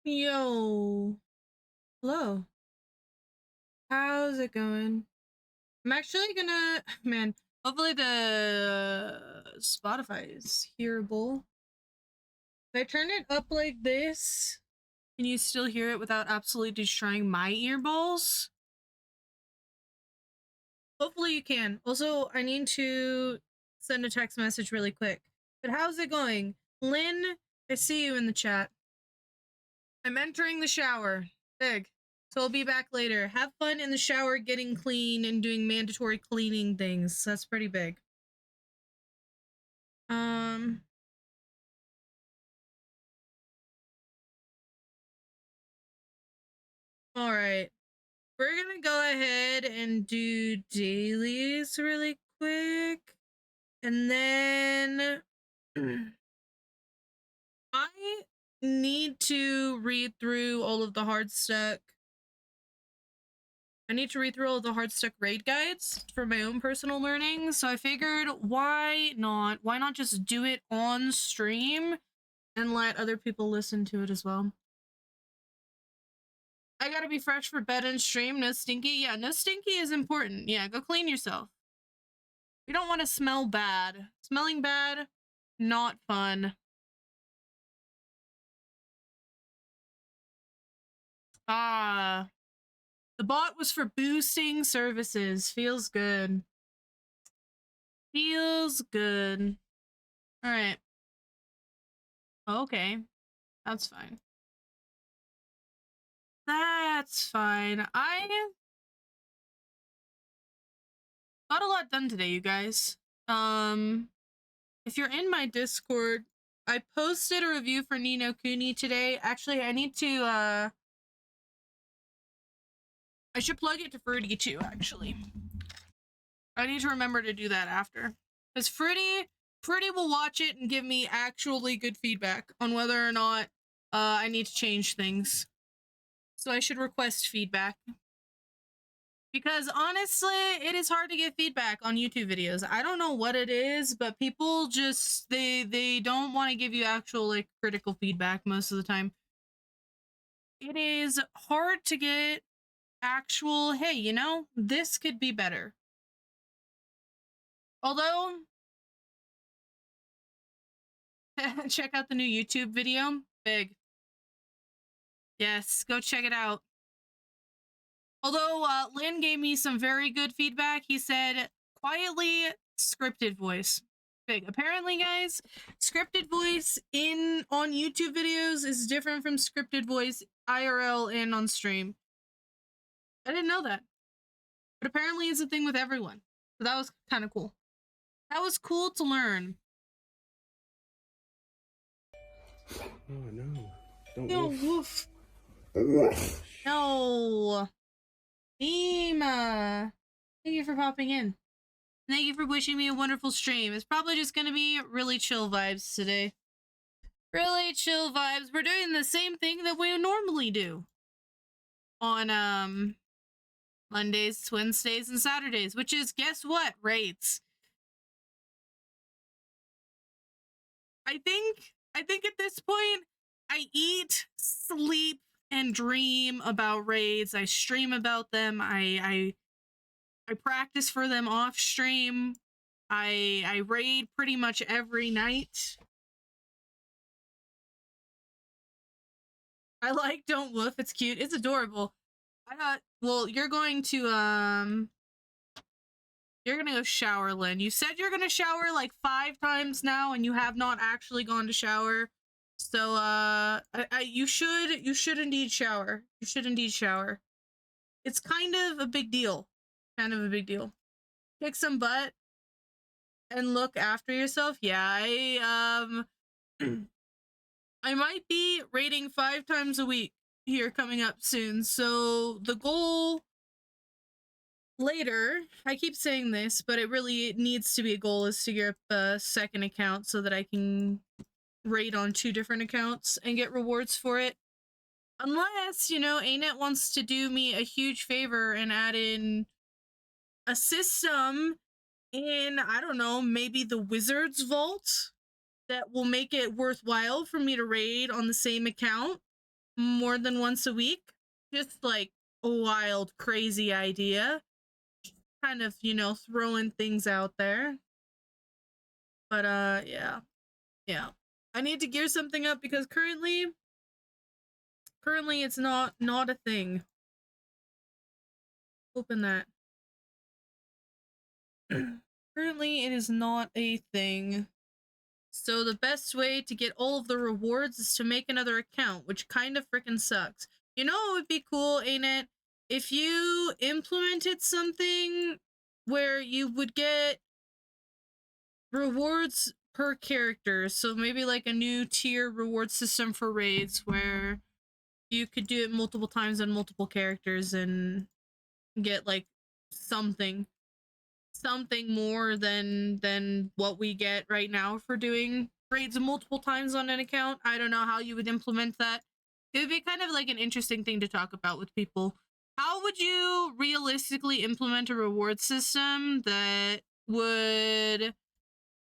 Yo, hello. How's it going? I'm actually gonna, man, hopefully the Spotify is hearable. If I turn it up like this, can you still hear it without absolutely destroying my earballs? Hopefully you can. Also, I need to send a text message really quick. But how's it going? Lynn, I see you in the chat. I'm entering the shower. Big. So I'll be back later. Have fun in the shower getting clean and doing mandatory cleaning things. That's pretty big. Alright. We're gonna go ahead and do dailies really quick. And then I need to read through all of the Hardstuck. I need to read through all of the Hardstuck raid guides for my own personal learning. So I figured, why not? Why not just do it on stream and let other people listen to it as well? I gotta be fresh for bed and stream. No stinky. Yeah, no stinky is important. Yeah, go clean yourself. We don't want to smell bad. Smelling bad, not fun. Ah, the bot was for boosting services. Feels good. Feels good. All right. Okay, that's fine. That's fine. I got a lot done today, you guys. If you're in my Discord, I posted a review for Ni no Kuni today. Actually, I need to, I should plug it to Fruity too, actually. I need to remember to do that after. Because Fruity will watch it and give me actually good feedback on whether or not I need to change things. So I should request feedback. Because honestly, it is hard to get feedback on YouTube videos. I don't know what it is, but people just, they don't want to give you actual, like, critical feedback most of the time. It is hard to get actual, hey, you know, this could be better. Although, check out the new YouTube video. Big. Yes, go check it out. Although, Lynn gave me some very good feedback. He said, quietly, scripted voice. Big. Apparently, guys, scripted voice on YouTube videos is different from scripted voice IRL and on stream. I didn't know that. But apparently it's a thing with everyone. So that was kind of cool. That was cool to learn. Oh no. Don't No, woof. No. Nima. Thank you for popping in. Thank you for wishing me a wonderful stream. It's probably just gonna be really chill vibes today. Really chill vibes. We're doing the same thing that we normally do on Mondays, Wednesdays, and Saturdays, which is, guess what? Raids. I think at this point, I eat, sleep, and dream about raids. I stream about them. I practice for them off stream. I raid pretty much every night. I like Don't Woof. It's cute. It's adorable. Well, you're going to go shower, Lynn. You said you're gonna shower like 5 times now, and you have not actually gone to shower. So, you should indeed shower. You should indeed shower. It's kind of a big deal. Kind of a big deal. Kick some butt and look after yourself. Yeah, I might be raiding 5 times a week here coming up soon. So the goal later, I keep saying this, but it really needs to be a goal, is to get up a second account so that I can raid on 2 different accounts and get rewards for it. Unless, you know, ANET wants to do me a huge favor and add in a system in, I don't know, maybe the Wizard's Vault that will make it worthwhile for me to raid on the same account. more than once a week. Just like a wild, crazy idea. Kind of, you know, throwing things out there. But yeah. Yeah. I need to gear something up because currently it's not a thing. Open that. Currently it is not a thing. So the best way to get all of the rewards is to make another account, which kind of freaking sucks. You know what would be cool, ain't it? If you implemented something where you would get rewards per character. So maybe like a new tier reward system for raids where you could do it multiple times on multiple characters and get like something more than what we get right now for doing raids multiple times on an account. I don't know how you would implement that. It would be kind of like an interesting thing to talk about with people. How would you realistically implement a reward system that would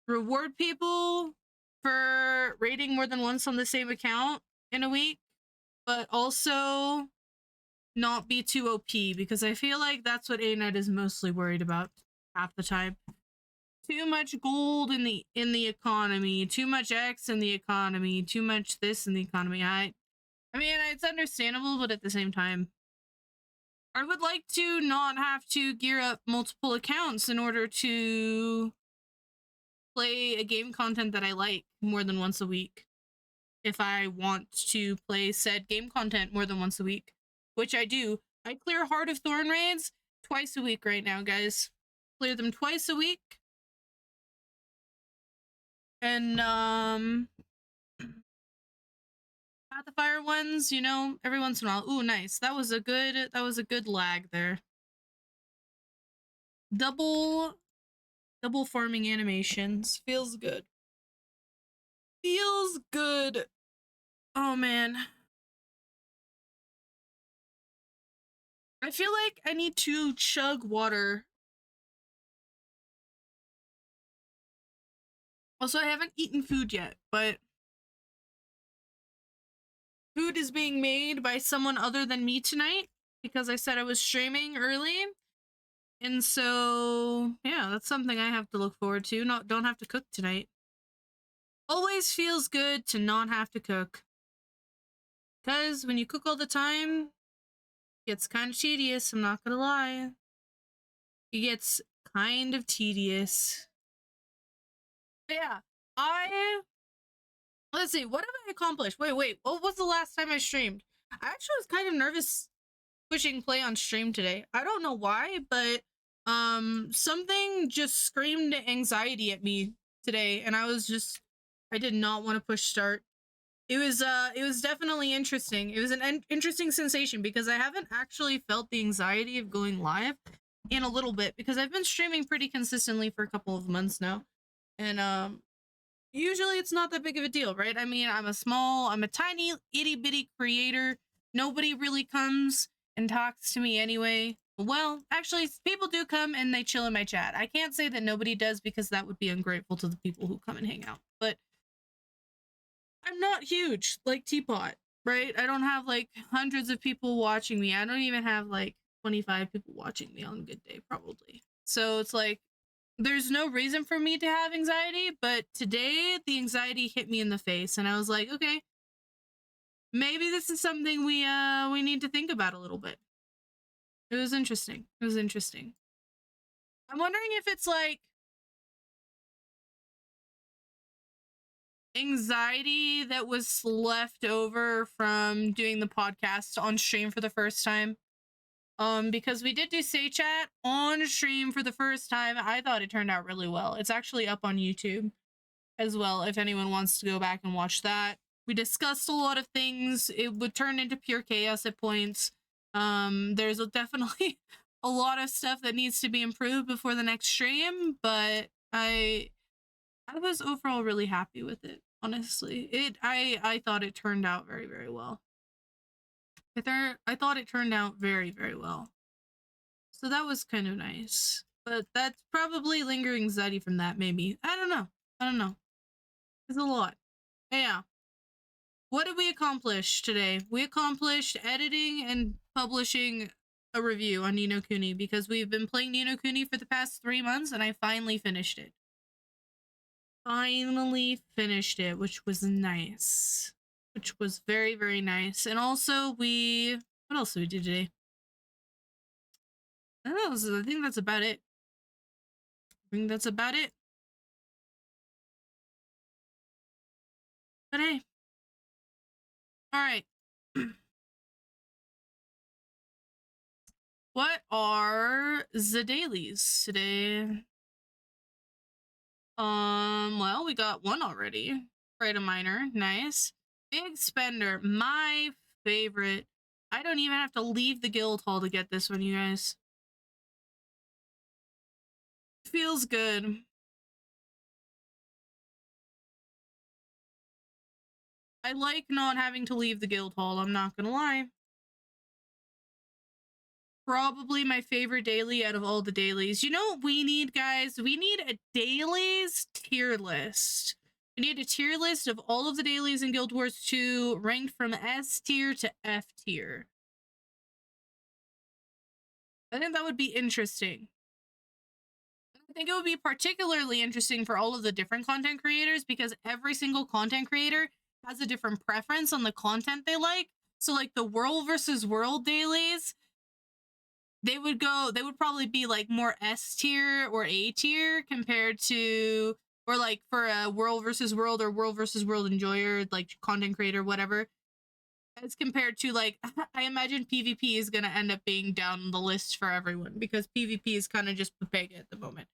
reward people for raiding more than once on the same account in a week, but also not be too OP? Because I feel like that's what ANET is mostly worried about half the time. Too much gold in the economy, too much X in the economy, too much this in the economy. I mean, it's understandable, but at the same time, I would like to not have to gear up multiple accounts in order to play a game content that I like more than once a week. If I want to play said game content more than once a week, which I do. I clear Heart of Thorn raids twice a week right now, guys. Clear them twice a week. And Path of Fire ones, you know, every once in a while. Ooh, nice. That was a good lag there. Double farming animations. Feels good. Feels good. Oh man. I feel like I need to chug water. Also, I haven't eaten food yet, but food is being made by someone other than me tonight because I said I was streaming early. And so, yeah, that's something I have to look forward to. Don't have to cook tonight. Always feels good to not have to cook. Because when you cook all the time, it gets kind of tedious, I'm not gonna lie. It gets kind of tedious. But yeah, let's see, what have I accomplished? Wait, what was the last time I streamed? I actually was kind of nervous pushing play on stream today. I don't know why, but something just screamed anxiety at me today, and I did not want to push start. It was definitely interesting. It was an interesting sensation because I haven't actually felt the anxiety of going live in a little bit because I've been streaming pretty consistently for a couple of months now. And usually it's not that big of a deal, right? I mean, I'm a tiny itty bitty creator. Nobody really comes and talks to me anyway. Well, actually, people do come and they chill in my chat. I can't say that nobody does because that would be ungrateful to the people who come and hang out. But I'm not huge like Teapot, right? I don't have like hundreds of people watching me. I don't even have like 25 people watching me on a good day, probably. So it's like, there's no reason for me to have anxiety, but today the anxiety hit me in the face and I was like, okay, maybe this is something we need to think about a little bit. It was interesting. I'm wondering if it's like anxiety that was left over from doing the podcast on stream for the first time. Because we did do Say Chat on stream for the first time. I thought it turned out really well. It's actually up on YouTube as well if anyone wants to go back and watch that. We discussed a lot of things. It would turn into pure chaos at points. There's definitely a lot of stuff that needs to be improved before the next stream, but I was overall really happy with it, honestly. I thought it turned out very, very well. I thought it turned out very, very well. So that was kind of nice. But that's probably lingering anxiety from that, maybe. I don't know. It's a lot. Yeah. what did we accomplish today? We accomplished editing and publishing a review on Ni no Kuni because we've been playing Ni no Kuni for the past 3 months and I finally finished it. Finally finished it, which was nice. Which was very, very nice. And also what else did we do today? I don't know, I think that's about it. But hey. Alright. What are the dailies today? Well, we got one already. Right, a minor. Nice. Big spender. My favorite. I don't even have to leave the guild hall to get this one, you guys. Feels good. I like not having to leave the guild hall, I'm not gonna lie. Probably my favorite daily out of all the dailies. You know what we need, guys? We need a dailies tier list. We need a tier list of all of the dailies in Guild Wars 2 ranked from S tier to F tier. I think that would be interesting. I think it would be particularly interesting for all of the different content creators because every single content creator has a different preference on the content they like. So like the world versus world dailies, they would probably be like more S tier or A tier compared to, or like for a world versus world or world versus world enjoyer, like content creator, whatever, as compared to like, I imagine PvP is going to end up being down the list for everyone because PvP is kind of just Pepega at the moment.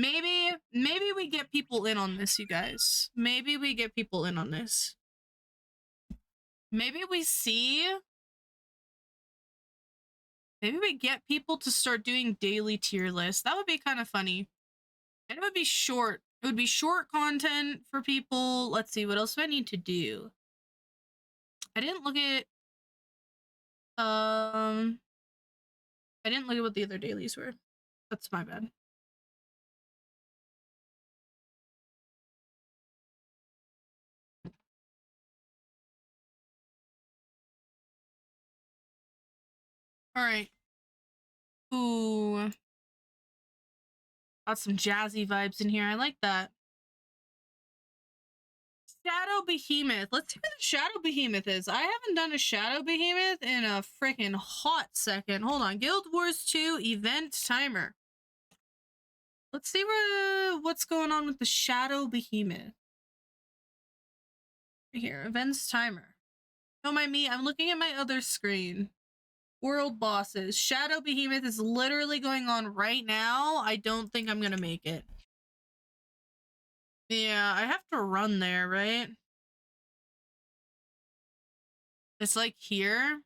Maybe we get people in on this, you guys. Maybe we get people in on this. Maybe we get people to start doing daily tier lists. That would be kind of funny. And it would be short. It would be short content for people. Let's see, what else do I need to do? I didn't look at what the other dailies were. That's my bad. All right. Ooh. Got some jazzy vibes in here. I like that. Shadow Behemoth. Let's see what the Shadow Behemoth is. I haven't done a Shadow Behemoth in a freaking hot second. Hold on. Guild Wars 2 event timer. Let's see what's going on with the Shadow Behemoth. Right here, events timer. Don't mind me, I'm looking at my other screen. World bosses. Shadow Behemoth is literally going on right now. I don't think I'm gonna make it. Yeah, I have to run there, right? It's like here.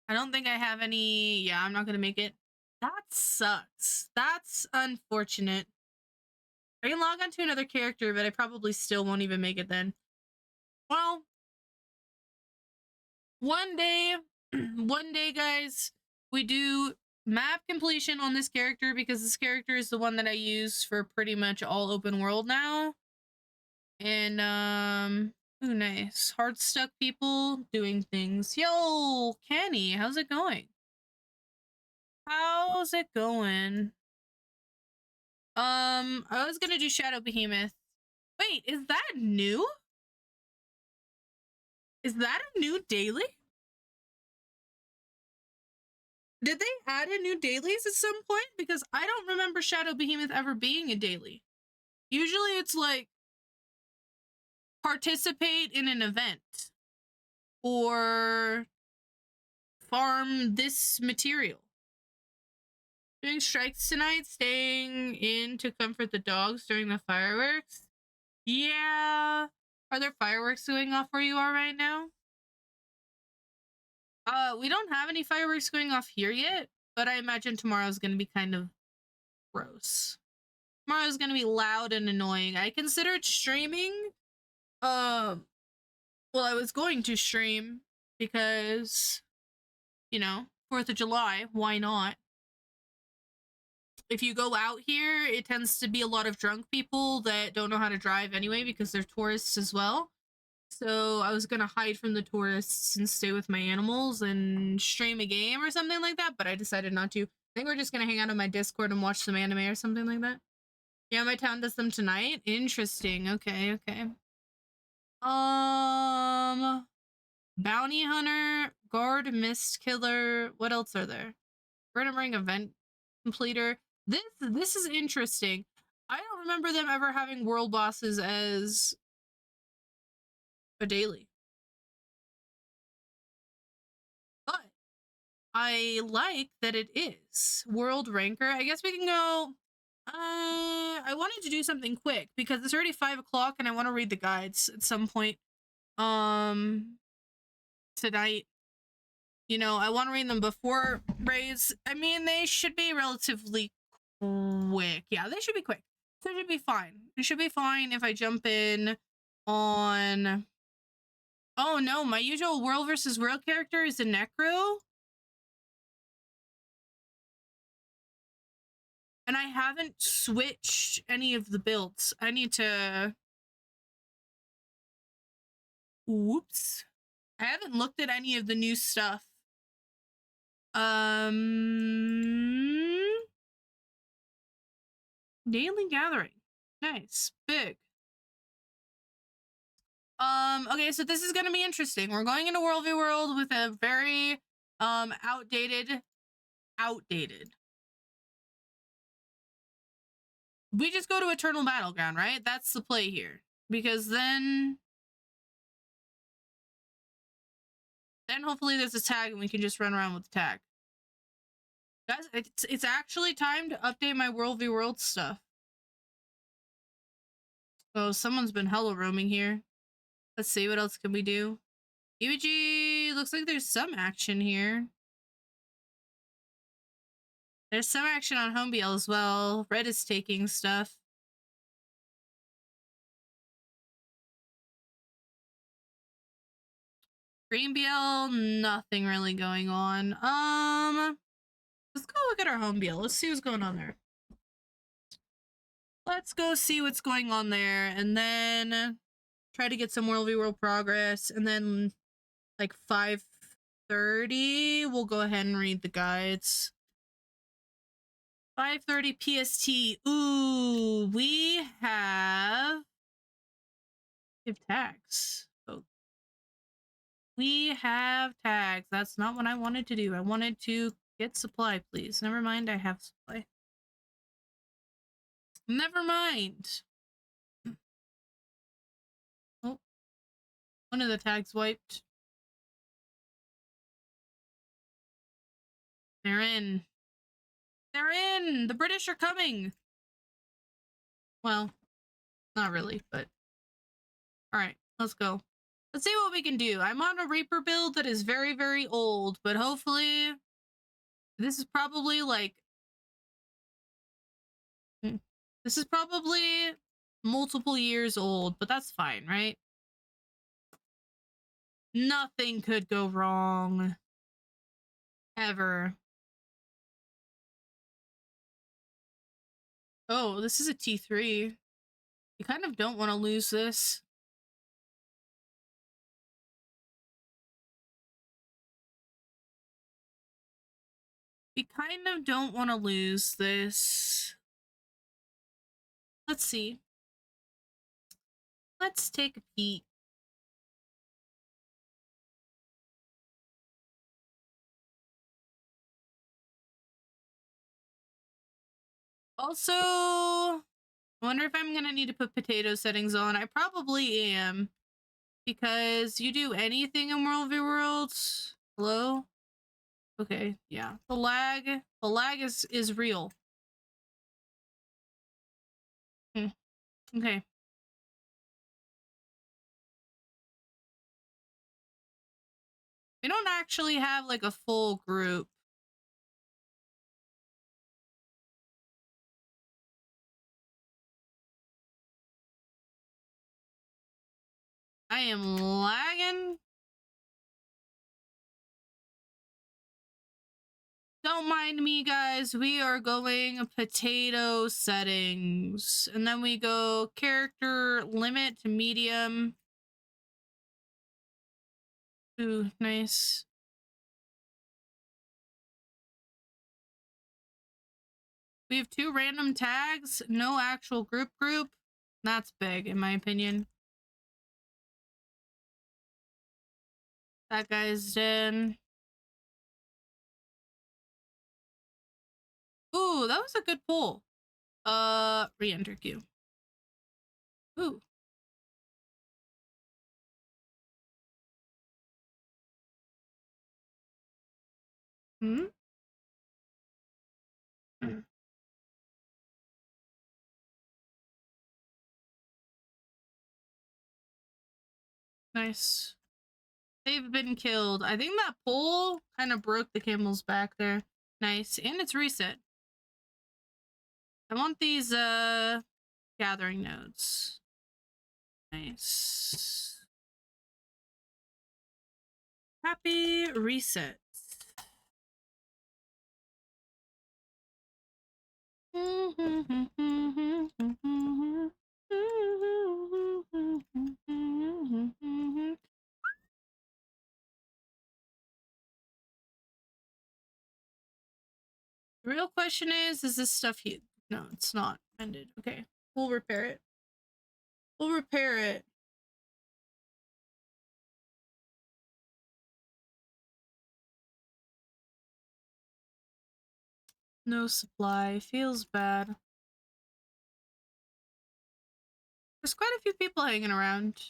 I don't think I have any. Yeah, I'm not gonna make it. That sucks. That's unfortunate. I can log on to another character, but I probably still won't even make it then. Well, one day, guys, we do map completion on this character because this character is the one that I use for pretty much all open world now. And, ooh, nice. Hard stuck people doing things. Yo, Kenny, how's it going? How's it going? I was gonna do Shadow Behemoth. Wait, is that new? Is that a new daily? Did they add in new dailies at some point? Because I don't remember Shadow Behemoth ever being a daily. Usually it's like participate in an event or farm this material. Doing strikes tonight, staying in to comfort the dogs during the fireworks. Yeah. Are there fireworks going off where you are right now? We don't have any fireworks going off here yet, but I imagine tomorrow's gonna be kind of gross. Tomorrow's gonna be loud and annoying. I considered streaming. Well, I was going to stream because, you know, 4th of July, why not? if you go out here, it tends to be a lot of drunk people that don't know how to drive anyway because they're tourists as well. So I was gonna hide from the tourists and stay with my animals and stream a game or something like that, but I decided not to. I think we're just gonna hang out on my Discord and watch some anime or something like that. Yeah, my town does them tonight. Interesting. Okay, okay. Bounty hunter, guard, mist killer. What else are there? Random ring event completer. This is interesting. I don't remember them ever having world bosses as a daily. But I like that it is. World ranker. I guess we can go. I wanted to do something quick because it's already 5 o'clock and I want to read the guides at some point. Tonight. You know, I want to read them before raids. I mean, they should be relatively quick. Yeah, they should be quick. So it should be fine. It should be fine if I jump in on... Oh no, my usual world versus world character is a Necro. And I haven't switched any of the builds. I need to... Whoops. I haven't looked at any of the new stuff. Daily gathering. Nice. Big. Okay, so this is gonna be interesting. We're going into World v World with a very outdated. We just go to Eternal Battleground, right? That's the play here. Because then hopefully there's a tag and we can just run around with the tag. Guys, it's actually time to update my World v World stuff. Oh, someone's been hella roaming here. Let's see, what else can we do? EVG, looks like there's some action here. There's some action on Home BL as well. Red is taking stuff. Green BL, nothing really going on. Let's go look at our Home BL. Let's see what's going on there. Let's go see what's going on there, and then try to get some World v World progress, and then like 5:30, we'll go ahead and read the guides. 5:30 PST. Ooh, we have tags. Oh. We have tags. That's not what I wanted to do. I wanted to get supply, please. Never mind, I have supply. Never mind. Oh. One of the tags wiped. They're in. They're in! The British are coming! Well, not really, but... Alright, let's go. Let's see what we can do. I'm on a Reaper build that is very, very old, but hopefully... This is probably, like... This is probably multiple years old, but that's fine, right? Nothing could go wrong. Ever. Oh, this is a T3. You kind of don't want to lose this. We kind of don't want to lose this. Let's see. Let's take a peek. Also, I wonder if I'm gonna need to put potato settings on. I probably am. Because you do anything in World v World. Hello? Okay, yeah. The lag is real. Okay. We don't actually have like a full group. I am lagging. Don't mind me, guys. We are going potato settings. And then we go character limit to medium. Ooh, nice. We have 2 random tags, no actual group. That's big, in my opinion. That guy's dead. Ooh, that was a good pull. Re-enter queue. Ooh. Hmm? Nice. They've been killed. I think that pole kind of broke the camel's back there. Nice. And it's reset. I want these, gathering nodes. Nice. Happy reset. The real question is this stuff here? No, it's not ended. Okay, we'll repair it. We'll repair it. No supply. Feels bad. There's quite a few people hanging around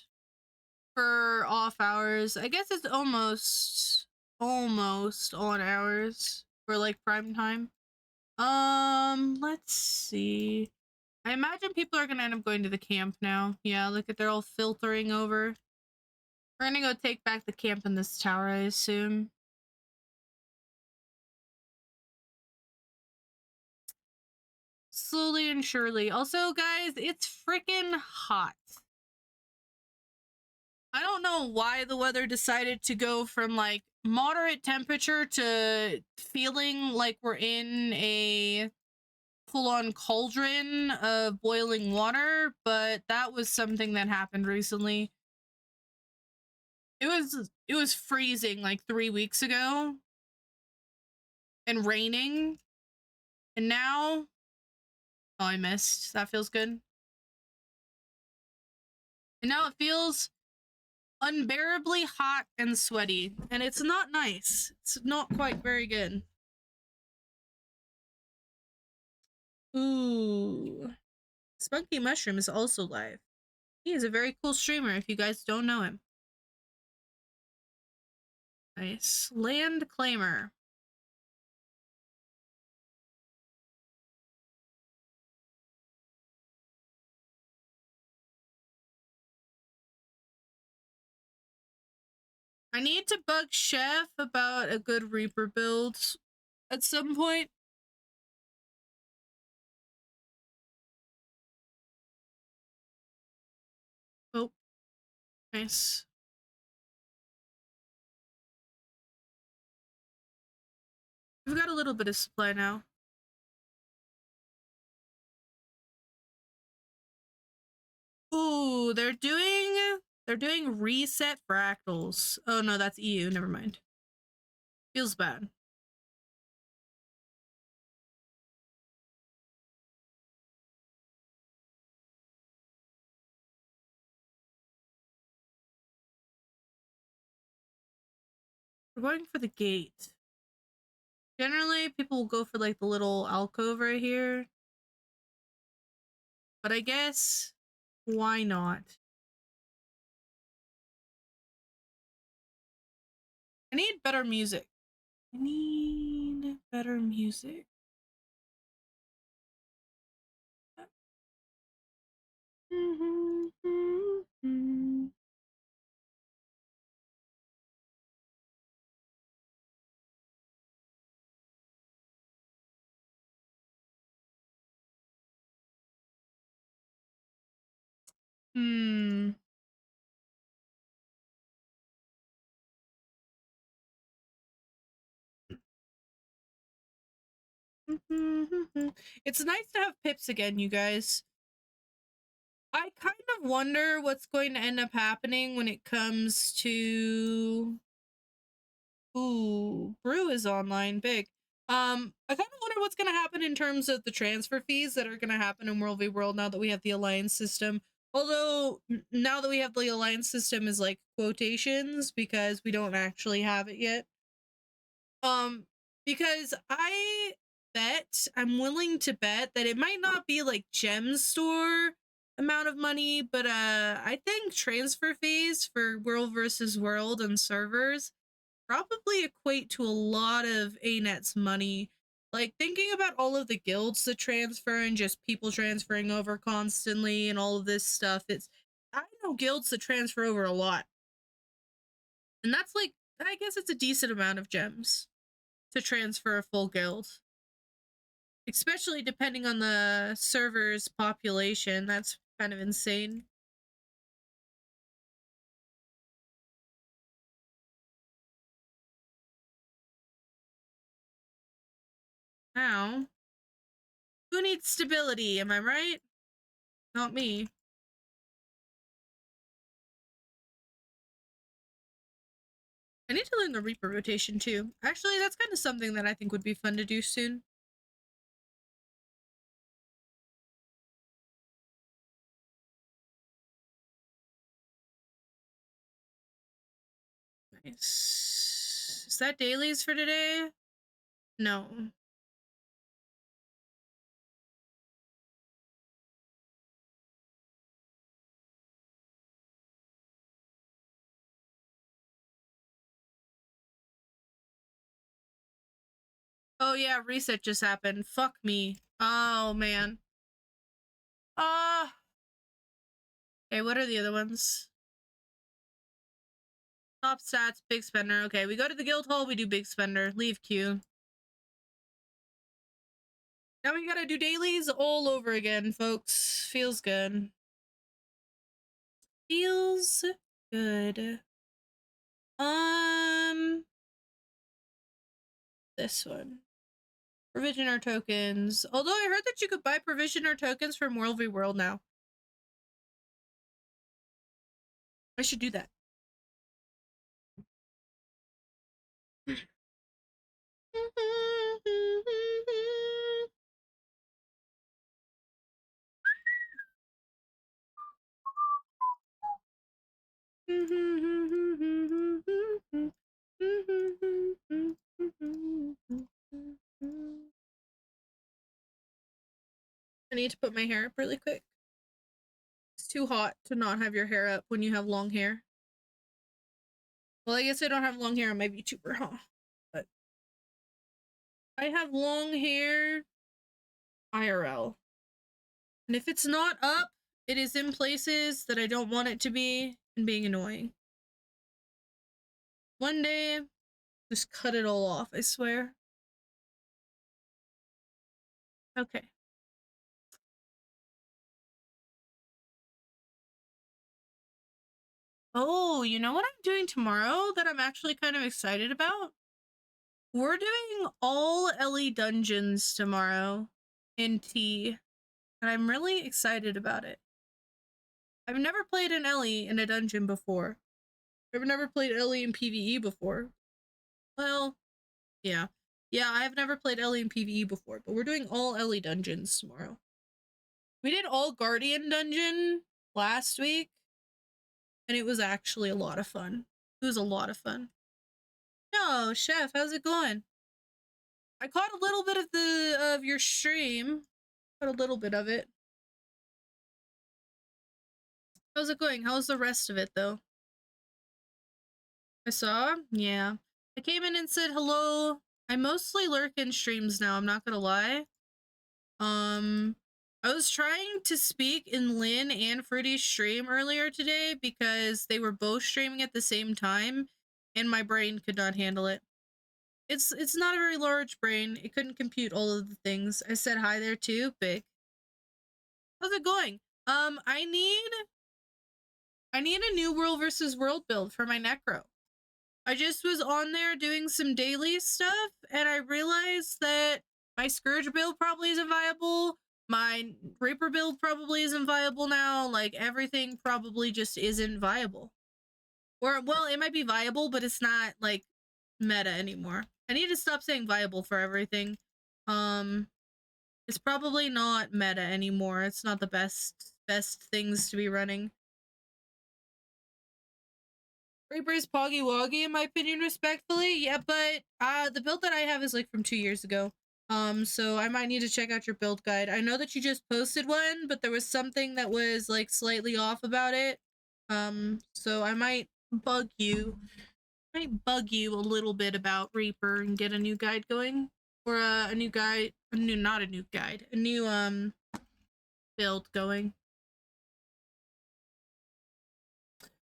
for off hours. I guess it's almost on hours for like prime time. Let's see. I imagine people are gonna end up going to the camp now. Yeah, look at they're all filtering over. We're gonna go take back the camp in this tower, I assume. Slowly and surely. Also, guys, it's freaking hot. I don't know why the weather decided to go from like moderate temperature to feeling like we're in a full-on cauldron of boiling water, but that was something that happened recently. It was freezing like 3 weeks ago and raining, and now oh, I missed. That feels good. And now it feels unbearably hot and sweaty, and it's not nice. It's not quite very good. Ooh. Spunky Mushroom is also live. He is a very cool streamer if you guys don't know him. Nice. Land Claimer. I need to bug Chef about a good Reaper build at some point. Oh, nice. We've got a little bit of supply now. Ooh, they're doing reset fractals. Oh no, that's EU, never mind. Feels bad. We're going for the gate. Generally, people will go for like the little alcove right here. But I guess, why not? I need better music. I need better music. Hmm. It's nice to have pips again, you guys. I kind of wonder what's going to end up happening when it comes to... Ooh, Brew is online, big. I kind of wonder what's going to happen in terms of the transfer fees that are going to happen in World v World now that we have the alliance system. Although, now that we have the alliance system is like quotations because we don't actually have it yet. Because I'm willing to bet that it might not be like gem store amount of money, but I think transfer fees for World versus World and servers probably equate to a lot of ANET's money. Like, thinking about all of the guilds that transfer and just people transferring over constantly and all of this stuff, I know guilds that transfer over a lot. And that's like, I guess it's a decent amount of gems to transfer a full guild. Especially depending on the server's population. That's kind of insane. Now, who needs stability? Am I right? Not me. I need to learn the Reaper rotation too. Actually, that's kind of something that I think would be fun to do soon. Nice. Is that dailies for today? No. Oh yeah, reset just happened. Fuck me. Oh man. Okay, what are the other ones? Top stats, big spender. Okay, we go to the guild hall, we do big spender. Leave queue. Now we gotta do dailies all over again, folks. Feels good. Feels good. This one. Provisioner tokens. Although I heard that you could buy provisioner tokens from World v World now. I should do that. I need to put my hair up really quick. It's too hot to not have your hair up when you have long hair. Well, I guess I don't have long hair on my VTuber, huh? But I have long hair IRL. And if it's not up, it is in places that I don't want it to be and being annoying. One day, just cut it all off, I swear. Okay. Oh, you know what I'm doing tomorrow that I'm actually kind of excited about? We're doing all Ellie dungeons tomorrow in T, and I'm really excited about it. I've never played an Ellie in a dungeon before. I've never played Ellie in PvE before. Well, yeah. Yeah, I've never played Ellie in PvE before, but we're doing all Ellie dungeons tomorrow. We did all Guardian dungeon last week, and it was actually a lot of fun. It was a lot of fun. No, Chef, how's it going? I caught a little bit of your stream. Caught a little bit of it. How's it going? How's the rest of it, though? I saw? Yeah. I came in and said hello. I mostly lurk in streams now, I'm not gonna lie. I was trying to speak in Lynn and Fruity's stream earlier today because they were both streaming at the same time, and my brain could not handle it. It's not a very large brain. It couldn't compute all of the things. I said hi there too, big. How's it going? I need a new World versus World build for my Necro. I just was on there doing some daily stuff, and I realized that My Scourge build probably isn't viable. My Reaper build probably isn't viable now. Like, everything probably just isn't viable. Or, well, it might be viable, but it's not, like, meta anymore. I need to stop saying viable for everything. It's probably not meta anymore. It's not the best things to be running. Reaper's Poggy Woggy, in my opinion, respectfully. Yeah, but the build that I have is, like, from 2 years ago. So I might need to check out your build guide. I know that you just posted one, but there was something that was, like, slightly off about it. So I might bug you. A little bit about Reaper and get a new guide going. Or a new guide. Not a new guide. A new, build going.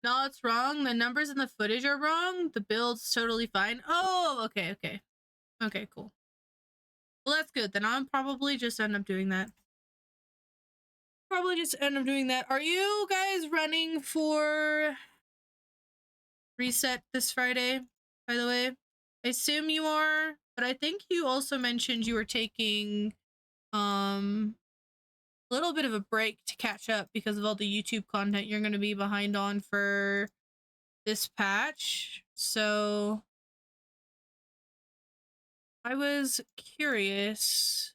No, it's wrong. The numbers in the footage are wrong. The build's totally fine. Oh, okay, okay. Okay, cool. Well, that's good. Then I'll probably just end up doing that. Are you guys running for Reset this Friday, by the way? I assume you are, but I think you also mentioned you were taking a little bit of a break to catch up because of all the YouTube content you're going to be behind on for this patch. So I was curious.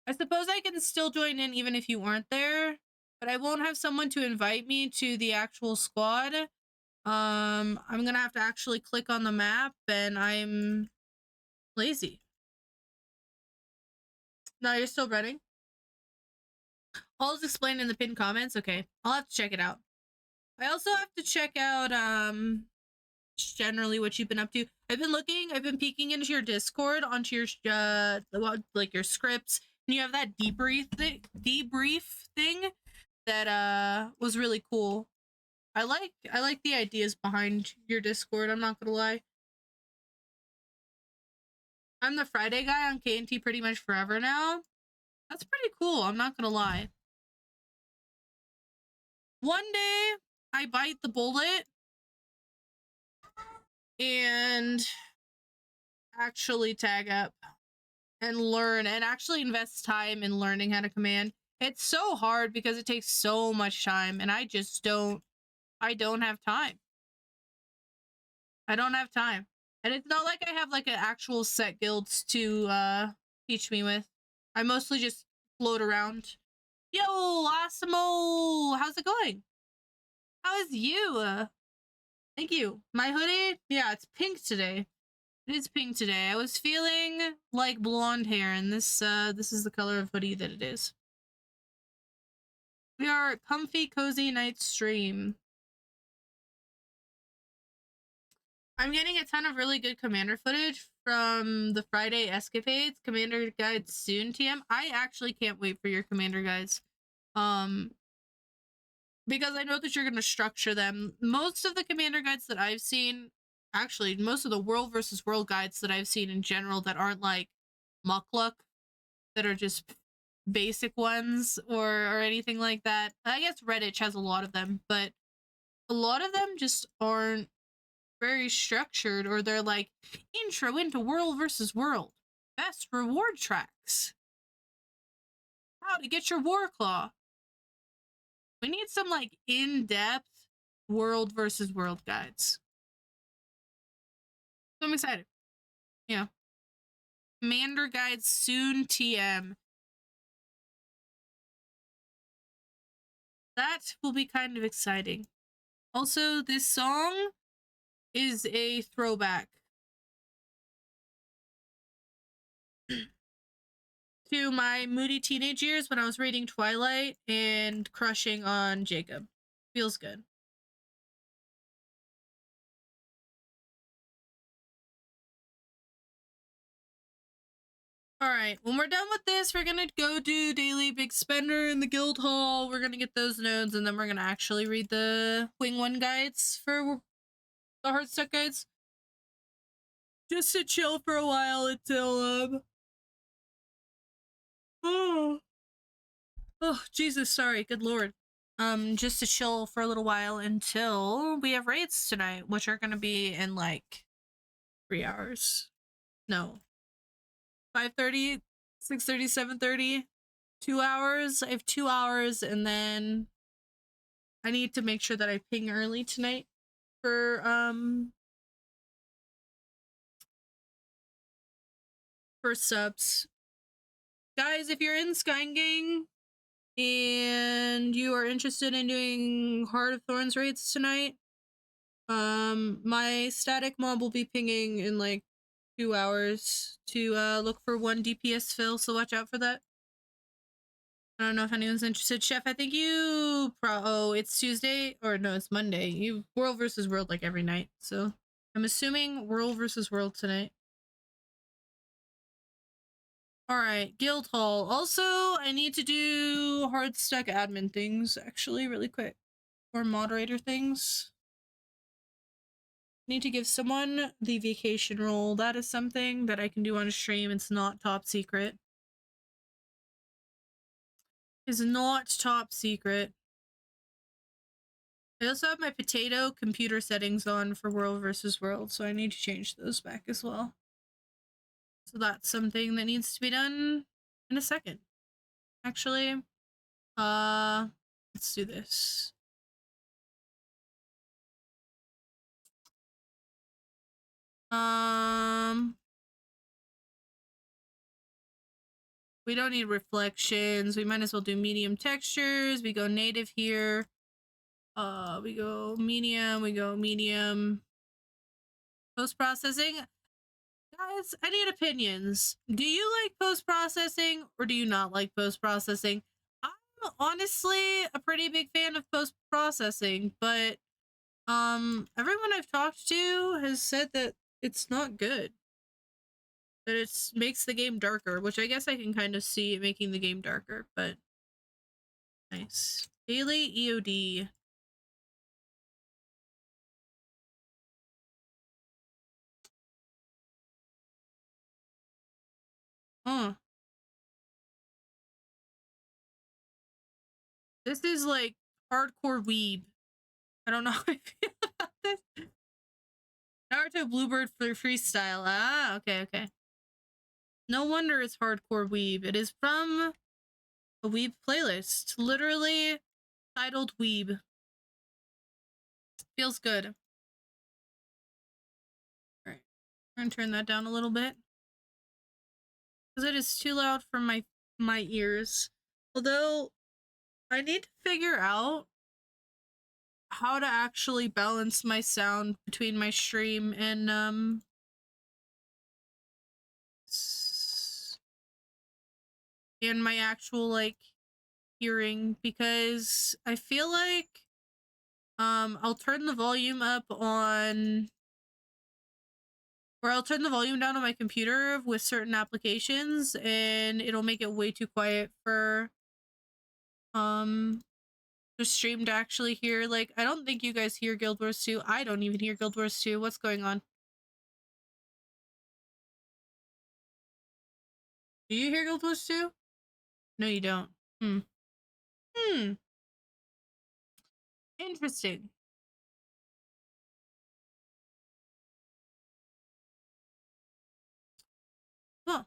I suppose I can still join in even if you aren't there, but I won't have someone to invite me to the actual squad. I'm gonna have to actually click on the map, and I'm lazy. No, you're still running? All is explained in the pinned comments? Okay, I'll have to check it out. I also have to check out, generally what you've been up to. I've been peeking into your Discord, onto your, like, your scripts, and you have that debrief thing that, was really cool. I like the ideas behind your Discord, I'm not gonna lie. I'm the Friday guy on KNT pretty much forever now. That's pretty cool, I'm not gonna lie. One day, I bite the bullet and actually tag up and learn and actually invest time in learning how to command. It's so hard because it takes so much time, and I don't have time. I don't have time. And it's not like I have, like, an actual set guilds to teach me with. I mostly just float around. Yo, Asimo! How's it going? How is you? Thank you. My hoodie? Yeah, it's pink today. It is pink today. I was feeling like blonde hair, and this is the color of hoodie that it is. We are comfy, cozy night stream. I'm getting a ton of really good commander footage from the Friday escapades. Commander guides soon, TM. I actually can't wait for your commander guides. Because I know that you're going to structure them. Most of the commander guides that I've seen, actually, most of the world versus world guides that I've seen in general that aren't like Mukluk, that are just basic ones or anything like that. I guess Redditch has a lot of them, but a lot of them just aren't very structured, or they're like intro into world versus world, best reward tracks, how to get your war claw. We need some like in-depth world versus world guides. So I'm excited. Yeah. Commander guides soon, TM. That will be kind of exciting. Also, this song is a throwback to my moody teenage years when I was reading Twilight and crushing on Jacob. Feels good. Alright, when we're done with this, we're gonna go do Daily Big Spender in the Guild Hall. We're gonna get those nodes, and then we're gonna actually read the Wing 1 guides for the Heartstuck guides. Just to chill for a while until, Oh, Jesus, sorry, good lord. Just to chill for a little while until we have raids tonight, which are gonna be in, like, 3 hours. No. 5:30? 6:30, 7:30. 2 hours. I have 2 hours, and then I need to make sure that I ping early tonight for subs. Guys, if you're in Skygang and you are interested in doing Heart of Thorns raids tonight, my static mob will be pinging in like 2 hours to look for 1 DPS fill, so watch out for that. I don't know if anyone's interested. Chef, I think you it's Tuesday, or no, it's Monday. You World versus World like every night, so I'm assuming World versus World tonight. Alright, Guild Hall. Also, I need to do hard stack admin things, actually, really quick. Or moderator things. Need to give someone the vacation role. That is something that I can do on stream. It's not top secret. It's not top secret. I also have my potato computer settings on for World versus World, so I need to change those back as well. So that's something that needs to be done in a second. Actually, let's do this. We don't need reflections. We might as well do medium textures. We go native here. We go medium. Post-processing. Guys, I need opinions. Do you like post-processing or do you not like post-processing? I'm honestly a pretty big fan of post-processing, but everyone I've talked to has said that it's not good. That it makes the game darker, which I guess I can kind of see it making the game darker, but nice. Daily EOD. Huh. This is like hardcore weeb. I don't know how I feel about this. Naruto Bluebird for freestyle. Ah, okay. No wonder it's hardcore weeb. It is from a weeb playlist. Literally titled Weeb. Feels good. Alright. I'm gonna turn that down a little bit. Because it is too loud for my ears. Although, I need to figure out how to actually balance my sound between my stream and, and my actual, like, hearing, because I feel like, I'll turn the volume up on, or I'll turn the volume down on my computer with certain applications, and it'll make it way too quiet for, the stream to actually hear. Like, I don't think you guys hear Guild Wars 2. I don't even hear Guild Wars 2. What's going on? Do you hear Guild Wars 2? No, you don't. Interesting. Huh.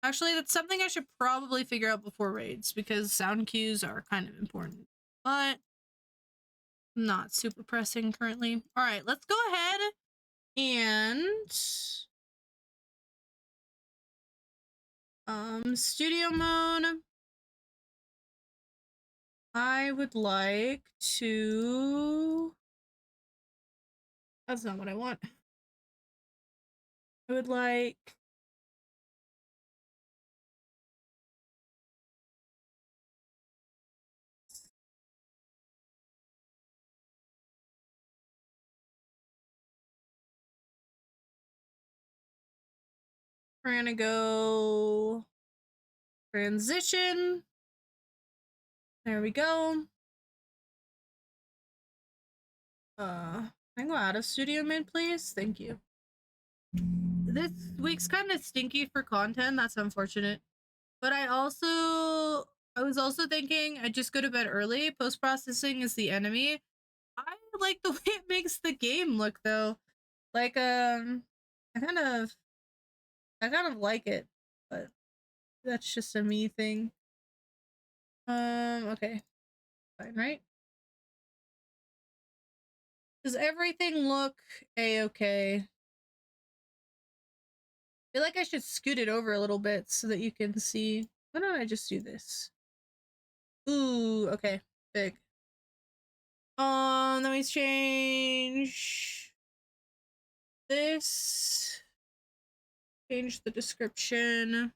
Actually, that's something I should probably figure out before raids, because sound cues are kind of important. But not super pressing currently. Alright, let's go ahead and studio mode. I would like to... That's not what I want. I would like... We're gonna go transition. There we go. Can I go out of studio mode, please? Thank you. This week's kind of stinky for content. That's unfortunate. But I was also thinking I'd just go to bed early. Post-processing is the enemy. I like the way it makes the game look, though. Like, I kind of I kind of like it, but that's just a me thing. Okay. Fine, right? Does everything look a-okay? I feel like I should scoot it over a little bit so that you can see. Why don't I just do this? Ooh, okay. Big. Let me change this. Change the description.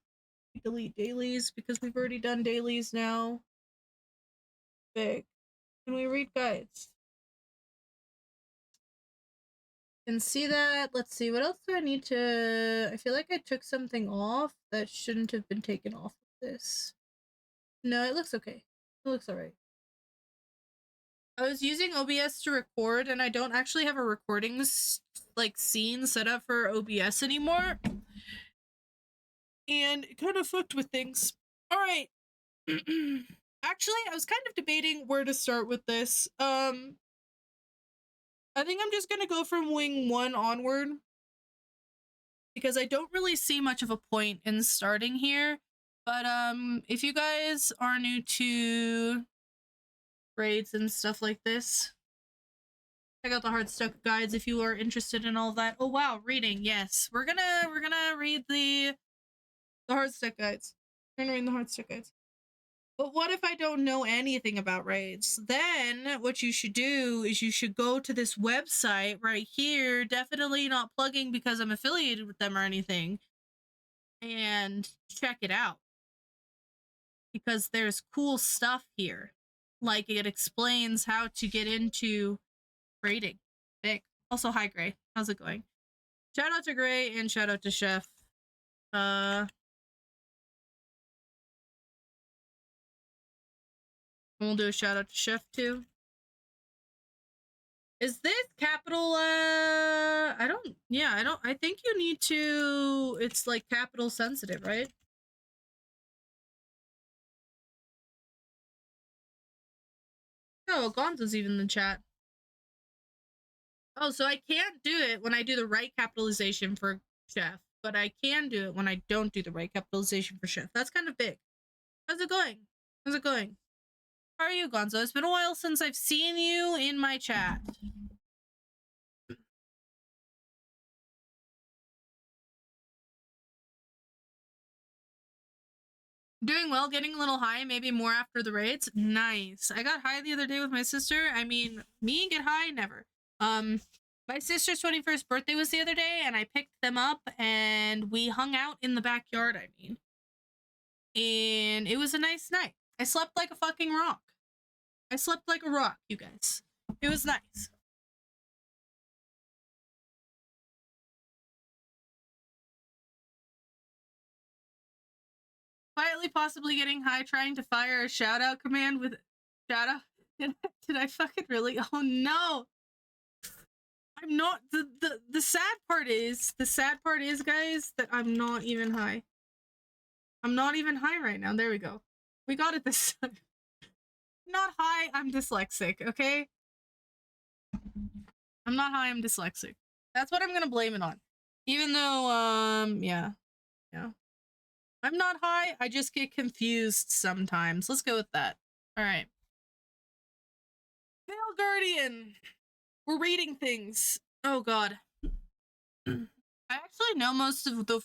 Delete dailies because we've already done dailies now. Big. Can we read guides? Can see that. Let's see. What else do I need to... I feel like I took something off that shouldn't have been taken off of this. No, it looks okay. It looks alright. I was using OBS to record, and I don't actually have a recording like scene set up for OBS anymore. And it kind of fucked with things. Alright. Actually, I was kind of debating where to start with this. I think I'm just gonna go from wing 1 onward. Because I don't really see much of a point in starting here. But, if you guys are new to raids and stuff like this, check out the Heartstuck guides if you are interested in all of that. Oh wow, reading, yes. We're gonna read the Heartstuck guides. We're gonna read the Heartstuck guides. But what if I don't know anything about raids? Then what you should do is you should go to this website right here, definitely not plugging because I'm affiliated with them or anything, and check it out. Because there's cool stuff here. Like it explains how to get into raiding. Big. Also, hi Gray. How's it going? Shout out to Gray and shout out to Chef. We'll do a shout out to Chef too. Is this capital, I think you need to, it's like capital sensitive, right? Oh, Gonzo's even in the chat. Oh, so I can't do it when I do the right capitalization for Chef, but I can do it when I don't do the right capitalization for Chef. That's kind of big. How's it going? How's it going? How are you, Gonzo? It's been a while since I've seen you in my chat. Doing well, getting a little high, maybe more after the raids. Nice. I got high the other day with my sister. I mean, me get high, never. My sister's 21st birthday was the other day, and I picked them up, and we hung out in the backyard, I mean. And it was a nice night. I slept like a fucking rock. I slept like a rock, you guys. It was nice. Quietly, possibly getting high, trying to fire a shout-out command with... Shout-out? Did I fucking really? Oh no! I'm not... The sad part is, guys, that I'm not even high. I'm not even high right now. There we go. We got it this time. Not high, I'm dyslexic, okay? I'm not high, I'm dyslexic. That's what I'm gonna blame it on. Even though, yeah. I'm not high, I just get confused sometimes. Let's go with that. Alright. Veil Guardian! We're reading things. Oh god. I actually know most of the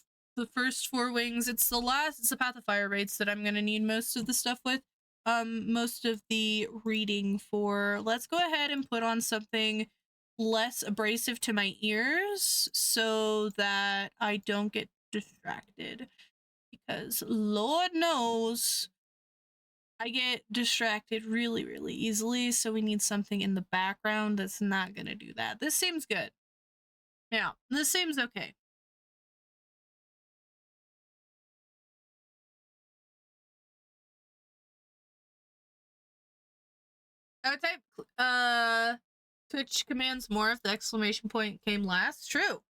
first 4 wings. It's the Path of Fire raids that I'm gonna need most of the stuff with. Most of the reading for. Let's go ahead and put on something less abrasive to my ears so that I don't get distracted. Because Lord knows I get distracted really, really easily, so we need something in the background that's not gonna do that. This seems good. Yeah, this seems okay. I would type, Twitch commands more if the exclamation point came last. True.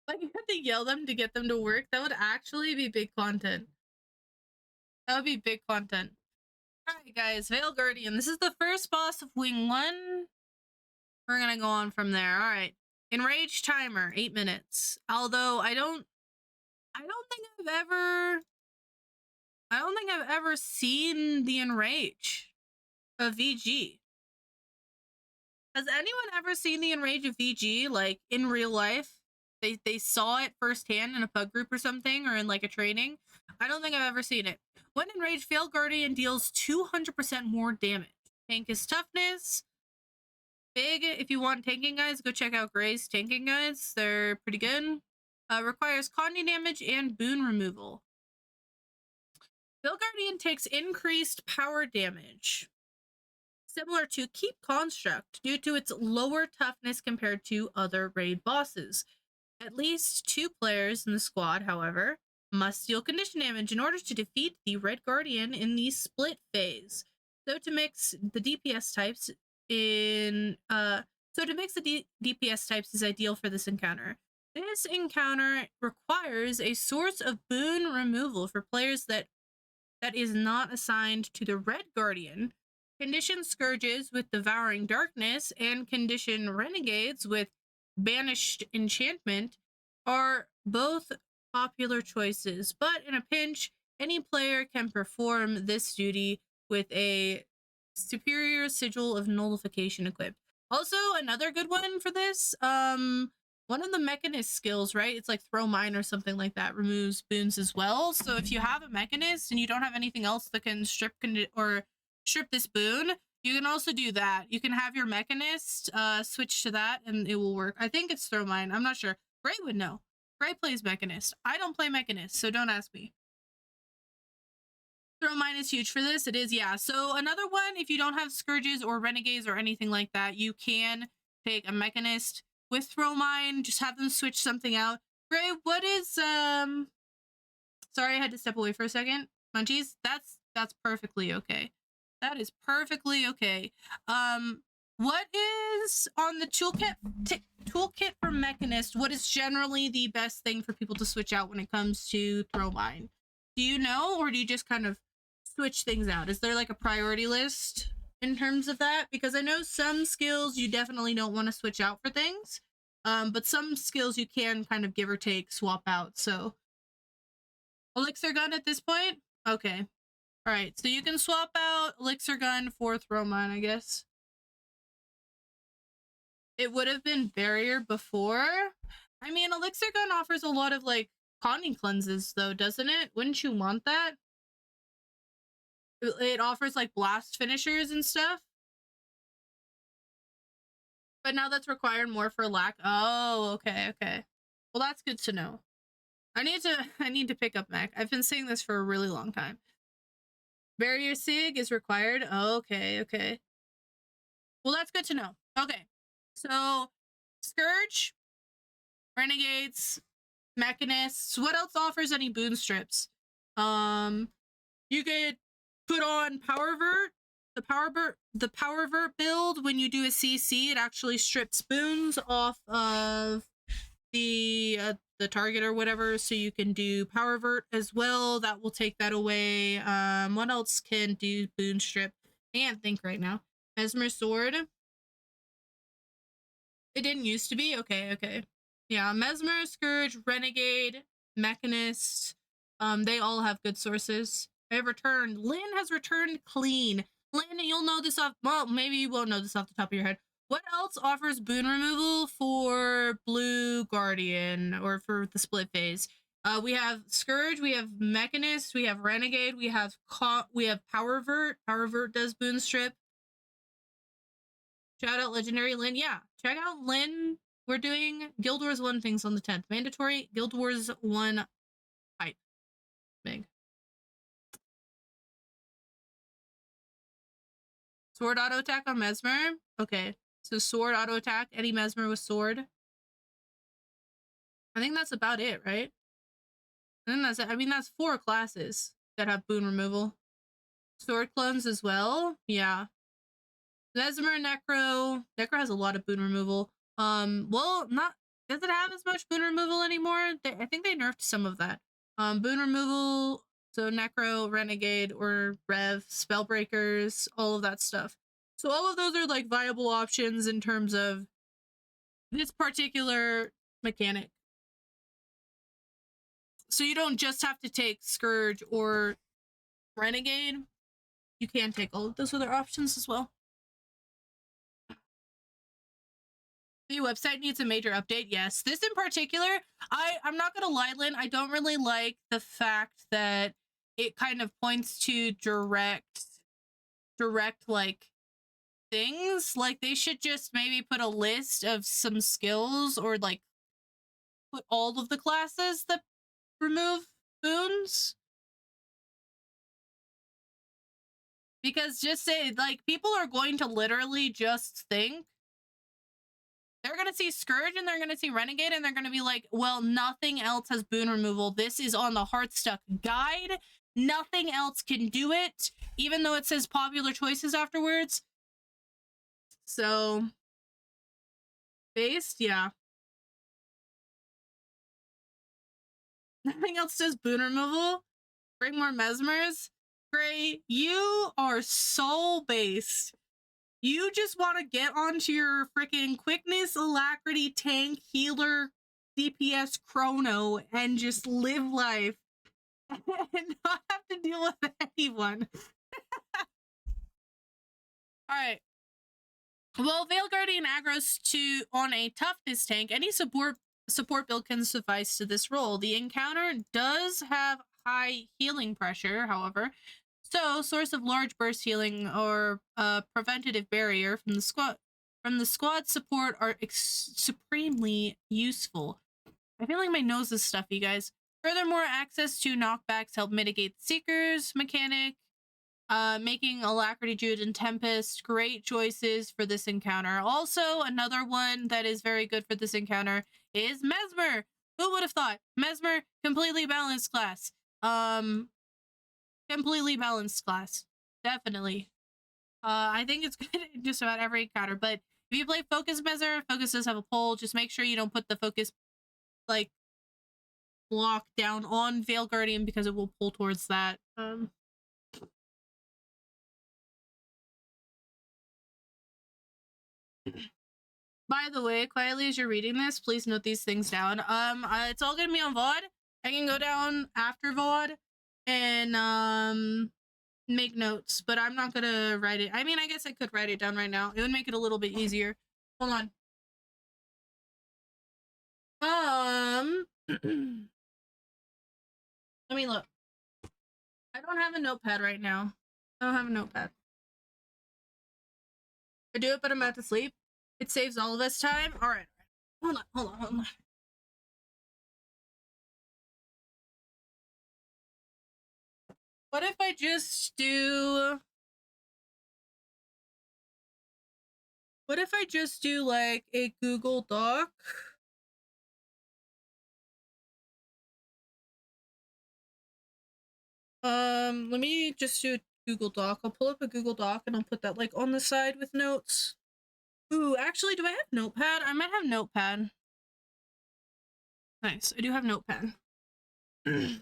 Like, you had to yell them to get them to work. That would actually be big content. That would be big content. Alright, guys. Veil Guardian. This is the first boss of Wing 1. We're gonna go on from there. Alright. Enrage timer, 8 minutes. Although I don't think I've ever seen the enrage of VG. Has anyone ever seen the enrage of VG, like, in real life? They saw it firsthand in a pug group or something, or in, like, a training? I don't think I've ever seen it. When enraged, Fail Guardian deals 200% more damage. Tank is toughness. Big, if you want tanking guides, go check out Gray's tanking guides. They're pretty good. Requires conning damage and boon removal. Fail Guardian takes increased power damage, similar to Keep Construct, due to its lower toughness compared to other raid bosses. At least 2 players in the squad, however, must deal condition damage in order to defeat the Red Guardian in the split phase. To mix the DPS types is ideal for this encounter. This encounter requires a source of boon removal for players that is not assigned to the Red Guardian. Condition Scourges with Devouring Darkness and Condition Renegades with Banished Enchantment are both popular choices, but in a pinch, any player can perform this duty with a Superior Sigil of Nullification equipped. Also, another good one for this, one of the Mechanist skills, right? It's like Throw Mine or something like that, removes boons as well. So if you have a Mechanist and you don't have anything else that can strip this boon, you can also do that. You can have your Mechanist switch to that and it will work. I think it's Throw Mine. I'm not sure. Gray would know. Gray plays Mechanist. I don't play Mechanist, so don't ask me. Throw Mine is huge for this. It is, yeah. So another one, if you don't have Scourges or Renegades or anything like that, you can take a Mechanist with Throw Mine. Just have them switch something out. Gray, what is, sorry, I had to step away for a second. Munchies, that's perfectly okay. That is perfectly okay. What is on the toolkit for Mechanist? What is generally the best thing for people to switch out when it comes to Throw Mine? Do you know, or do you just kind of switch things out? Is there like a priority list in terms of that? Because I know some skills you definitely don't want to switch out for things, but some skills you can kind of give or take swap out. So Elixir Gun at this point? Okay. All right, so you can swap out Elixir Gun for Throw Mine, I guess. It would have been Barrier before. I mean, Elixir Gun offers a lot of, like, conning cleanses, though, doesn't it? Wouldn't you want that? It offers, like, blast finishers and stuff. But now that's required more for lack. Oh, okay, okay. Well, that's good to know. I need to pick up mech. I've been saying this for a really long time. Barrier Sig is required. Oh, okay, okay. Well, that's good to know. Okay. So, Scourge, Renegades, Mechanists. What else offers any boon strips? You could put on Powervert. The Powervert build, when you do a CC, it actually strips boons off of the target or whatever, so you can do Powervert as well. That will take that away. What else can do boon strip? I can't think right now. Mesmer Sword. It didn't used to be? Okay, okay. Yeah, Mesmer, Scourge, Renegade, Mechanist. They all have good sources. I have returned. Lynn has returned clean. Lynn, you'll know this off, well, maybe you won't know this off the top of your head. What else offers boon removal for Blue Guardian, or for the split phase? We have Scourge, we have Mechanist, we have Renegade, we have Powervert. Powervert does boon strip. Shout out Legendary Lynn. Yeah, check out Lynn. We're doing Guild Wars 1 things on the 10th. Mandatory Guild Wars 1 hype. Big. Sword auto attack on Mesmer. Okay, so sword auto attack, any Mesmer with sword. I think that's about it, right? I think that's it. I mean, that's 4 classes that have boon removal. Sword clones as well. Yeah. Mesmer, Necro. Necro has a lot of boon removal. Well, not, does it have as much boon removal anymore? I think they nerfed some of that. Boon removal, so Necro, Renegade, or Rev, Spellbreakers, all of that stuff. So all of those are like viable options in terms of this particular mechanic. So you don't just have to take Scourge or Renegade. You can take all of those other options as well. The website needs a major update. Yes. This in particular, I'm not gonna lie, Lynn, I don't really like the fact that it kind of points to direct like things. Like they should just maybe put a list of some skills, or like put all of the classes that remove boons. Because just say, like, people are going to literally just think, they're going to see Scourge and they're going to see Renegade and they're going to be like, well, nothing else has boon removal. This is on the Heartstuck guide. Nothing else can do it, even though it says popular choices afterwards. So, based, yeah. Nothing else does boon removal. Bring more Mesmers. Gray, you are so based. You just want to get onto your freaking quickness, alacrity, tank, healer, DPS chrono and just live life and not have to deal with anyone. Alright. Well, Veil Guardian aggros on a toughness tank. Any support build can suffice to this role. The encounter does have high healing pressure, however. So, source of large burst healing or preventative barrier from the squad support are supremely useful. I feel like my nose is stuffy, guys. Furthermore, access to knockbacks help mitigate the Seeker's mechanic, making Alacrity, Jude, and Tempest great choices for this encounter. Also, another one that is very good for this encounter is Mesmer. Who would have thought? Mesmer, completely balanced class. Completely balanced class. Definitely. I think it's good in just about every encounter, but if you play Focus Mesmer, Focus does have a pull. Just make sure you don't put the Focus, like, block down on Veil Guardian because it will pull towards that. By the way, quietly as you're reading this, please note these things down. It's all gonna be on VOD. I can go down after VOD and make notes, but I'm not gonna write it. I mean, I guess I could write it down right now. It would make it a little bit easier. Hold on. Let me look. I don't have a notepad right now. I don't have a notepad. I do it, but I'm about to sleep. It saves all of us time. All right. Hold on. What if I just do... What if I just do, like, a Google Doc? Let me just do a Google Doc. I'll pull up a Google Doc and I'll put that, like, on the side with notes. Ooh, actually, do I have Notepad? I might have Notepad. Nice, I do have Notepad. I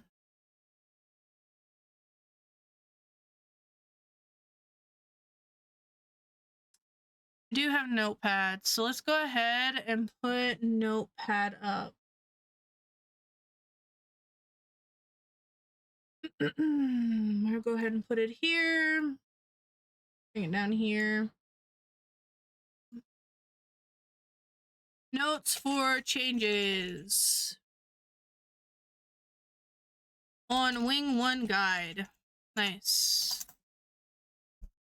do have Notepad, so let's go ahead and put Notepad up. I'll go ahead and put it here. Bring it down here. Notes for changes. On Wing 1 guide. Nice.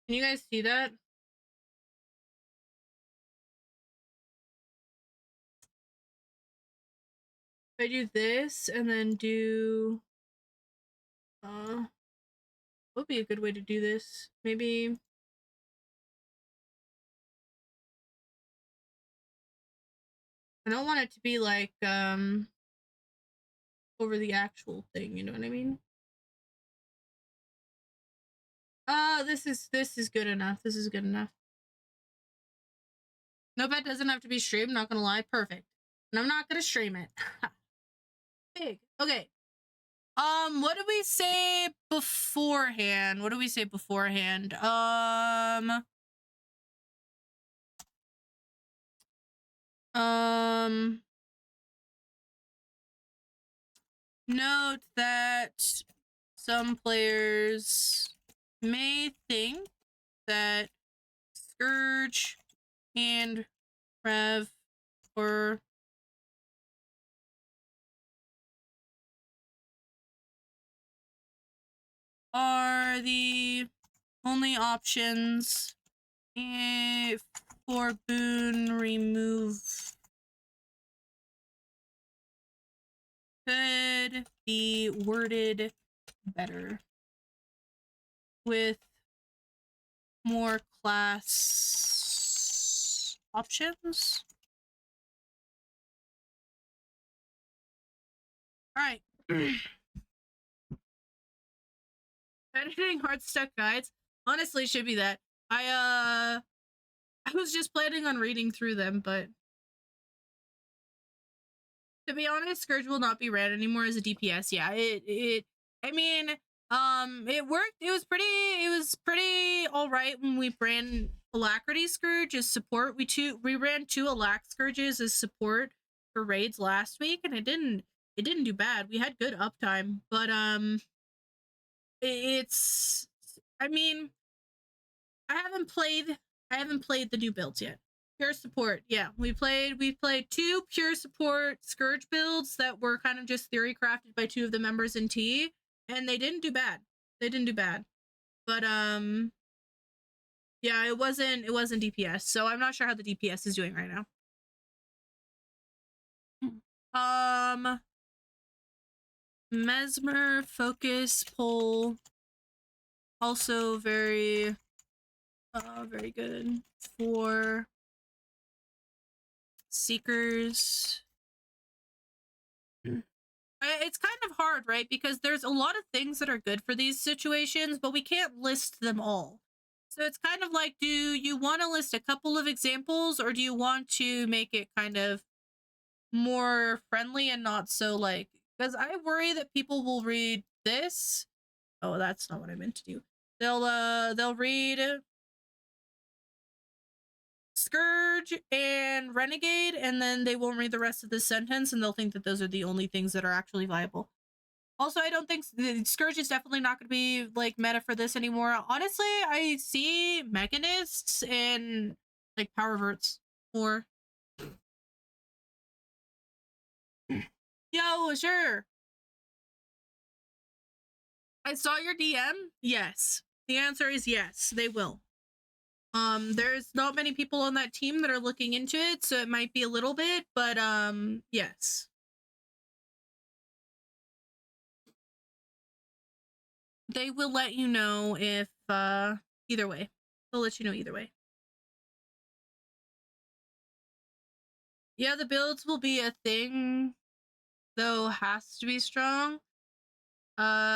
Can you guys see that? If I do this and then do... what would be a good way to do this? Maybe... I don't want it to be like, over the actual thing, you know what I mean? This is good enough. This is good enough. Notepad doesn't have to be streamed, not gonna lie. Perfect. And I'm not gonna stream it. Big. Okay. What did we say beforehand? Note that some players may think that Scourge and Rev or are the only options for boon remove. Could be worded better with more class options. All right. Editing Heartstuck guides honestly should be that. I was just planning on reading through them, but to be honest, Scourge will not be ran anymore as a DPS. Yeah, I mean, it worked. It was pretty all right when we ran Alacrity Scourge as support. We ran 2 Alac Scourges as support for raids last week, and it didn't do bad. We had good uptime, but it's, I mean, I haven't played the new builds yet. Pure support, yeah. We played 2 pure support Scourge builds that were kind of just theory crafted by 2 of the members in T, and they didn't do bad. But yeah, it wasn't DPS, so I'm not sure how the DPS is doing right now. Mesmer focus pull, also very good for Seekers. It's kind of hard, right? Because there's a lot of things that are good for these situations, but we can't list them all. So it's kind of like, do you want to list a couple of examples, or do you want to make it kind of more friendly and not so like, because I worry that people will read this. Oh, that's not what I meant to do. They'll read Scourge and Renegade, and then they won't read the rest of the sentence, and they'll think that those are the only things that are actually viable. Also, I don't think Scourge is definitely not going to be like meta for this anymore. Honestly, I see Mechanists and like Power Verts more. Yo, sure. I saw your DM. Yes. The answer is yes, they will. There's not many people on that team that are looking into it, so it might be a little bit, but yes. They will let you know if either way. They'll let you know either way. Yeah, the builds will be a thing, though has to be strong.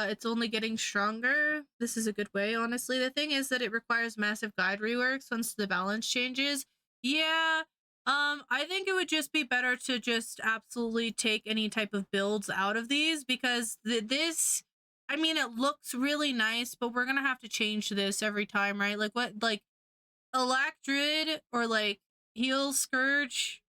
It's only getting stronger. This is a good way, honestly. The thing is that it requires massive guide reworks once the balance changes. Yeah, I think it would just be better to just absolutely take any type of builds out of these, because this, I mean, it looks really nice, but we're gonna have to change this every time, right? Like what, like Alac Druid or like Heal Scourge.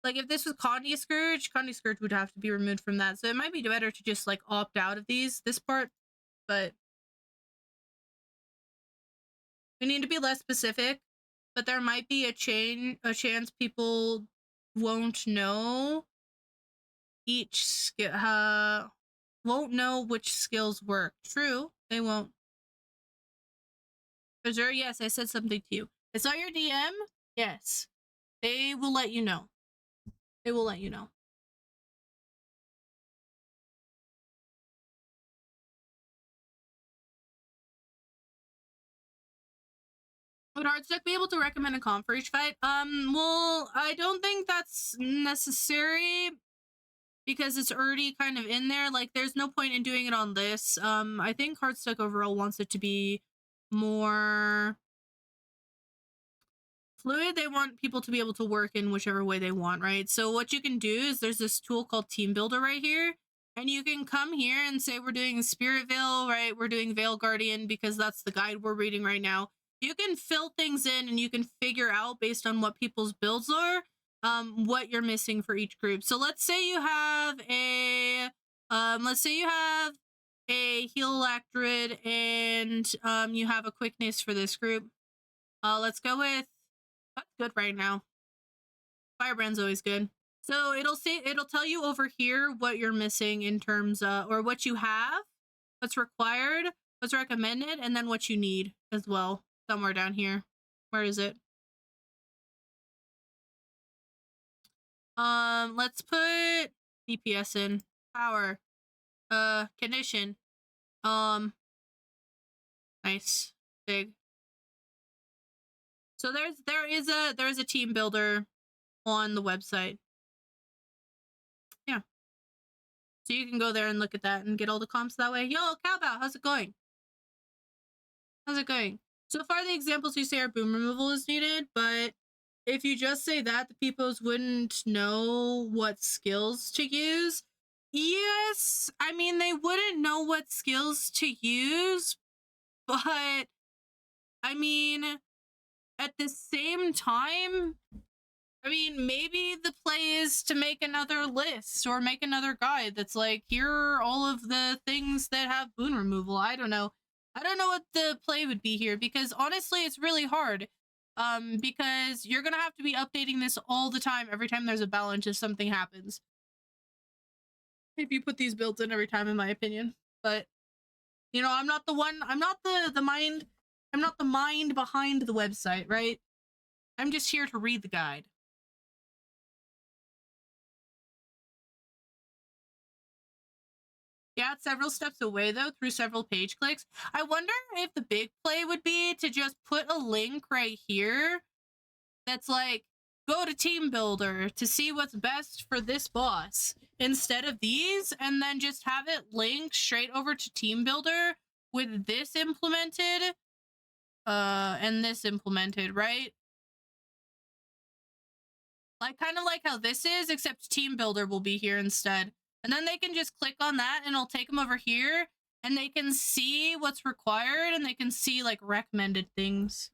Like, if this was Condi Scourge would have to be removed from that. So it might be better to just, like, opt out of this part. But we need to be less specific. But there might be a chance people won't know each skill, won't know which skills work. True, they won't. Azure, yes, I said something to you. I saw your DM. Yes. They will let you know. They will let you know. Would Heartstuck be able to recommend a comp for each fight? Well, I don't think that's necessary because it's already kind of in there. Like, there's no point in doing it on this. I think Heartstuck overall wants it to be more fluid. They want people to be able to work in whichever way they want, right? So what you can do is there's this tool called Team Builder right here, and you can come here and say we're doing Spirit Veil, right? We're doing Veil Guardian because that's the guide we're reading right now. You can fill things in and you can figure out based on what people's builds are. what you're missing for each group. So let's say you have a heal Electrid and you have a quickness for this group. Let's go with that's good right now. Firebrand's always good. So it'll tell you over here what you're missing in terms of, or what you have, what's required, what's recommended, and then what you need as well. Somewhere down here. Where is it? Let's put DPS in. Power. Condition. Nice. Big. So there is a team builder on the website. Yeah. So you can go there and look at that and get all the comps that way. Yo, Cowbow, how's it going? How's it going? So far, the examples you say are boom removal is needed, but if you just say that, the peoples wouldn't know what skills to use. Yes, I mean, they wouldn't know what skills to use, but I mean, at the same time, I mean, maybe the play is to make another list or make another guide that's like, here are all of the things that have boon removal. I don't know. I don't know what the play would be here because honestly, it's really hard. Because you're gonna have to be updating this all the time every time there's a balance if something happens. If you put these builds in every time, in my opinion. But, you know, I'm not the mind behind the website, right? I'm just here to read the guide. Yeah, it's several steps away, though, through several page clicks. I wonder if the big play would be to just put a link right here that's like, go to Team Builder to see what's best for this boss instead of these, and then just have it linked straight over to Team Builder with this implemented, and this implemented, right? Like, kind of like how this is, except Team Builder will be here instead. And then they can just click on that and it'll take them over here and they can see what's required and they can see like recommended things.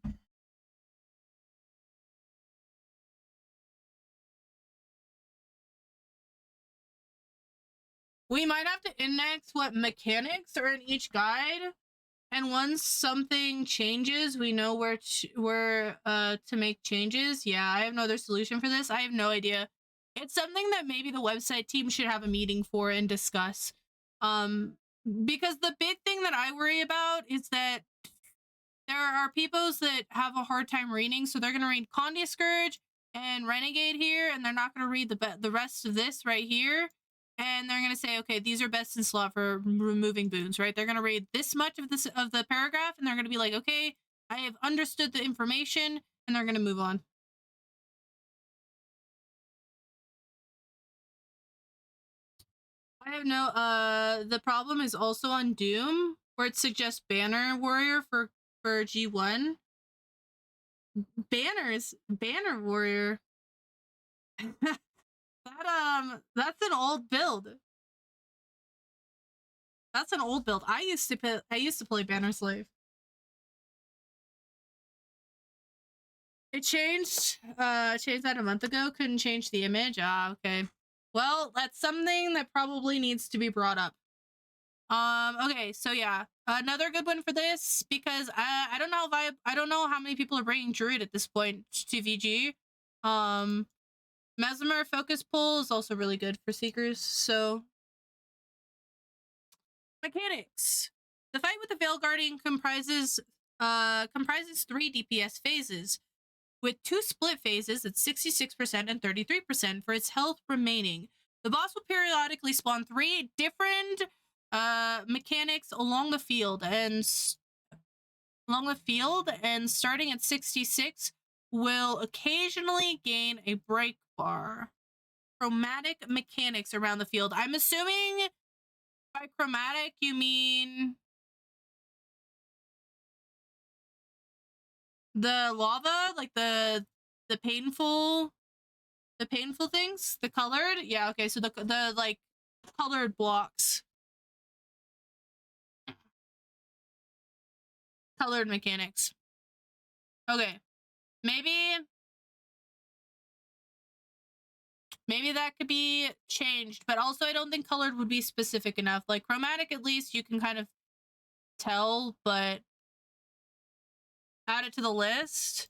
We might have to index what mechanics are in each guide. And once something changes, we know where to make changes. Yeah, I have no other solution for this. I have no idea. It's something that maybe the website team should have a meeting for and discuss. Because the big thing that I worry about is that there are peoples that have a hard time reading, so they're going to read Condia Scourge and Renegade here, and they're not going to read the rest of this right here. And they're going to say, okay, these are best in slot for removing boons, right? They're going to read this much of the paragraph, and they're going to be like, okay, I have understood the information, and they're going to move on. I have no, the problem is also on Doom, where it suggests Banner Warrior for G1. Banner Warrior. That's an old build. That's an old build. I used to play Banner Slave. It changed that a month ago. Couldn't change the image. Ah, okay. Well, that's something that probably needs to be brought up. Okay, so yeah, another good one for this because I don't know if I don't know how many people are bringing Druid at this point to VG. Mesmer Focus Pull is also really good for Seekers. So mechanics. The fight with the Veil Guardian comprises 3 DPS phases, with 2 split phases at 66% and 33% for its health remaining. The boss will periodically spawn 3 different mechanics along the field, and starting at 66 will occasionally gain a break bar. Chromatic mechanics around the field. I'm assuming by chromatic you mean the lava, like the painful things, the colored. Yeah, okay, so the like colored blocks. Colored mechanics. Okay. Maybe Maybe that could be changed, but also I don't think colored would be specific enough. Like chromatic, at least you can kind of tell, but add it to the list.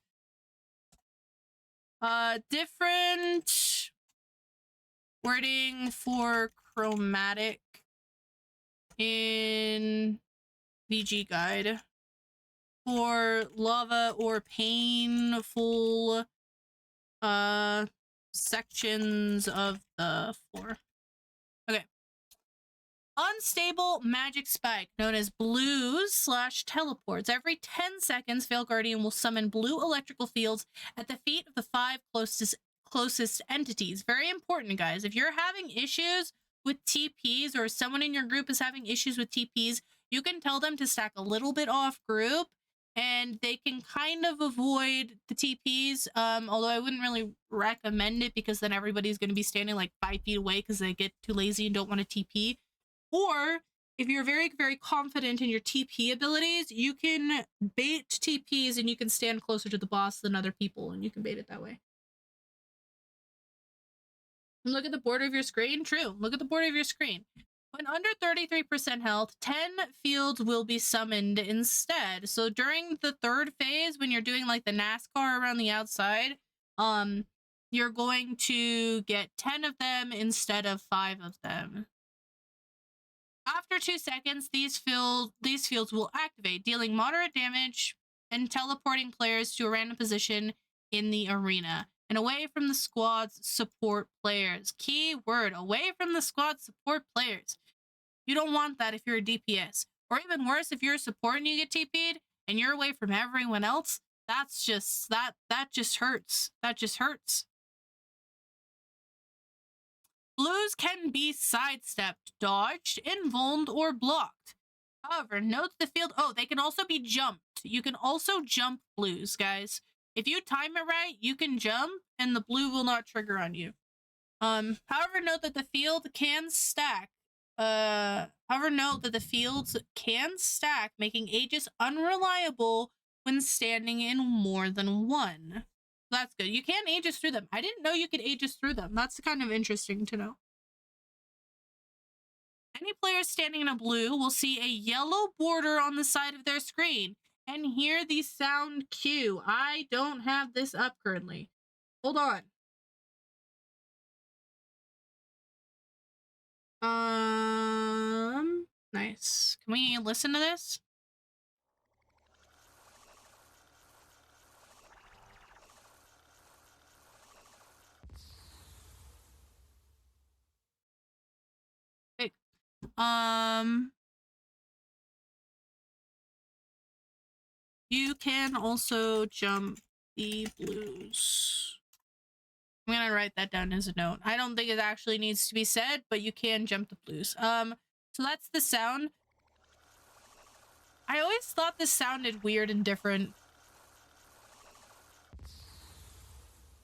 Different wording for chromatic in VG guide for lava or painful sections of the floor. Okay. Unstable magic spike, known as blues / teleports. Every 10 seconds, Veil Guardian will summon blue electrical fields at the feet of the 5 closest entities. Very important, guys. If you're having issues with TPs, or someone in your group is having issues with TPs, you can tell them to stack a little bit off group, and they can kind of avoid the TPs. Although I wouldn't really recommend it, because then everybody's going to be standing like 5 feet away because they get too lazy and don't want to TP. Or if you're very, very confident in your TP abilities, you can bait TPs and you can stand closer to the boss than other people, and you can bait it that way. And look at the border of your screen. True. Look at the border of your screen. When under 33% health, 10 fields will be summoned instead. So during the third phase, when you're doing like the NASCAR around the outside, you're going to get 10 of them instead of 5 of them. After 2 seconds, these fields will activate, dealing moderate damage and teleporting players to a random position in the arena and away from the squad's support players. Key word, away from the squad's support players. You don't want that if you're a DPS. Or even worse, if you're a support and you get TP'd and you're away from everyone else, that's just, that just hurts. That just hurts. Blues can be sidestepped, dodged, invulned, or blocked. However, note the field... Oh, they can also be jumped. You can also jump blues, guys. If you time it right, you can jump, and the blue will not trigger on you. However, note that the field can stack. Making Aegis unreliable when standing in more than one. That's good. You can Aegis through them. I didn't know you could Aegis through them. That's kind of interesting to know. Any player standing in a blue will see a yellow border on the side of their screen and hear the sound cue. I don't have this up currently. Hold on. Nice. Can we listen to this? You can also jump the blues. I'm gonna write that down as a note. I don't think it actually needs to be said, but you can jump the blues. So that's the sound. I always thought this sounded weird and different.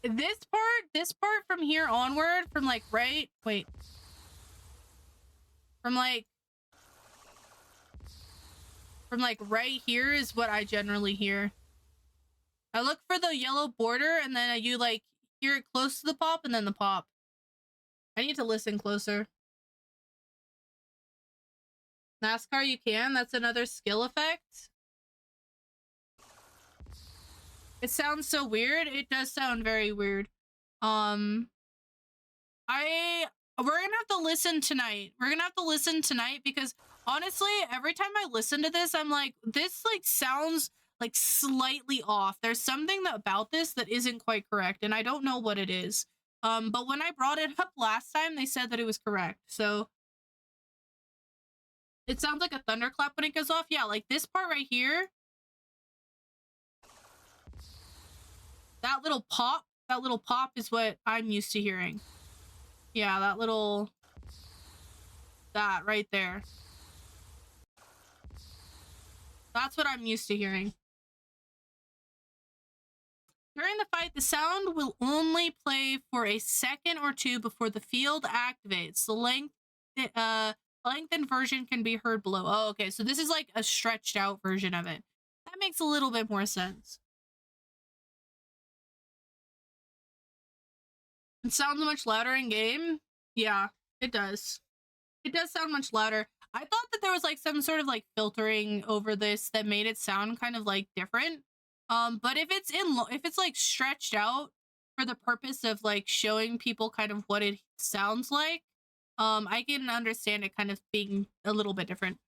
This part from here onward, from like right, wait. From like right here is what I generally hear. I look for the yellow border, and then you like hear it close to the pop, and then the pop. I need to listen closer. NASCAR, you can. That's another skill effect. It sounds so weird. It does sound very weird. We're gonna have to listen tonight. We're gonna have to listen tonight, because honestly, every time I listen to this, I'm like, this like sounds like slightly off. There's something about this that isn't quite correct, and I don't know what it is. But when I brought it up last time, they said that it was correct. So it sounds like a thunderclap when it goes off. Yeah, like this part right here. That little pop is what I'm used to hearing. Yeah, that right there. That's what I'm used to hearing. During the fight, the sound will only play for a second or two before the field activates. The lengthened version can be heard below. Oh, okay, so this is like a stretched out version of it. That makes a little bit more sense. It sounds much louder in game. Yeah, it does. It does sound much louder. I thought that there was like some sort of like filtering over this that made it sound kind of like different. But if it's like stretched out for the purpose of like showing people kind of what it sounds like, I can understand it kind of being a little bit different.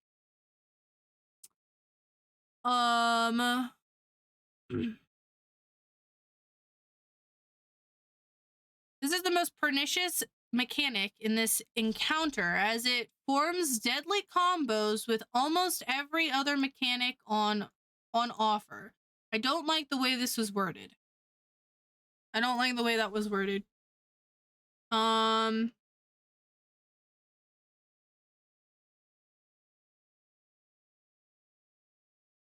This is the most pernicious mechanic in this encounter, as it forms deadly combos with almost every other mechanic on offer. I don't like the way this was worded. I don't like the way that was worded.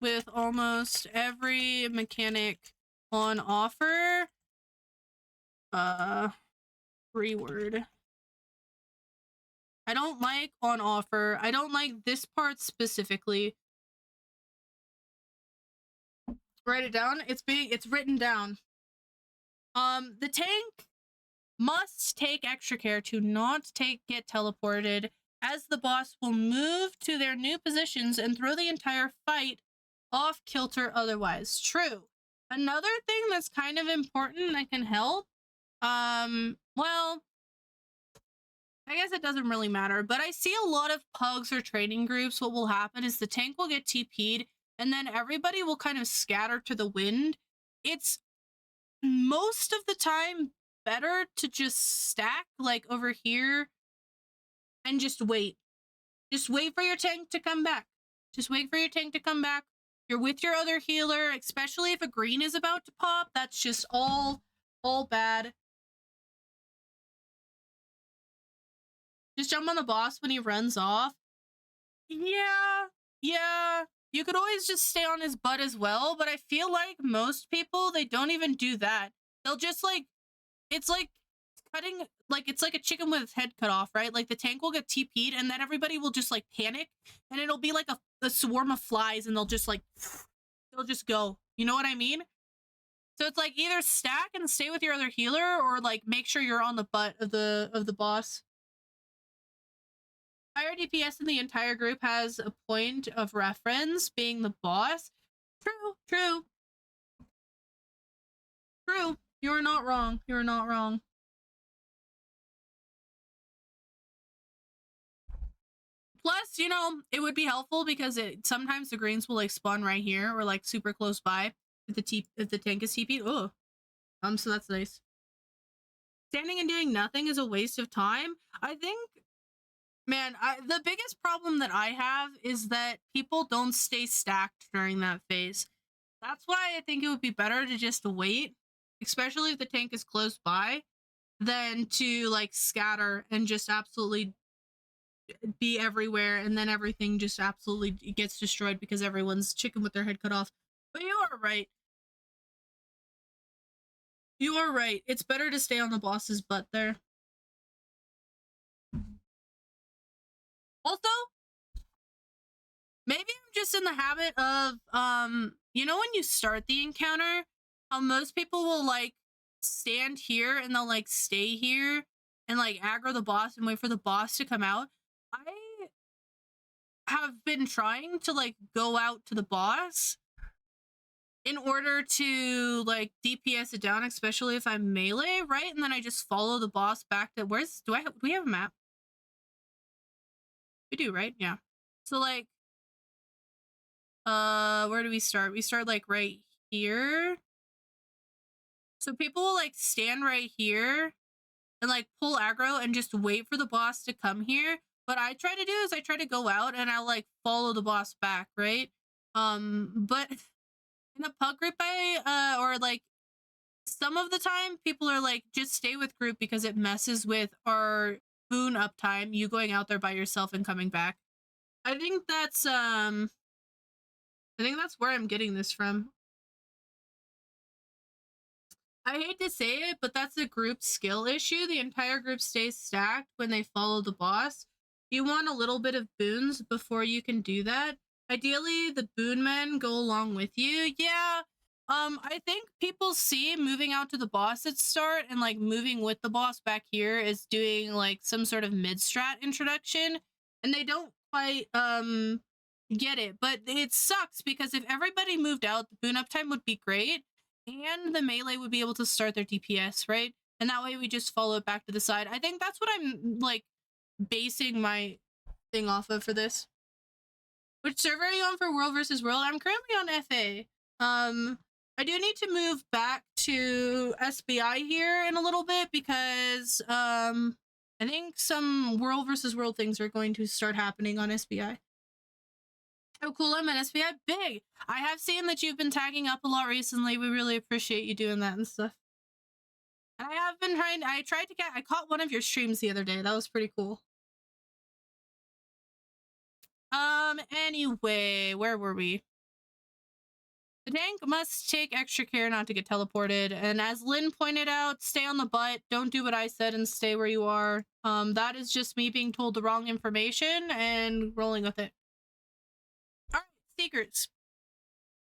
With almost every mechanic on offer. Reword. I don't like on offer. I don't like this part specifically. Write it down. It's written down. The tank must take extra care to not get teleported, as the boss will move to their new positions and throw the entire fight off kilter otherwise. True. Another thing that's kind of important that can help, well, I guess it doesn't really matter, but I see a lot of pugs or training groups. What will happen is the tank will get TP'd and then everybody will kind of scatter to the wind. It's most of the time better to just stack like over here and just wait. Just wait for your tank to come back. Just wait for your tank to come back. You're with your other healer, especially if a green is about to pop. That's just all bad. Just jump on the boss when he runs off. Yeah. You could always just stay on his butt as well, but I feel like most people, they don't even do that. They'll just like, it's like cutting, like it's like a chicken with its head cut off, right? Like the tank will get TP'd and then everybody will just like panic and it'll be like a swarm of flies and they'll just like, they'll just go. You know what I mean? So it's like either stack and stay with your other healer or like make sure you're on the butt of the boss. Higher DPS in the entire group has a point of reference, being the boss. True. You're not wrong. You're not wrong. Plus, you know, it would be helpful because sometimes the greens will like spawn right here or like super close by if the tank is TP. Oh, so that's nice. Standing and doing nothing is a waste of time. I think, man, the biggest problem that I have is that people don't stay stacked during that phase. That's why I think it would be better to just wait, especially if the tank is close by, than to like scatter and just absolutely be everywhere and then everything just absolutely gets destroyed because everyone's chicken with their head cut off. But you are right. You are right. It's better to stay on the boss's butt there. Also, maybe I'm just in the habit of, you know, when you start the encounter, how most people will like stand here and they'll like stay here and like aggro the boss and wait for the boss to come out. I have been trying to like go out to the boss in order to like DPS it down, especially if I'm melee, right? And then I just follow the boss back to do we have a map? We do, right? Yeah. So like, where do we start? We start like right here. So people will like stand right here and like pull aggro and just wait for the boss to come here. What I try to do is I try to go out and I'll like follow the boss back, right? But in a pug group, or like some of the time people are like, just stay with group because it messes with our boon uptime, you going out there by yourself and coming back. I think that's where I'm getting this from. I hate to say it, but that's a group skill issue. The entire group stays stacked when they follow the boss. You want a little bit of boons before you can do that. Ideally, the boon men go along with you. Yeah, I think people see moving out to the boss at start and like moving with the boss back here is doing like some sort of mid-strat introduction, and they don't quite get it. But it sucks because if everybody moved out, the boon up time would be great, and the melee would be able to start their DPS, right? And that way we just follow it back to the side. I think that's what I'm like basing my thing off of for this. Which server are you on for World versus World? I'm currently on FA. I do need to move back to SBI here in a little bit because I think some World versus World things are going to start happening on SBI. Oh, cool! I'm at SBI. Big. I have seen that you've been tagging up a lot recently. We really appreciate you doing that and stuff. And I have been trying. I caught one of your streams the other day. That was pretty cool. Anyway, where were we? The tank must take extra care not to get teleported, and as Lynn pointed out, stay on the butt, don't do what I said and stay where you are. That is just me being told the wrong information and rolling with it. Alright, Seekers.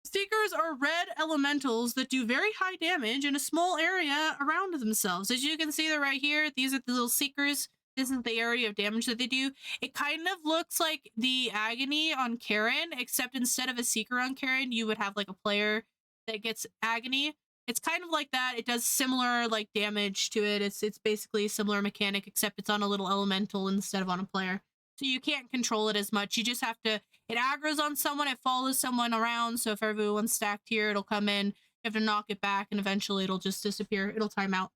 Seekers are red elementals that do very high damage in a small area around themselves. As you can see, they're right here. These are the little Seekers. This is the area of damage that they do. It kind of looks like the Agony on Karen, except instead of a Seeker on Karen, you would have like a player that gets Agony. It's kind of like that. It does similar like damage to it. It's basically a similar mechanic, except it's on a little elemental instead of on a player. So you can't control it as much. You just have to, it aggroes on someone, it follows someone around. So if everyone's stacked here, it'll come in. You have to knock it back and eventually it'll just disappear. It'll time out.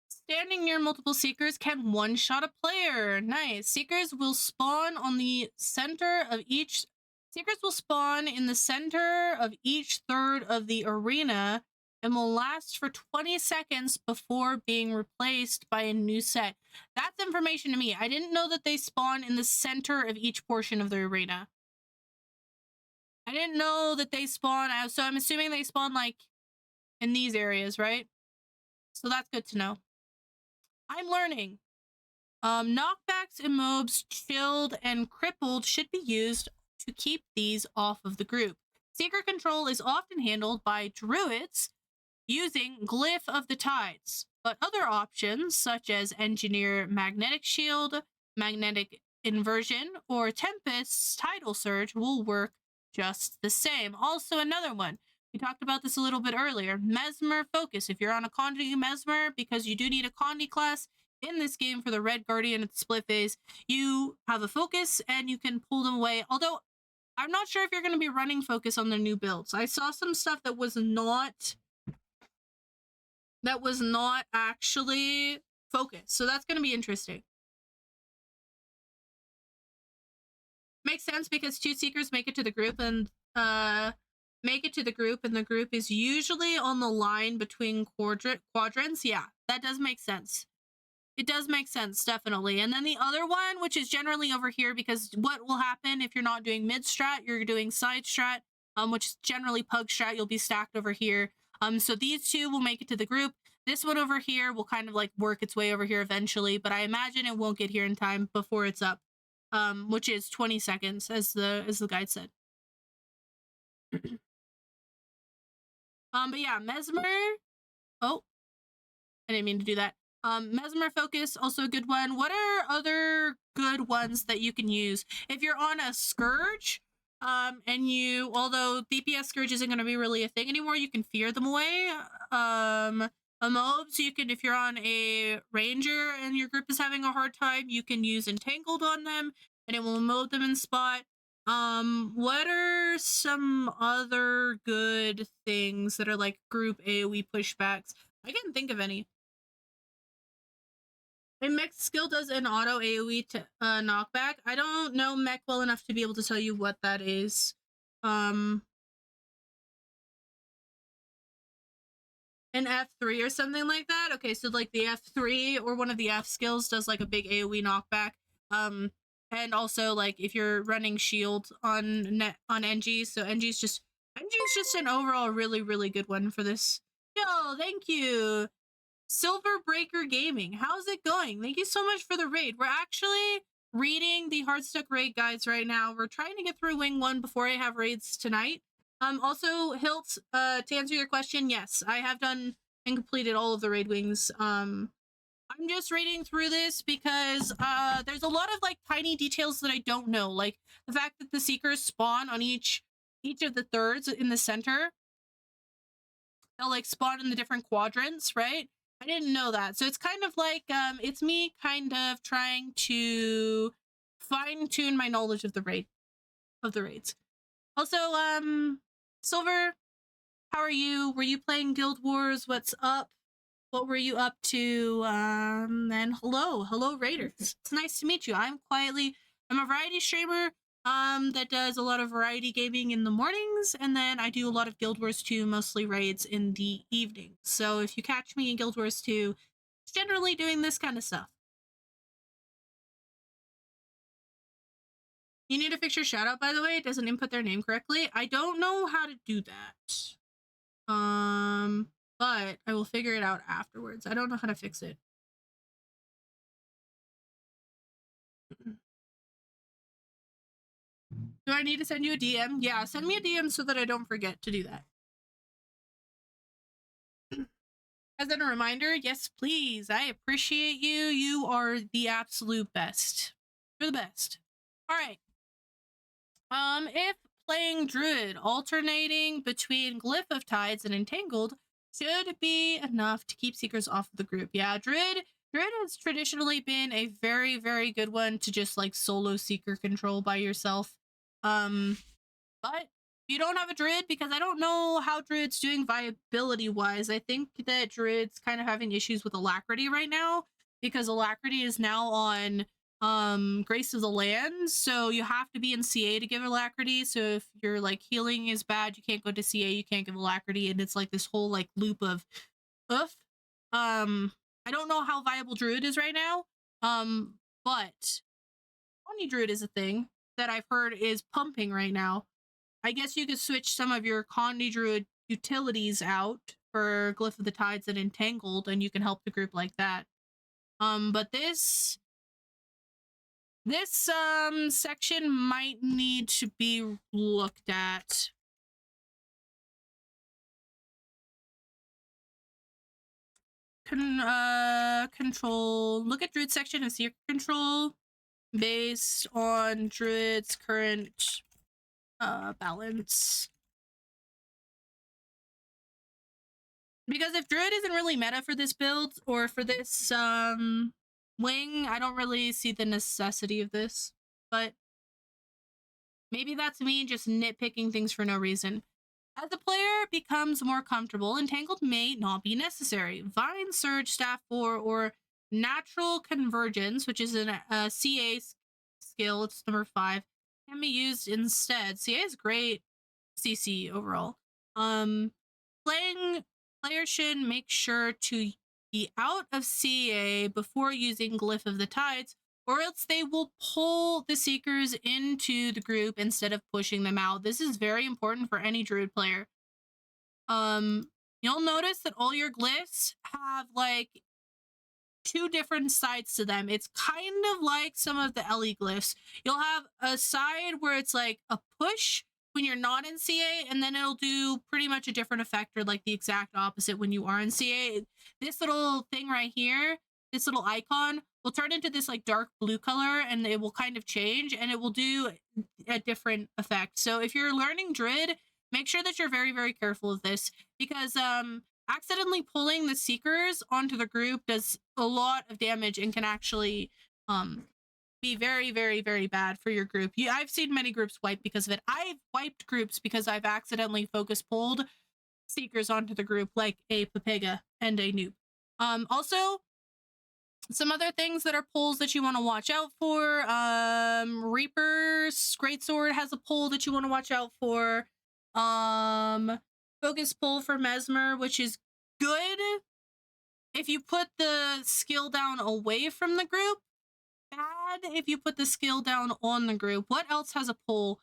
Standing near multiple Seekers can one-shot a player. Nice. Seekers will spawn on the center of each... Seekers will spawn in the center of each third of the arena and will last for 20 seconds before being replaced by a new set. That's information to me. I didn't know that they spawn in the center of each portion of the arena. I didn't know that they spawn... So I'm assuming they spawn, like, in these areas, right? So that's good to know. I'm learning. Knockbacks, immobs, chilled, and crippled should be used to keep these off of the group. Seeker control is often handled by druids using Glyph of the Tides, but other options such as Engineer Magnetic Shield, Magnetic Inversion, or Tempest's Tidal Surge will work just the same. Also, another one. We talked about this a little bit earlier. Mesmer Focus. If you're on a Condi Mesmer, because you do need a Condi class in this game for the Red Guardian at the split phase, you have a Focus and you can pull them away. Although, I'm not sure if you're going to be running Focus on the new builds. I saw some stuff that was not actually Focus. So that's going to be interesting. Makes sense because 2 Seekers make it to the group and the group is usually on the line between quadrants. Yeah, that does make sense. It does make sense, definitely. And then the other one, which is generally over here, because what will happen if you're not doing mid strat, you're doing side strat, which is generally pug strat, you'll be stacked over here. So these two will make it to the group. This one over here will kind of like work its way over here eventually, but I imagine it won't get here in time before it's up, which is 20 seconds, as the guide said. But yeah, Mesmer. Oh, I didn't mean to do that. Mesmer Focus, also a good one. What are other good ones that you can use? If you're on a Scourge, and although DPS Scourge isn't going to be really a thing anymore, you can fear them away. A mobs, you can, if you're on a Ranger and your group is having a hard time, you can use Entangled on them, and it will mob them in spot. What are some other good things that are like group AoE pushbacks? I can't think of any. And Mech skill does an auto AoE to knockback. I don't know Mech well enough to be able to tell you what that is. An F3 or something like that? Okay, so like the F3 or one of the F skills does like a big AoE knockback. And also like if you're running shield on NG, so NG's just an overall really, really good one for this. Yo, thank you. Silver Breaker Gaming, how's it going? Thank you so much for the raid. We're actually reading the Hardstuck raid guides right now. We're trying to get through Wing 1 before I have raids tonight. Also, Hilt, to answer your question, yes, I have done and completed all of the raid wings. I'm just reading through this because there's a lot of like tiny details that I don't know, like the fact that the Seekers spawn on each of the thirds in the center. They'll like spawn in the different quadrants, right? I didn't know that. So it's kind of like it's me kind of trying to fine-tune my knowledge of the raids. Also, Silver, how are you? Were you playing Guild Wars? What's up? What were you up to? And hello Raiders. It's nice to meet you. I'm a variety streamer that does a lot of variety gaming in the mornings, and then I do a lot of Guild Wars 2, mostly raids in the evening. So if you catch me in Guild Wars 2, it's generally doing this kind of stuff. You need to fix your shout out, by the way. It doesn't input their name correctly. I don't know how to do that. But I will figure it out afterwards. I don't know how to fix it. Do I need to send you a DM? Yeah, send me a DM so that I don't forget to do that. As a reminder, yes, please. I appreciate you. You are the absolute best. You're the best. All right. If playing Druid, alternating between Glyph of Tides and Entangled should be enough to keep Seekers off of the group. Yeah, Druid has traditionally been a very, very good one to just like solo Seeker control by yourself. But you don't have a Druid, because I don't know how Druid's doing viability wise. I think that Druid's kind of having issues with Alacrity right now, because Alacrity is now on Grace of the Land, so you have to be in CA to give Alacrity. So if your like healing is bad, you can't go to CA, you can't give Alacrity, and it's like this whole like loop of oof. I don't know how viable Druid is right now. But Omni Druid is a thing that I've heard is pumping right now. I guess you could switch some of your Condi Druid utilities out for Glyph of the Tides and Entangled, and you can help the group like that. But this section might need to be looked at. Control. Look at Druid section and Seeker control based on Druid's current balance. Because if Druid isn't really meta for this build or for this wing, I don't really see the necessity of this. But maybe that's me just nitpicking things for no reason. As the player becomes more comfortable, Entangled may not be necessary. Vine, Surge, Staff 4, or Natural Convergence, which is a CA skill, it's number 5, can be used instead. CA is great CC overall. Players should make sure to be out of CA before using Glyph of the Tides, or else they will pull the Seekers into the group instead of pushing them out. This is very important for any Druid player. You'll notice that all your glyphs have like 2 different sides to them. It's kind of like some of the LE glyphs. You'll have a side where it's like a push when you're not in CA, and then it'll do pretty much a different effect, or like the exact opposite when you are in CA. This little thing right here, this little icon, will turn into this like dark blue color, and it will kind of change, and it will do a different effect. So if you're learning Druid, make sure that you're very, very careful of this, because accidentally pulling the Seekers onto the group does a lot of damage and can actually be very, very, very bad for your group. I've seen many groups wipe because of it. I've wiped groups because I've accidentally focus pulled Seekers onto the group, like a Pepega and a Noob. Also, some other things that are pulls that you want to watch out for. Reaper's Greatsword has a pull that you want to watch out for. Focus pull for Mesmer, which is good if you put the skill down away from the group. Bad if you put the skill down on the group. What else has a pull?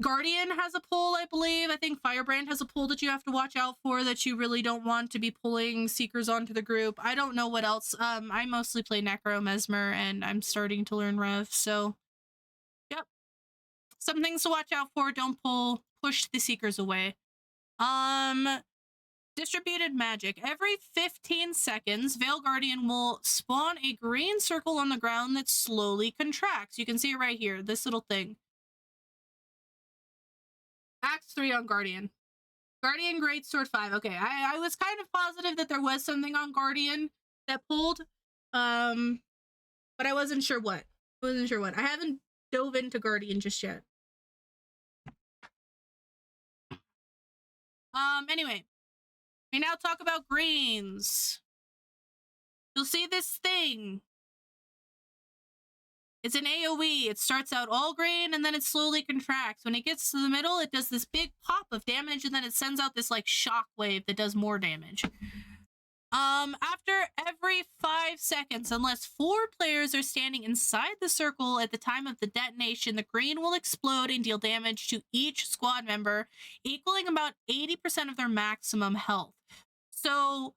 Guardian has a pull, I believe. I think Firebrand has a pull that you have to watch out for, that you really don't want to be pulling Seekers onto the group. I don't know what else. I mostly play Necro, Mesmer, and I'm starting to learn Rev, so yep. Some things to watch out for. Don't push the Seekers away. Distributed magic. Every 15 seconds, Veil Guardian will spawn a green circle on the ground that slowly contracts. You can see it right here, this little thing. Axe 3 on Guardian. Guardian Greatsword 5. Okay, I was kind of positive that there was something on Guardian that pulled. But I wasn't sure what. I haven't dove into Guardian just yet. Anyway. We now talk about greens. You'll see this thing. It's an AoE. It starts out all green and then it slowly contracts. When it gets to the middle, it does this big pop of damage and then it sends out this like shock wave that does more damage. After every 5 seconds, unless 4 players are standing inside the circle at the time of the detonation, the green will explode and deal damage to each squad member, equaling about 80% of their maximum health. So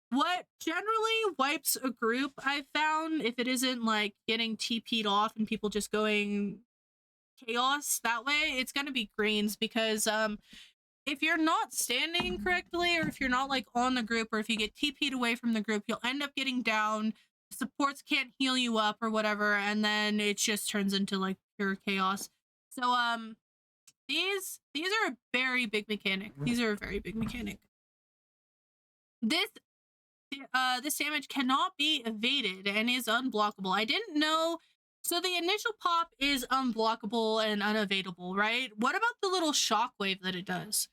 what generally wipes a group, I've found, if it isn't like getting TP'd off and people just going chaos that way, it's going to be greens, because if you're not standing correctly, or if you're not like on the group, or if you get TP'd away from the group, you'll end up getting down. Supports can't heal you up or whatever, and then it just turns into like pure chaos. So these are a very big mechanic. These are a very big mechanic. This damage cannot be evaded and is unblockable. I didn't know. So the initial pop is unblockable and unevadable, right? What about the little shockwave that it does?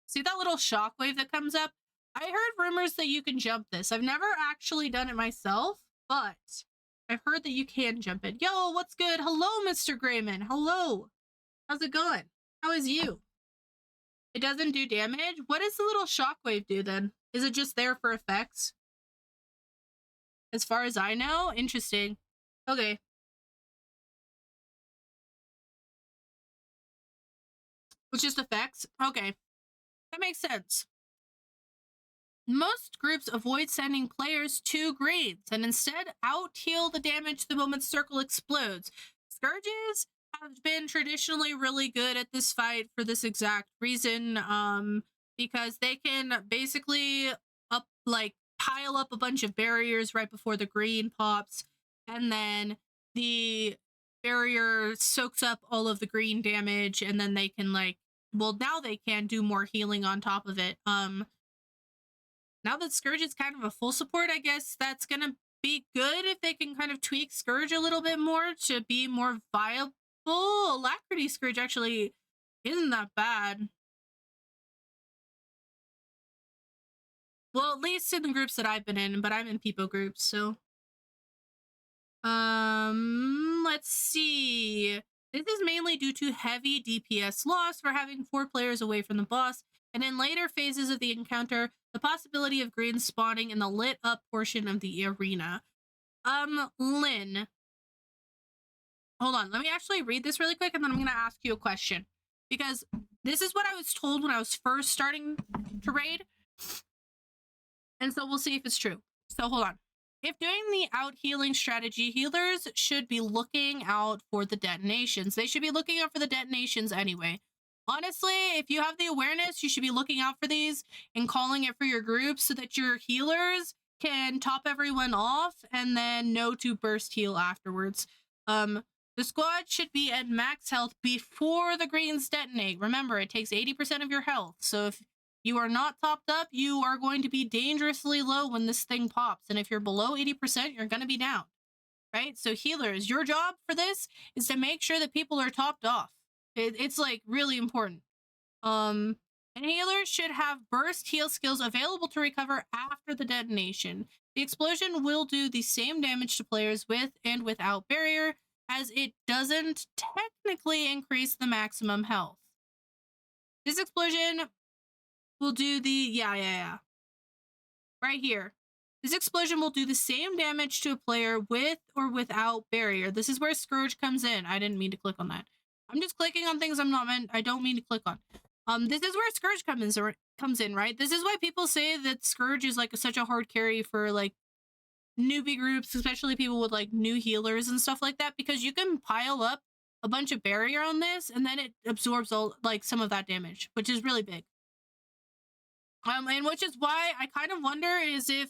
See that little shockwave that comes up? I heard rumors that you can jump this. I've never actually done it myself, but I've heard that you can jump it. Yo, what's good? Hello, Mr. Grayman. Hello. How's it going? How is you? It doesn't do damage? What does the little shockwave do then? Is it just there for effects? As far as I know? Interesting. Okay. It's just effects? Okay. That makes sense. Most groups avoid sending players to greens and instead out-heal the damage the moment circle explodes. Scourges have been traditionally really good at this fight for this exact reason, because they can basically pile up a bunch of barriers right before the green pops, and then the barrier soaks up all of the green damage, and then they can now they can do more healing on top of it. Now that Scourge is kind of a full support, I guess that's gonna be good if they can kind of tweak Scourge a little bit more to be more viable. Alacrity Scourge actually isn't that bad. Well, at least in the groups that I've been in, but I'm in Peepo groups, so. Let's see. This is mainly due to heavy DPS loss for having 4 players away from the boss, and in later phases of the encounter, the possibility of green spawning in the lit up portion of the arena. Lynn. Hold on, let me actually read this really quick and then I'm gonna ask you a question. Because this is what I was told when I was first starting to raid. And so we'll see if it's true. So hold on. If doing the out-healing strategy, healers should be looking out for the detonations. They should be looking out for the detonations anyway. Honestly, if you have the awareness, you should be looking out for these and calling it for your group so that your healers can top everyone off and then know to burst heal afterwards. The squad should be at max health before the greens detonate. Remember, it takes 80% of your health. So if you are not topped up, you are going to be dangerously low when this thing pops. And if you're below 80%, you're going to be down, right? So healers, your job for this is to make sure that people are topped off. It's like really important. And healers should have burst heal skills available to recover after the detonation. The explosion will do the same damage to players with and without barrier, as it doesn't technically increase the maximum health. This explosion will do the right here. This explosion will do the same damage to a player with or without barrier. This is where Scourge comes in. I didn't mean to click on that. I'm just clicking on things I don't mean to click on. This is where Scourge comes in, right? This is why people say that Scourge is like such a hard carry for like newbie groups, especially people with like new healers and stuff like that, because you can pile up a bunch of barrier on this and then it absorbs all like some of that damage, which is really big. And which is why I kind of wonder is if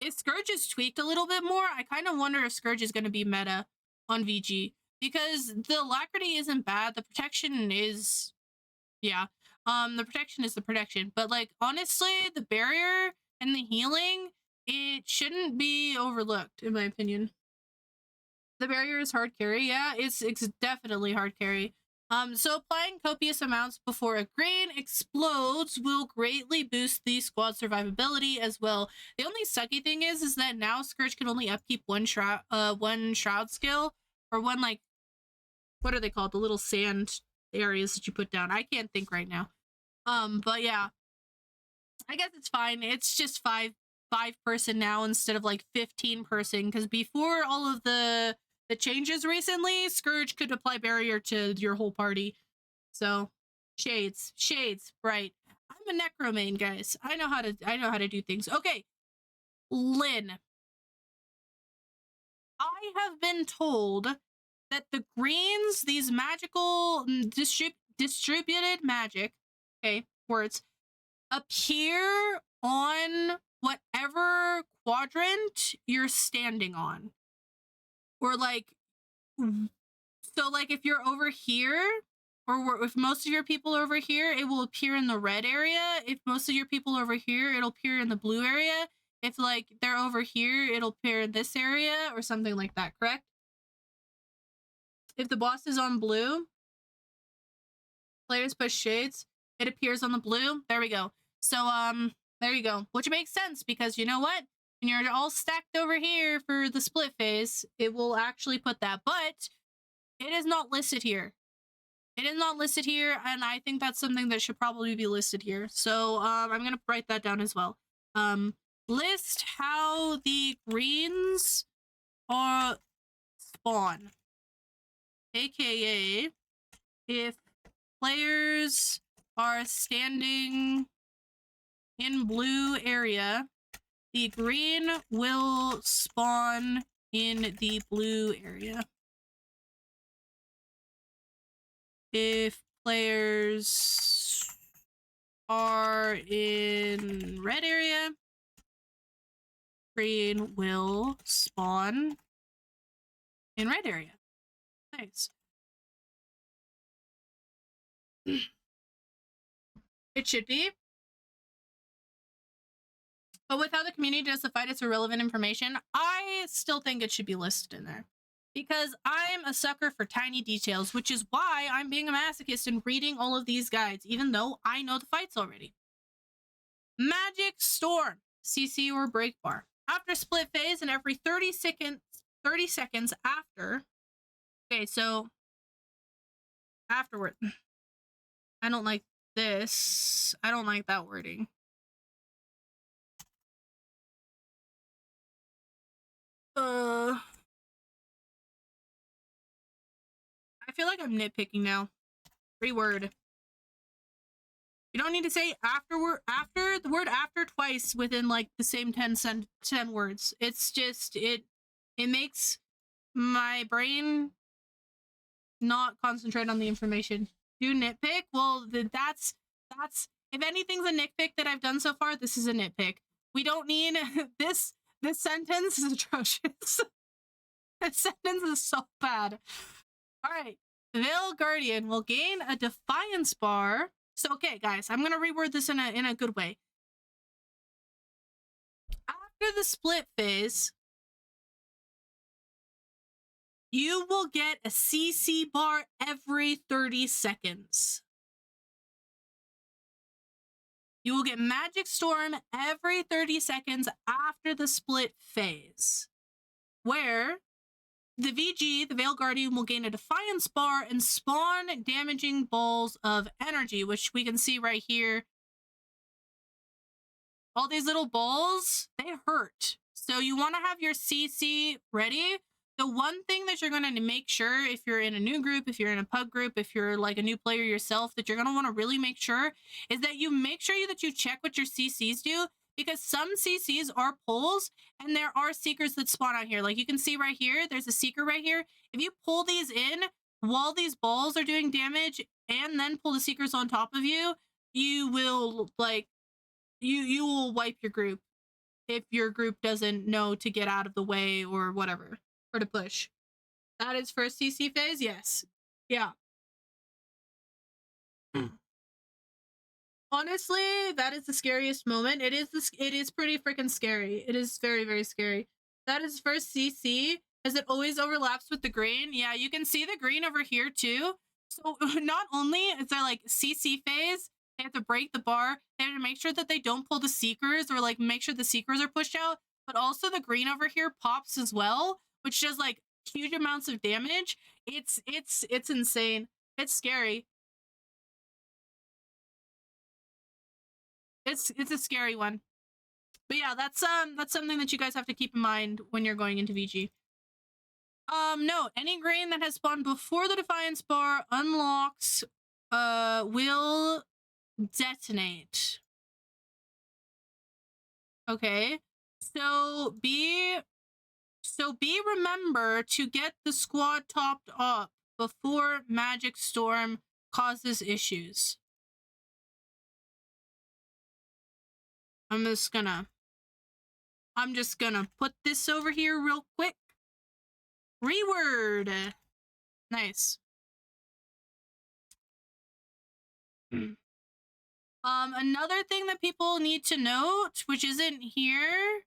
Scourge is tweaked a little bit more, I kind of wonder if Scourge is going to be meta on VG, because the alacrity isn't bad, the protection is, yeah, the protection is the protection, but like honestly, the barrier and the healing, it shouldn't be overlooked in my opinion. The barrier is hard carry, yeah, it's definitely hard carry. So applying copious amounts before a grain explodes will greatly boost the squad survivability as well. The only sucky thing is that now Scourge can only upkeep one shroud skill, or one, like, what are they called? The little sand areas that you put down. I can't think right now. But yeah, I guess it's fine. It's just five person now instead of like 15 person, because before all of the changes recently, Scourge could apply barrier to your whole party. So shades, right. I'm a necro main, guys. I know how to do things. Okay, Lyn. I have been told that the greens, these magical distributed magic, okay, words, appear on whatever quadrant you're standing on. Or like, so like if you're over here, or if most of your people are over here, it will appear in the red area. If most of your people are over here, it'll appear in the blue area. If like they're over here, it'll appear in this area or something like that, correct? If the boss is on blue, players push shades, it appears on the blue. There we go. So there you go. Which makes sense, because you know what? When you're all stacked over here for the split phase, it will actually put that, but it is not listed here. It is not listed here, and I think that's something that should probably be listed here. So I'm gonna write that down as well. List how the greens are spawn, aka if players are standing in blue area, the green will spawn in the blue area. If players are in red area, green will spawn in red area. Nice. It should be. But with how the community justified its irrelevant information, I still think it should be listed in there. Because I'm a sucker for tiny details, which is why I'm being a masochist and reading all of these guides, even though I know the fights already. Magic Storm, CC or break bar. After split phase and every 30 seconds after. Okay, so afterward. I don't like this. I don't like that wording. I feel like I'm nitpicking now. Reword. You don't need to say after the word after twice within like the same 10 words. It's just it makes my brain not concentrate on the information. Do nitpick? Well, that's if anything's a nitpick that I've done so far, this is a nitpick. We don't need this sentence is atrocious. This sentence is so bad. All right. Veil Guardian will gain a Defiance bar. So, okay, guys, I'm going to reword this in a good way. After the split phase, you will get a CC bar every 30 seconds. You will get Magic Storm every 30 seconds after the split phase, where the VG, the Veil Guardian, will gain a Defiance bar and spawn damaging balls of energy, which we can see right here. All these little balls, they hurt. So you want to have your CC ready the one thing that you're going to make sure, if you're in a new group, if you're in a pug group, if you're like a new player yourself, that you're going to want to really make sure is that you make sure that you check what your CCs do, because some CCs are pulls and there are seekers that spawn out here. Like you can see right here, there's a seeker right here. If you pull these in while these balls are doing damage and then pull the seekers on top of you, you will like, you will wipe your group if your group doesn't know to get out of the way or whatever, or to push. That is first CC phase, yes. Yeah. Honestly, that is the scariest moment. It is pretty freaking scary. It is very, very scary. That is first CC, as it always overlaps with the green. Yeah, you can see the green over here too. So not only is there like CC phase, they have to break the bar, they have to make sure that they don't pull the seekers or like make sure the seekers are pushed out, but also the green over here pops as well, which does like huge amounts of damage. It's insane. It's scary. It's a scary one. But yeah, that's something that you guys have to keep in mind when you're going into VG. No, any green that has spawned before the Defiance bar unlocks will detonate. Okay. So be remember to get the squad topped up before Magic Storm causes issues. I'm just gonna put this over here real quick. Reword. Nice. Another thing that people need to note, which isn't here.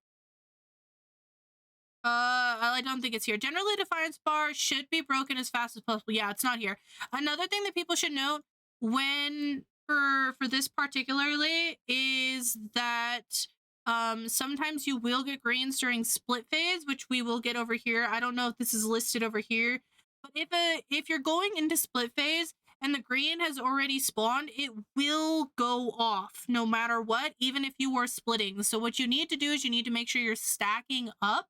I don't think it's here. Generally, Defiance bar should be broken as fast as possible. Yeah, it's not here. Another thing that people should note when for this particularly is that sometimes you will get greens during split phase, which we will get over here. I don't know if this is listed over here, but if you're going into split phase and the green has already spawned, it will go off no matter what, even if you are splitting. So what you need to do is you need to make sure you're stacking up.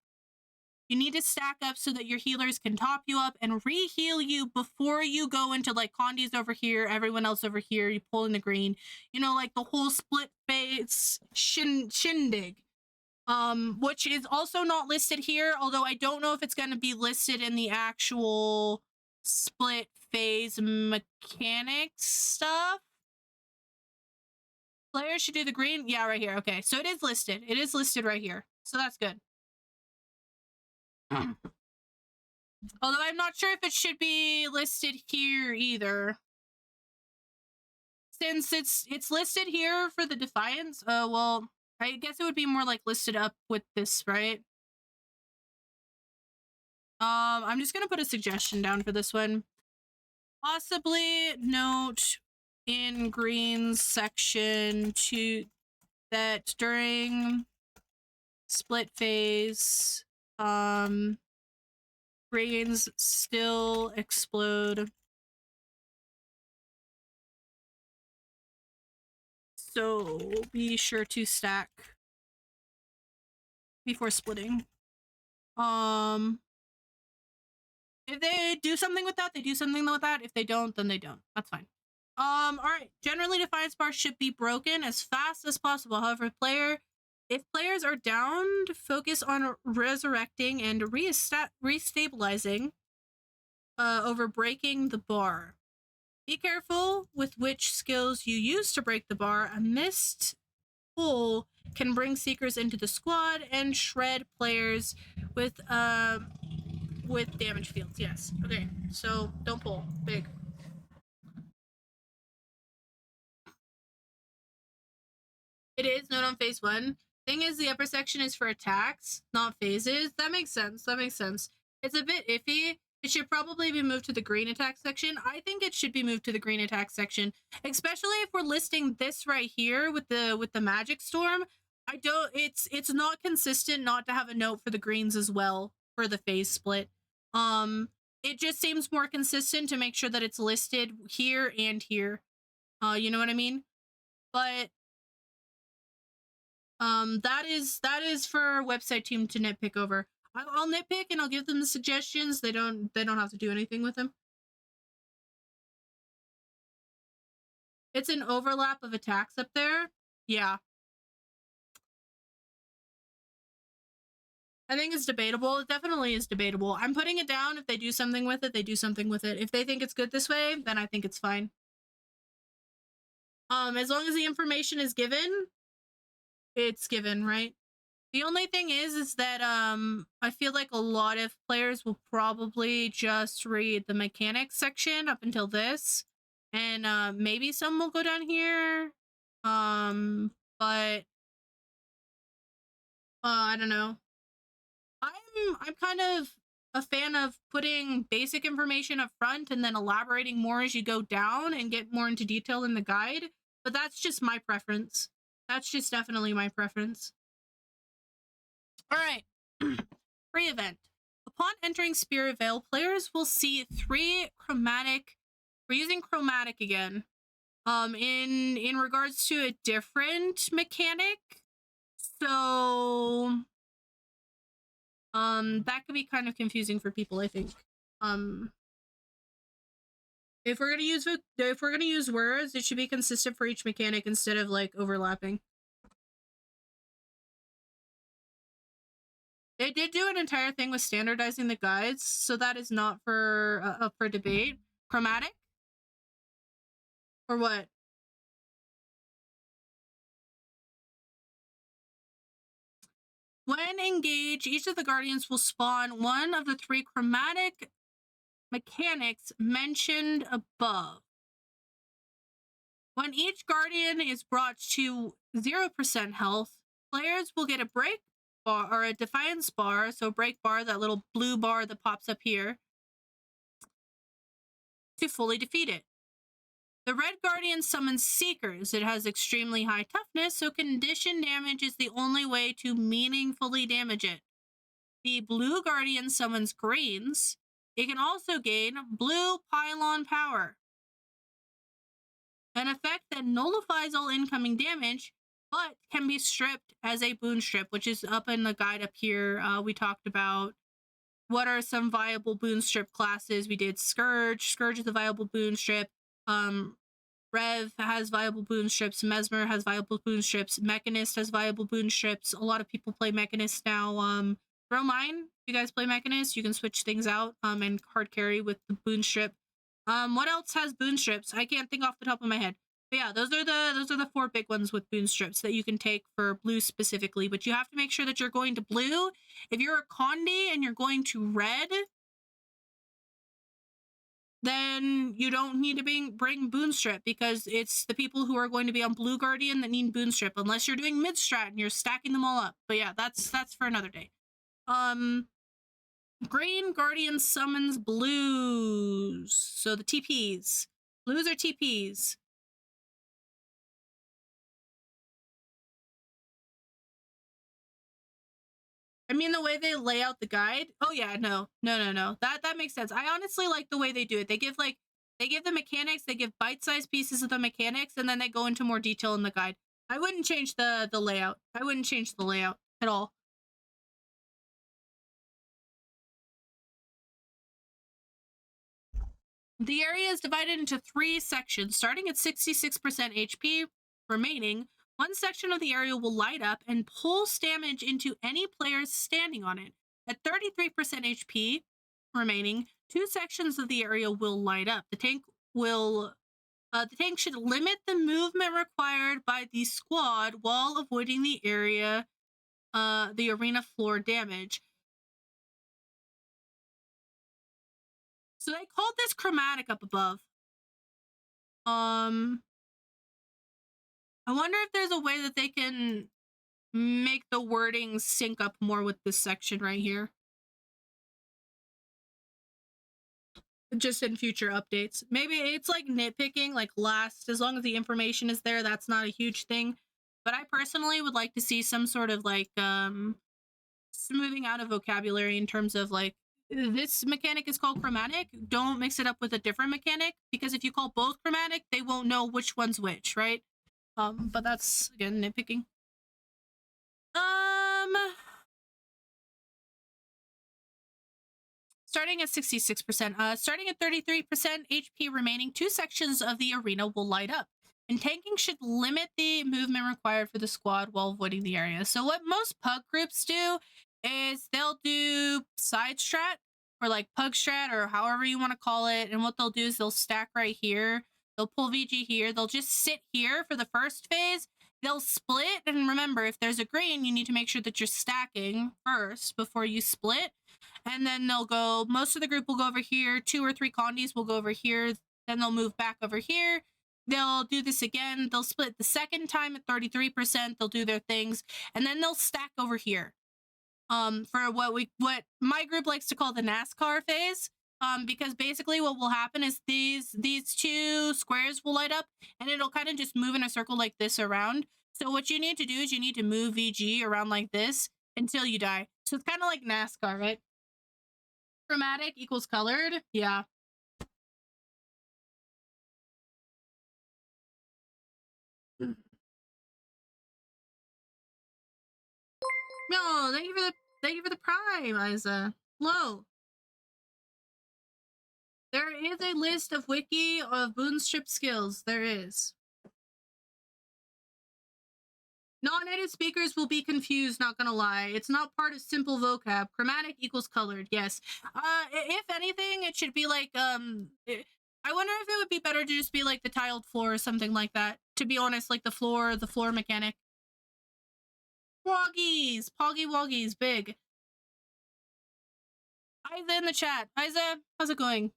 You need to stack up so that your healers can top you up and re-heal you before you go into like Condi's over here, everyone else over here, you pull in the green. You know, like the whole split phase shindig. Which is also not listed here, although I don't know if it's going to be listed in the actual split phase mechanics stuff. Players should do the green. Yeah, right here. Okay, so it is listed. It is listed right here. So that's good. Although I'm not sure if it should be listed here either. Since it's listed here for the Defiance, well, I guess it would be more like listed up with this, right? I'm just gonna put a suggestion down for this one. Possibly note in Green's section that during split phase, Greens still explode. So be sure to stack before splitting. If they do something with that, they do something with that. If they don't, then they don't. That's fine. All right. Generally, Defiance bar should be broken as fast as possible. However, if players are downed, focus on resurrecting and restabilizing over breaking the bar. Be careful with which skills you use to break the bar. A missed pull can bring seekers into the squad and shred players with damage fields. Yes. Okay. So don't pull. Big. It is note on phase 1. Thing is, the upper section is for attacks, not phases. That makes sense. That makes sense. It's a bit iffy. It should probably be moved to the green attack section. I think it should be moved to the green attack section, especially if we're listing this right here with the Magic Storm. It's not consistent not to have a note for the greens as well for the phase split. It just seems more consistent to make sure that it's listed here and here. You know what I mean? But that is for website team to nitpick over. I'll nitpick and I'll give them the suggestions. They don't have to do anything with them. It's an overlap of attacks up there. Yeah. I think it's debatable. It definitely is debatable. I'm putting it down. If they do something with it, they do something with it. If they think it's good this way, then I think it's fine. As long as the information is given, it's given, right? The only thing is that I feel like a lot of players will probably just read the mechanics section up until this, and maybe some will go down here. But I don't know. I'm kind of a fan of putting basic information up front and then elaborating more as you go down and get more into detail in the guide. But that's just my preference. That's just definitely my preference. All right. Pre-event. Upon entering Spirit Vale, players will see 3 chromatic. We're using chromatic again. In regards to a different mechanic. So that could be kind of confusing for people, I think. If we're gonna use words, it should be consistent for each mechanic instead of like overlapping. They did do an entire thing with standardizing the guides, so that is not for up for debate. Chromatic? Or what? When engaged, each of the guardians will spawn one of the 3 chromatic mechanics mentioned above. When each guardian is brought to 0% health, players will get a break bar or a defiance bar, so break bar, that little blue bar that pops up here, to fully defeat it. The red guardian summons seekers. It has extremely high toughness, so condition damage is the only way to meaningfully damage it. The blue guardian summons greens. It can also gain blue pylon power, an effect that nullifies all incoming damage, but can be stripped as a boon strip, which is up in the guide up here. We talked about what are some viable boon strip classes. We did Scourge. Scourge is a viable boon strip. Rev has viable boon strips. Mesmer has viable boon strips. Mechanist has viable boon strips. A lot of people play Mechanist now. Throw mine. If you guys play Mechanist, you can switch things out and hard carry with the boon strip. What else has boon strips? I can't think off the top of my head. But yeah, those are the 4 big ones with boon strips that you can take for blue specifically. But you have to make sure that you're going to blue. If you're a Condi and you're going to red, then you don't need to bring boon strip, because it's the people who are going to be on blue guardian that need boon strip, unless you're doing mid strat and you're stacking them all up. But yeah, that's for another day. Green guardian summons blues, so the TPs. Blues are TPs. I mean, the way they lay out the guide. Oh yeah, no. That makes sense. I honestly like the way they do it. They give the mechanics, they give bite-sized pieces of the mechanics, and then they go into more detail in the guide. I wouldn't change the layout. I wouldn't change the layout at all. The area is divided into 3 sections, starting at 66% HP remaining. One section of the area will light up and pulse damage into any players standing on it. At 33% HP remaining, 2 sections of the area will light up. The tank should limit the movement required by the squad while avoiding the arena floor damage. So they called this chromatic up above. I wonder if there's a way that they can make the wording sync up more with this section right here. Just in future updates. Maybe it's like nitpicking, like as long as the information is there, that's not a huge thing. But I personally would like to see some sort of like smoothing out of vocabulary in terms of like, this mechanic is called chromatic. Don't mix it up with a different mechanic, because if you call both chromatic, they won't know which one's which, right? But that's, again, nitpicking. Starting at 66%. Starting at 33% HP remaining, 2 sections of the arena will light up. And tanking should limit the movement required for the squad while avoiding the area. So what most pug groups do is they'll do side strat or like pug strat or however you want to call it. And what they'll do is they'll stack right here. They'll pull VG here. They'll just sit here for the first phase. They'll split. And remember, if there's a green, you need to make sure that you're stacking first before you split. And then they'll go, most of the group will go over here. 2 or 3 condies will go over here. Then they'll move back over here. They'll do this again. They'll split the second time at 33%. They'll do their things. And then they'll stack over here. For what my group likes to call the NASCAR phase. Because basically what will happen is these 2 squares will light up and it'll kind of just move in a circle like this around. So what you need to do is you need to move VG around like this until you die. So it's kind of like NASCAR, right? Chromatic equals colored. Yeah. No, thank you for the prime, Isa. Hello. There is a list of wiki of boonstrip skills. There is. Non-native speakers will be confused, not gonna lie. It's not part of simple vocab. Chromatic equals colored, yes. If anything, it should be like, I wonder if it would be better to just be like the tiled floor or something like that. To be honest, like the floor mechanic. Woggies! Poggy Woggies, big. Isa in the chat. Isa, how's it going?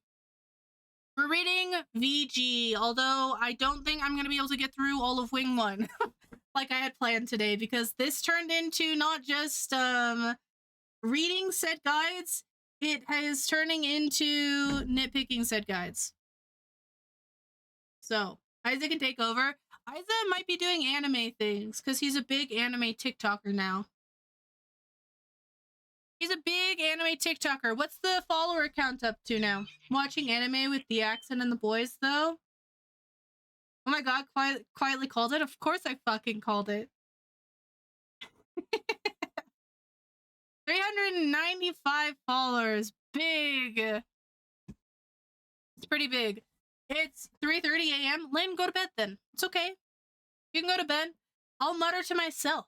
We're reading VG, although I don't think I'm going to be able to get through all of Wing 1 like I had planned today, because this turned into not just reading said guides, it is turning into nitpicking said guides. So, Isa can take over. Isa might be doing anime things, because he's a big anime TikToker now. He's a big anime TikToker. What's the follower count up to now? Watching anime with the accent and the boys, though? Oh my god, quietly called it? Of course I fucking called it. 395 followers. Big. It's pretty big. It's 3:30 a.m. Lynn, go to bed then. It's okay. You can go to bed. I'll mutter to myself.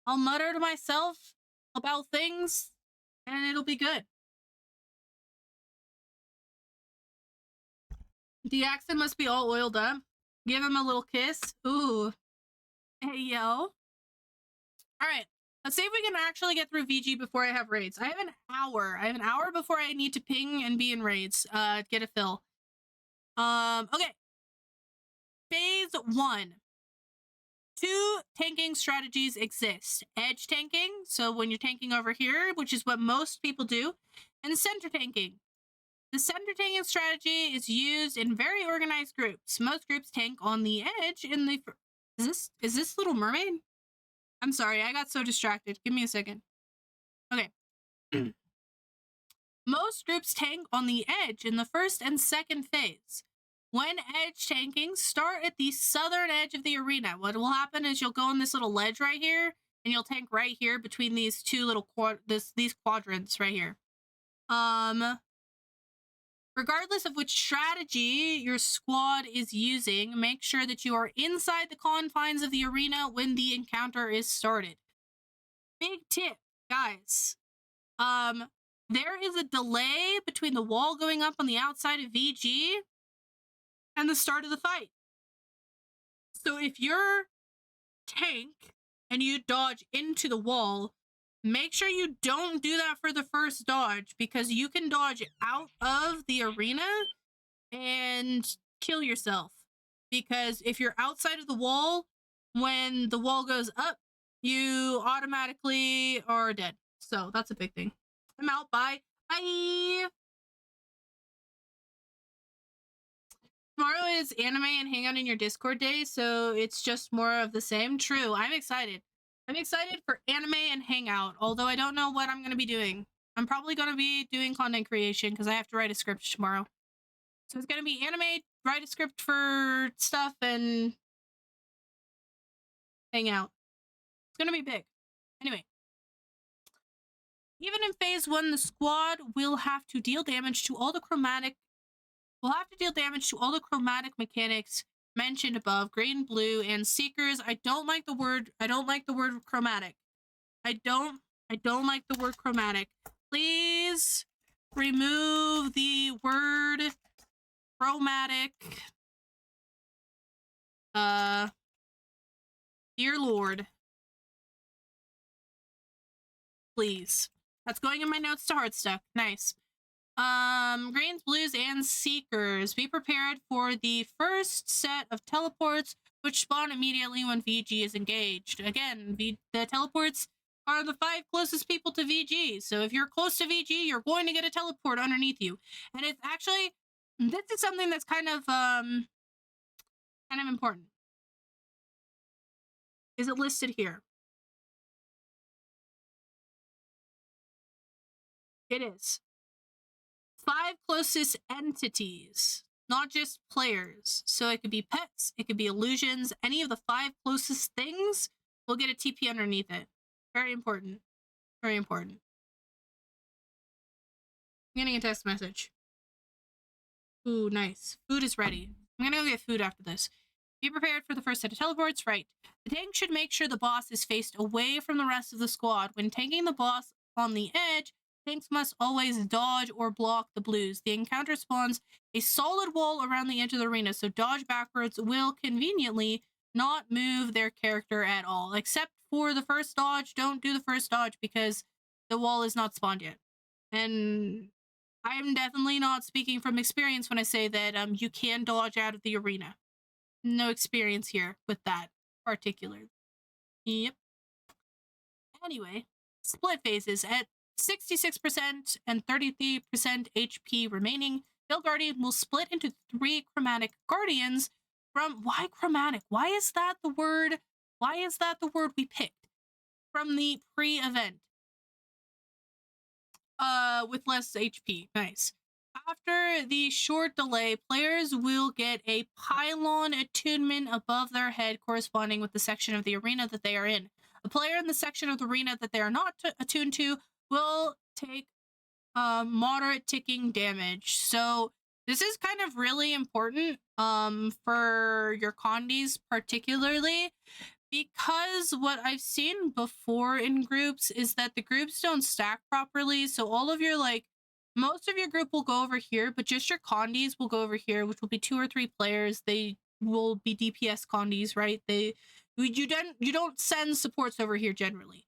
I'll mutter to myself about things, and it'll be good. The accent must be all oiled up. Give him a little kiss. Ooh. Hey, yo. Alright. Let's see if we can actually get through VG before I have raids. I have an hour. I have an hour before I need to ping and be in raids. Get a fill. Okay. Phase 1. 2 tanking strategies exist. Edge tanking, so when you're tanking over here, which is what most people do, and center tanking. The center tanking strategy is used in very organized groups. Most groups tank on the edge in the... Is this Little Mermaid? I'm sorry, I got so distracted. Give me a second. Okay. Most groups tank on the edge in the first and second phase. When edge tanking, start at the southern edge of the arena. What will happen is you'll go on this little ledge right here, and you'll tank right here between these two little these quadrants right here. Regardless of which strategy your squad is using, make sure that you are inside the confines of the arena when the encounter is started. Big tip, guys. There is a delay between the wall going up on the outside of VG and the start of the fight. So if you're tank and you dodge into the wall, make sure you don't do that for the first dodge, because you can dodge out of the arena and kill yourself. Because if you're outside of the wall, when the wall goes up, you automatically are dead. So that's a big thing. I'm out. Bye. Bye. Tomorrow is anime and hangout in your Discord day, so it's just more of the same. True. I'm excited. I'm excited for anime and hangout, although I don't know what I'm going to be doing. I'm probably going to be doing content creation because I have to write a script tomorrow. So it's going to be anime, write a script for stuff, and hang out. It's going to be big. Anyway. Even in phase 1, the squad will have to deal damage to all the chromatic mechanics mentioned above, green, blue, and seekers. I don't like the word chromatic. I don't like the word chromatic. Please remove the word chromatic. Dear Lord. Please. That's going in my notes to Heartstuck. Nice. Greens, blues, and seekers. Be prepared for the first set of teleports, which spawn immediately when VG is engaged. Again, the teleports are the 5 closest people to VG. So if you're close to VG, you're going to get a teleport underneath you. And it's actually, this is something that's kind of important. Is it listed here? It is. 5 closest entities, not just players. So it could be pets, it could be illusions. Any of the 5 closest things will get a TP underneath it. Very important. Very important. I'm getting a text message. Ooh, nice. Food is ready. I'm gonna go get food after this. Be prepared for the first set of teleports. Right. The tank should make sure the boss is faced away from the rest of the squad. When tanking the boss on the edge, tanks must always dodge or block the blues. The encounter spawns a solid wall around the edge of the arena, so dodge backwards will conveniently not move their character at all. Except for the first dodge, don't do the first dodge because the wall is not spawned yet. And I'm definitely not speaking from experience when I say that you can dodge out of the arena. No experience here with that particular. Yep. Anyway, split phases at 66% and 33% HP remaining. Guild Guardian will split into 3 chromatic guardians from why chromatic? Why is that the word we picked from the pre-event? With less HP. Nice. After the short delay, players will get a pylon attunement above their head corresponding with the section of the arena that they are in. A player in the section of the arena that they are not attuned to will take moderate ticking damage. So this is kind of really important for your condies particularly, because what I've seen before in groups is that the groups don't stack properly. So all of your most of your group will go over here, but just your condies will go over here, which will be 2 or 3 players. They will be DPS condies, right? You don't send supports over here generally.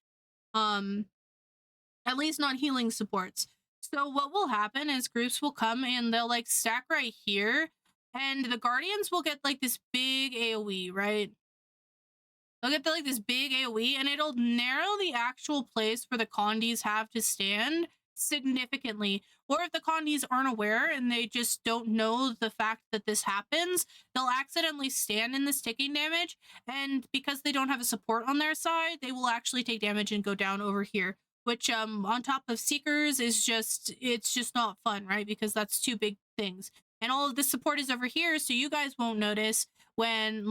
At least not healing supports. So what will happen is groups will come and they'll stack right here, and the guardians will get this big AoE, right? They'll get this big AoE, and it'll narrow the actual place where the condies have to stand significantly. Or if the condies aren't aware and they just don't know the fact that this happens, they'll accidentally stand in this ticking damage, and because they don't have a support on their side, they will actually take damage and go down over here, which on top of seekers is it's just not fun, right? Because that's 2 big things. And all of the support is over here, so you guys won't notice when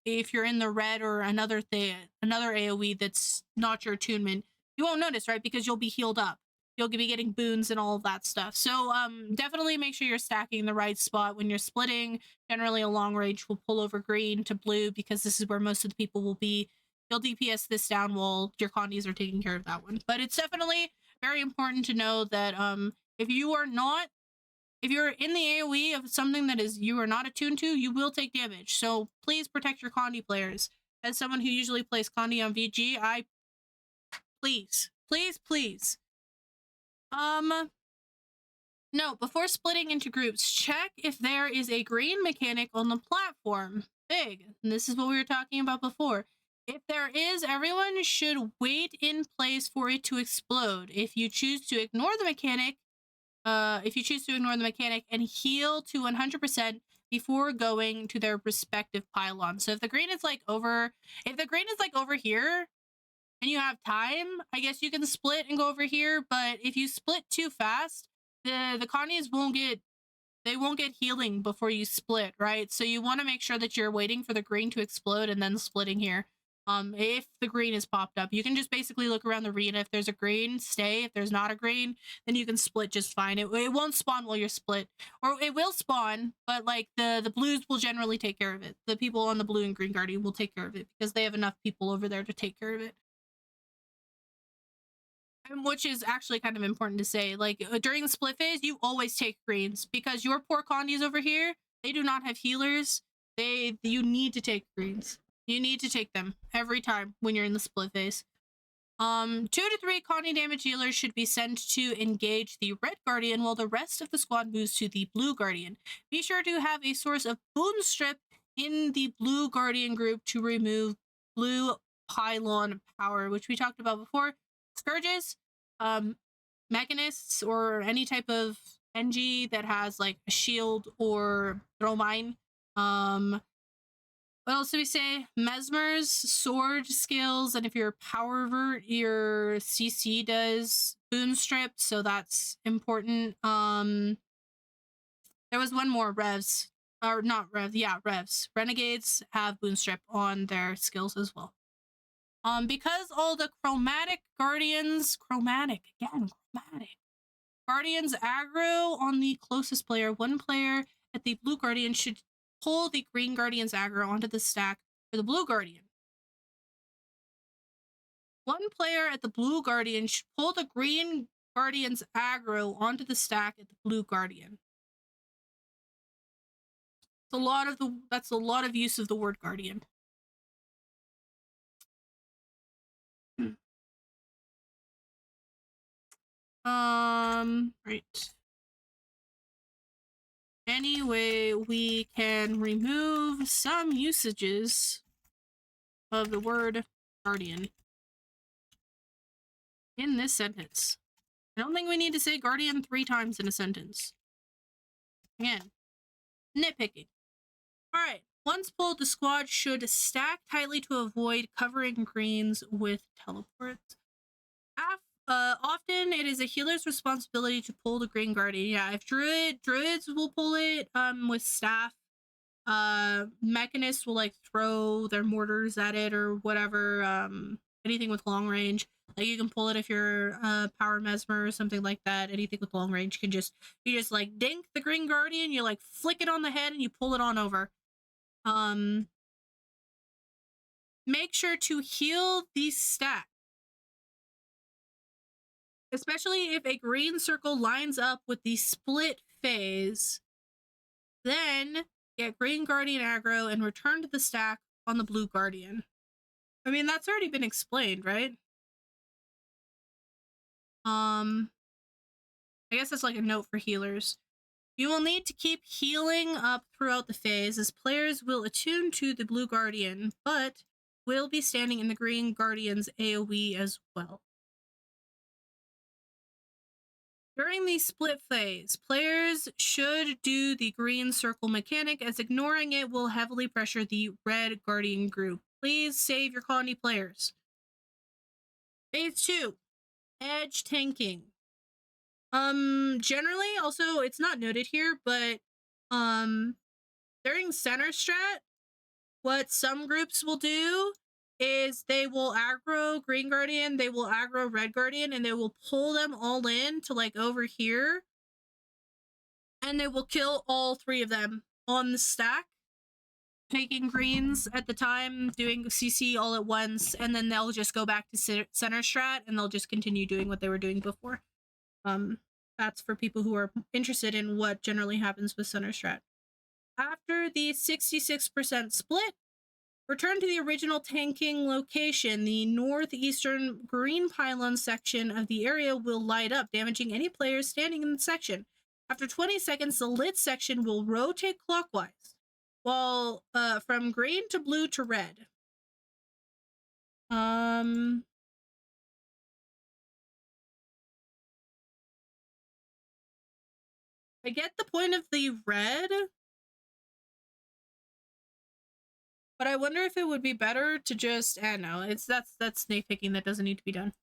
if you're in the red or another AoE that's not your attunement, you won't notice, right? Because you'll be healed up. You'll be getting boons and all of that stuff. So definitely make sure you're stacking the right spot when you're splitting. Generally, a long range will pull over green to blue because this is where most of the people will be. You'll DPS this down while your condies are taking care of that one. But it's definitely very important to know that if you're in the AoE of something that you are not attuned to, you will take damage. So please protect your Condi players. As someone who usually plays Condi on VG, please. No, before splitting into groups, check if there is a green mechanic on the platform. Big. And this is what we were talking about before. If there is, everyone should wait in place for it to explode. If you choose to ignore the mechanic, and heal to 100% before going to their respective pylon. So if the green is over here and you have time, I guess you can split and go over here. But if you split too fast, the condies won't get healing before you split, right? So you want to make sure that you're waiting for the green to explode and then splitting here. If the green is popped up, you can just basically look around the arena. If there's a green, stay. If there's not a green, then you can split just fine. It won't spawn while you're split, or it will spawn, but like the blues will generally take care of it. The people on the blue and green guardian will take care of it because they have enough people over there to take care of it. And which is actually kind of important to say. Like during the split phase, you always take greens because your poor condies over here, they do not have healers. You need to take greens. You need to take them every time when you're in the split phase. 2 to 3 Connie damage healers should be sent to engage the red guardian while the rest of the squad moves to the blue guardian. Be sure to have a source of boon strip in the blue guardian group to remove blue pylon power, which we talked about before. Scourges, mechanists, or any type of NG that has like a shield or throw mine. What else do we say? Mesmer's sword skills, and if you're power vert, your CC does boon strip, so that's important. There was one more, revs. Or not revs, yeah, revs. Renegades have boon strip on their skills as well. Because all the chromatic guardians aggro on the closest player, one player at the blue guardian should pull the green guardian's aggro onto the stack for the blue guardian. One player at the blue guardian should pull the green guardian's aggro onto the stack at the blue guardian. That's a lot of use of the word guardian. Right. Anyway, we can remove some usages of the word guardian in this sentence. I don't think we need to say guardian 3 times in a sentence. Again, nitpicking. Alright, once pulled, the squad should stack tightly to avoid covering greens with teleports. Often it is a healer's responsibility to pull the green guardian. Yeah, if druids will pull it with staff. Mechanists will like throw their mortars at it or whatever. Anything with long range. Like you can pull it if you're power mesmer or something like that. Anything with long range you just like dink the green guardian, you like flick it on the head and you pull it on over. Make sure to heal the stack. Especially if a green circle lines up with the split phase, then get green guardian aggro and return to the stack on the blue guardian. I mean, that's already been explained, right? I guess that's like a note for healers. You will need to keep healing up throughout the phase as players will attune to the blue guardian, but will be standing in the green guardian's AoE as well. During the split phase, players should do the green circle mechanic as ignoring it will heavily pressure the red guardian group. Please save your colony players. Phase 2, edge tanking. Generally, also, it's not noted here, but during center strat, what some groups will do is they will aggro green guardian, they will aggro red guardian, and they will pull them all in to like over here, and they will kill all 3 of them on the stack, taking greens at the time, doing CC all at once, and then they'll just go back to center strat and they'll just continue doing what they were doing before. That's for people who are interested in what generally happens with center strat. After the 66% split, return to the original tanking location. The northeastern green pylon section of the area will light up, damaging any players standing in the section. After 20 seconds, the lit section will rotate clockwise, while from green to blue to red. I get the point of the red, but I wonder if it would be better to just, I don't know, that's snake picking that doesn't need to be done.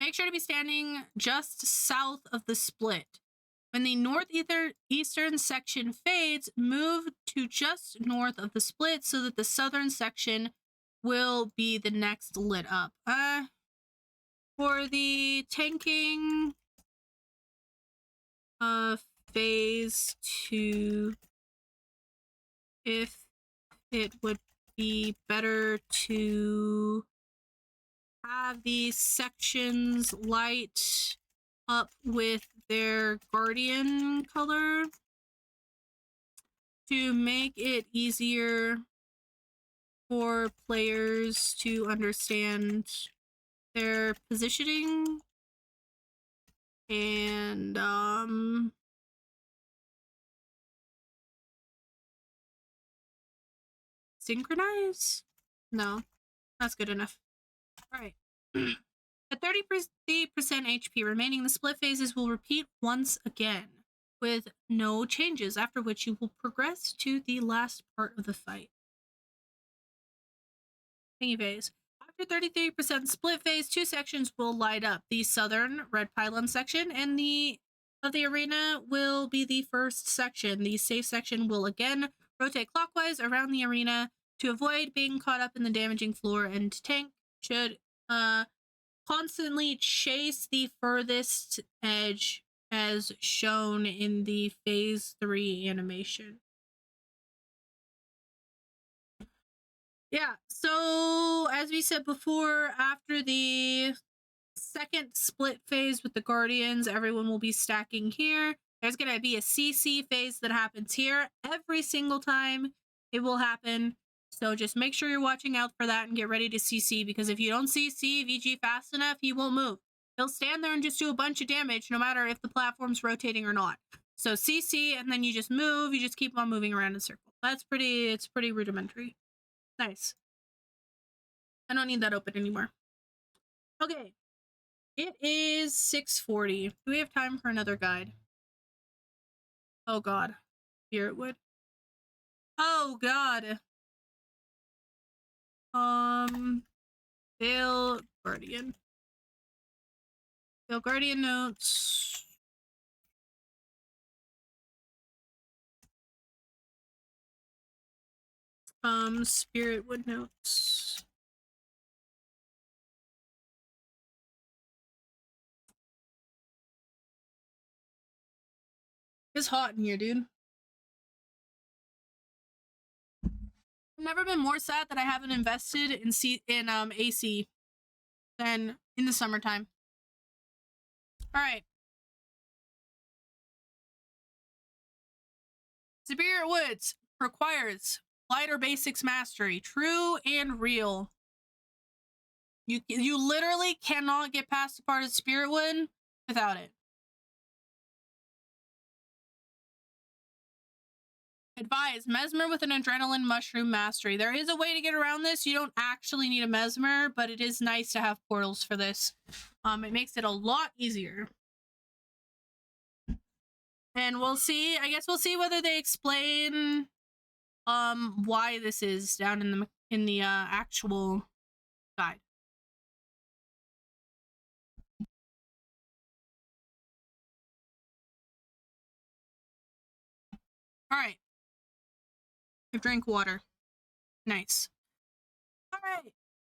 Make sure to be standing just south of the split. When the northeastern section fades, move to just north of the split so that the southern section will be the next lit up. For the tanking phase 2, if it would be better to have these sections light up with their guardian color to make it easier for players to understand their positioning and synchronize? No, that's good enough. All right. At 30% HP remaining, the split phases will repeat once again with no changes, after which you will progress to the last part of the fight. Thingy phase. After 33% split phase, 2 sections will light up. The southern red pylon section and the arena will be the first section. The safe section will again rotate clockwise around the arena to avoid being caught up in the damaging floor, and tank should constantly chase the furthest edge as shown in the phase 3 animation. Yeah, so as we said before, after the second split phase with the Guardians, everyone will be stacking here. There's going to be a CC phase that happens here every single time it will happen. So just make sure you're watching out for that and get ready to CC, because if you don't CC VG fast enough, he won't move. He'll stand there and just do a bunch of damage no matter if the platform's rotating or not. So CC, and then you just move, you just keep on moving around in circles. It's pretty rudimentary. Nice. I don't need that open anymore. Okay. It is 6:40. Do we have time for another guide? Oh god. Spiritwood. Oh god. Veil Guardian. Veil Guardian notes. Spiritwood notes. It's hot in here, dude. I've never been more sad that I haven't invested in AC than in the summertime. All right. Spirit Woods requires lighter basics mastery, true and real. You literally cannot get past the part of Spiritwood without it. Advise Mesmer with an adrenaline mushroom mastery. There is a way to get around this. You don't actually need a Mesmer, but it is nice to have portals for this. It makes it a lot easier. And we'll see. I guess we'll see whether they explain why this is down in the actual guide. All right. I've drank water. Nice. All right.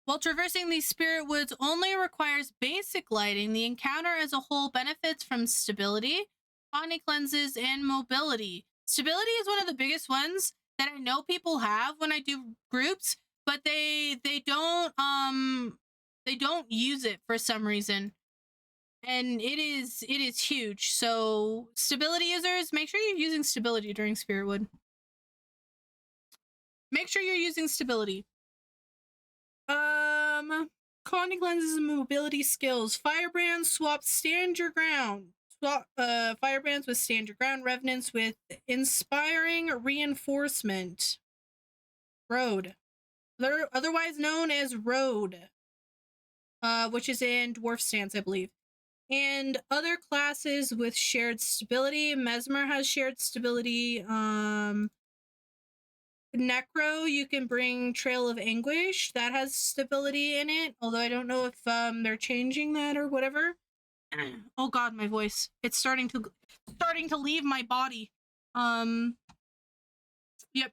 While traversing these spirit woods only requires basic lighting, the encounter as a whole benefits from stability, Agni cleanses, and mobility. Stability is one of the biggest ones that I know people have when I do groups, but they don't use it for some reason. And it is huge. So stability users, make sure you're using stability during Spiritwood. Make sure you're using stability. Agni cleanses and mobility skills. Firebrands swap stand your ground. Swap firebrands with stand your ground. Revenants with inspiring reinforcement. Road. They're otherwise known as Road. Which is in Dwarf Stance, I believe. And other classes with shared stability. Mesmer has shared stability. Necro, you can bring Trail of Anguish. That has stability in it. Although I don't know if they're changing that or whatever. Oh god, my voice. It's starting to leave my body. Yep,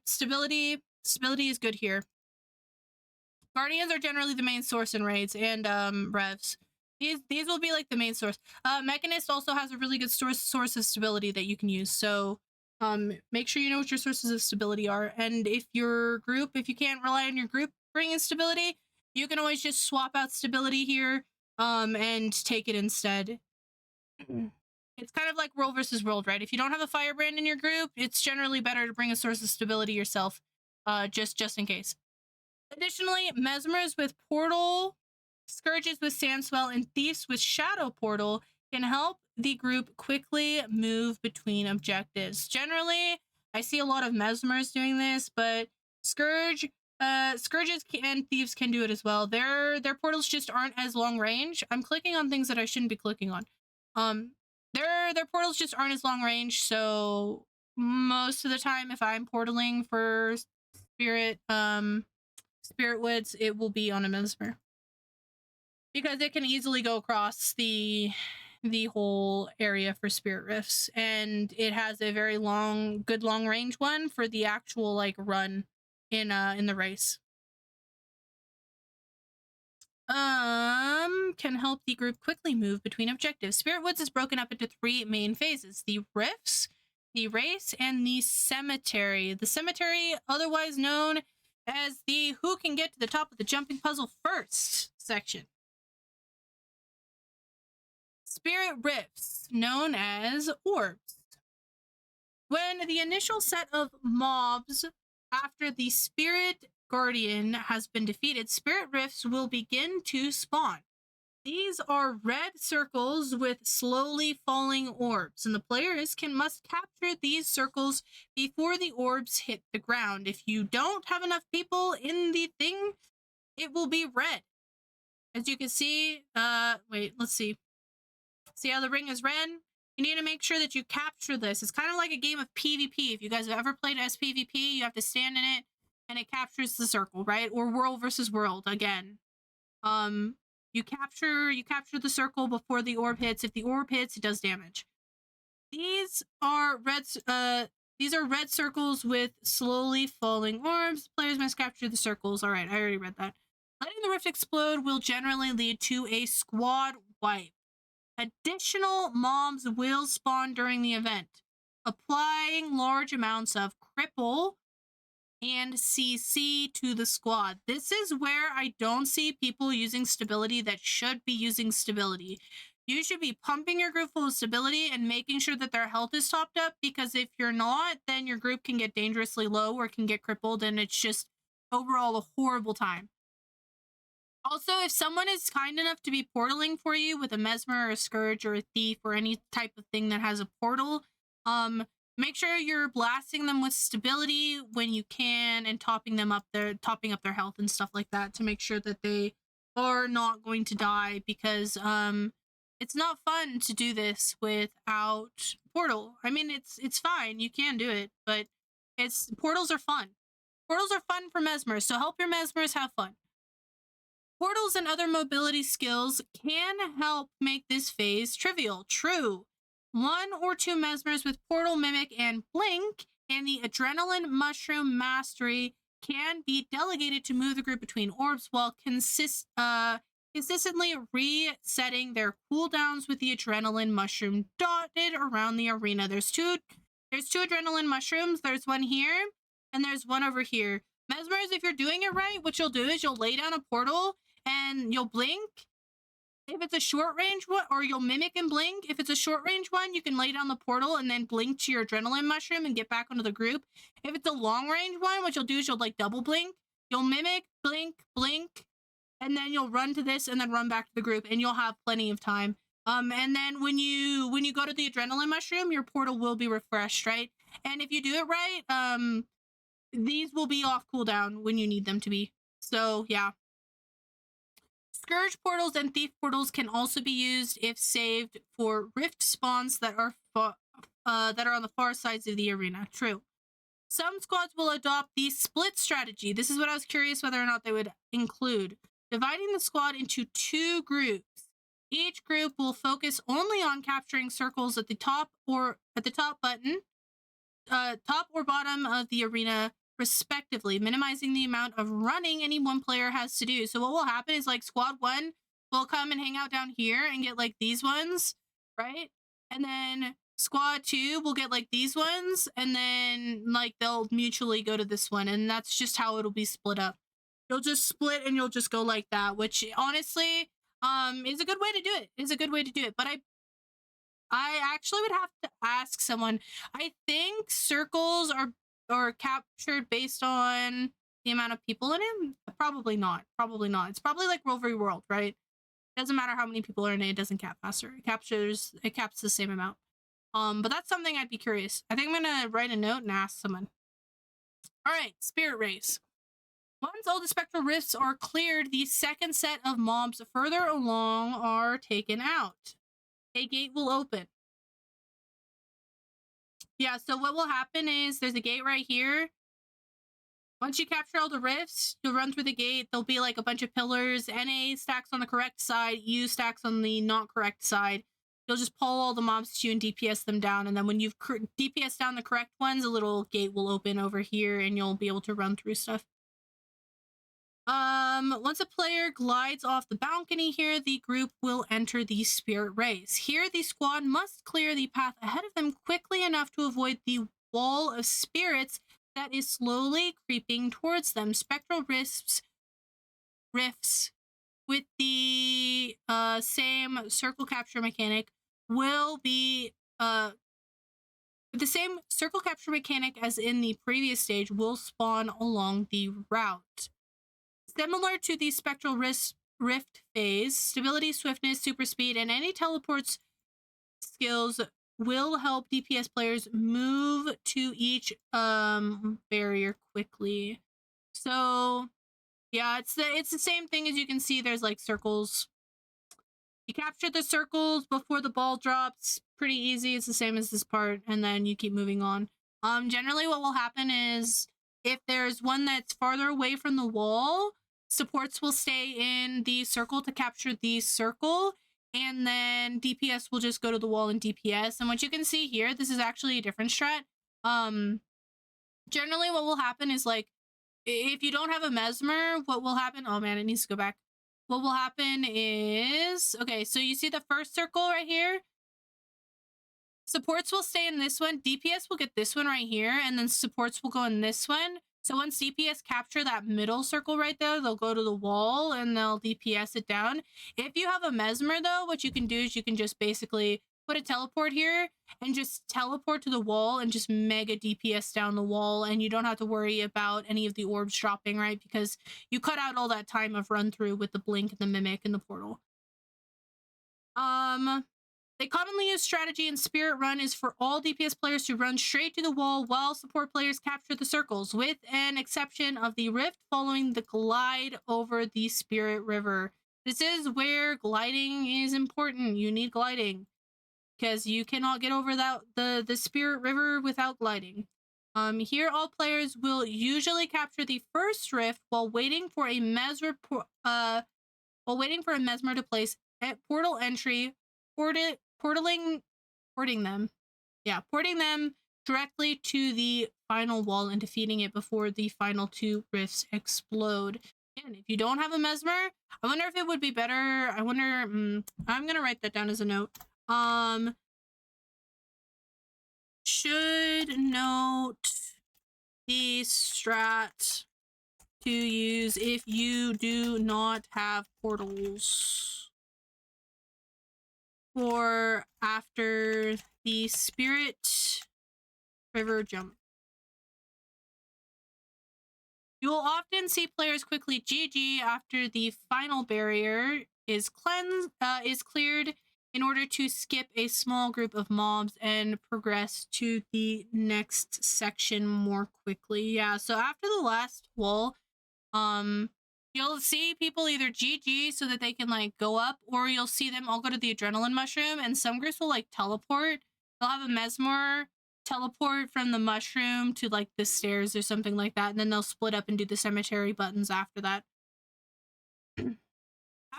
stability. Stability is good here. Guardians are generally the main source in raids, and revs. These will be like the main source. Mechanist also has a really good source of stability that you can use. So make sure you know what your sources of stability are. And if you can't rely on your group bringing stability, you can always just swap out stability here and take it instead. It's kind of like world versus world, right? If you don't have a firebrand in your group, it's generally better to bring a source of stability yourself, just in case. Additionally, Mesmers with Portal, Scourges with Sandswell, and Thieves with Shadow Portal can help the group quickly move between objectives. Generally, I see a lot of Mesmers doing this, but Scourges and Thieves can do it as well. Their portals just aren't as long range. I'm clicking on things that I shouldn't be clicking on. Their portals just aren't as long range, so most of the time if I'm portaling for Spirit Woods, it will be on a Mesmer. Because it can easily go across the whole area for Spirit Rifts, and it has a very good long range one for the actual like run in the race. Can help the group quickly move between objectives. Spirit Woods is broken up into 3 main phases: the rifts, the race, and the cemetery. The cemetery, otherwise known as the who can get to the top of the jumping puzzle first section. Spirit rifts, known as orbs. When the initial set of mobs after the Spirit Guardian has been defeated, Spirit Rifts will begin to spawn. These are red circles with slowly falling orbs, and the players must capture these circles before the orbs hit the ground. If you don't have enough people in the thing, it will be red. As you can see, wait, let's see. See how the ring is red? You need to make sure that you capture this. It's kind of like a game of PvP. If you guys have ever played SPVP, you have to stand in it, and it captures the circle, right? Or world versus world again. You capture the circle before the orb hits. If the orb hits, it does damage. These are red circles with slowly falling orbs. Players must capture the circles. All right, I already read that. Letting the rift explode will generally lead to a squad wipe. Additional mobs will spawn during the event, applying large amounts of cripple and CC to the squad. This is where I don't see people using stability that should be using stability. You should be pumping your group full of stability and making sure that their health is topped up, because if you're not, then your group can get dangerously low or can get crippled, and it's just overall a horrible time. Also, if someone is kind enough to be portaling for you with a Mesmer or a Scourge or a Thief or any type of thing that has a portal, make sure you're blasting them with stability when you can and topping up their health and stuff like that to make sure that they are not going to die, because it's not fun to do this without portal. I mean, it's fine, you can do it, but portals are fun. Portals are fun for Mesmers, so help your Mesmers have fun. Portals and other mobility skills can help make this phase trivial. True. 1 or 2 Mesmers with Portal, Mimic, and Blink, and the Adrenaline Mushroom Mastery can be delegated to move the group between orbs while consistently resetting their cooldowns with the Adrenaline Mushroom dotted around the arena. There's two Adrenaline Mushrooms. There's one here, and there's one over here. Mesmers, if you're doing it right, what you'll do is you'll lay down a portal and you'll blink if it's a short range one, or you'll mimic and blink. If it's a short range one, you can lay down the portal and then blink to your Adrenaline Mushroom and get back onto the group. If it's a long range one, what you'll do is you'll like double blink. You'll mimic, blink, blink, and then you'll run to this and then run back to the group, and you'll have plenty of time. And then when you go to the Adrenaline Mushroom, your portal will be refreshed, right? And if you do it right, these will be off cooldown when you need them to be. So yeah. Scourge portals and Thief portals can also be used if saved for rift spawns that are on the far sides of the arena. True. Some squads will adopt the split strategy. This is what I was curious whether or not they would include. Dividing the squad into 2 groups. Each group will focus only on capturing circles at the top or button, top or bottom of the arena, respectively, minimizing the amount of running any one player has to do. So what will happen is like squad 1 will come and hang out down here and get like these ones, right? And then squad 2 will get like these ones, and then like they'll mutually go to this one, and that's just how it'll be split up. You'll just split and you'll just go like that, which honestly is a good way to do it. Is a good way to do it. But I actually would have to ask someone. I think circles are captured based on the amount of people in it. Probably not. Probably not. It's probably like Rover World, right? Doesn't matter how many people are in it. It doesn't cap faster. It caps the same amount. But that's something I'd be curious. I think I'm gonna write a note and ask someone. All right, Spirit Race. Once all the spectral rifts are cleared, the second set of mobs further along are taken out. A gate will open. Yeah, so what will happen is there's a gate right here. Once you capture all the rifts, you'll run through the gate. There'll be like a bunch of pillars. NA stacks on the correct side, U stacks on the not correct side. You'll just pull all the mobs to you and DPS them down. And then when you've DPS down the correct ones, a little gate will open over here and you'll be able to run through stuff. Once a player glides off the balcony here, the group will enter the Spirit Race. Here, the squad must clear the path ahead of them quickly enough to avoid the wall of spirits that is slowly creeping towards them. Spectral rifts with the same circle capture mechanic will be the same circle capture mechanic as in the previous stage will spawn along the route. Similar to the spectral rift phase, stability, swiftness, super speed, and any teleports skills will help DPS players move to each barrier quickly. So yeah, it's the same thing. As you can see, there's like circles. You capture the circles before the ball drops. Pretty easy. It's the same as this part, and then you keep moving on. Generally what will happen is if there's one that's farther away from the wall, supports will stay in the circle to capture the circle, and then DPS will just go to the wall and DPS. And what you can see here, this is actually a different strat. Generally what will happen is like, if you don't have a Mesmer, what will happen? Oh man, it needs to go back. What will happen is, okay, so you see the first circle right here? Supports will stay in this one. DPS will get this one right here, and then supports will go in this one. So once DPS capture that middle circle right there, they'll go to the wall and they'll DPS it down. If you have a Mesmer though, what you can do is you can just basically put a teleport here and just teleport to the wall and just mega DPS down the wall, and you don't have to worry about any of the orbs dropping, right? Because you cut out all that time of run through with the blink and the mimic and the portal. They commonly use strategy in Spirit Run is for all DPS players to run straight to the wall while support players capture the circles, with an exception of the rift following the glide over the Spirit River. This is where gliding is important. You need gliding because you cannot get over the Spirit River without gliding. Here all players will usually capture the first rift while waiting for a Mesmer to place at portal entry, porting them directly to the final wall and defeating it before the final two rifts explode. And if you don't have a Mesmer, I wonder if it would be better. I wonder, I'm gonna write that down as a note. Should note the strat to use if you do not have portals for after the Spirit River jump. You will often see players quickly GG after the final barrier is cleared in order to skip a small group of mobs and progress to the next section more quickly. Yeah, so after the last wall, you'll see people either GG so that they can like go up, or you'll see them all go to the adrenaline mushroom, and some groups will like teleport. They'll have a Mesmer teleport from the mushroom to like the stairs or something like that, and then they'll split up and do the cemetery buttons after that.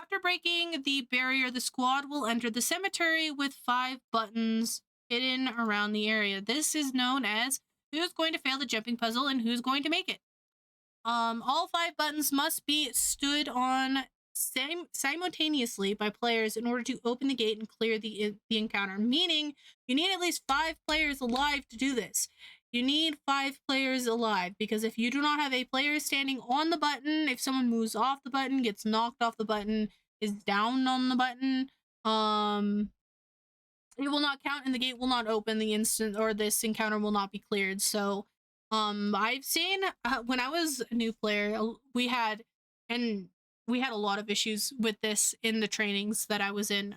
After breaking the barrier, the squad will enter the cemetery with 5 buttons hidden around the area. This is known as who's going to fail the jumping puzzle and who's going to make it. All 5 buttons must be stood on simultaneously by players in order to open the gate and clear the encounter, meaning you need at least 5 players alive to do this. You need 5 players alive, because if you do not have a player standing on the button, if someone moves off the button, gets knocked off the button, is down on the button, it will not count and the gate will not open the instant, or this encounter will not be cleared. So I've seen when I was a new player, we had a lot of issues with this in the trainings that I was in,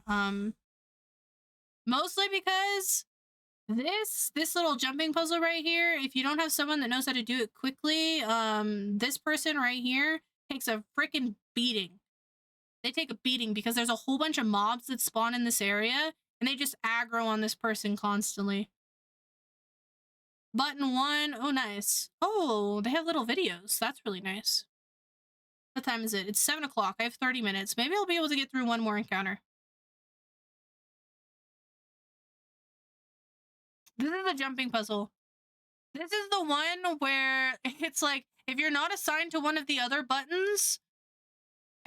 mostly because this little jumping puzzle right here, if you don't have someone that knows how to do it quickly, this person right here takes a freaking beating. They take a beating because there's a whole bunch of mobs that spawn in this area and they just aggro on this person constantly. Button 1, oh nice. Oh, they have little videos. That's really nice. What time is it? It's 7 o'clock. I have 30 minutes. Maybe I'll be able to get through one more encounter. This is a jumping puzzle. This is the one where it's like, if you're not assigned to one of the other buttons,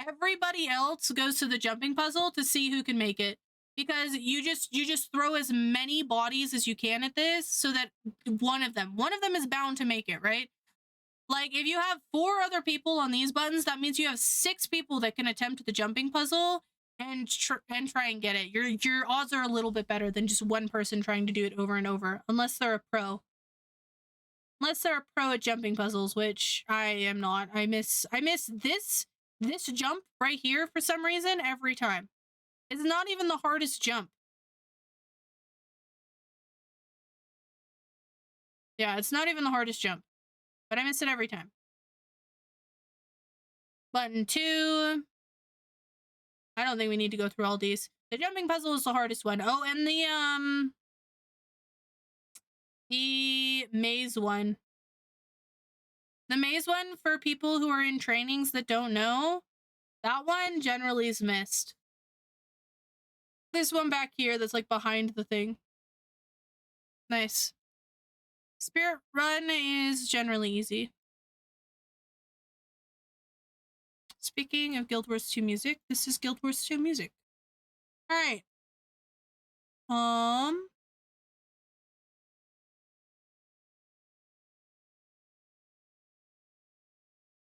everybody else goes to the jumping puzzle to see who can make it. Because you just throw as many bodies as you can at this so that one of them is bound to make it, right? Like, if you have 4 other people on these buttons, that means you have 6 people that can attempt the jumping puzzle and try and get it. Your odds are a little bit better than just one person trying to do it over and over, unless they're a pro. Unless they're a pro at jumping puzzles, which I am not. I miss this jump right here for some reason every time. It's not even the hardest jump. Yeah, it's not even the hardest jump, but I miss it every time. Button 2. I don't think we need to go through all these. The jumping puzzle is the hardest one. Oh, and the maze one. The maze one, for people who are in trainings that don't know, that one generally is missed. This one back here that's like behind the thing. Nice. Spirit Run is generally easy. Speaking of Guild Wars 2 music, this is Guild Wars 2 music. All right.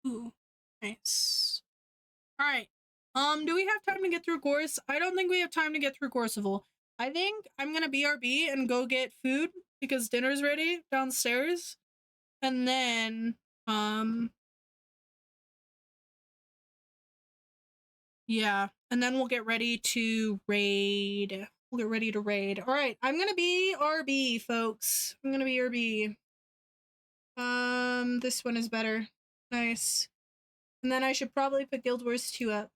Ooh, nice. All right. Do we have time to get through Gorse? I don't think we have time to get through Gorseval. I think I'm gonna BRB and go get food because dinner's ready downstairs. And then, yeah, and then we'll get ready to raid. We'll get ready to raid. All right, I'm gonna be RB, folks. I'm gonna be RB. This one is better. Nice. And then I should probably put Guild Wars 2 up.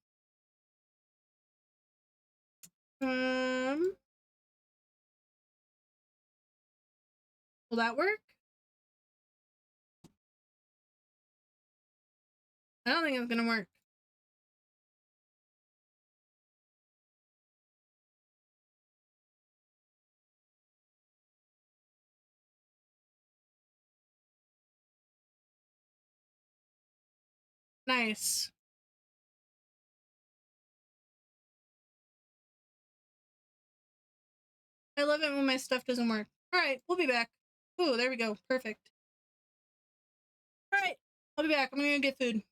Will that work? I don't think it's gonna work. Nice. I love it when my stuff doesn't work. Alright, we'll be back. Ooh, there we go. Perfect. Alright, I'll be back. I'm gonna go get food.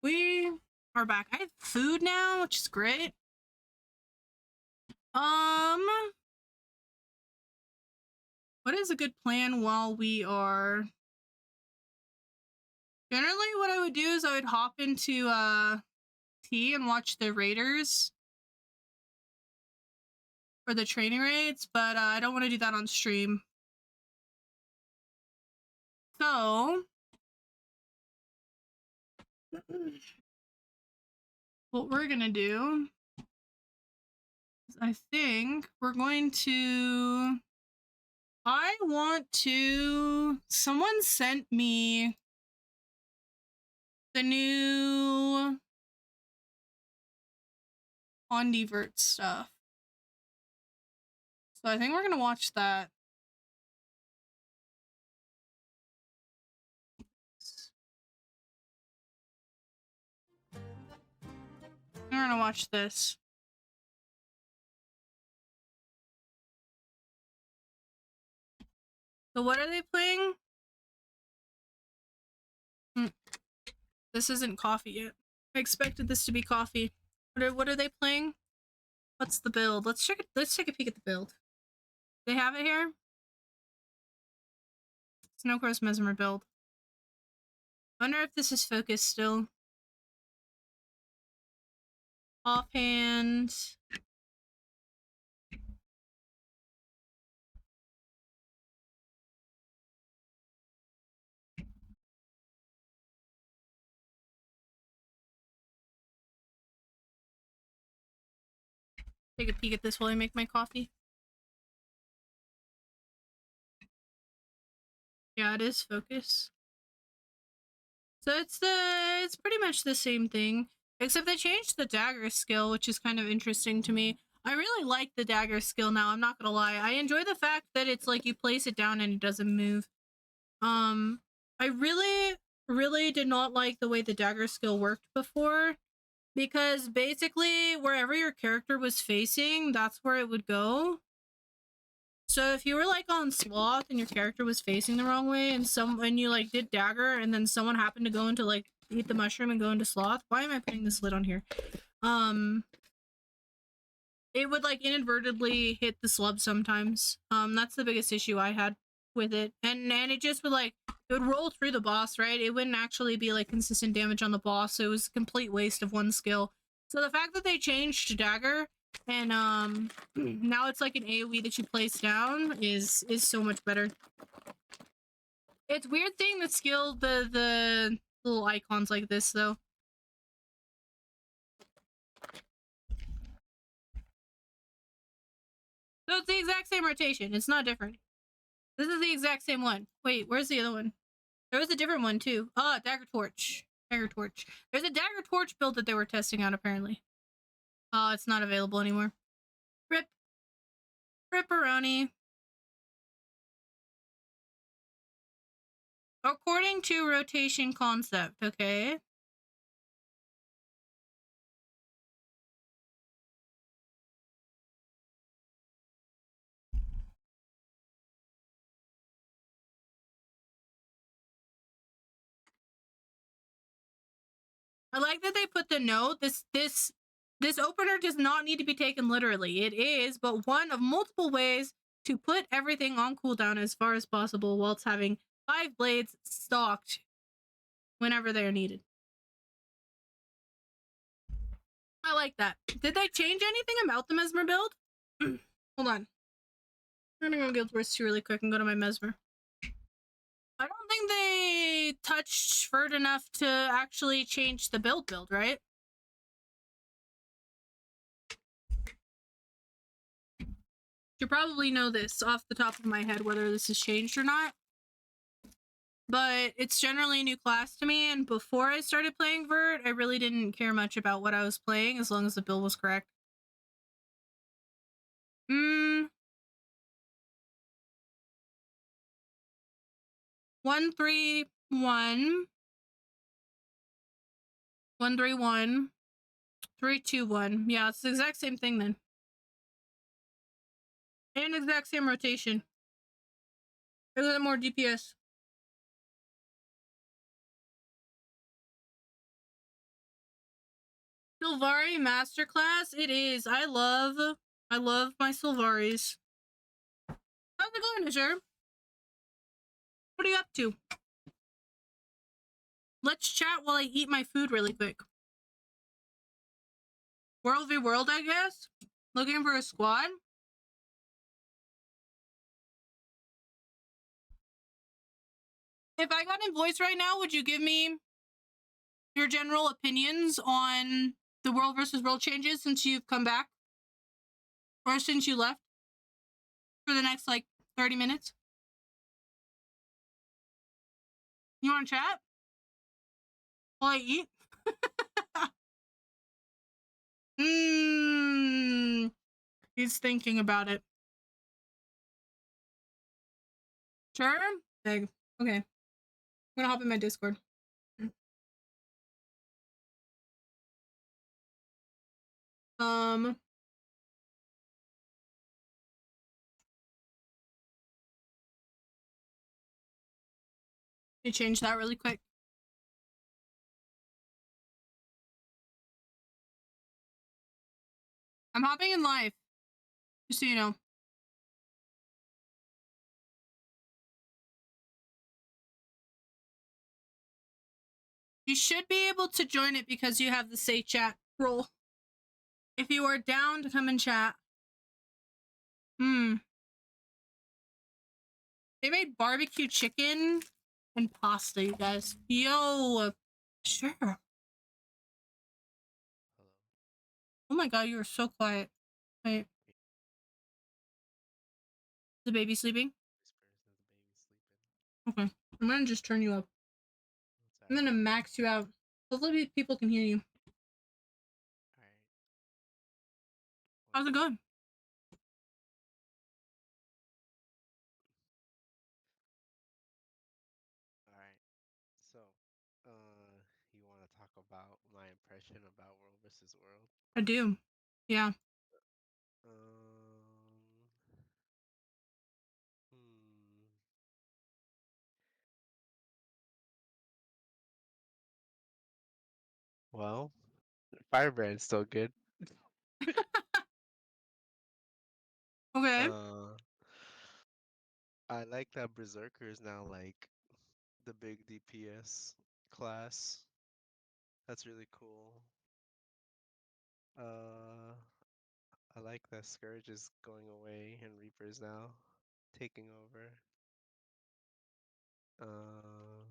We are back. I have food now, which is great. What is a good plan while we are... Generally, what I would do is I would hop into T and watch the raiders for the training raids, but I don't want to do that on stream. So, what we're gonna do is I think we're going to... I want to... Someone sent me the new Ondivert stuff. So I think we're gonna watch that. We're gonna watch this. So what are they playing? This isn't coffee yet. I expected this to be coffee. What are they playing? What's the build? Let's check it. Let's take a peek at the build. They have it here. Snowcross Mesmer build. Wonder if this is focused still. Offhand. Take a peek at this while I make my coffee. Yeah, it is focus. So it's pretty much the same thing, except they changed the dagger skill, which is kind of interesting to me. I really like the dagger skill now, I'm not gonna lie. I enjoy the fact that it's like you place it down and it doesn't move. I really did not like the way the dagger skill worked before, because basically wherever your character was facing, that's where it would go. So if you were like on Sloth and your character was facing the wrong way and you like did dagger and then someone happened to go into like eat the mushroom and go into Sloth. Why am I putting this lid on here? It would like inadvertently hit the slub sometimes. That's the biggest issue I had with it. And it just would like, it would roll through the boss, right? It wouldn't actually be like consistent damage on the boss. So it was a complete waste of one skill. So the fact that they changed dagger and now it's like an AoE that you place down is so much better. It's weird seeing the skill, the little icons like this though. So it's the exact same rotation. It's not different. This is the exact same one. Wait, where's the other one? There was a different one too. Ah, Dagger Torch. Dagger Torch. There's a Dagger Torch build that they were testing out apparently. It's not available anymore. Rip. Ripperoni. According to rotation concept, okay. I like that they put the note. This opener does not need to be taken literally. It is but one of multiple ways to put everything on cooldown as far as possible whilst having 5 blades stocked whenever they are needed. I like that. Did they change anything about the Mesmer build? Hold on. I'm gonna go Guild Wars 2 really quick and go to my Mesmer. I don't think they touched Ferd enough to actually change the build, right? You probably know this off the top of my head, whether this has changed or not. But it's generally a new class to me, and before I started playing Vert, I really didn't care much about what I was playing as long as the build was correct. 131 131 321. Yeah, it's the exact same thing then. And exact same rotation. A little more DPS. Sylvari Masterclass. It is. I love my Sylvaris. How's it going, Azure? What are you up to? Let's chat while I eat my food really quick. World v World, I guess. Looking for a squad. If I got in voice right now, would you give me your general opinions on the World versus World changes since you've come back? Or since you left? For the next, like, 30 minutes? You want to chat? While I eat? Mmm. He's thinking about it. Sure? Big. Okay. I'm gonna hop in my Discord. Um. Let me change that really quick. I'm hopping in live. Just so you know. You should be able to join it because you have the say chat role. If you are down to come and chat. They made barbecue chicken and pasta, you guys. Yo. Sure. Hello. Oh my god, you are so quiet. Wait. Is the baby sleeping? Whispers of the baby sleeping. Okay. I'm gonna just turn you up. What's I'm that? gonna max you out. Hopefully people can hear you. Alright. How's it going? Alright. So, you want to talk about my impression about World versus World? I do. Yeah. Hmm. Well, Firebrand's still good. Okay. I like that Berserker is now like the big DPS class. That's really cool. I like that Scourge is going away and Reaper's now taking over. Uh,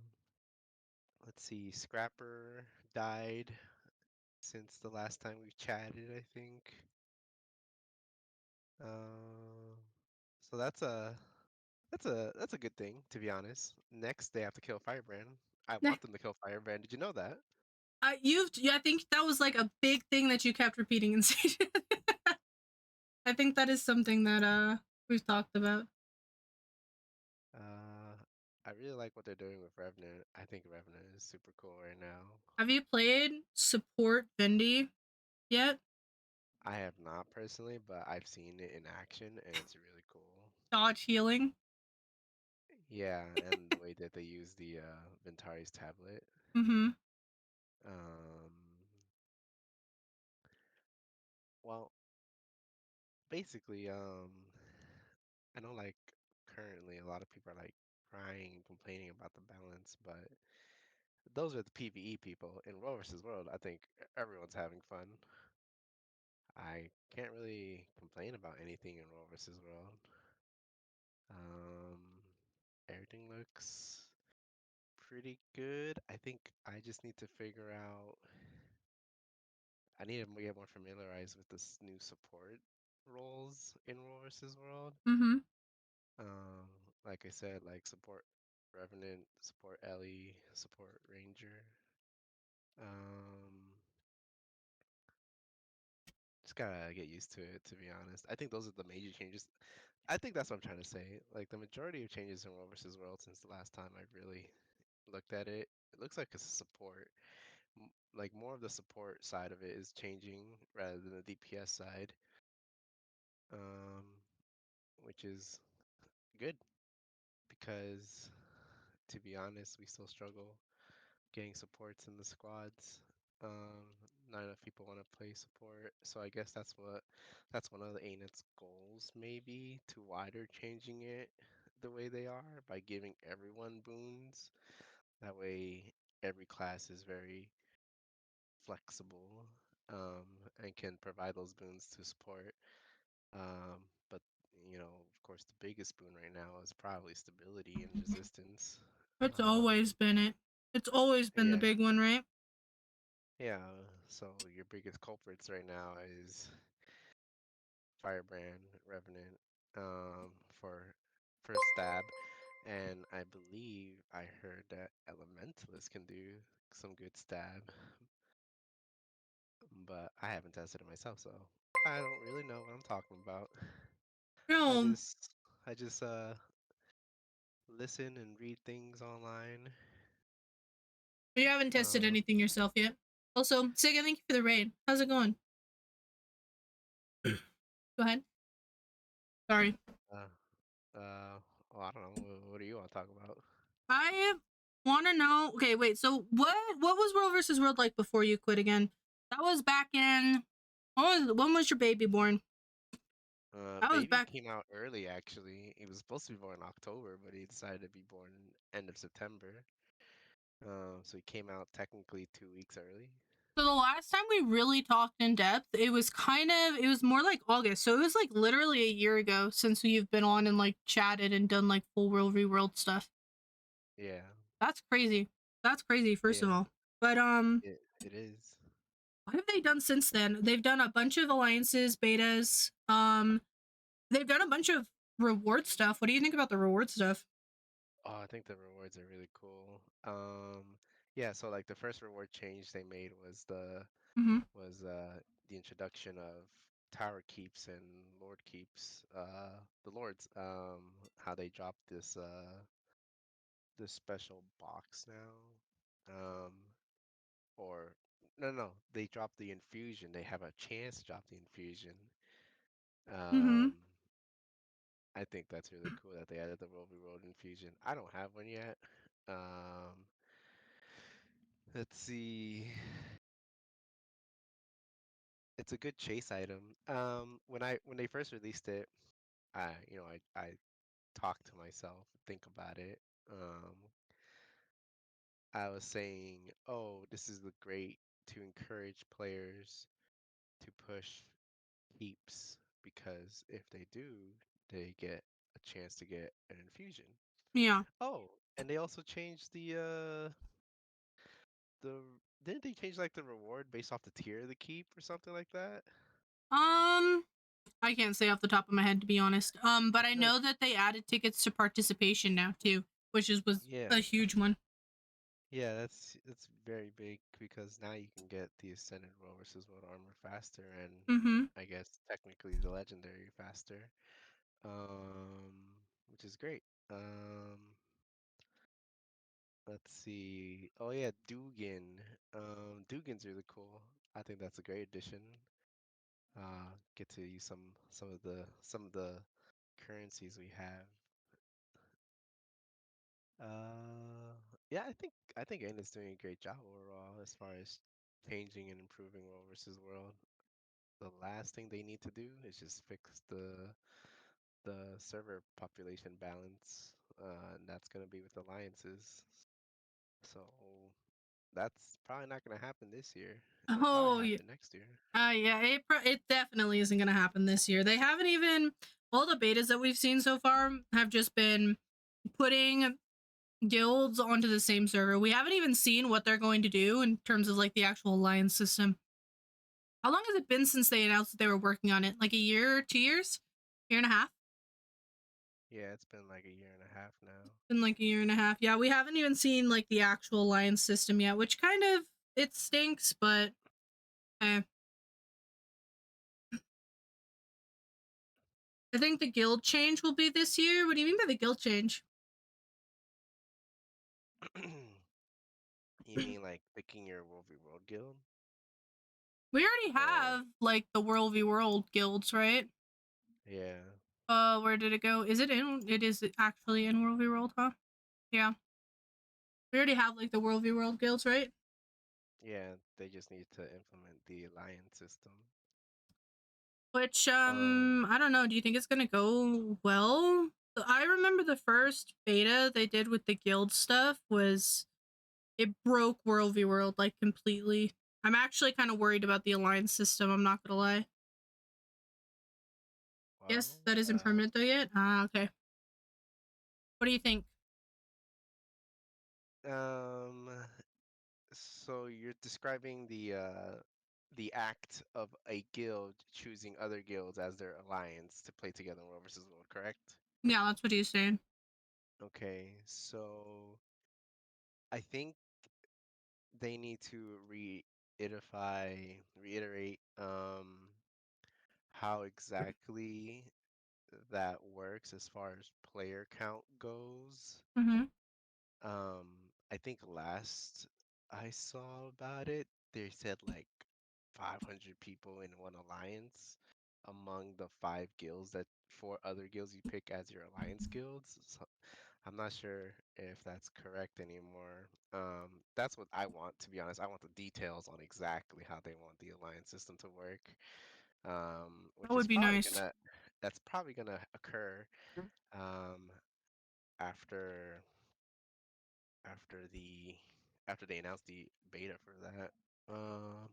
let's see, Scrapper died since the last time we chatted, I think. So that's a good thing, to be honest. Next they have to kill Firebrand. I want them to kill Firebrand. Did you know that? I think that was like a big thing that you kept repeating in Sage. I think that is something that we've talked about. I really like what they're doing with Revenant. I think Revenant is super cool right now. Have you played support Vendi yet? I have not personally, but I've seen it in action and it's really cool. Dodge healing. Yeah, and the way that they use the Ventari's tablet. Mm-hmm. Um, well, basically, I know like currently a lot of people are like crying and complaining about the balance, but those are the PvE people. In World versus World, I think everyone's having fun. I can't really complain about anything in World versus World. Um, everything looks pretty good. I think I just need to figure out. I need to get more familiarized with this new support roles in World versus World. Mm-hmm. Um, like I said, like support Revenant, support Ellie, support Ranger. Um, just gotta get used to it, to be honest. I think those are the major changes. I think that's what I'm trying to say. Like the majority of changes in World versus World since the last time I really looked at it, it looks like it's support. Like more of the support side of it is changing rather than the DPS side, um, which is good because, to be honest, we still struggle getting supports in the squads. Not enough people want to play support, so I guess that's one of the ANET's goals, maybe, to why they're changing it the way they are by giving everyone boons. That way, every class is very flexible, um, and can provide those boons to support. But of course, the biggest boon right now is probably stability and resistance. It's Um, always been it. It's always been the yeah, big one, right? yeah. So your biggest culprits right now is Firebrand, Revenant, for stab, and I believe I heard that Elementalist can do some good stab, but I haven't tested it myself, so I don't really know what I'm talking about. I No, just I just listen and read things online. you haven't tested Um, anything yourself yet. Also, Sega, thank you for the raid. How's it going? Go ahead. Sorry. uh, well, I don't know. What do you want to talk about? I want to know. Okay, wait. So what was World versus World like before you quit again? That was back in. When was your baby born? That was Baby back. came out early actually. He was supposed to be born in October, but he decided to be born end of September. So he came out technically 2 weeks early. So the last time we really talked in depth, it was more like August. So it was like literally a year ago since you've been on and like chatted and done like full World v World stuff. Yeah, That's crazy. That's crazy, first of yeah, all. But it is. what have they done since then? They've done a bunch of alliances, betas. They've done a bunch of reward stuff. What do you think about the reward stuff? Oh, I think the rewards are really cool. Yeah, so like the first reward change they made was Mm-hmm. the introduction of tower keeps and lord keeps. The lords, how they dropped this special box now. Or no, no, they dropped the infusion. They have a chance to drop the infusion. Mm-hmm. Um, I think that's really cool that they added the Rover Road infusion. I don't have one yet. Um, let's see. It's a good chase item. When they first released it, I talked to myself, think about it. Um, I was saying, oh, this is the great to encourage players to push keeps because if they do, they get a chance to get an infusion. Yeah. Oh, and they also changed the didn't they change like the reward based off the tier of the keep or something like that? I can't say off the top of my head to be honest. I But I feel like know that they added tickets to participation now too, which was yeah. a huge one. Yeah, that's very big because now you can get the Ascended World versus World armor faster and Mm-hmm. I guess technically the legendary faster. Um, which is great. Um, let's see. Oh yeah, Dugan. Dugan's really cool. I think that's a great addition. Get to use some of the currencies we have. Yeah, I think is doing a great job overall as far as changing and improving World versus World. The last thing they need to do is just fix the server population balance, and that's gonna be with alliances. So that's probably not gonna happen this year. It'll probably Oh yeah. happen next year. Yeah, it definitely isn't gonna happen this year. They haven't even all the betas that we've seen so far have just been putting guilds onto the same server. We haven't even seen what they're going to do in terms of like the actual alliance system. How long has it been since they announced that they were working on it? Like a year, 2 years, year and a half? Yeah, it's been like a year and a half now. Been like a year and a half. Yeah, we haven't even seen like the actual alliance system yet, which kind of it stinks, but eh. I think the guild change will be this year. What do you mean by the guild change? You mean like picking your World v World guild? We already Or have like the World v World guilds, right? yeah. Where did it go? Is it in? It is actually in World v World, huh? Yeah, we already have like the World v World guilds, right? Yeah, they just need to implement the alliance system. Which Um, I don't know. Do you think it's gonna go well? I remember the first beta they did with the guild stuff was it broke World v World like completely. I'm actually kind of worried about the alliance system. I'm not gonna lie. well, Yes, that isn't permanent though yet. Ah, okay. What do you think? um, so you're describing the act of a guild choosing other guilds as their alliance to play together in World versus World, correct? Yeah, that's what he's saying. Okay, so I think they need to reiterate how exactly that works as far as player count goes. Mm-hmm. Um, I think last I saw about it, they said like 500 people in one alliance among the five guilds that four other guilds you pick as your alliance guilds. So I'm not sure if that's correct anymore. That's what I want, to be honest. I want the details on exactly how they want the alliance system to work. That Which is would be probably nice. gonna that's probably gonna occur um after after the after they announce the beta for that. Um,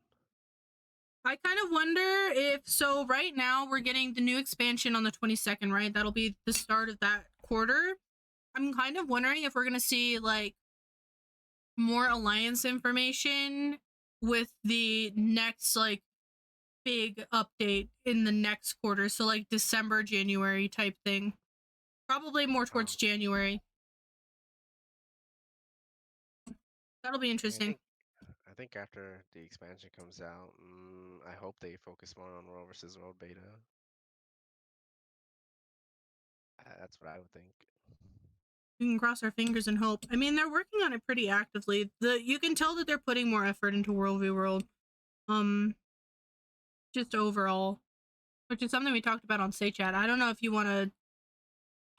I kind of wonder if so. Right now, we're getting the new expansion on the 22nd, right? That'll be the start of that quarter. I'm kind of wondering if we're gonna see like more alliance information with the next like big update in the next quarter. So like December, January type thing. Probably more um, towards January. That'll be I interesting. think I think after the expansion comes out, I hope they focus more on World versus World beta. That's what I would think. We can cross our fingers and hope. I mean, they're working on it pretty actively. You can tell that they're putting more effort into World v World. Um, just overall, which is something we talked about on Say Chat. I don't know if you want to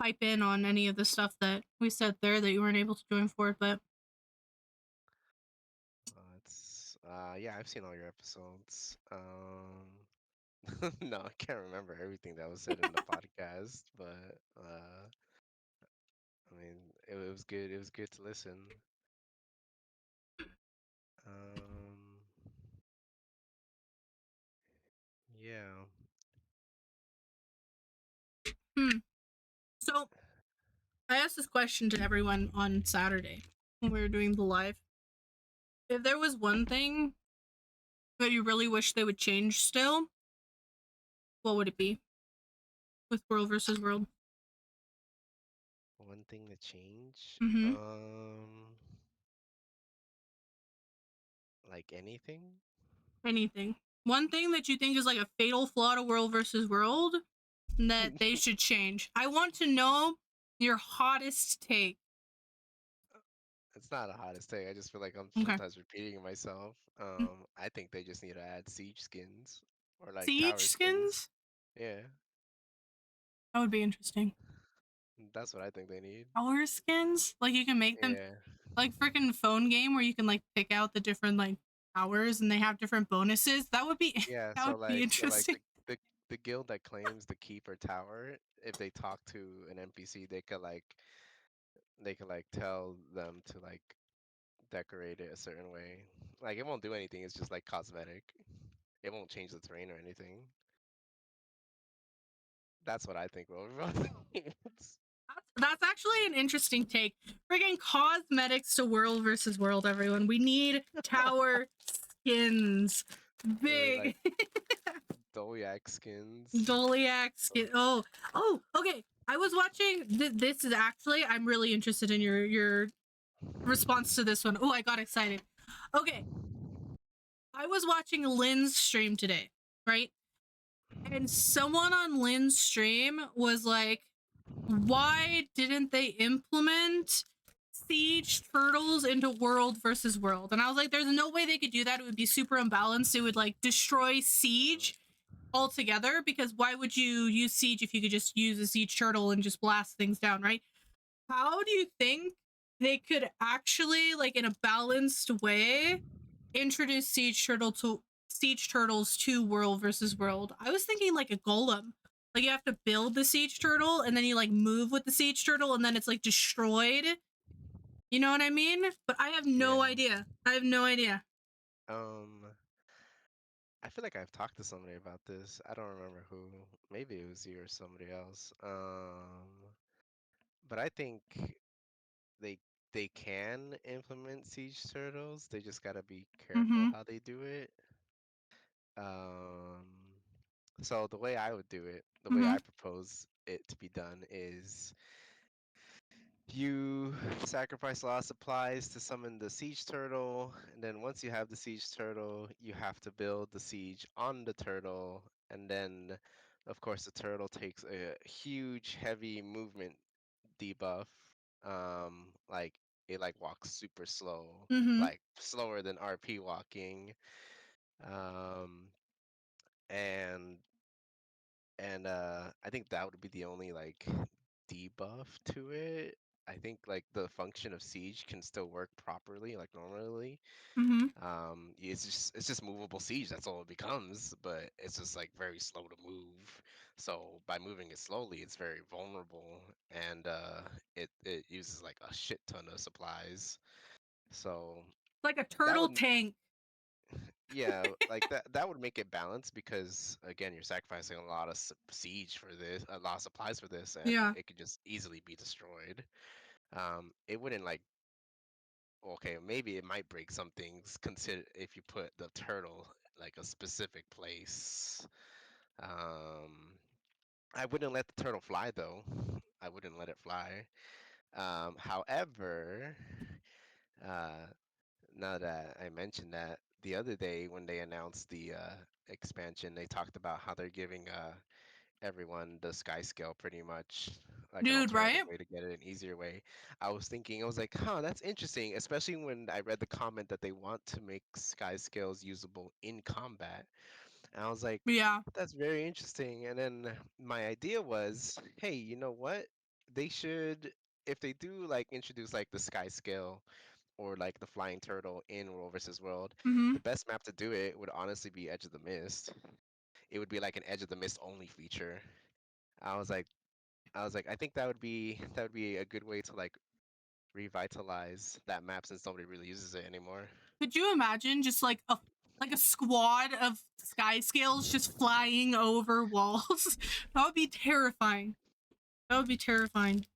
pipe in on any of the stuff that we said there that you weren't able to join for, but It's yeah, I've seen all your episodes. No, I can't remember everything that was said in the podcast, but I mean, it was good. It was good to listen. Um, yeah. hmm. So I asked this question to everyone on Saturday when we were doing the live. If there was one thing that you really wish they would change still, what would it be with World versus World? One thing to change, Mm-hmm. like anything. Anything. One thing that you think is like a fatal flaw to World versus World that they should change. I want to know your hottest take. It's not a hottest take. I just feel like I'm Okay. sometimes repeating myself. I think they just need to add siege skins or like Siege tower skins. skins? Yeah, That would be interesting. that's what I think they need. Tower skins? Like you can make them Yeah, like freaking phone game where you can like pick out the different like towers and they have different bonuses. That would be yeah. that would be So like interesting. the guild that claims the keeper tower, if they talk to an NPC, they could like tell them to like decorate it a certain way. Like it won't do anything. It's just like cosmetic. It won't change the terrain or anything. That's what I think. Will That's actually an interesting take. Friggin' cosmetics to World versus World, everyone. We need tower skins. or like Big Dolyak skins. Doliac skin. Oh, okay. I was watching. This is actually. I'm really interested in your response to this one. Oh, I got excited. Okay, I was watching Lynn's stream today, right? And someone on Lynn's stream was like, why didn't they implement siege turtles into World versus World? And I was like, there's no way they could do that. It would be super unbalanced. It would like destroy siege altogether because why would you use siege if you could just use a siege turtle and just blast things down, right? How do you think they could actually, like in a balanced way, introduce siege turtles to World versus World, I was thinking like a golem. Like you have to build the siege turtle and then you like move with the siege turtle and then it's like destroyed. You know what I mean? But I have no Yeah. idea. I have no idea. I feel like I've talked to somebody about this. I don't remember who. Maybe it was you or somebody else. But I think they they can implement siege turtles. They just gotta be careful Mm-hmm. how they do it. Um, so the way I would do it, the way Mm-hmm. I propose it to be done is you sacrifice a lot of supplies to summon the siege turtle, and then once you have the siege turtle, you have to build the siege on the turtle, and then of course the turtle takes a huge heavy movement debuff. Like it like walks super slow, Mm-hmm. like slower than RP walking. Um, and I think that would be the only like debuff to it. I think like the function of siege can still work properly, like normally. Mm-hmm. It's just movable siege. That's all it becomes, but it's just like very slow to move. So by moving it slowly, it's very vulnerable, and it uses like a shit ton of supplies. So Like a that turtle would tank. yeah, like that would make it balanced because again, you're sacrificing a lot of siege for this, a lot of supplies for this, and Yeah. it could just easily be destroyed. It wouldn't like okay, maybe it might break some things. Consider if you put the turtle like a specific place. Um, I wouldn't let the turtle fly though. I wouldn't let it fly. However, uh, now that I mentioned that, the other day when they announced the expansion, they talked about how they're giving everyone the sky scale pretty much, like an Dude, alternative right? way to get it, an easier way. I was thinking, I was like, huh, that's interesting, especially when I read the comment that they want to make sky scales usable in combat. And I was like, Yeah. that's very interesting. And then my idea was, hey, you know what? They should, if they do like introduce like the sky scale or like the flying turtle in World versus World, Mm-hmm. the best map to do it would honestly be Edge of the Mist. It would be like an Edge of the Mist only feature. I was like, I think that would be a good way to like revitalize that map since nobody really uses it anymore. Could you imagine just like a squad of sky scales just flying over walls? That would be terrifying. That would be terrifying.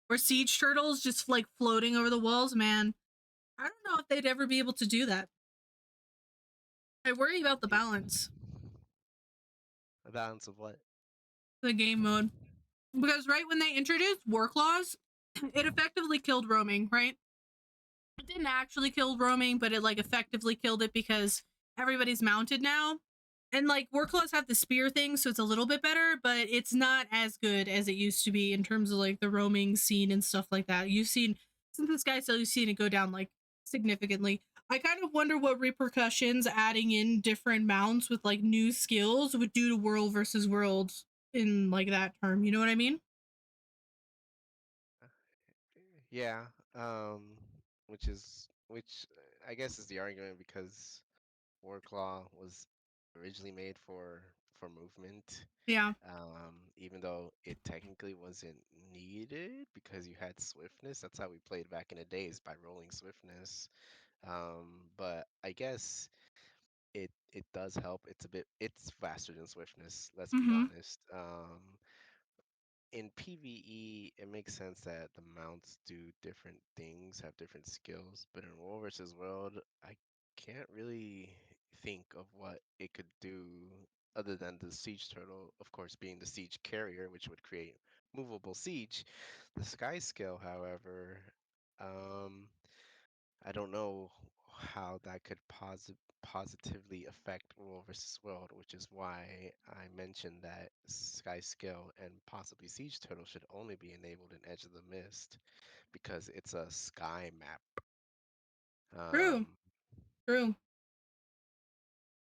Or siege turtles just like floating over the walls, man. I don't know if they'd ever be able to do that. I worry about the Y- balance, A balance of what? the game mode. Because right when they introduced work laws, it effectively killed roaming, right? It didn't actually kill roaming, but it like effectively killed it because everybody's mounted now. And like work laws have the spear thing, so it's a little bit better, but it's not as good as it used to be in terms of like the roaming scene and stuff like that. You've seen since this guy, so you've seen it go down like significantly. I kind of wonder what repercussions adding in different mounts with like new skills would do to world versus world in like that term. You know what I mean? Yeah, um, which I guess is the argument because Warclaw was originally made for movement, Yeah. even though it technically wasn't needed because you had swiftness. That's how we played back in the days by rolling swiftness. But I guess it does help. It's faster than swiftness. Let's be Mm-hmm. honest. In PvE, it makes sense that the mounts do different things, have different skills, but in World versus World, I can't really think of what it could do other than the siege turtle, of course, being the siege carrier, which would create movable siege. The sky scale, however, um, I don't know how that could positively affect World versus World, which is why I mentioned that Sky Scale and possibly Siege Turtle should only be enabled in Edge of the Mist because it's a sky map. True. Um, True.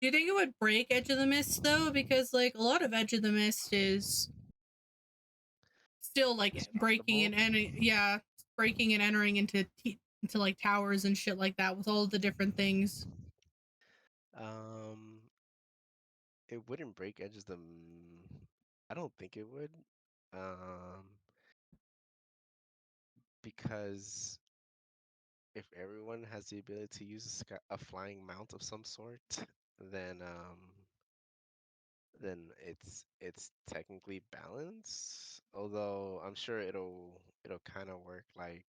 Do you think it would break Edge of the Mist though? Because like a lot of Edge of the Mist is still like breaking destructible. and yeah, breaking and entering into into like towers and shit like that with all the different things. Um, it wouldn't break edges. I don't think it would. Um, because if everyone has the ability to use a flying mount of some sort, then it's technically balanced. Although I'm sure it'll kind of work like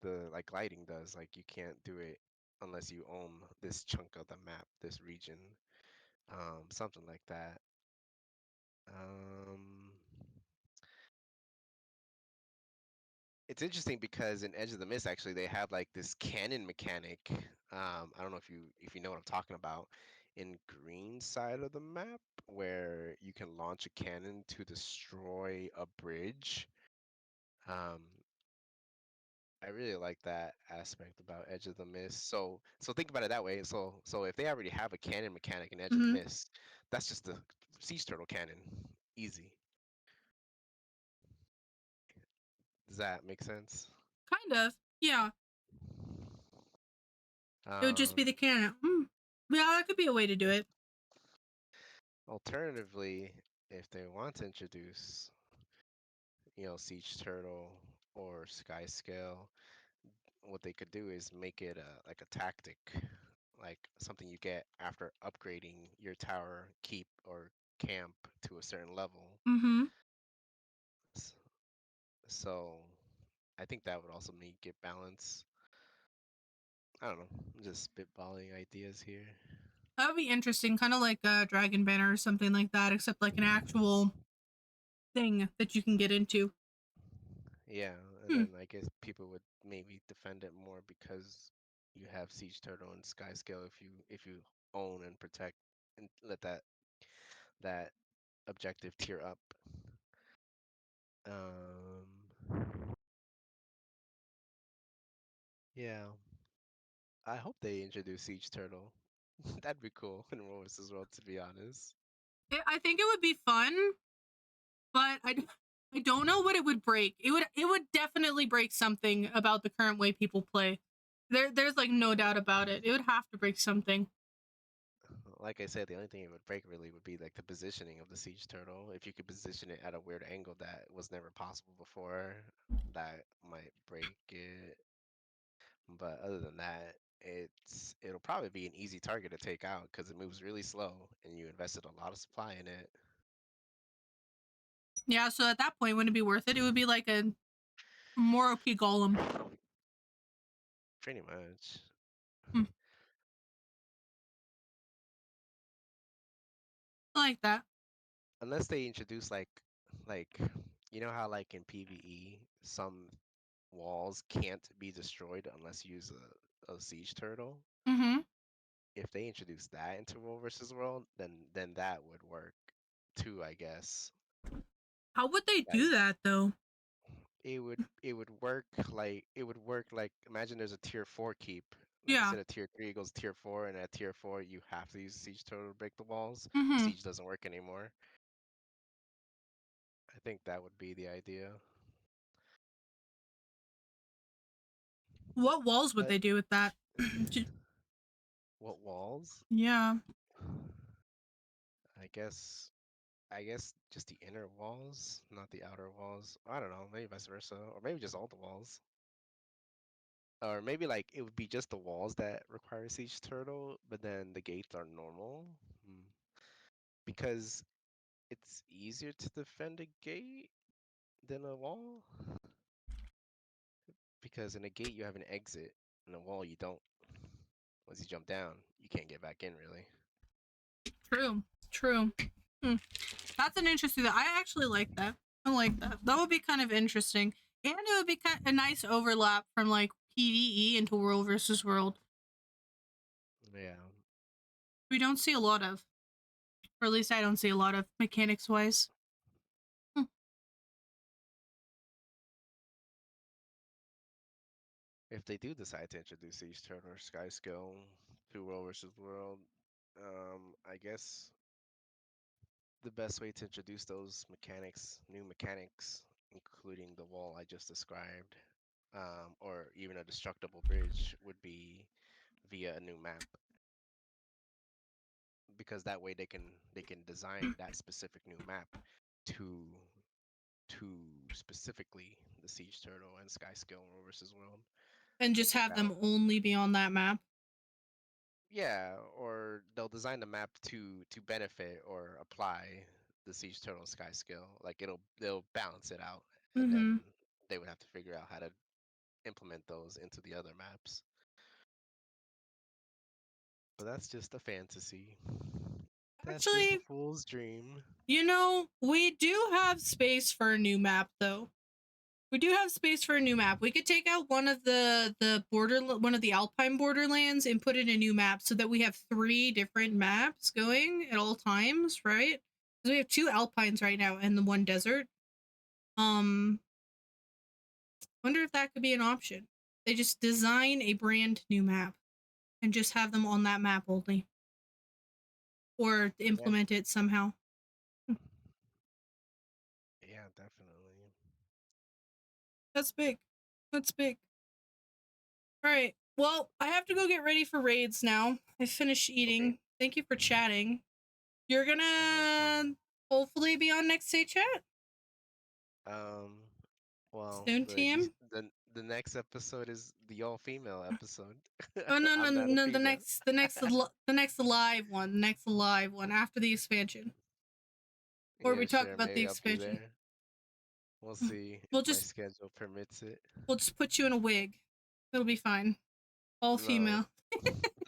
the like gliding does. Like you can't do it unless you own this chunk of the map, this region, something like that. Um, it's interesting because in Edge of the Mist, actually, they have like this cannon mechanic. I don't know if you know what I'm talking about. In green side of the map, where you can launch a cannon to destroy a bridge. Um, I really like that aspect about Edge of the Mist. So think about it that way. So if they already have a cannon mechanic in Edge of the Mm-hmm. Mist, that's just the siege turtle cannon. Easy. Does that make sense? Kind of. Yeah. It would just be Um, the cannon. Yeah, that could be a way to do it. Alternatively, if they want to introduce, siege turtle or sky scale, what they could do is make it like a tactic, like something you get after upgrading your tower, keep, or camp to a certain level. Mm-hmm. S- So I think that would also make it balance. I don't know, I'm just spitballing ideas here. That would be interesting, kind of like a Dragon Banner or something like that, except like an actual thing that you can get into. Yeah, and Hmm. then I guess people would maybe defend it more because you have Siege Turtle and Sky Scale if you own and protect and let that objective tier up. Yeah, I hope they introduce Siege Turtle. That'd be cool in Romus as well, to be honest. I think it would be fun, but I don't know what it would break. It would definitely break something about the current way people play. There's like no doubt about it. It would have to break something. Like I said, the only thing it would break really would be like the positioning of the Siege Turtle. If you could position it at a weird angle that was never possible before, that might break it. But other than that, it'll probably be an easy target to take out because it moves really slow and you invested a lot of supply in it. Yeah, so at that point, wouldn't it be worth it? It would be like a more OP golem. Pretty much. Hmm, I like that. Unless they introduce like you know how like in PvE some walls can't be destroyed unless you use a siege turtle. Mm-hmm. If they introduce that into World versus World, then that would work too, I guess. How would they Like do that though? it would work like imagine there's a tier 4 keep. Like Yeah. instead of tier 3 it goes tier 4, and at tier 4 you have to use siege turtle to break the walls. Mm-hmm. Siege doesn't work anymore. I think that would be the idea. What walls would But they do with that? what walls? Yeah. I guess I guess just the inner walls, not the outer walls. I don't know, maybe vice versa, or maybe just all the walls. Or maybe like it would be just the walls that require siege turtle, but then the gates are normal. Hmm. Because it's easier to defend a gate than a wall. Because in a gate you have an exit, in a wall you don't. Once you jump down, you can't get back in really. True. True. Hmm. That's an interesting. I actually like that. I like that. That would be kind of interesting, and it would be kind a nice overlap from like PVE into World versus World. Yeah. We don't see a lot of, or at least I don't see a lot of mechanics wise. Hmm. If they do decide to introduce Siege Turtle or Sky Skill to World versus World, I guess the best way to introduce those mechanics, new mechanics, including the wall I just described, or even a destructible bridge, would be via a new map, because that way they can design that specific new map to to specifically the Siege Turtle and Sky Scale World versus World. And They just can have them balance. only be on that map. Yeah, or they'll design the map to benefit or apply the Siege Turtle Sky Skill. Like they'll balance it out, and then Mm-hmm. they would have to figure out how to implement those into the other maps. But that's just a fantasy. That's just a Actually, fool's dream. we do have space for a new map, though. We do have space for a new map. We could take out one of one of the Alpine borderlands and put in a new map so that we have 3 different maps going at all times, right? Because we have 2 Alpines right now and the 1 desert. Wonder if that could be an option. They just design a brand new map and just have them on that map only, or Yeah, implement it somehow. yeah, definitely. That's big. That's big. All right. Well, I have to go get ready for raids now. I finished Okay. eating. Thank you for chatting. You're Yeah, no gonna problem. hopefully be on next day chat Um, well, soon, TM. the next episode is the all female episode. Oh no, no, I'm not a no! The female. next, the next live one, the next live one after the expansion, where we Yeah, talk sure. about the Maybe I'll be expansion. there. We'll see if We'll my just schedule permits it. we'll just put you in a wig. It'll be fine. All No, female.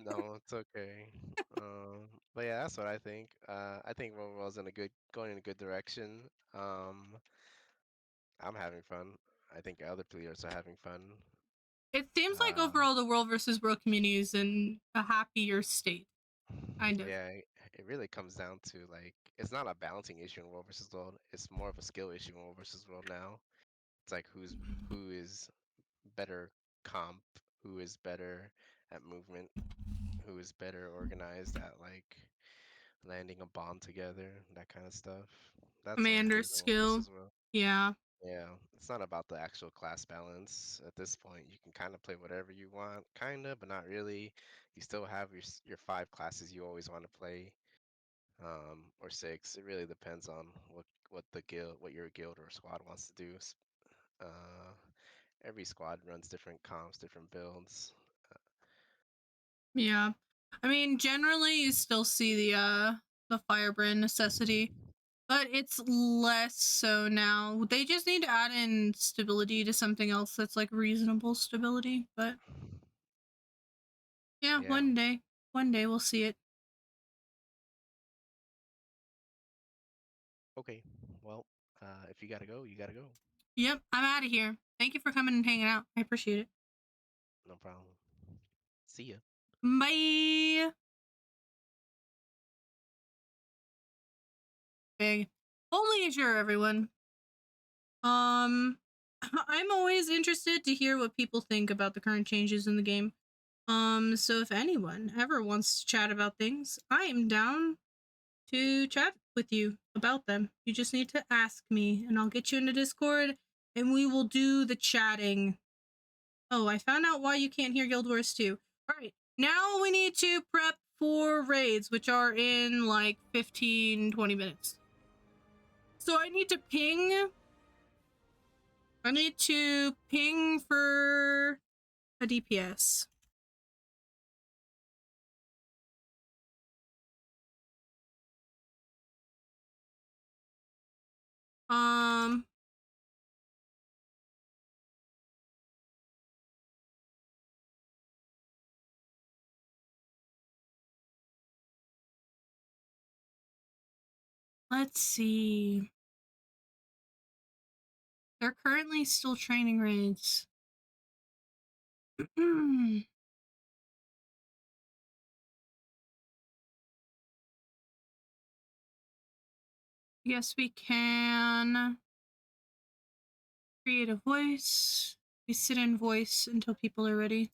no, it's okay. But yeah, that's what I think. I think Roverall's going in a good direction. Um, I'm having fun. I think other players are having fun. It seems like Uh, overall the world versus world community is in a happier state, kind of. yeah, it really comes down to like it's not a balancing issue in World versus World. It's more of a skill issue in World versus World now. It's like who is better comp, who is better at movement, who is better organized at like landing a bomb together, that kind of stuff. That's what it Commander is in World skill. versus World. Yeah. Yeah, it's not about the actual class balance at this point. You can kind of play whatever you want, kind of, but not really. You still have your 5 classes you always want to play, or 6. It really depends on what your guild or squad wants to do. Uh, every squad runs different comps, different builds. Yeah. I mean, generally you still see the firebrand necessity, but it's less so now. They just need to add in stability to something else that's like reasonable stability. But yeah, Yeah. one day we'll see it. Okay. Well, if you gotta go, you gotta go. Yep, I'm out of here. Thank you for coming and hanging out. I appreciate it. No problem. See ya. Bye. Big. Holy Azure, everyone. I'm always interested to hear what people think about the current changes in the game. So if anyone ever wants to chat about things, I am down to chat with you about them. You just need to ask me, and I'll get you into Discord, and we will do the chatting. Oh, I found out why you can't hear Guild Wars 2. Alright, now we need to prep for raids, which are in like 15-20 minutes. So I need to ping for a DPS. Um, let's see. They're currently still training raids. Yes, we can create a voice. We sit in voice until people are ready.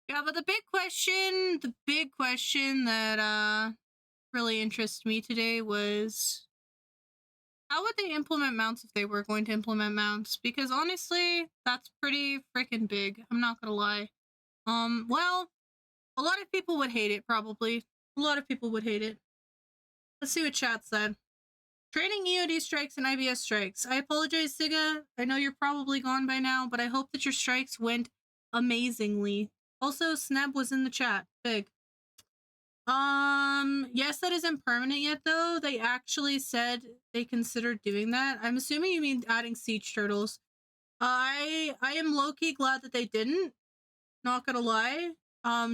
Yeah, but the big question that really interests me today was How would they implement mounts if they were going to implement mounts? Because honestly, that's pretty freaking big. I'm not gonna lie. Well, a lot of people would hate it, probably. A lot of people would hate it. Let's see what chat said. Training EOD strikes and IBS strikes. I apologize, Siga. I know you're probably gone by now, but I hope that your strikes went amazingly. Also, Snap was in the chat. Big. Yes, that isn't permanent yet, though. They actually said they considered doing that. I'm assuming you mean adding siege turtles. I am low-key glad that they didn't. Not gonna lie.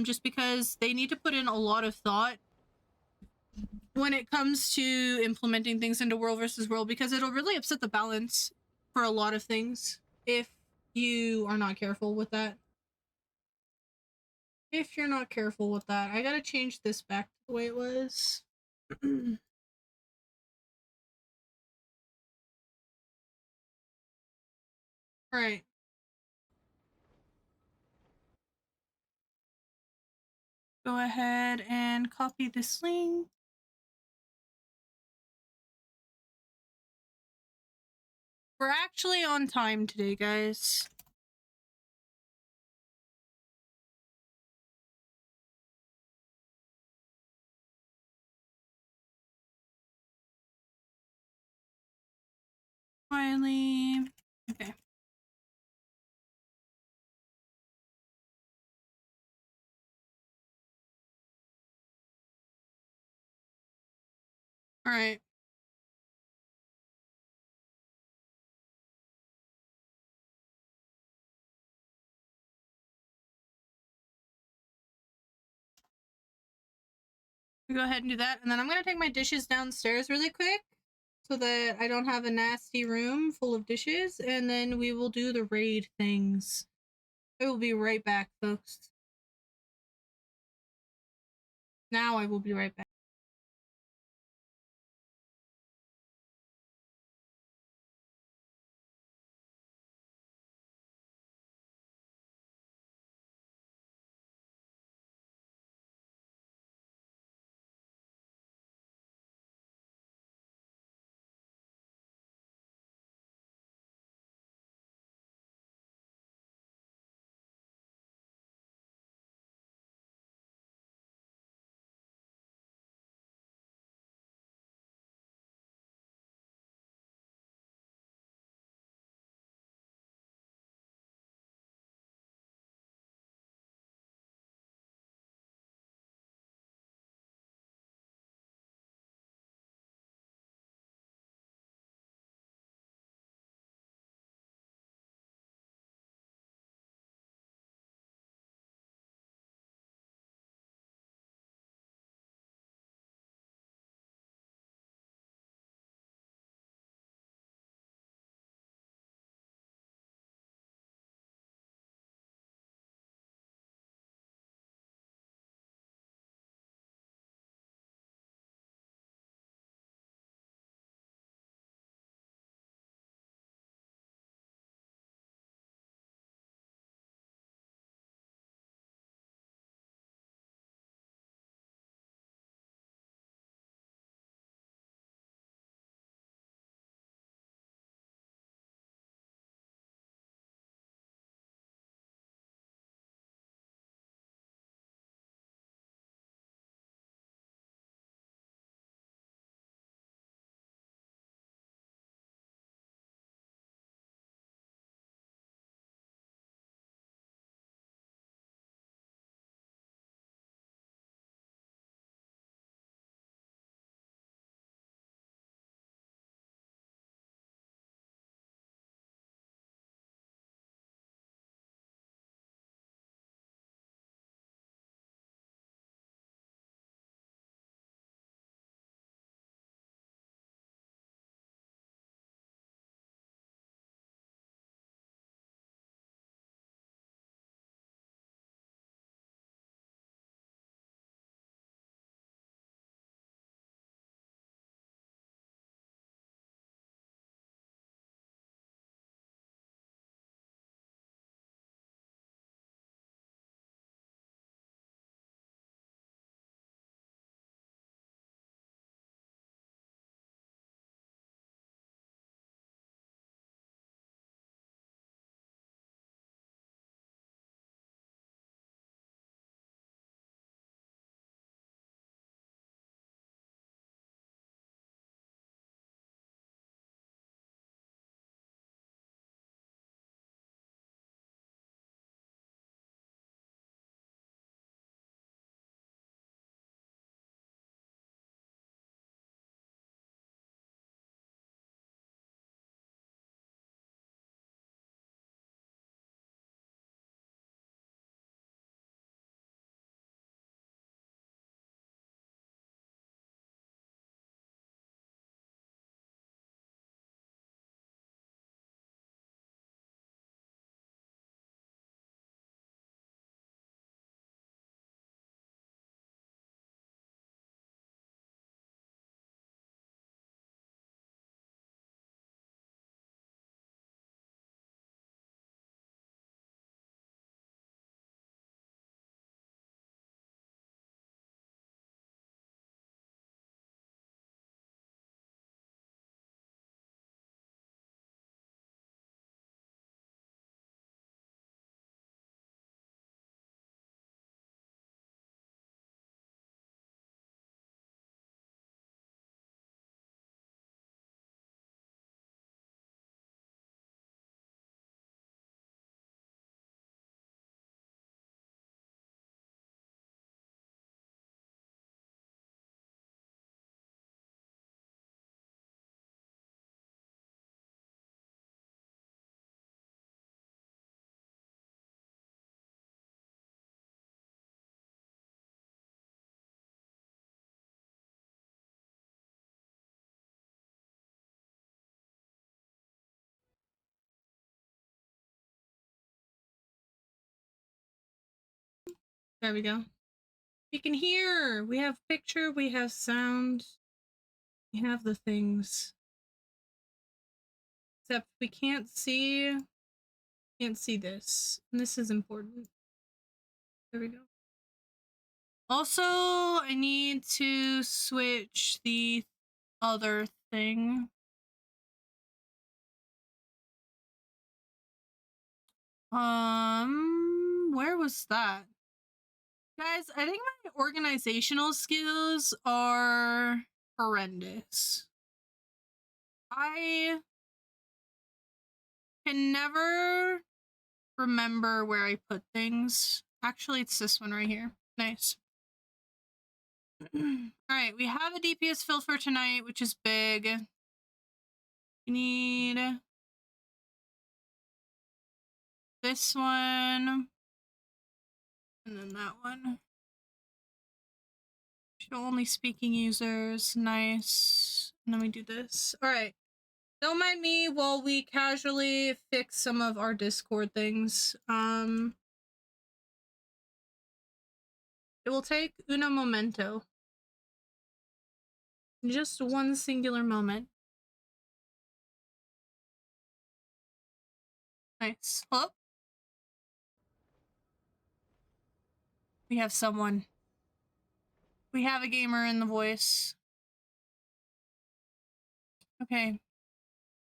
Just because they need to put in a lot of thought when it comes to implementing things into World versus World, because it'll really upset the balance for a lot of things if you are not careful with that. If you're not careful with that. I gotta change this back to the way it was. Alright. Go ahead and copy this link. We're actually on time today, guys. Finally. Okay. Alright. Go ahead and do that. And then I'm going to take my dishes downstairs really quick so that I don't have a nasty room full of dishes. And then we will do the raid things. I will be right back, folks. Now I will be right back. There we go. We can hear. We have picture. We have sound. We have the things. Except we can't see. Can't see this. And this is important. There we go. Also, I need to switch the other thing. Where was that? Guys, I think my organizational skills are horrendous. I can never remember where I put things. Actually, it's this one right here. Nice. Alright, we have a DPS fill for tonight, which is big. We need this one. And then that one. Show only speaking users. Nice. And then we do this. Alright. Don't mind me while we casually fix some of our Discord things. It will take uno momento. Just one singular moment. Nice. Hello? We have someone. We have a gamer in the voice. Okay.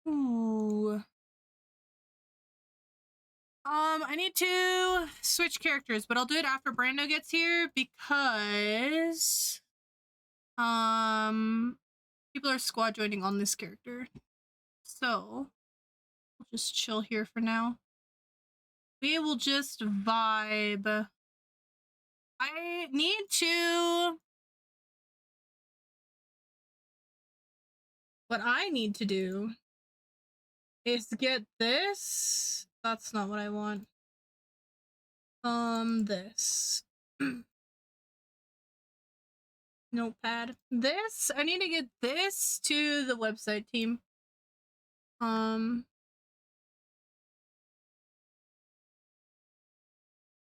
Ooh. I need to switch characters, but I'll do it after Brando gets here because people are squad joining on this character. So we'll just chill here for now. We will just vibe. I need to... What I need to do is get this. That's not what I want. This. Notepad. This, I need to get this to the website team. I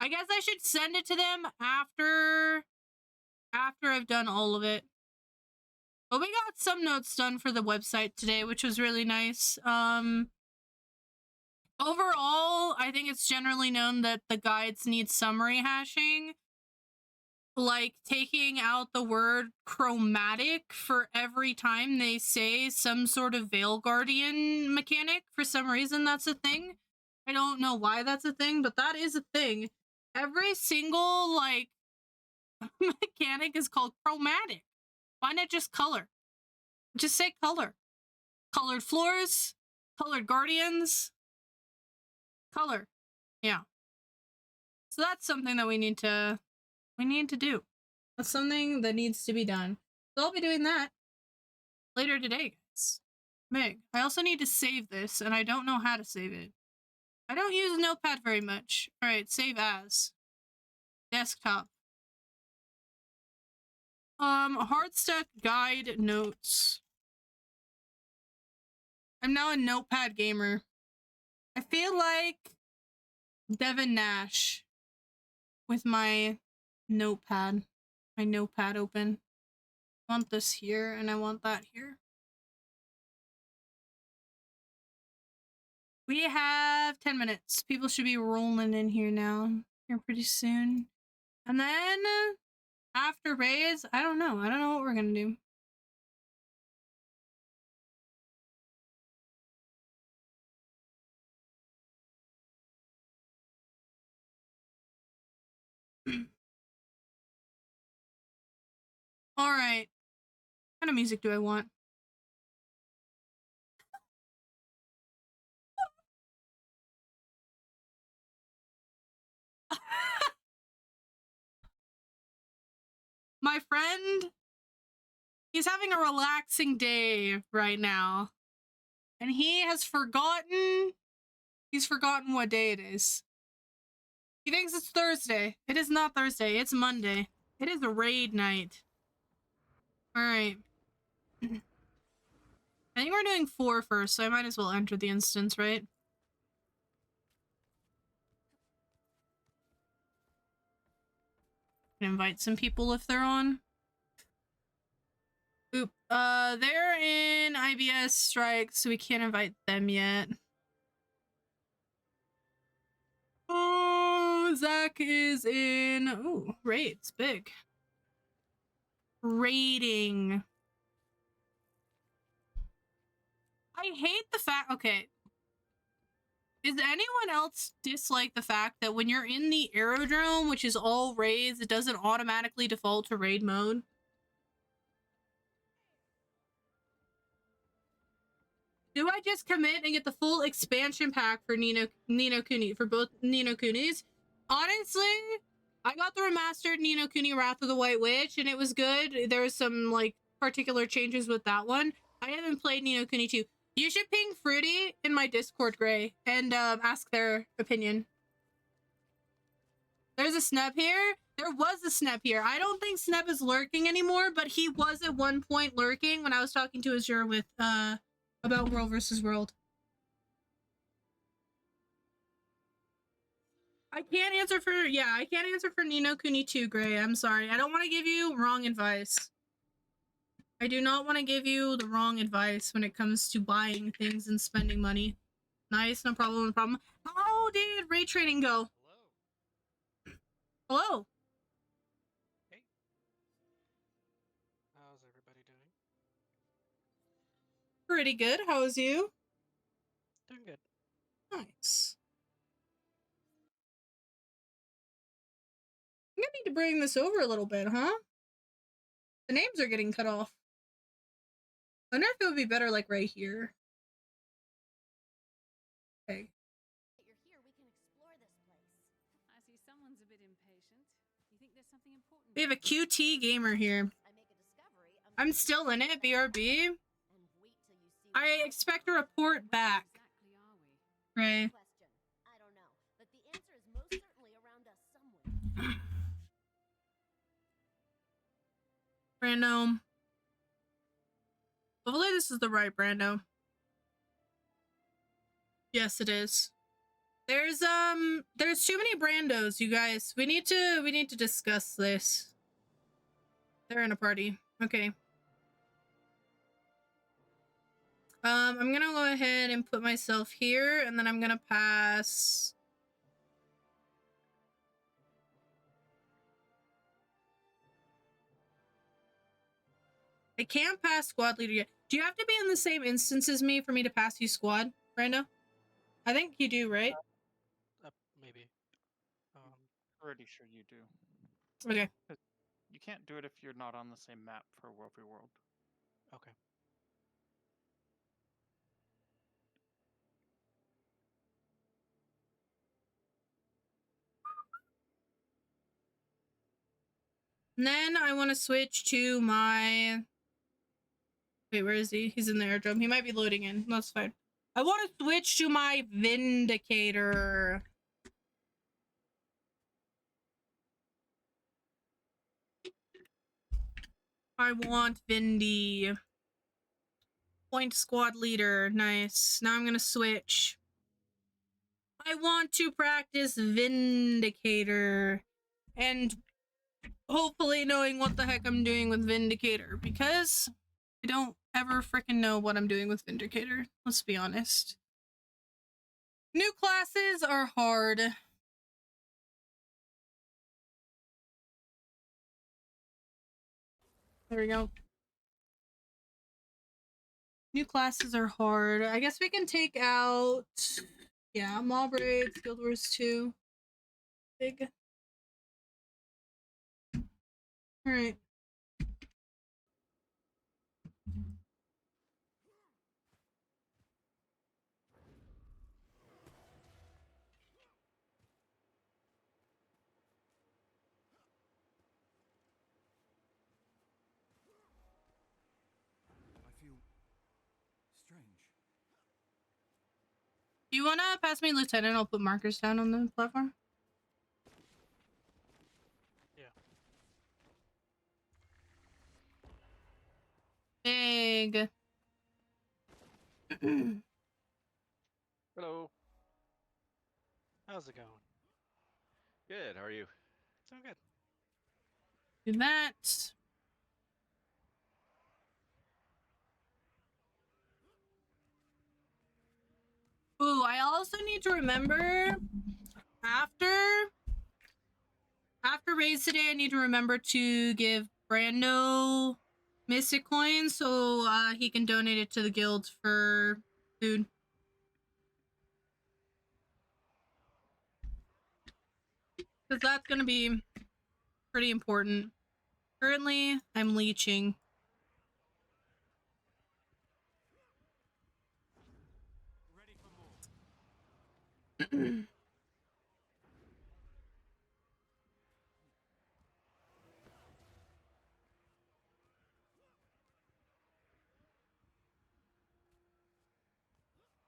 guess I should send it to them after I've done all of it. But we got some notes done for the website today, which was really nice. Overall, I think it's generally known that the guides need summary hashing. Like taking out the word chromatic for every time they say some sort of Veil Guardian mechanic. For some reason, that's a thing. I don't know why that's a thing, but that is a thing. Every single, like, mechanic is called chromatic. Why not just color? Just say color. Colored floors, colored guardians, color. Yeah. So that's something that we need to do. That's something that needs to be done. So I'll be doing that later today, guys. Meg, I also need to save this, and I don't know how to save it. I don't use Notepad very much. Alright, save as. Desktop. Hardstack guide notes. I'm now a Notepad gamer. I feel like Devin Nash with my Notepad. My Notepad open. I want this here and I want that here. We have 10 minutes. People should be rolling in here now. Here pretty soon. And then after Rays, I don't know. I don't know what we're gonna do. Alright. What kind of music do I want? My friend, he's having a relaxing day right now. And he's forgotten what day it is. He thinks it's Thursday. It is not Thursday, it's Monday. It is a raid night. Alright. I think we're doing 4 first, so I might as well enter the instance, right? can invite some people if they're on. Oop. They're in IBS strike, so we can't invite them yet. Oh, Zach is in. Ooh, raids, big. Raiding. I hate the fact. Okay. Does anyone else dislike the fact that when you're in the aerodrome, which is all raids, it doesn't automatically default to raid mode? Do I just commit and get the full expansion pack for Ni no Kuni, for both Ni no Kunis? Honestly, I got the remastered Ni no Kuni Wrath of the White Witch, and it was good. There was some, like, particular changes with that one. I haven't played Ni no Kuni 2. You should ping Fruity in my Discord, Gray, and ask their opinion. There's a Snep here. There was a Snep here. I don't think Snep is lurking anymore, but he was at one point lurking when I was talking to Azure with, about World versus World. I can't answer for Ni no Kuni 2, Gray. I'm sorry. I don't want to give you wrong advice. I do not want to give you the wrong advice when it comes to buying things and spending money. Nice, no problem, no problem. How did raid training go? Hello. Hello. Hey. How's everybody doing? Pretty good. How's you? Doing good. Nice. I'm gonna need to bring this over a little bit, huh? The names are getting cut off. I wonder if it would be better, like, right here. Okay. You're here, we can explore this place. I see someone's a bit impatient. You think there's something important? We have a QT gamer here. I make a discovery, I'm still in it, BRB. and wait till you see I what expect a report back. Exactly are we? Right. question. I don't know, but the answer is most certainly around us somewhere. Brando. Hopefully this is the right Brando. Yes, it is. There's too many Brandos, you guys. We need to discuss this. They're in a party. Okay. I'm gonna go ahead and put myself here, and then I'm gonna pass. I can't pass squad leader yet. Do you have to be in the same instance as me for me to pass you squad, Brando? I think you do, right? Maybe. Pretty sure you do. Okay. You can't do it if you're not on the same map for World v World. Okay. And then I want to switch to my... Wait, where is he? He's in the airdrome. He might be loading in. That's fine. I want to switch to my Vindicator. I want Vindy. Point squad leader. Nice. Now I'm gonna switch. I want to practice Vindicator. And hopefully knowing what the heck I'm doing with Vindicator. Because I don't ever freaking know what I'm doing with Vindicator. Let's be honest. New classes are hard. There we go. New classes are hard. I guess we can take out... Yeah, Mob Raids, Guild Wars 2. Big. Alright. You wanna pass me Lieutenant? I'll put markers down on the platform. Yeah. Big. Hello. How's it going? Good. How are you? Doing good. Do that. Ooh, I also need to remember after raise today, I need to remember to give Brando Mystic coins so he can donate it to the guild for food. Because that's gonna be pretty important. Currently, I'm leeching.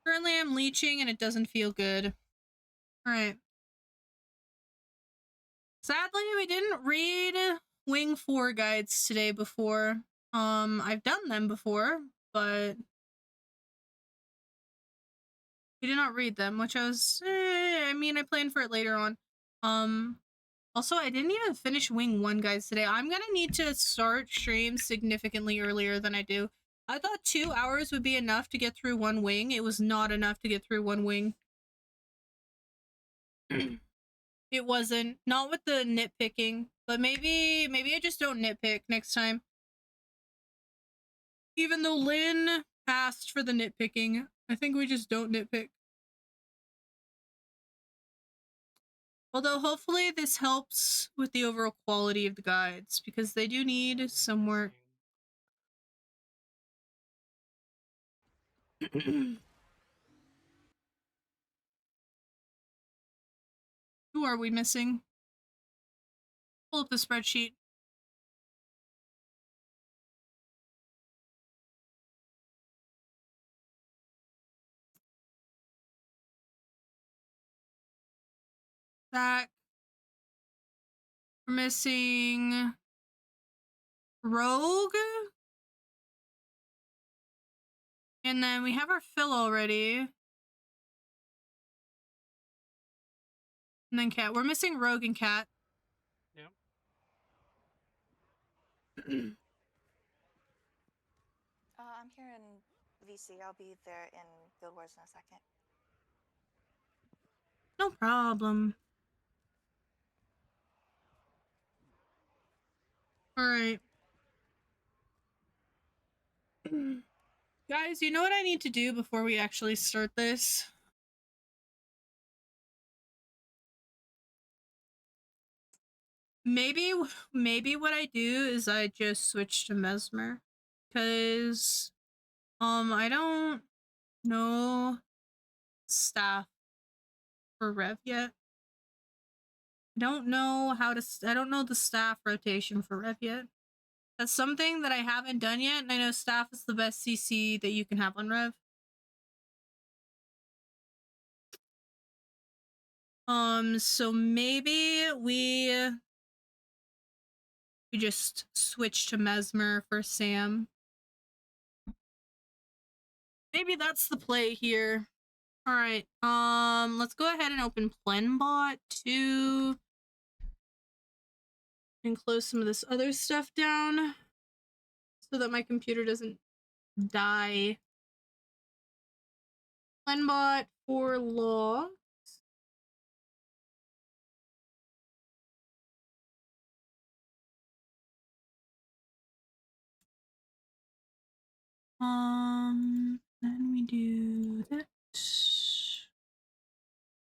Currently, I'm leeching and it doesn't feel good. Alright. Sadly, we didn't read Wing 4 guides today before. I've done them before, but we did not read them, which I was, I mean, I planned for it later on. Also, I didn't even finish Wing 1 guides today. I'm gonna need to start streams significantly earlier than I do. I thought 2 hours would be enough to get through one wing. It was not enough to get through one wing. It wasn't. Not with the nitpicking. But maybe I just don't nitpick next time. Even though Lynn asked for the nitpicking, I think we just don't nitpick. Although hopefully this helps with the overall quality of the guides, because they do need some work. Who are we missing? Pull up the spreadsheet. Zach. We're missing Rogue. And then we have our Phil already. And then Cat. We're missing Rogue and Cat. Yep. I'm here in VC. I'll be there in Guild Wars in a second. No problem. Alright. Guys, you know what I need to do before we actually start this? Maybe what I do is I just switch to Mesmer. Because, I don't know staff for Rev yet. I don't know I don't know the staff rotation for Rev yet. That's something that I haven't done yet, and I know staff is the best CC that you can have on Rev. So maybe we just switch to Mesmer for Sam. Maybe that's the play here. Alright, let's go ahead and open Plenbot too. And close some of this other stuff down so that my computer doesn't die. Plenbot for logs. Then we do that.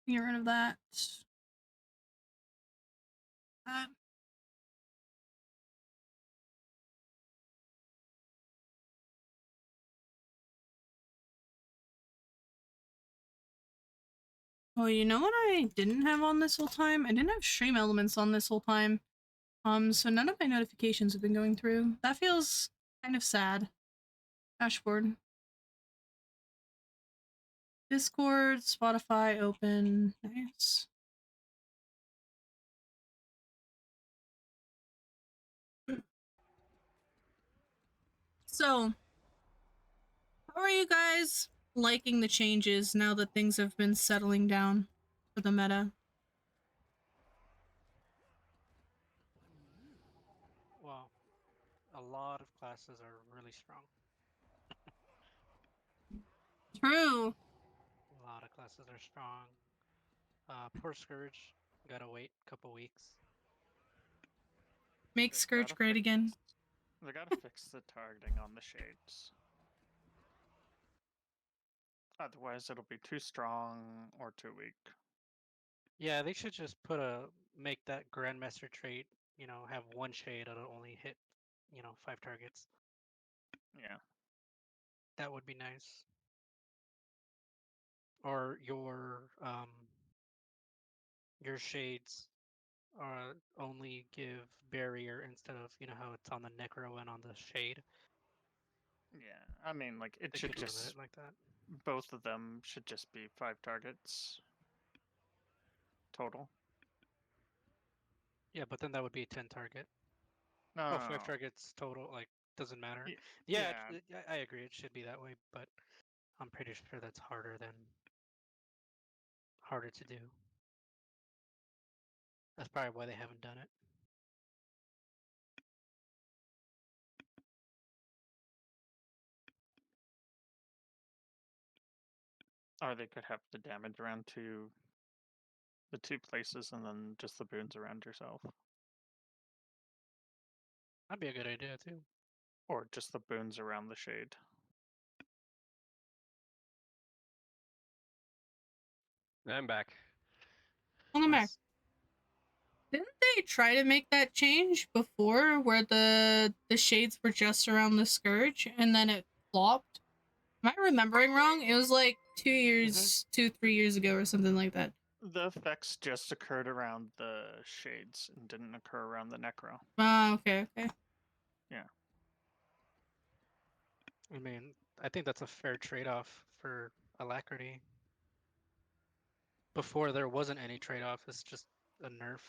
Get rid of that. That. Oh, you know what I didn't have on this whole time? I didn't have Stream Elements on this whole time. So none of my notifications have been going through. That feels kind of sad. Dashboard. Discord, Spotify, open. Nice. So, how are you guys liking the changes now that things have been settling down for the meta? lot of classes are really strong. True. A lot of classes are strong. Poor Scourge, gotta wait a couple weeks. Make They Scourge gotta great again. They gotta fix the targeting on the shades. Otherwise, it'll be too strong or too weak. Yeah, they should just make that Grandmaster trait, have one shade that'll only hit, 5 targets. Yeah. That would be nice. Or your shades only give barrier instead of how it's on the necro and on the shade. Yeah. I mean, like, it They should could limit just. it like that. Both of them should just be 5 targets total. Yeah, but then that would be 10 target. No, Oh, no, 5 no. targets total, like, doesn't matter. Y- Yeah, yeah. I agree. It should be that way, but I'm pretty sure that's harder to do. That's probably why they haven't done it. Or they could have the damage around to the 2 places and then just the boons around yourself. That'd be a good idea too. Or just the boons around the shade. I'm back. Welcome back. Nice. Didn't they try to make that change before, where the shades were just around the Scourge and then it flopped? Am I remembering wrong? It was like 3 years ago or something like that. The effects just occurred around the shades and didn't occur around the necro. Okay. Yeah. I mean, I think that's a fair trade-off for Alacrity. Before there wasn't any trade-off, it's just a nerf.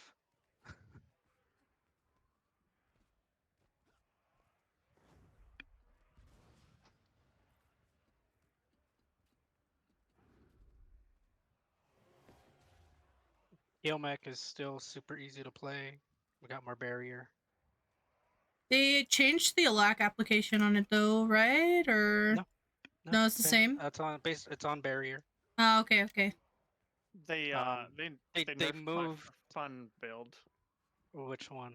Heelmech is still super easy to play. We got more barrier. They changed the Alack application on it though, right? Or no, it's the same. It's on base. It's on barrier. Oh, okay. They They nerfed my moved. fun build. Which one?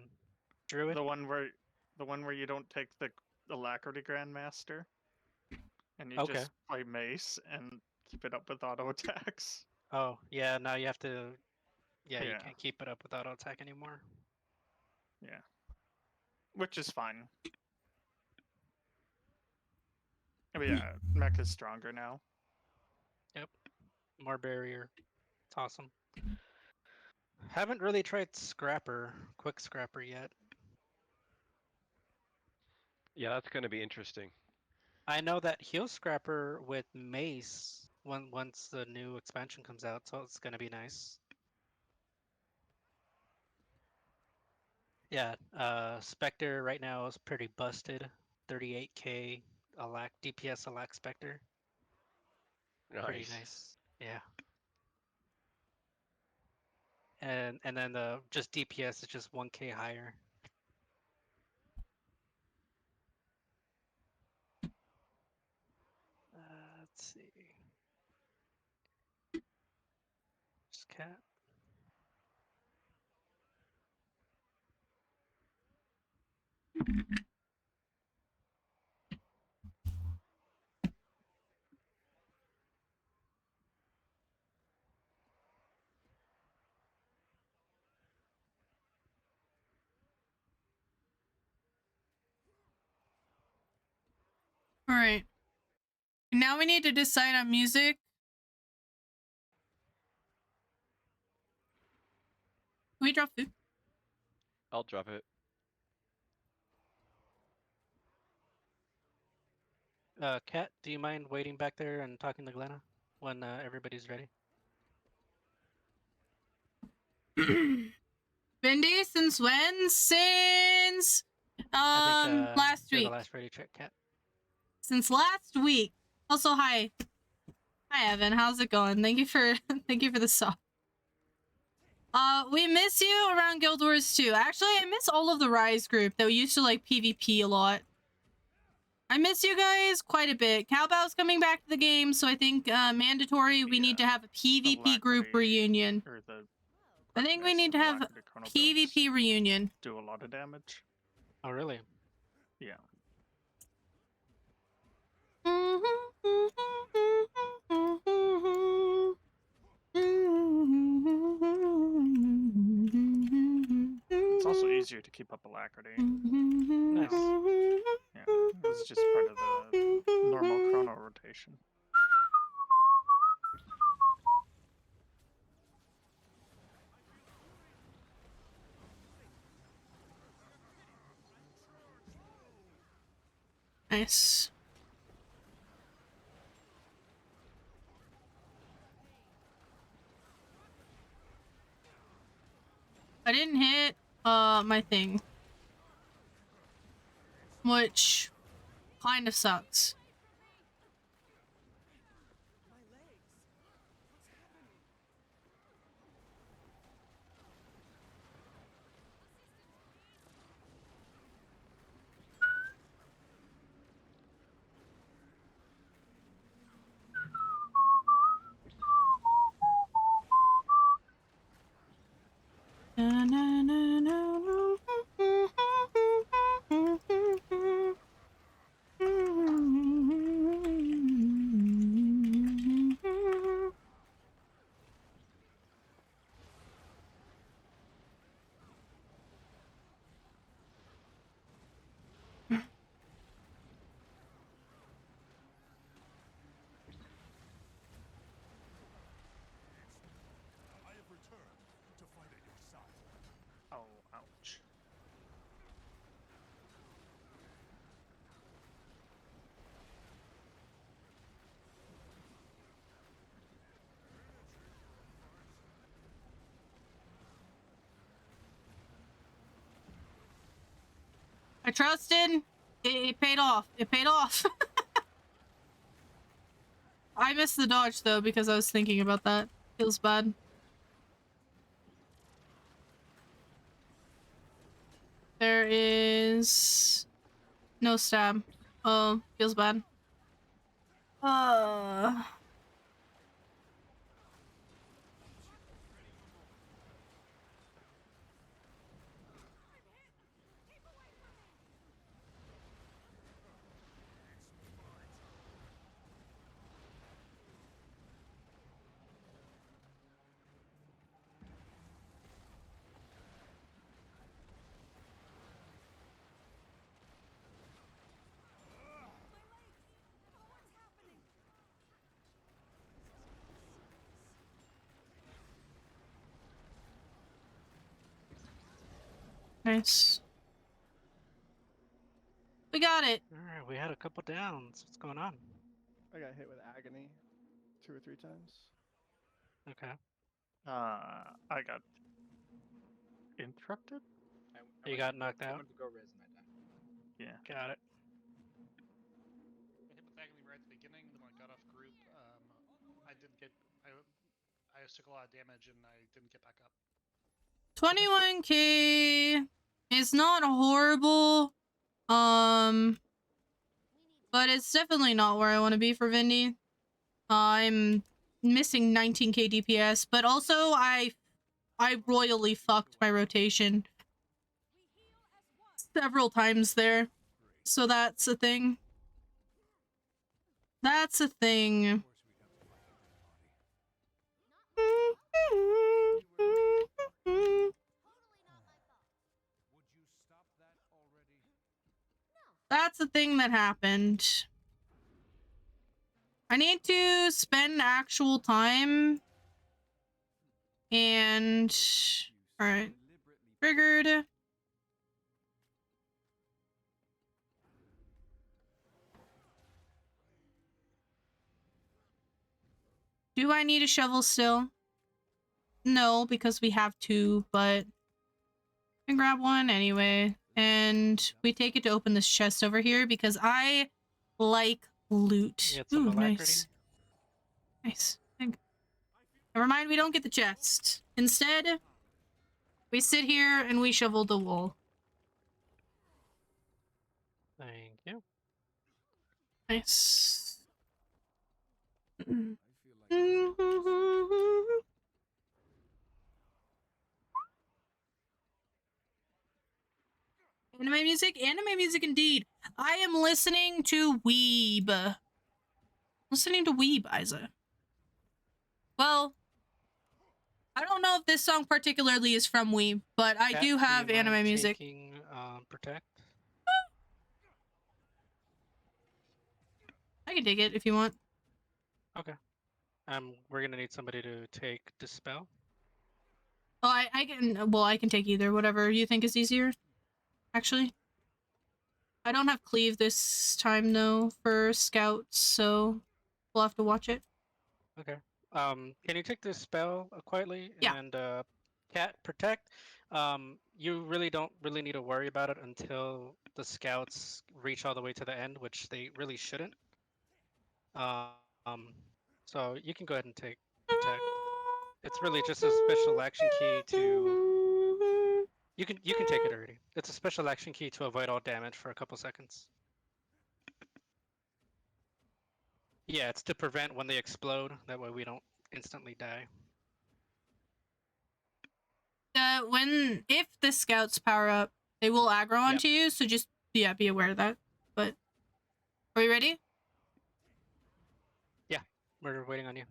Druid. The one where you don't take the Alacrity Grandmaster, and you just play Mace and keep it up with auto attacks. Oh yeah, now you have to. Yeah, you Yeah. can't keep it up with auto attack anymore. Yeah. Which is fine. But yeah, mech is stronger now. Yep. More barrier. It's awesome. Haven't really tried Quick Scrapper yet. Yeah, that's going to be interesting. I know that Heal Scrapper with Mace once the new expansion comes out, so it's gonna be nice. Yeah, Spectre right now is pretty busted. 38k DPS Alack Spectre. Pretty nice. Yeah. And then the just DPS is just 1k higher. Let's see. Just cat. All right. Now we need to decide on music. Can we drop food? I'll drop it. Kat, do you mind waiting back there and talking to Glenna when everybody's ready? Vindy, since when? Since last You're week. the last ready check, Kat. Since last week. Also, hi. Hi Evan, how's it going? Thank you for the sub. We miss you around Guild Wars too. Actually, I miss all of the Rise group that we used to like PvP a lot. I miss you guys quite a bit. Cowbell's coming back to the game, so I think mandatory we need to have a PvP group reunion. Or the I think we need to have Alacrity chrono builds PvP reunion. do a lot of damage. Oh, really? Yeah. It's also easier to keep up Alacrity. Nice. Yeah, it's just part of the normal chrono rotation. Nice. I didn't hit my thing, which kind of sucks. Oh, ouch. I trusted. It paid off. It paid off. I missed the dodge though because I was thinking about that. Feels bad. There is no stab. Oh, feels bad. Nice. We got it. Alright, we had a couple downs. What's going on? I got hit with agony 2 or 3 times. Okay. I got interrupted? You got knocked out? Yeah. Got it. I hit with agony right at the beginning, then when I got off group, I took a lot of damage and I didn't get back up. 21k is not horrible. But it's definitely not where I want to be for Vindy. I'm missing 19k DPS, but also I royally fucked my rotation several times there. So that's a thing. That's a thing. That's the thing that happened. I need to spend actual time. And... Alright. Triggered. Do I need a shovel still? No, because we have 2, but... I can grab one anyway. And we take it to open this chest over here because I like loot. Ooh, nice. Nice. Never mind, we don't get the chest. Instead, We sit here and we shovel the wall. Thank you. Nice. Anime music? Anime music indeed. I am listening to Weeb. Listening to Weeb, Isa. Well, I don't know if this song particularly is from Weeb, but I Cat, do have you anime mind music. taking, Protect? I can take it if you want. Okay. We're gonna need somebody to take Dispel. Oh, I can. Well, I can take either. Whatever you think is easier. Actually, I don't have cleave this time though for scouts, so we'll have to watch it. Okay. Can you take Dispel quietly? Yeah. And Cat Protect. You really don't really need to worry about it until the scouts reach all the way to the end, which they really shouldn't. So you can go ahead and take Protect. It's really just a special action key to. You can take it already. It's a special action key to avoid all damage for a couple seconds. Yeah, it's to prevent when they explode. That way we don't instantly die. If the scouts power up, they will aggro onto you. So just be aware of that. But are we ready? Yeah, we're waiting on you.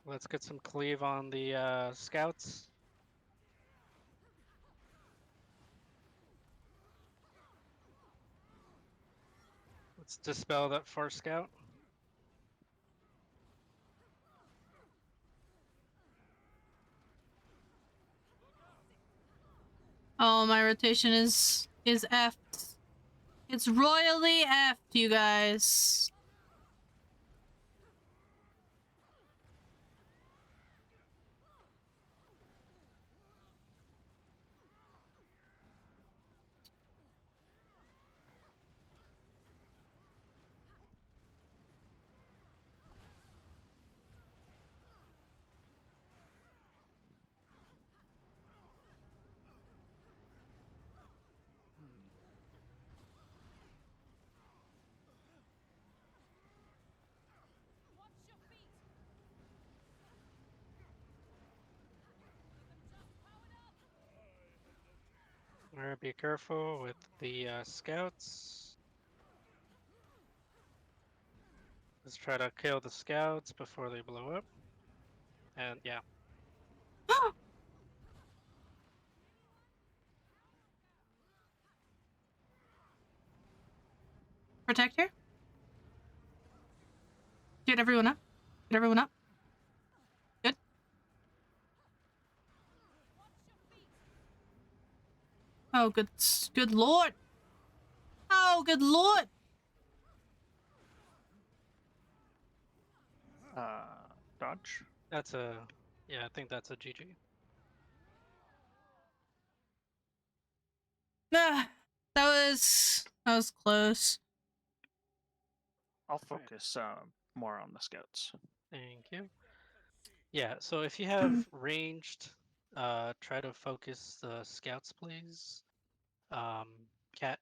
Let's get some cleave on the scouts. Let's dispel that first scout. Oh, my rotation is effed. It's royally effed, you guys. Alright, be careful with the scouts. Let's try to kill the scouts before they blow up. And yeah. Protect here. Get everyone up. Get everyone up. Good. Oh, good lord. Oh, good lord. Dodge. That's a, yeah, I think that's a GG. Nah, that was close. I'll focus more on the scouts. Thank you. Yeah, so if you have ranged, try to focus the scouts, please. Cat,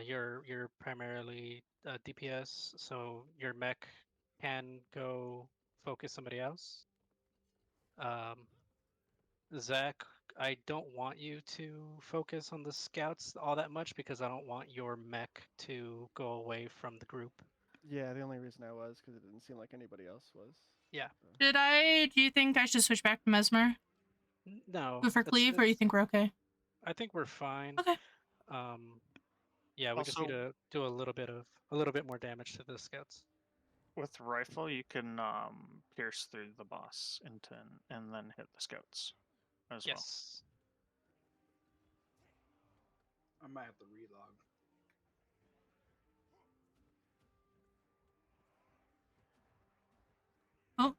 you're primarily DPS, so your mech can go focus somebody else. Zach, I don't want you to focus on the scouts all that much because I don't want your mech to go away from the group. Yeah, the only reason I was because it didn't seem like anybody else was. Yeah. Do you think I should switch back to Mesmer? No. Go for cleave, or you think we're okay? I think we're fine. Okay. Yeah, we just need to do a little bit more damage to the scouts. With rifle, you can pierce through the boss and then hit the scouts as well. I might have to relog. Oh,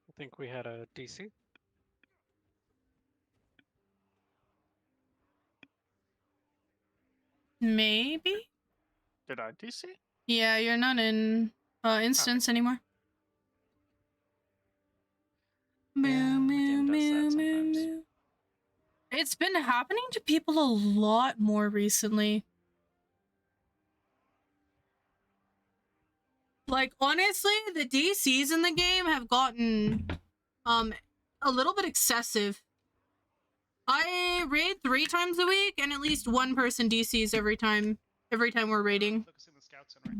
I think we had a DC. maybe? Did I DC? Yeah, you're not in instance anymore. Yeah, the game does that sometimes. It's been happening to people a lot more recently. Like, honestly, the DCs in the game have gotten a little bit excessive. I raid 3 times a week, and at least one person DCs every time we're raiding. Focusing the scouts in right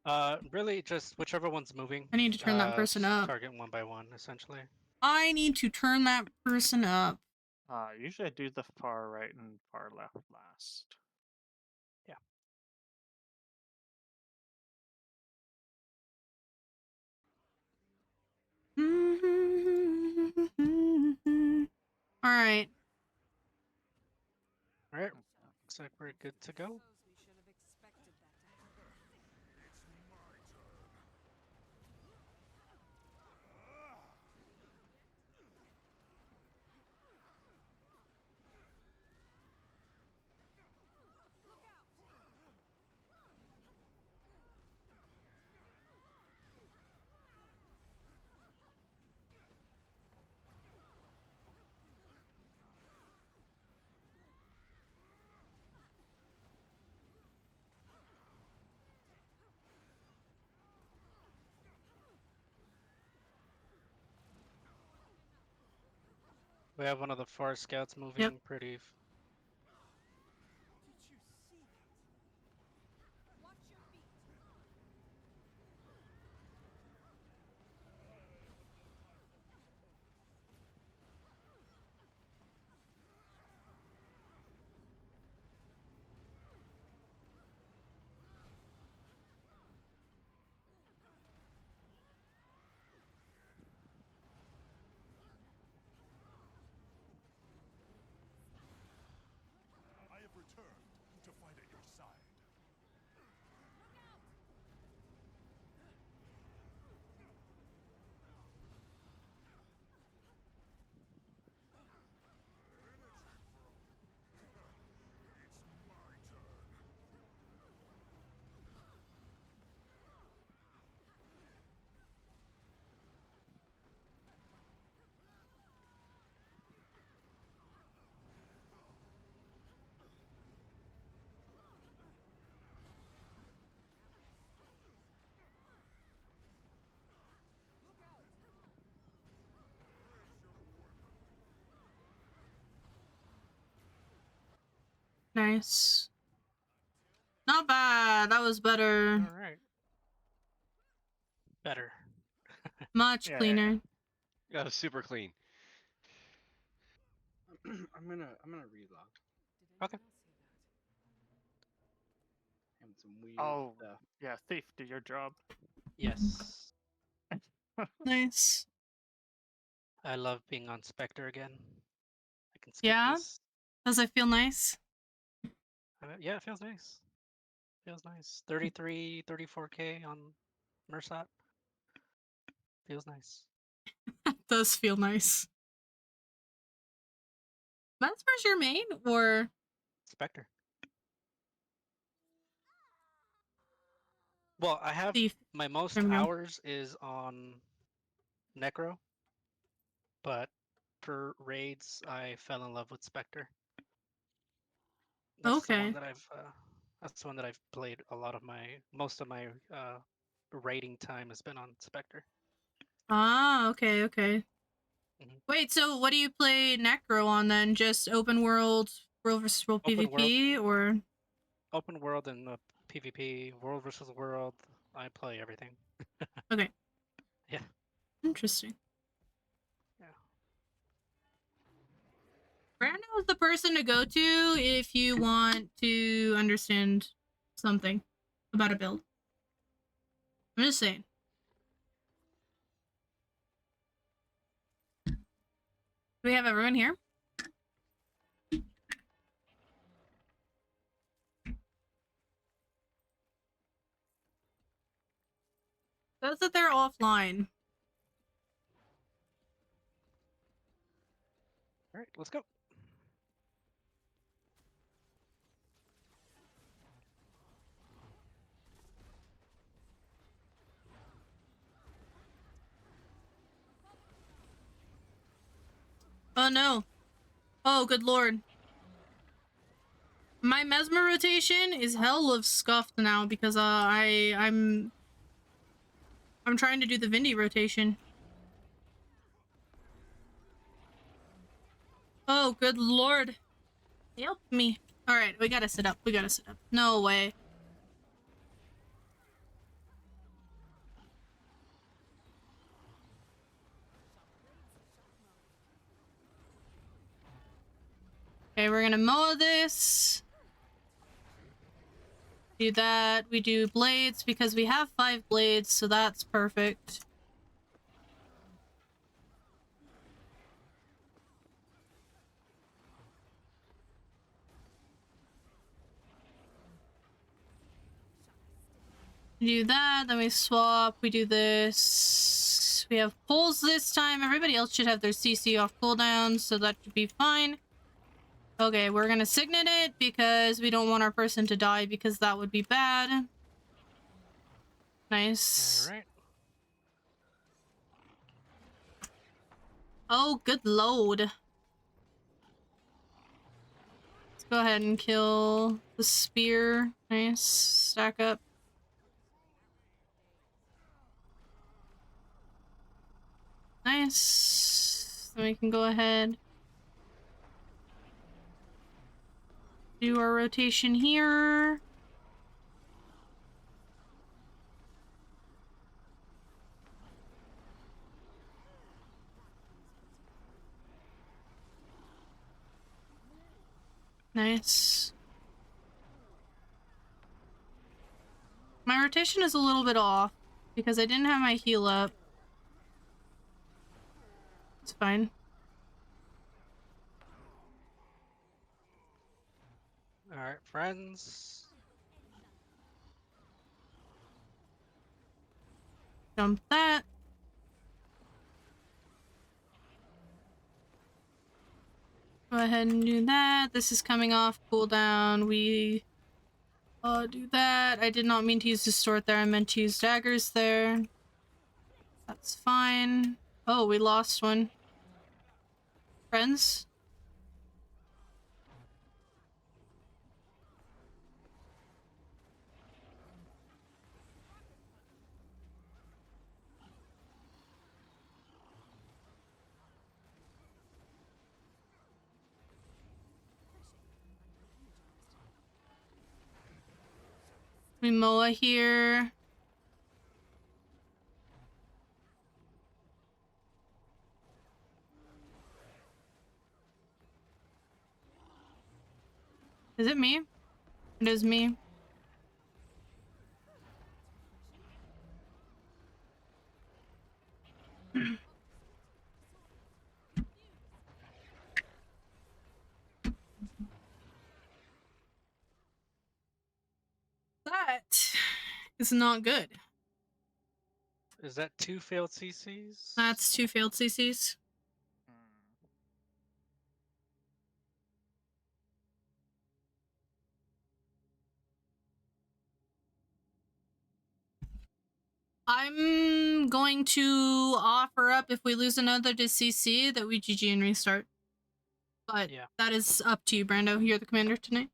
now. Really, just whichever one's moving. I need to turn that person up. Target one by one, essentially. I need to turn that person up. Usually I do the far right and far left last. Yeah. All right. All right. Looks like we're good to go. We have one of the far scouts moving pretty. I have returned to fight at your side. Nice. Not bad. That was better. All right. Better. Much cleaner. Yeah, it was super clean. I'm gonna relog. Okay. And some weird stuff. Yeah, Thief, do your job. Yes. Nice. I love being on Spectre again. I can skip Yeah? this. Does it feel nice? Yeah, it feels nice. Feels nice. 33, 34K on Mersat. Feels nice. Does feel nice. Mesmer's your main, or Spectre. Well, I have my most hours is on Necro, but for raids, I fell in love with Spectre. That's the one that that's the one that I've played a lot of most of my raiding time has been on Spectre. Ah, okay. Mhm. Wait, so what do you play Necro on then? Just open world versus world PvP, or open world and PvP, world versus world? I play everything. Okay. Yeah. Interesting. Yeah. Brando is the person to go to if you want to understand something about a build. I'm just saying. Do we have everyone here? is it they're offline? All right, let's go. Oh no. Oh, good lord. My mesmer rotation is hell of scuffed now because I'm trying to do the Vindy rotation. Oh, good lord. Help me. Alright, we gotta sit up. We gotta sit up. No way. Okay, we're gonna mow this. Do that. We do blades because we have 5 blades, so that's perfect. Do that, then we swap, we do this. We have poles this time. Everybody else should have their CC off cooldown, so that should be fine. Okay, we're gonna signet it because we don't want our person to die because that would be bad. Nice. All right. Oh, good load. Let's go ahead and kill the spear. Nice. Stack up. Nice. Then we can go ahead. Do our rotation here. Nice. My rotation is a little bit off because I didn't have my heal up. It's fine. All right, friends. Dump that. Go ahead and do that. This is coming off cooldown. We do that. I did not mean to use distort there. I meant to use daggers there. That's fine. Oh, we lost one. Friends? We Moa here. Is it me? It is me. That is not good. Is that 2 failed CCs? That's 2 failed CCs. I'm going to offer up if we lose another to CC that we GG and restart. But yeah, that is up to you, Brando. You're the commander tonight.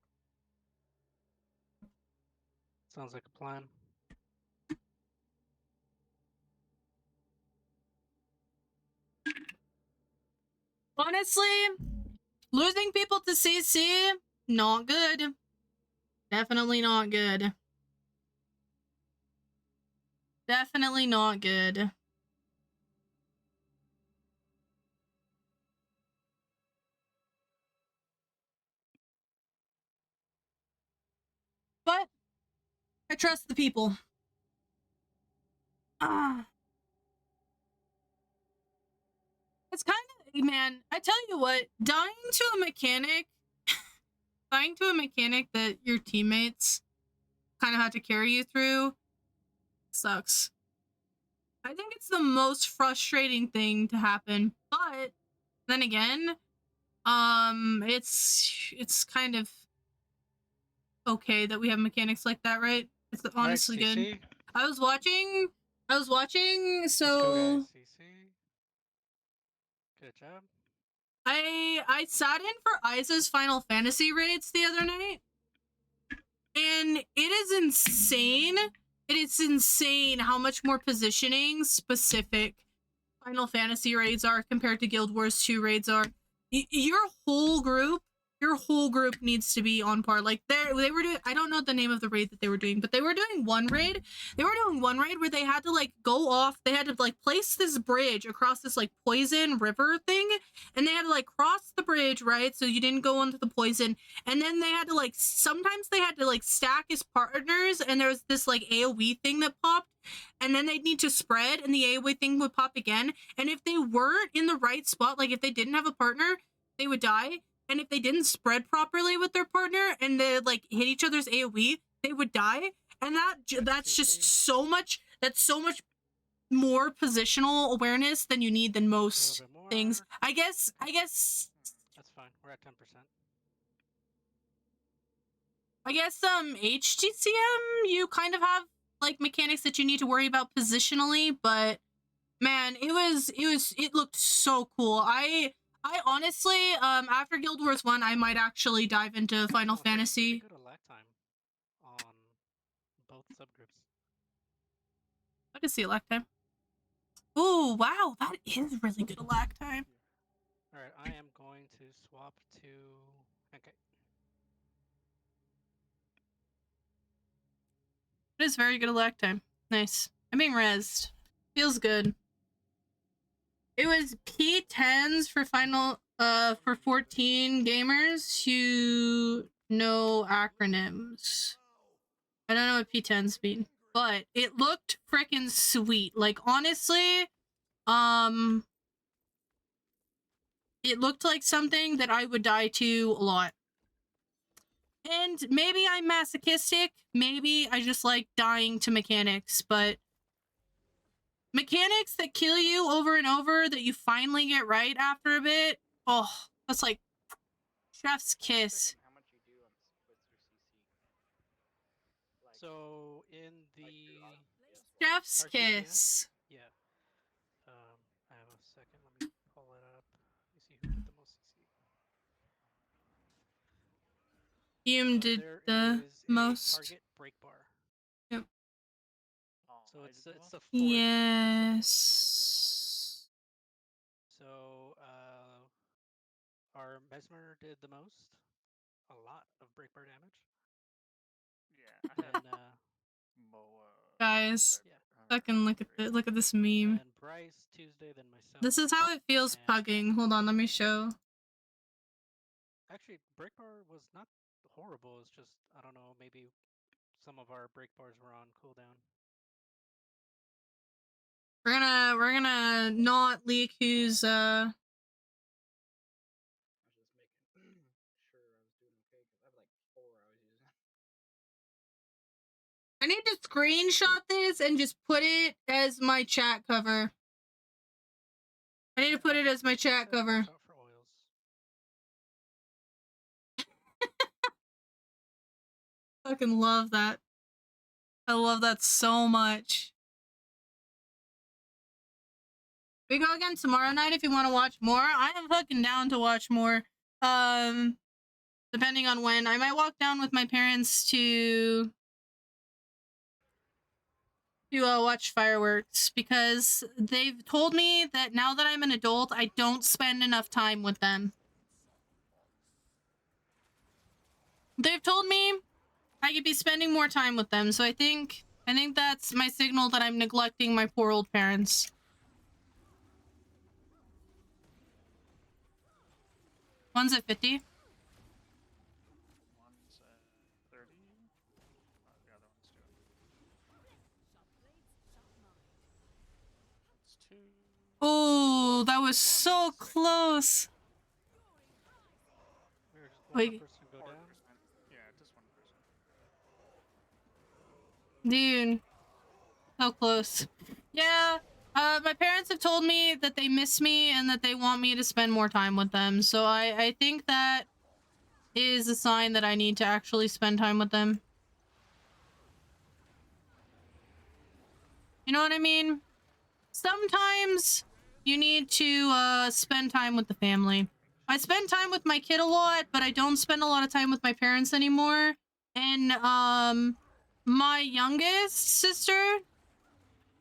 Sounds like a plan. Honestly, losing people to CC, not good. Definitely not good. Definitely not good. But I trust the people. It's kind of, man, I tell you what, dying to a mechanic that your teammates kind of have to carry you through sucks. I think it's the most frustrating thing to happen. But then again, it's kind of okay that we have mechanics like that, right? It's honestly good. CC. I was watching, Let's go, so guys. CC. Good job. I sat in for Isa's Final Fantasy raids the other night, and it is insane. It is insane how much more positioning specific Final Fantasy raids are compared to Guild Wars 2 raids are. Your whole group needs to be on par. Like they were doing, I don't know the name of the raid that they were doing, but they were doing one raid. They were doing one raid where they had to like go off. They had to like place this bridge across this like poison river thing, and they had to like cross the bridge, right? So you didn't go into the poison. And then they had to like sometimes they had to like stack as partners, and there was this like AoE thing that popped. And then they'd need to spread, and the AoE thing would pop again. And if they weren't in the right spot, like if they didn't have a partner, they would die. And if they didn't spread properly with their partner and they like hit each other's AoE, they would die. And that's just so much. That's so much more positional awareness than you need than most things. I guess. That's fine. We're at 10%. I guess HGCM, you kind of have like mechanics that you need to worry about positionally, but man, it looked so cool. I honestly, after Guild Wars 1, I might actually dive into Final Fantasy. Good lag time on both subgroups. I can see lag time. Oh wow, that is really good lag time. Alright, I am going to swap to okay. It is very good lag time. Nice. I'm being rezzed. Feels good. It was P10s for for 14 gamers who know acronyms. I don't know what P10s mean, but it looked freaking sweet. Like honestly, it looked like something that I would die to a lot. And maybe I'm masochistic, maybe I just like dying to mechanics, but mechanics that kill you over and over that you finally get right after a bit, oh, that's like chef's kiss. So in the Chef's RTTS, kiss. yeah. I have a second. Let me pull it up. Let me see who did the most CC. Hume did the most. Target break bar. Yep. So it's the fourth. Yes. So our Mesmer did the most. A lot of break bar damage. Yeah. And Guys, yeah. fucking look at this meme. And Bryce Tuesday, then myself. This is how it feels pugging. Hold on, let me show. Actually, break bar was not horrible. It's just I don't know. Maybe some of our break bars were on cooldown. We're gonna not leak who's I was just making sure I was doing okay because I have like 4 I was using. I need to screenshot this and just put it as my chat cover. I need to put it as my chat cover. For oils. Fucking love that. I love that so much. We go again tomorrow night if you want to watch more. I am fucking down to watch more. Depending on when. I might walk down with my parents to watch fireworks because they've told me that now that I'm an adult, I don't spend enough time with them. They've told me I could be spending more time with them, so I think that's my signal that I'm neglecting my poor old parents. One's at 50. One's at 30. The other one's doing. It's 2. Oh, that was so close. Wait. Person go down. Yeah, just one person. Dude. So close. Yeah, My parents have told me that they miss me and that they want me to spend more time with them. So I think that is a sign that I need to actually spend time with them. You know what I mean? Sometimes you need to spend time with the family. I spend time with my kid a lot, but I don't spend a lot of time with my parents anymore. And my youngest sister,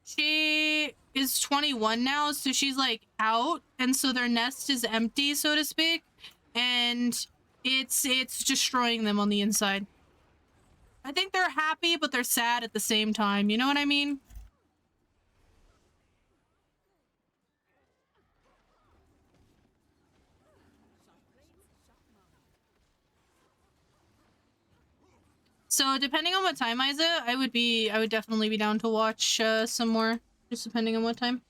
she is 21 now, so she's like out, and so their nest is empty, so to speak, and it's destroying them on the inside. I think they're happy, but they're sad at the same time. You know what I mean? So depending on what time, Isa, I would definitely be down to watch some more. Just depending on what time.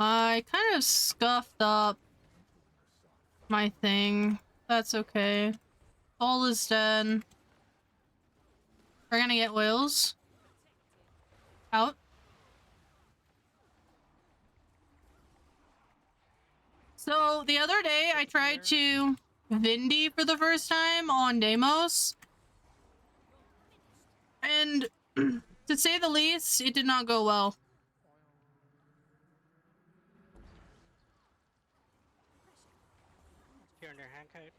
I kind of scuffed up my thing. That's okay. All is dead. We're gonna get oils. Out. So the other day I tried to Vindy for the first time on Deimos. And to say the least, it did not go well. Here in your hand kite.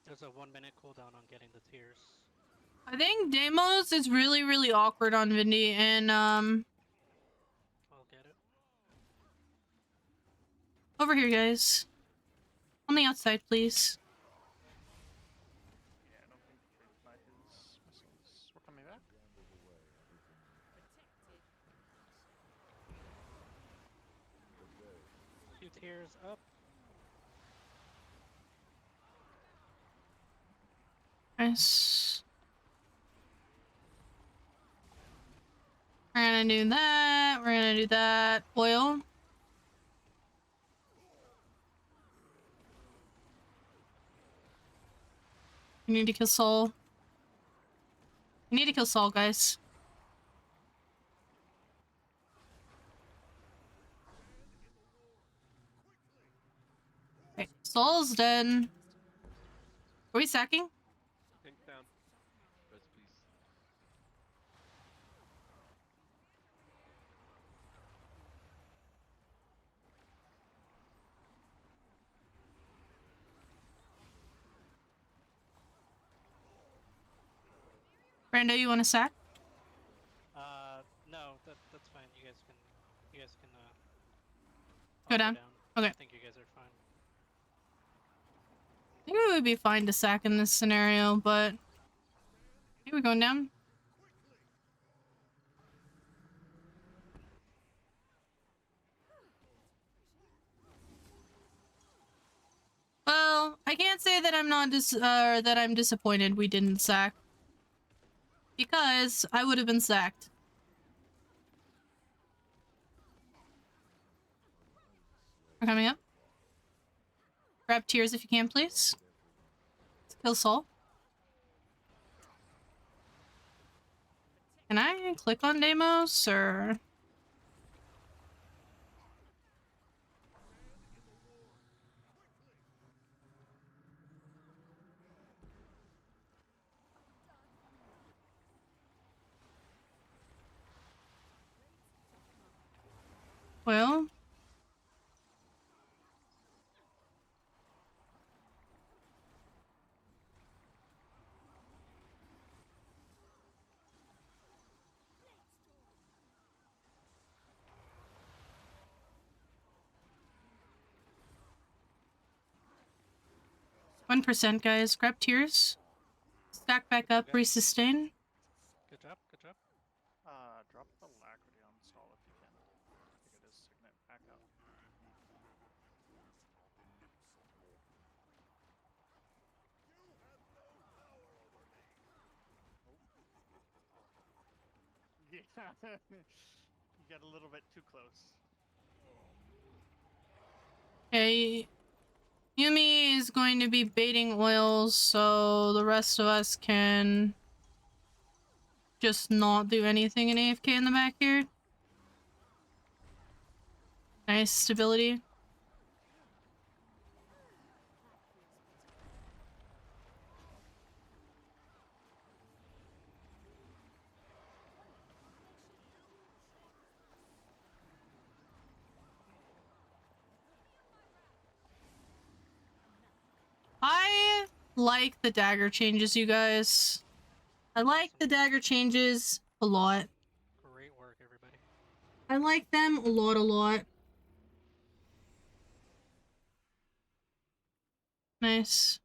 There's a 1-minute cooldown on getting the tears. I think Deimos is really, really awkward on Vindy, and I'll get it. over here, guys. On the outside, please. Yeah, I don't think Faith Knight is missiles. We're coming back. Two tears up. Nice. We're gonna do that. We're gonna do that. Oil. We need to kill Soul. We need to kill Saul, guys. Okay, Saul's dead. Are we sacking? Tank down. Rest please. Brando, you want to sack? No, that's fine. You guys can Go all down. Okay. I think you guys are fine. I think it would be fine to sack in this scenario, but... Here we're going down. Well, I can't say that I'm not that I'm disappointed we didn't sack. Because I would have been sacked. We're coming up. Grab tears if you can, please. Let's kill Saul. Can I click on Deimos, or... Well... %, guys. Grab tears. Stack back up, resustain. Good job, good job. Drop the Alacrity on Saul if you can. I think it is Signet back up. You got a little bit too close. Okay. Yumi is going to be baiting oils, so the rest of us can just not do anything in AFK in the back here. Nice stability. I like the dagger changes, you guys. I like the dagger changes a lot. Great work, everybody. I like them a lot. Nice.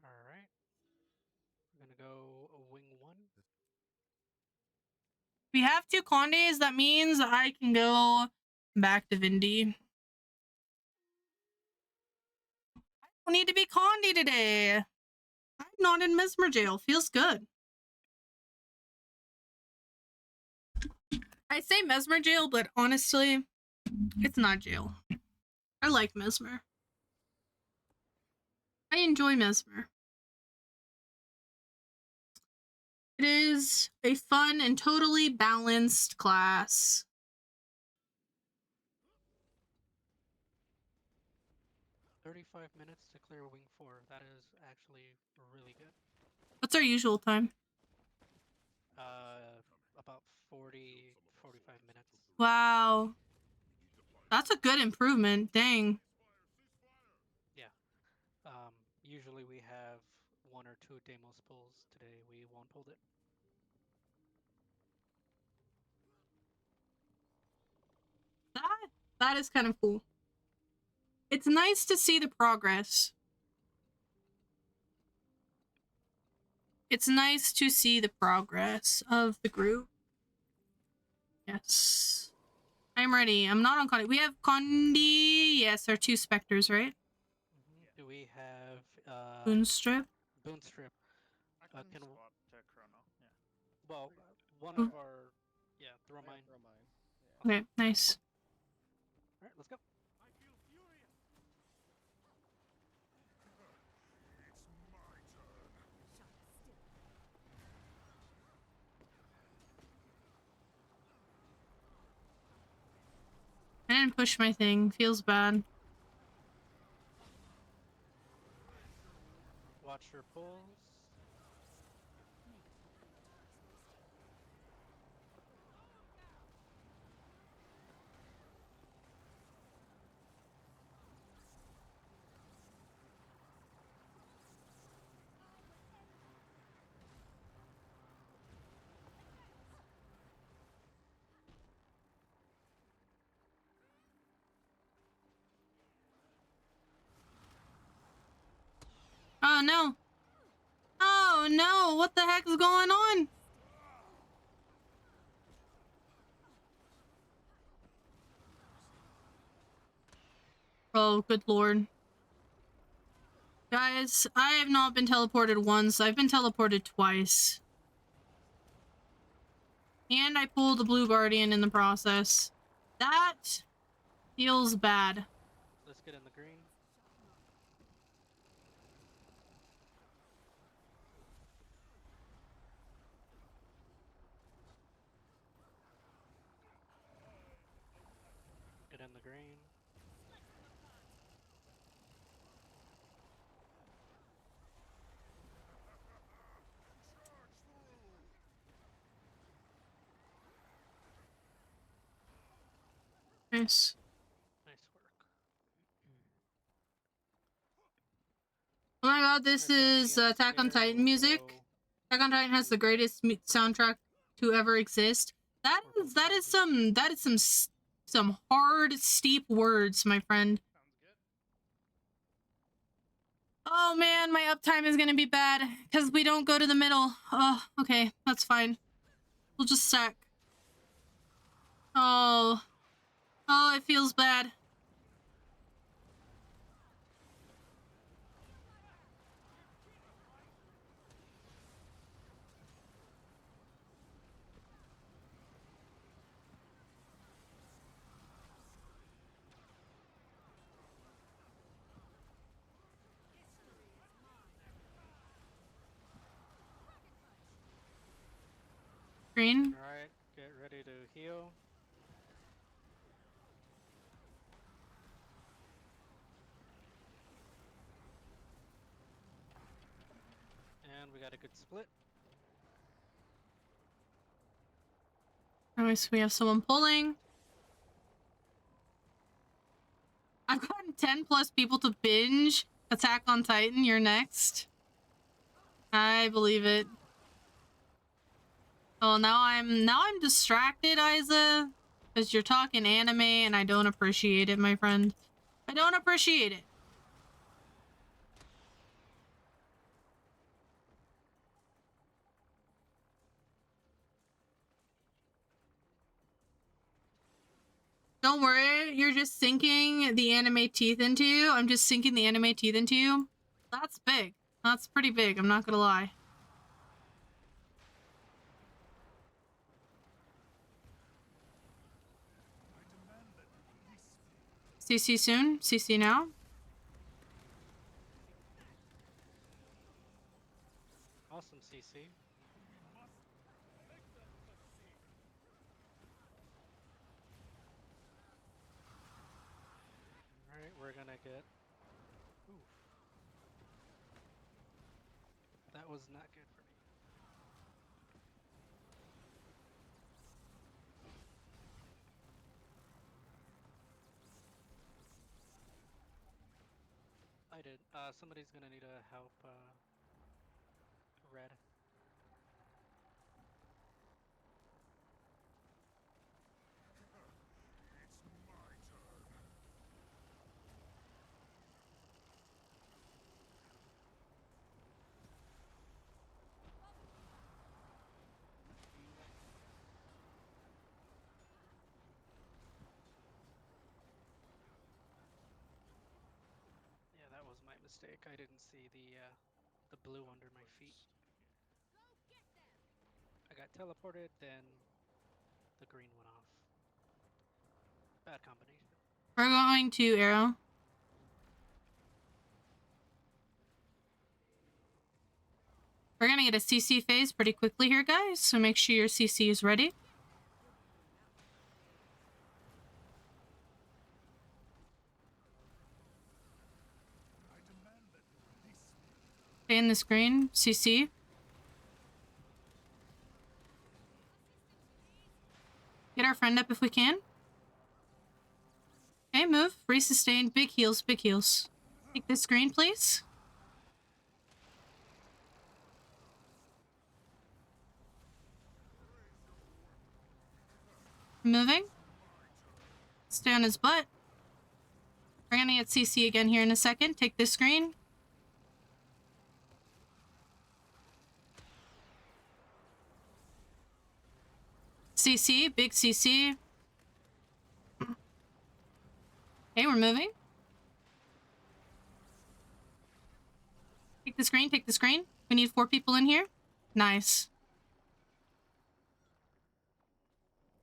All right. We're gonna go wing 1. We have 2 Condes, that means I can go back to Vindy. I don't need to be Conde today. I'm not in Mesmer jail. Feels good. I say Mesmer jail, but honestly, it's not jail. I like Mesmer. I enjoy Mesmer. It is a fun and totally balanced class. "35 minutes to clear wing 4. That is actually really good. What's our usual time? About 45 minutes. Wow. That's a good improvement. Dang. Yeah. Usually we have 1 or 2 Deimos pulls. Today we won't pull it. That is kind of cool. It's nice to see the progress. It's nice to see the progress of the group. Yes. I'm ready. I'm not on Condi. We have Condi. Yes, our 2 specters, right? Do we have Boonstrip? Boonstrip. I can swap to Chrono. Yeah. Well, one of our throw mine. Okay, nice. All right, let's go. I didn't push my thing. Feels bad. Watch your pulls. Oh no. Oh no, what the heck is going on? Oh, good lord. Guys, I have not been teleported once. I've been teleported twice. And I pulled the Blue Guardian in the process. That feels bad. Let's get in the green. Get in the green. Nice. Nice work. Oh my god, this is Attack on Titan music. Attack on Titan has the greatest soundtrack to ever exist. That is some hard, steep words, my friend. Oh man, my uptime is gonna be bad because we don't go to the middle. Oh, okay, that's fine. We'll just stack. Oh, it feels bad. screen. Alright, get ready to heal. And we got a good split. Alright, so we have someone pulling. I've gotten 10 plus people to binge Attack on Titan. You're next. I believe it. Oh, now I'm distracted, Isa, because you're talking anime and I don't appreciate it, my friend. I don't appreciate it. Don't worry, you're just sinking the anime teeth into you. I'm just sinking the anime teeth into you. That's big. That's pretty big, I'm not gonna lie. CC soon? CC now? Awesome, CC. Alright, we're gonna get... Oof. That was not good for me. I did. Somebody's gonna need to help, Red. Yeah, that was my mistake. I didn't see the blue under my feet. I got teleported, then the green went off. Bad combination. We're going to Arrow. We're gonna get a CC phase pretty quickly here, guys, so make sure your CC is ready. Stay in this green, CC. Get our friend up if we can. Okay, move. Re-sustain. Big heals, big heals. Take this green, please. Moving. Stay on his butt. We're gonna get CC again here in a second. Take this green. CC, big CC. Okay, we're moving. Take the screen, take the screen. We need 4 people in here. Nice.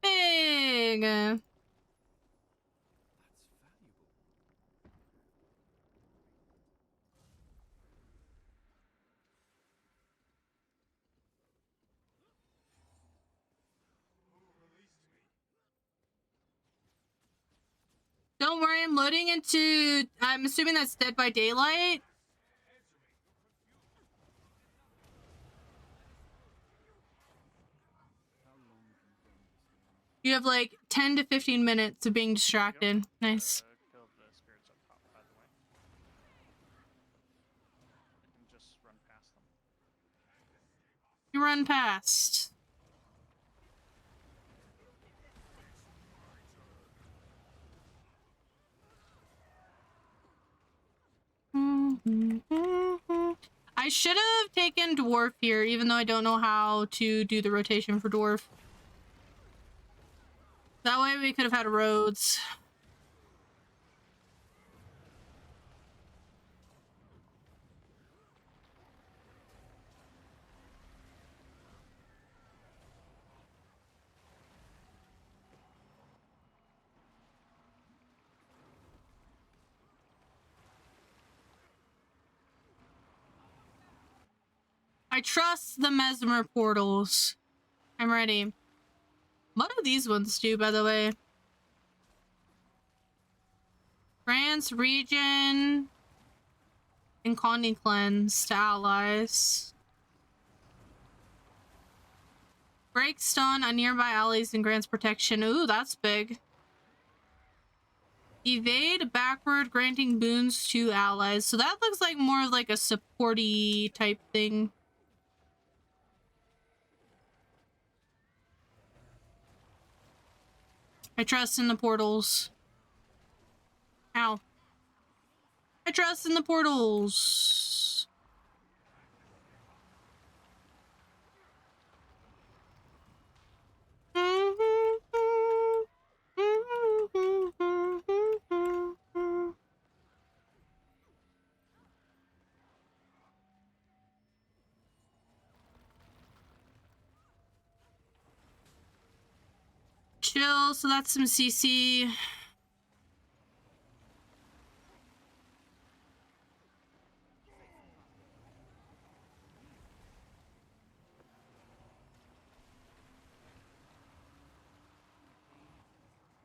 Big. Don't worry, I'm loading into... I'm assuming that's Dead by Daylight. You have like 10 to 15 minutes of being distracted. Nice. Killed the spirits up top, by the way. I can just run past them. You run past. I should have taken Dwarf here, even though I don't know how to do the rotation for Dwarf. That way we could have had roads. I trust the Mesmer portals. I'm ready. What do these ones do, by the way? France region and colony cleanse to allies. Break stun on nearby allies and grants protection. Ooh, that's big. Evade backward, granting boons to allies. So that looks like more of like a supporty type thing. I trust in the portals. Ow. I trust in the portals. Chill, so that's some CC.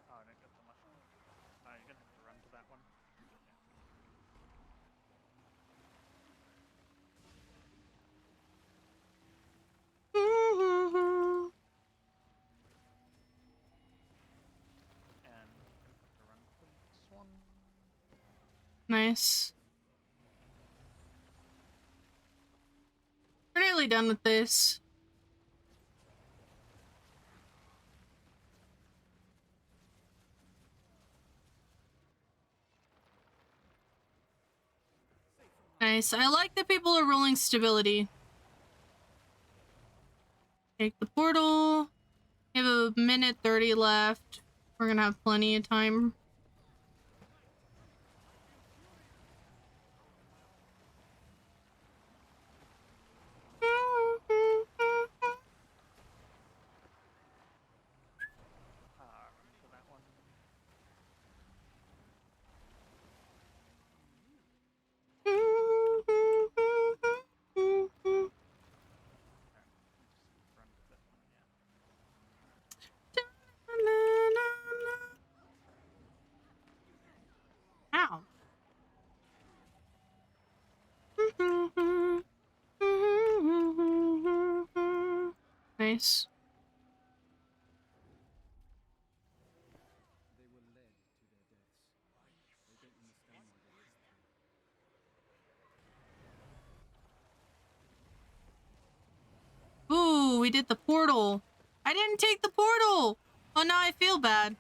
Oh, I didn't get the mushroom. You're gonna have to run to that one. And gonna have to run to this one. Nice. We're nearly done with this. Nice. I like that people are rolling stability. Take the portal. We have a minute 30 left. We're gonna have plenty of time. Run to that one. Run to this one, yeah. Ow. Nice. They were led to their deaths. They don't understand why they have to. Ooh, we did the portal. I didn't take the portal. Oh, now I feel bad.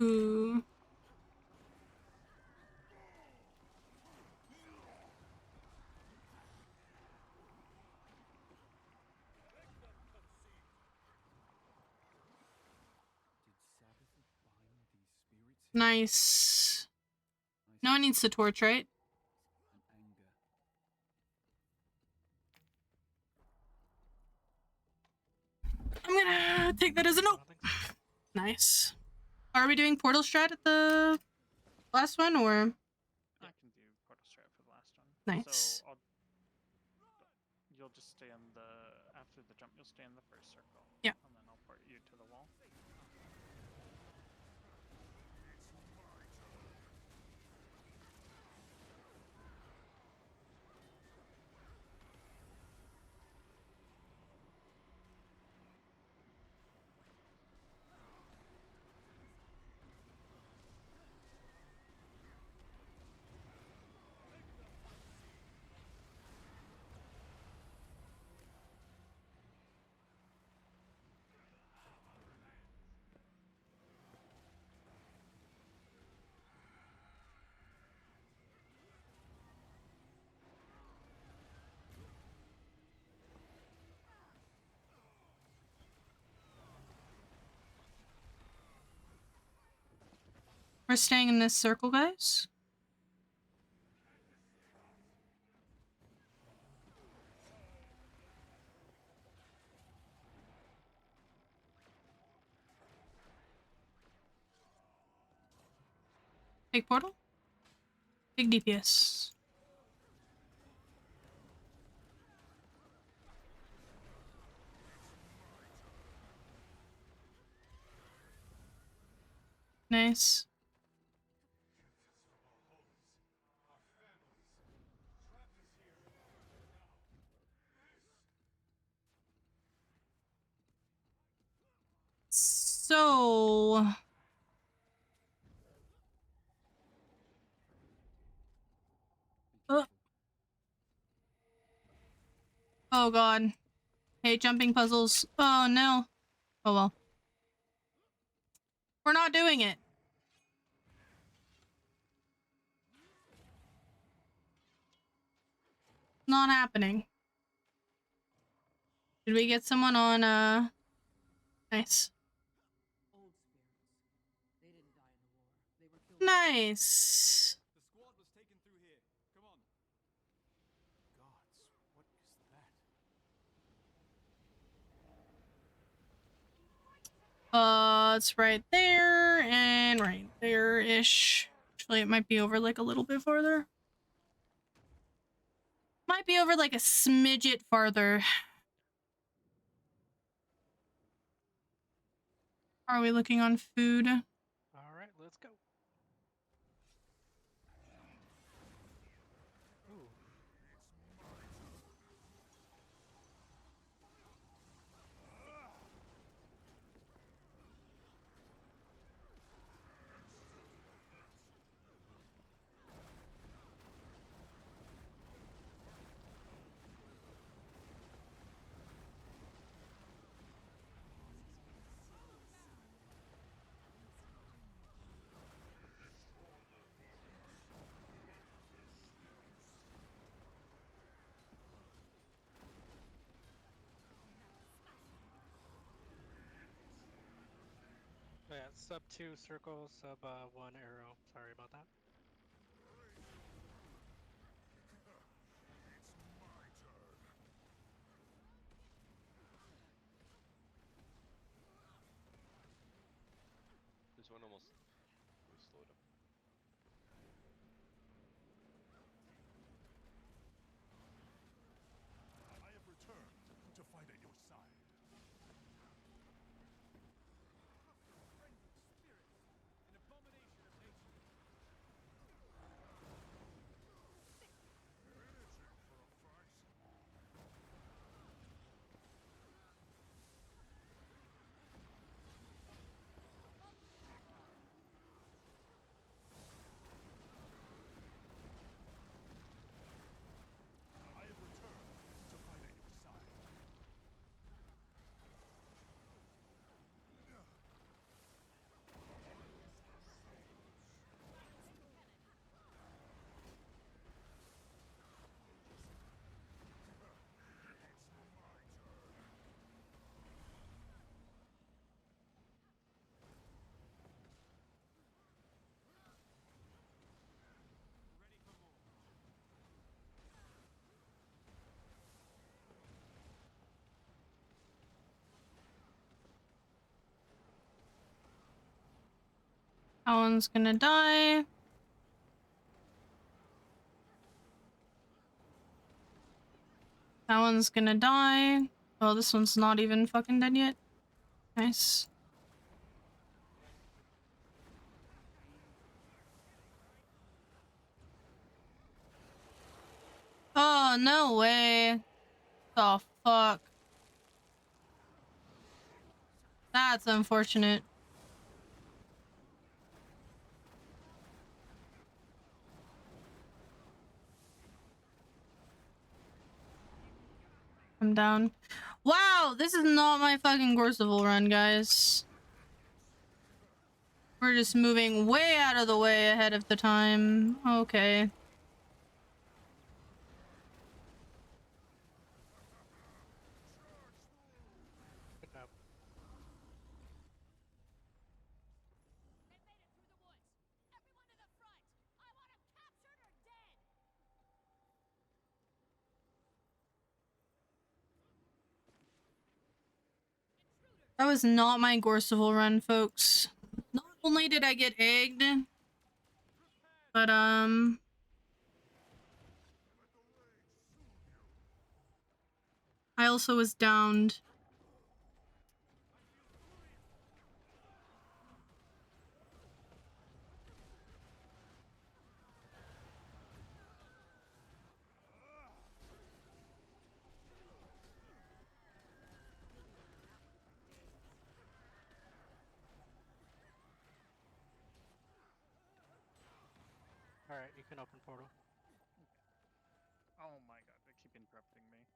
Ooh. Nice. No one needs the torch, right? I'm gonna take that as a no. Nice. Are we doing portal strat at the last one, or? I can do portal strat for the last one. Nice. So you'll just stay in the after the jump. You'll stay in the first circle. Yeah. And then I'll port you to the wall. We're staying in this circle, guys. Big portal? Big DPS. Nice. So... Oh god. Hate jumping puzzles. Oh no. Oh well. We're not doing it. Not happening. Did we get someone on, Nice. Nice. The squad was taken through here. Come on. Gods, what is that? It's right there and right there-ish. Actually, it might be over like a little bit farther. Might be over like a smidget farther. Are we looking on food? All right, let's go. Ooh. Yeah, sub 2 circle, sub 1 arrow. Sorry about that. This one almost slowed up. I have returned to fight at your side. An abomination of nature. I have returned to fight at your side. That one's gonna die. That one's gonna die. Oh, this one's not even fucking dead yet. Nice. Oh, no way. The fuck? That's unfortunate. I'm down. Wow, this is not my fucking Gorseval run, guys. We're just moving way out of the way ahead of the time. Okay. Good job. That was not my Gorseval run, folks. Not only did I get egged, But I also was downed. Alright, you can open portal. Oh my god, they keep interrupting me.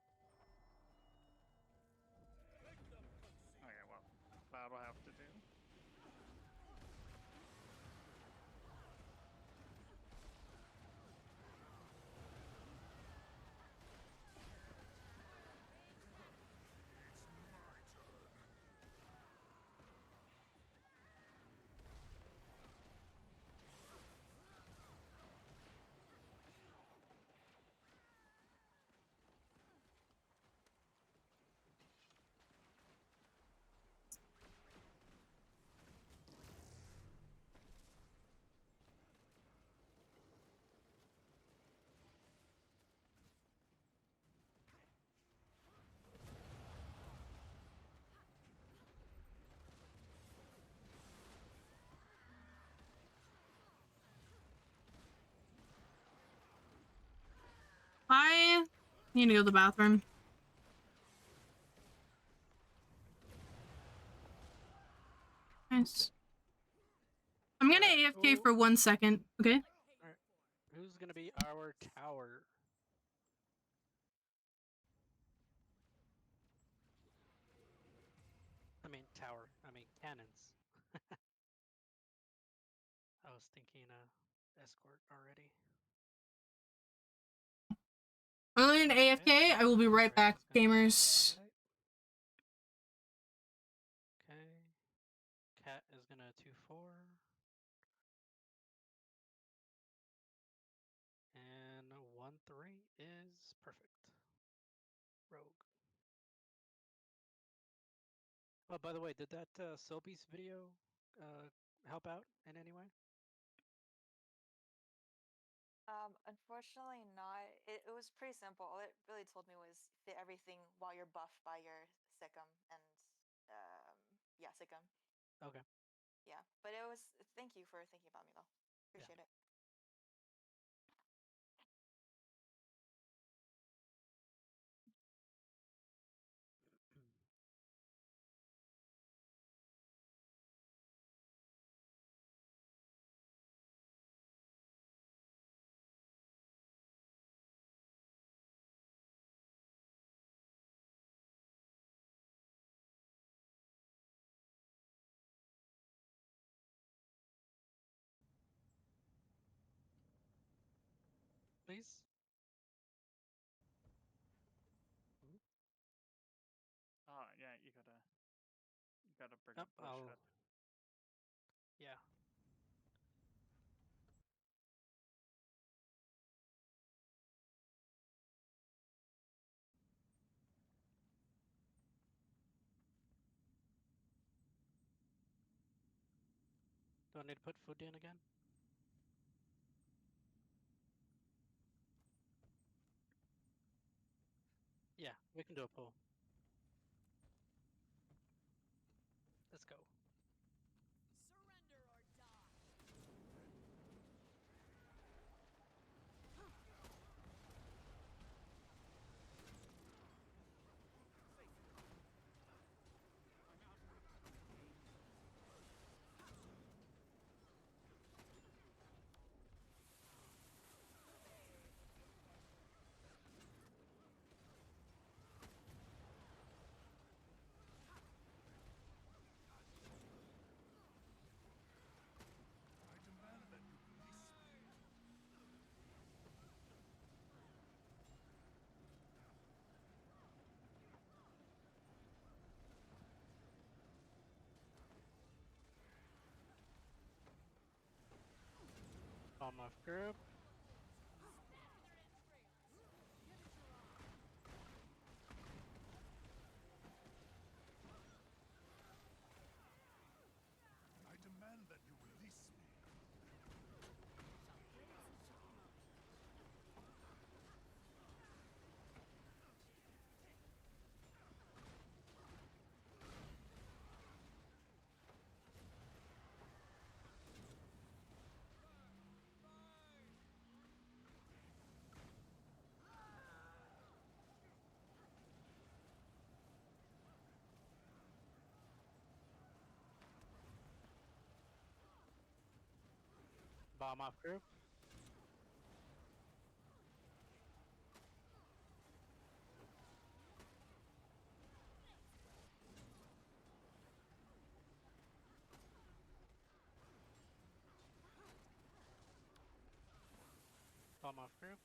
Okay, well, that'll have to do. I need to go to the bathroom. Nice. I'm gonna AFK for 1 second, okay? Alright. Who's gonna be our tower? I mean tower. I mean cannons. I was thinking escort already. I'm in AFK. I will be right back, gamers. Okay. Cat is gonna 2-4. And 1-3 is perfect. Rogue. Oh, by the way, did that Sobeys video help out in any way? Unfortunately not. It was pretty simple. All it really told me was fit everything while you're buffed by your Sikkim and yeah, Sikkim. Okay. Yeah, but it was. Thank you for thinking about me though. Appreciate it. Please. Ah, yeah, you gotta bring Yep, up bullshit. Yeah. Do I need to put food in again? Yeah, we can do a pull. Let's go. Bomb off group. I demand that you release me. Bomb off group. Bomb off group.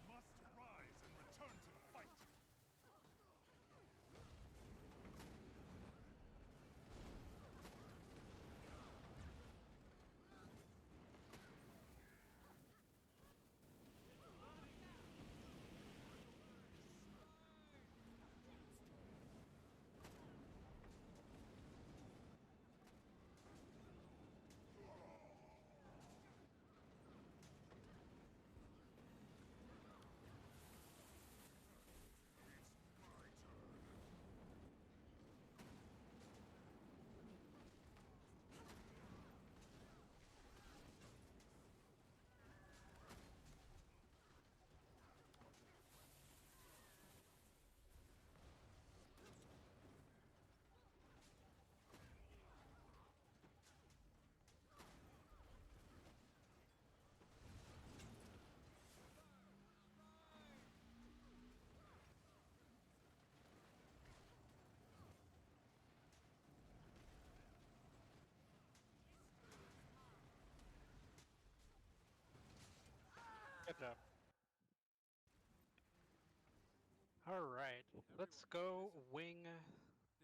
Must rise and return to the fight. Good job. All right, let's go wing.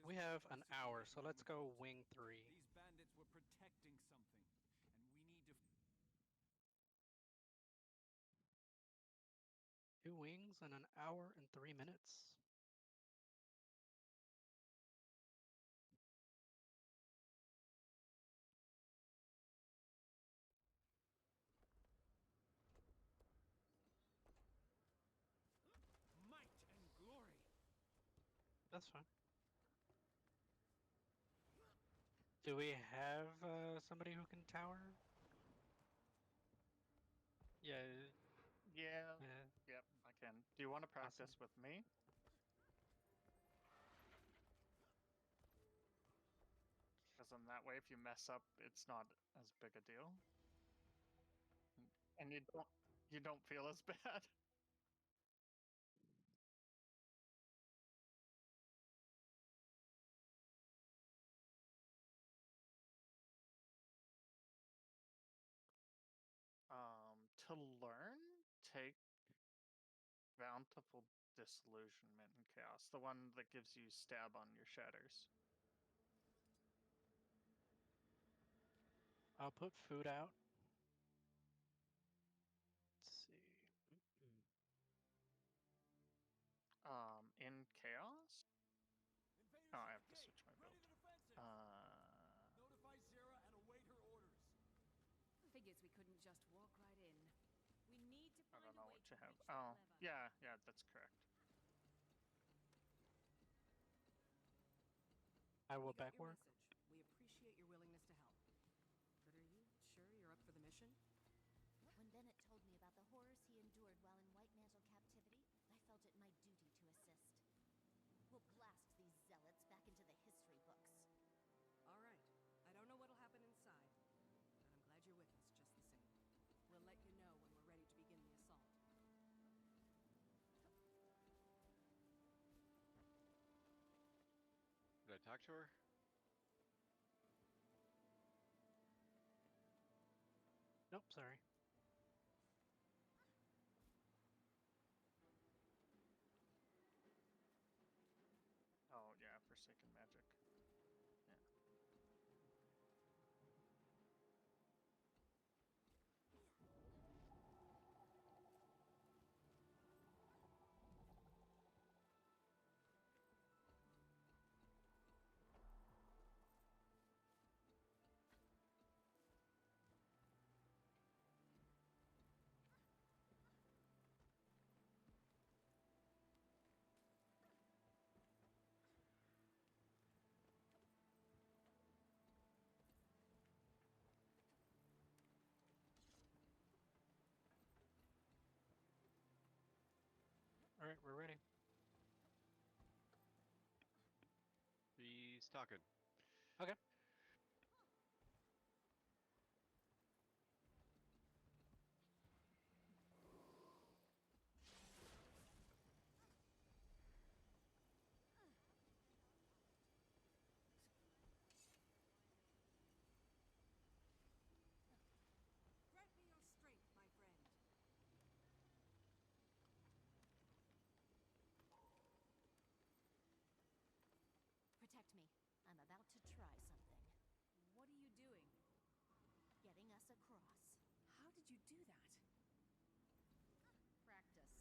We have an hour, so let's go wing 3. These bandits were protecting something, and we need to. 2 wings in an hour and 3 minutes. Might and glory. That's fine. Do we have somebody who can tower? Yeah. Yeah. Yeah. Yep, I can. Do you want to practice with me? Because in that way, if you mess up, it's not as big a deal, and you don't feel as bad. To learn, take Bountiful Disillusionment and Chaos, the one that gives you stab on your shatters. I'll put food out. Let's see. In Chaos? Oh, I have to switch my build. Notify Zera and await her orders. Figures we couldn't just walk right in. We need I don't know what you have. Oh, yeah, that's correct. I will We got back your work. message. We appreciate your willingness to help. But are you sure you're up for the mission? When Bennett told me about the horrors he endured while in White Mantle captivity, I felt it my duty to assist. We'll blast these zealots back into the history books. All right. I don't know what'll happen inside, but I'm glad you're with us just the same. We'll let you know when we're ready to begin the assault. Did I talk to her? Nope, sorry. Oh, yeah, Forsaken Magic. Yeah. All right, we're ready. He's talking. Okay. Grant me your strength, my friend. Protect me. I'm about to try something. What are you doing? Getting us across. How did you do that? Practice.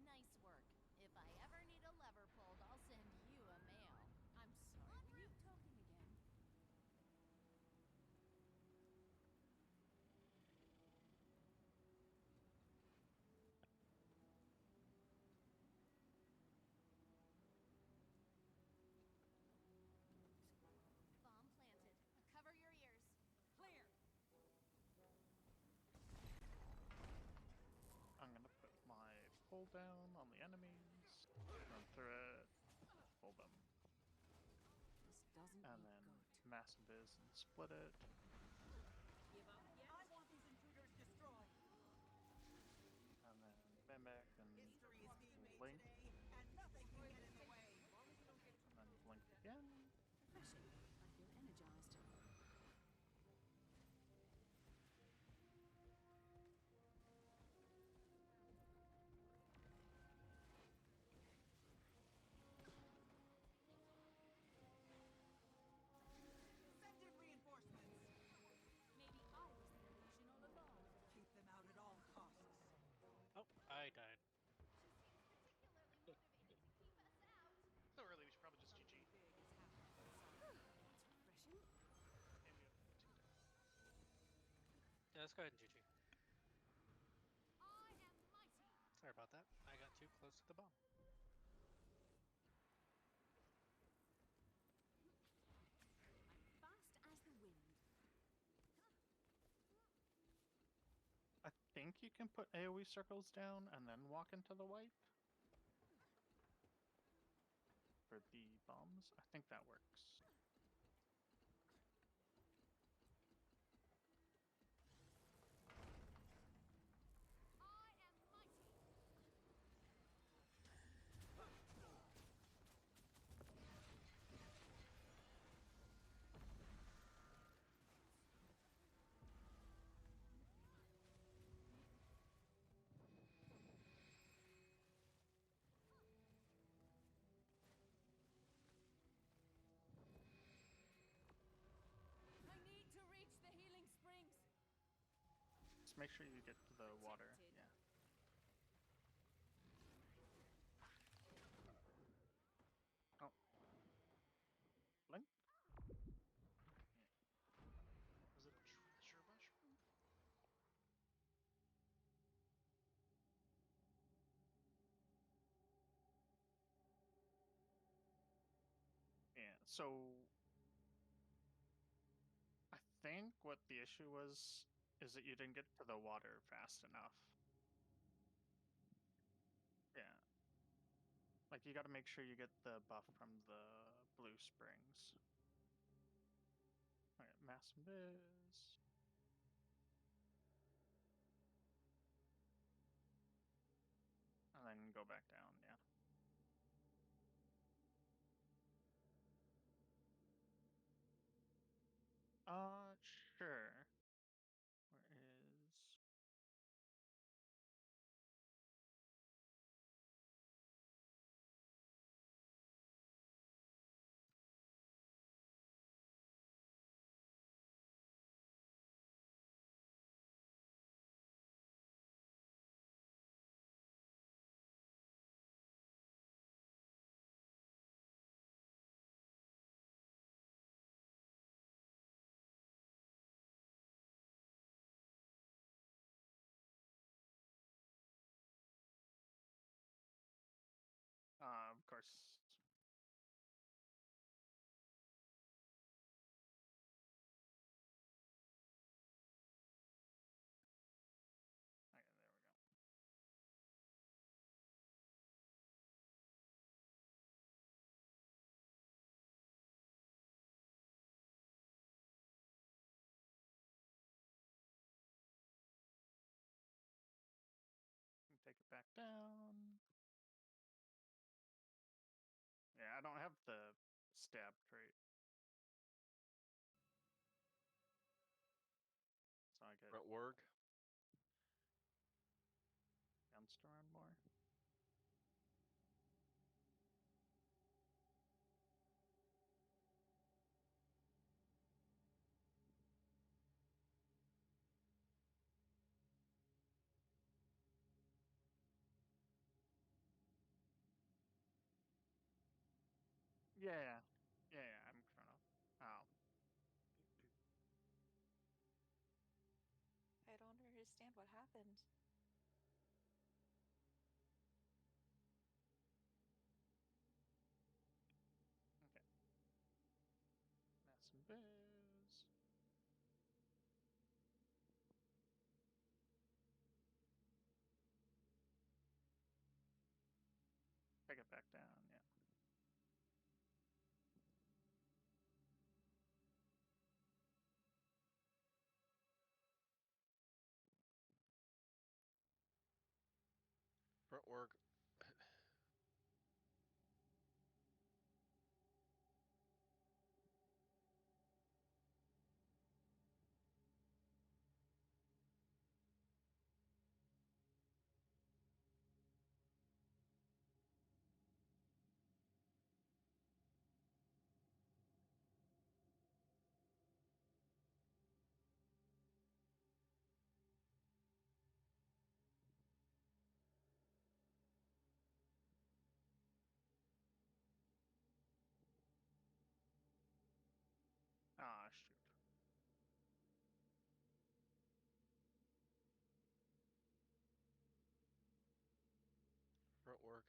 Nice work. If I ever need a lever pulled, I'll send you a mail. I'm sorry, were you talking again? Bomb planted. Cover your ears. Clear! I'm gonna put my pull down on the enemies, run through it, pull them, This doesn't and look then good. mass biz and split it. Give up yet? I want these intruders destroyed. And then Mimic and History is being made Blink, today, and nothing can get in the way. and then Blink again. Refreshing. I feel energized. Send in reinforcements. Maybe I was the illusion all along. Keep them out at all costs. Oh, I died. Particularly motivated to keep us out. So early, we should probably just GG. Big is happening. It's refreshing. And we have 2 deaths. Yeah, let's go ahead and GG. I am mighty. Sorry about that. I got too close to the bomb. I'm fast as the wind. I think you can put AoE circles down and then walk into the wipe. For the bombs, I think that works. I am mighty. I need to reach the healing springs. Just make sure you get to the water. Protected. Yeah. Oh. Blink? Was it a treasure mushroom? So I think what the issue was is that you didn't get to the water fast enough. Yeah. Like you got to make sure you get the buff from the blue springs. All right, mass biz. And then go back down, yeah. Sure. Where is... of course. Okay, there we go. Take it back down. Yeah, I don't have the stab trait. So I get Front work. bounced around more. Yeah, I'm chrono. Oh. I don't understand what happened. Okay. Mass and biz. Take it back down, yeah. Front work. Ah, shoot. Front work.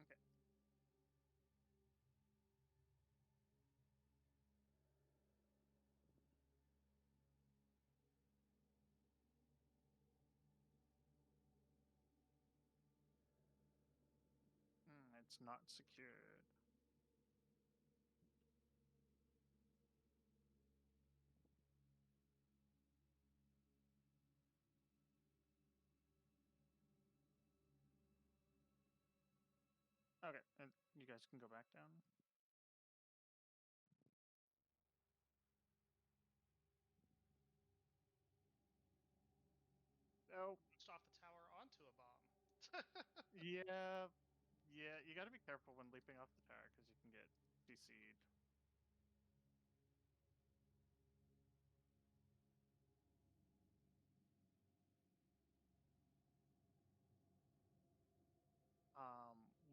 Okay. It's not secured. Okay, and you guys can go back down. Yeah, yeah. You got to be careful when leaping off the tower because you can get CC'd.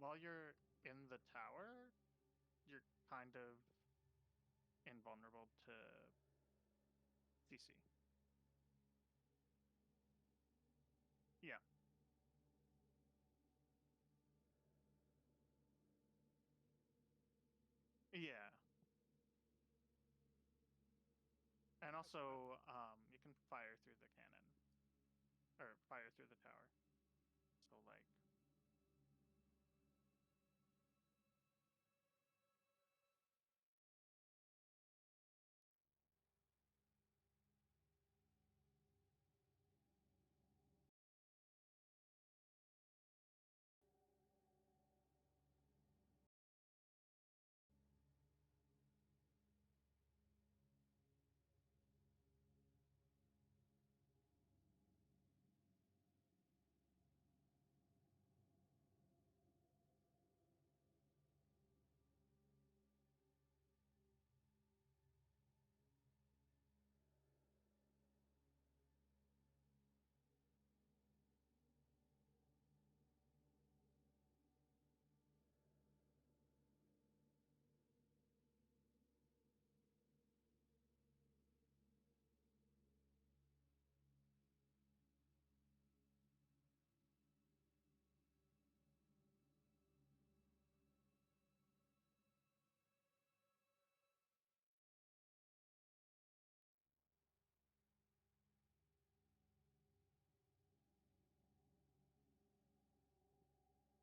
While you're in the tower, you're kind of invulnerable to CC. Yeah. Yeah. And also, you can fire through the cannon. Or fire through the tower. So, like...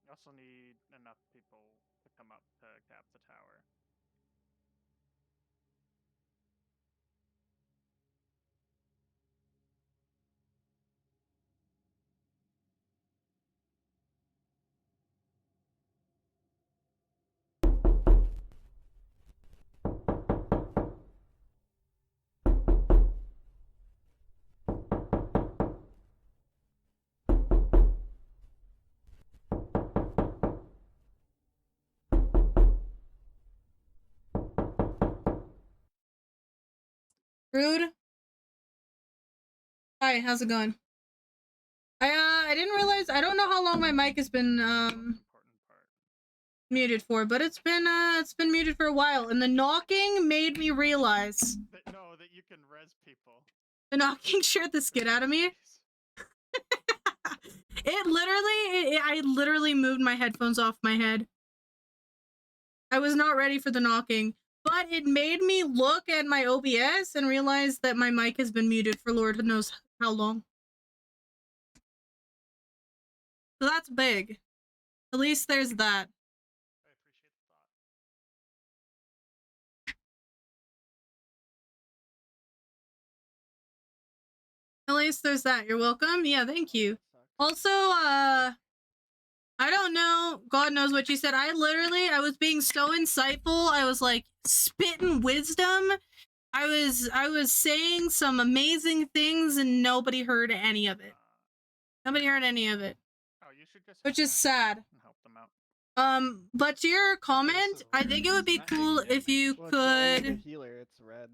You also need enough people to come up to cap the tower. Rude. Hi, how's it going? I didn't realize, I don't know how long my mic has been muted for, but it's been muted for a while, and the knocking made me realize that you can res people. the knocking scared the skid out of me. I literally moved my headphones off my head. I was not ready for the knocking, but it made me look at my OBS and realize that my mic has been muted for Lord knows how long. So that's big. At least there's that. I appreciate the thought. At least there's that. You're welcome. Yeah, thank you. Also, I don't know. God knows what you said. I was being so insightful. I was like spitting wisdom. I was saying some amazing things and nobody heard any of it. Nobody heard any of it. Oh, you should just which is sad. and help them out. But to your comment, I think it would be cool if you Well, it's only the could. healer, it's red.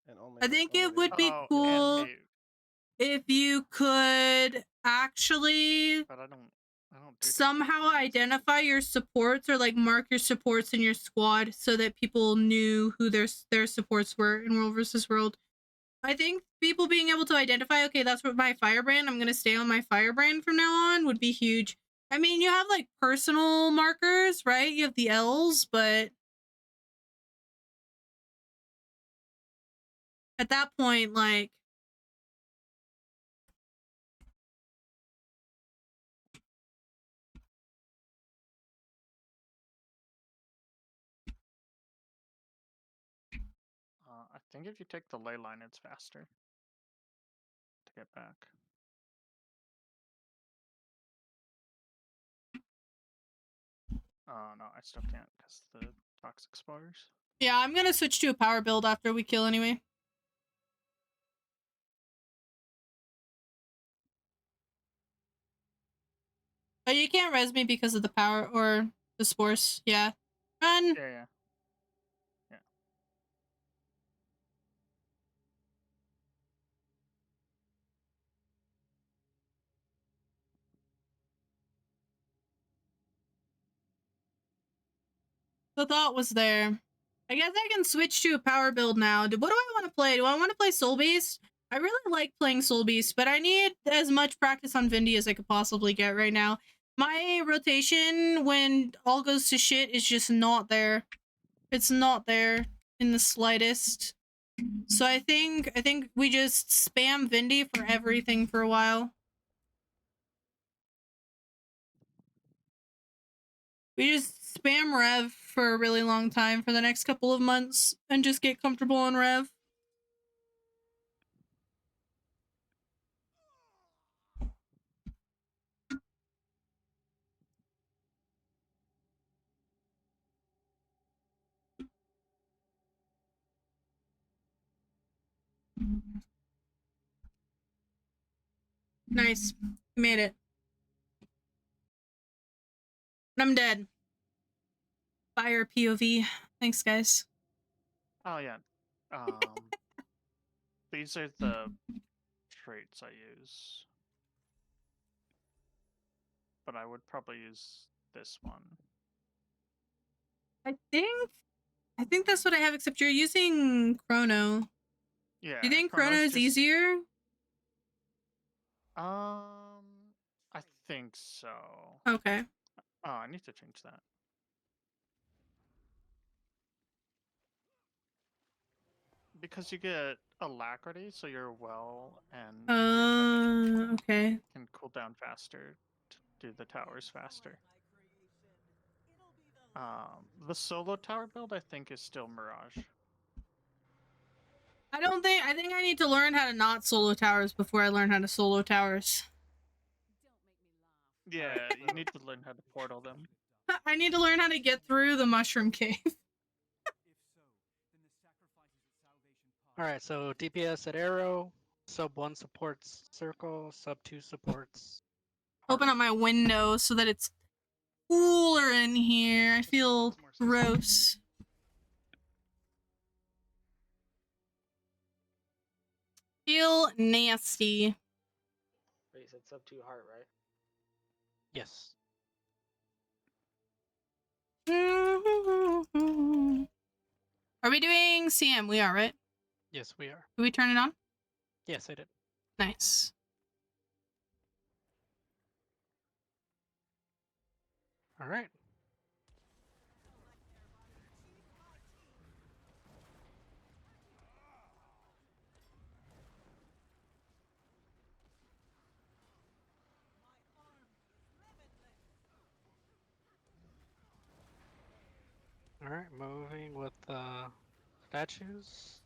And only I think it would be Oh, cool and if you could actually but I don't somehow identify your supports or like mark your supports in your squad so that people knew who their supports were in World vs. World. I think people being able to identify, okay, that's what my firebrand, I'm gonna stay on my firebrand from now on, would be huge. I mean, you have like personal markers, right? You have the L's, but at that point, like, I think if you take the ley line, it's faster to get back. Oh no, I still can't because the box expires. yeah, I'm gonna switch to a power build after we kill anyway. Oh, you can't res me because of the power or the spores. Yeah. Run! Yeah. The thought was there. I guess I can switch to a power build now. What do I want to play? Do I want to play Soul Beast? I really like playing Soul Beast, but I need as much practice on Vindy as I could possibly get right now. My rotation, when all goes to shit, is just not there. It's not there in the slightest. So I think we just spam Vindy for everything for a while. We just spam Rev for a really long time for the next couple of months and just get comfortable on Rev. Nice. You made it. I'm dead. Fire POV. Thanks, guys. Oh yeah. These are the traits I use. But I would probably use this one. I think that's what I have, except you're using Chrono. Yeah. Do you think Chrono's Chrono's just... easier? I think so. Okay. Oh, I need to change that. Because you get alacrity, so your well and okay. can cool down faster to do the towers faster. The solo tower build, I think, is still Mirage. I think I need to learn how to not solo towers before I learn how to solo towers. Yeah, you need to learn how to portal them. I need to learn how to get through the mushroom cave. Alright, so DPS at arrow, sub 1 supports circle, sub 2 supports. Open up my window so that it's cooler in here. I feel gross. Feel nasty. Wait, you said sub 2 heart, right? Yes. Are we doing CM? We are, right? Yes, we are. Did we turn it on? Yes, I did. Nice. Alright. Alright, moving with statues.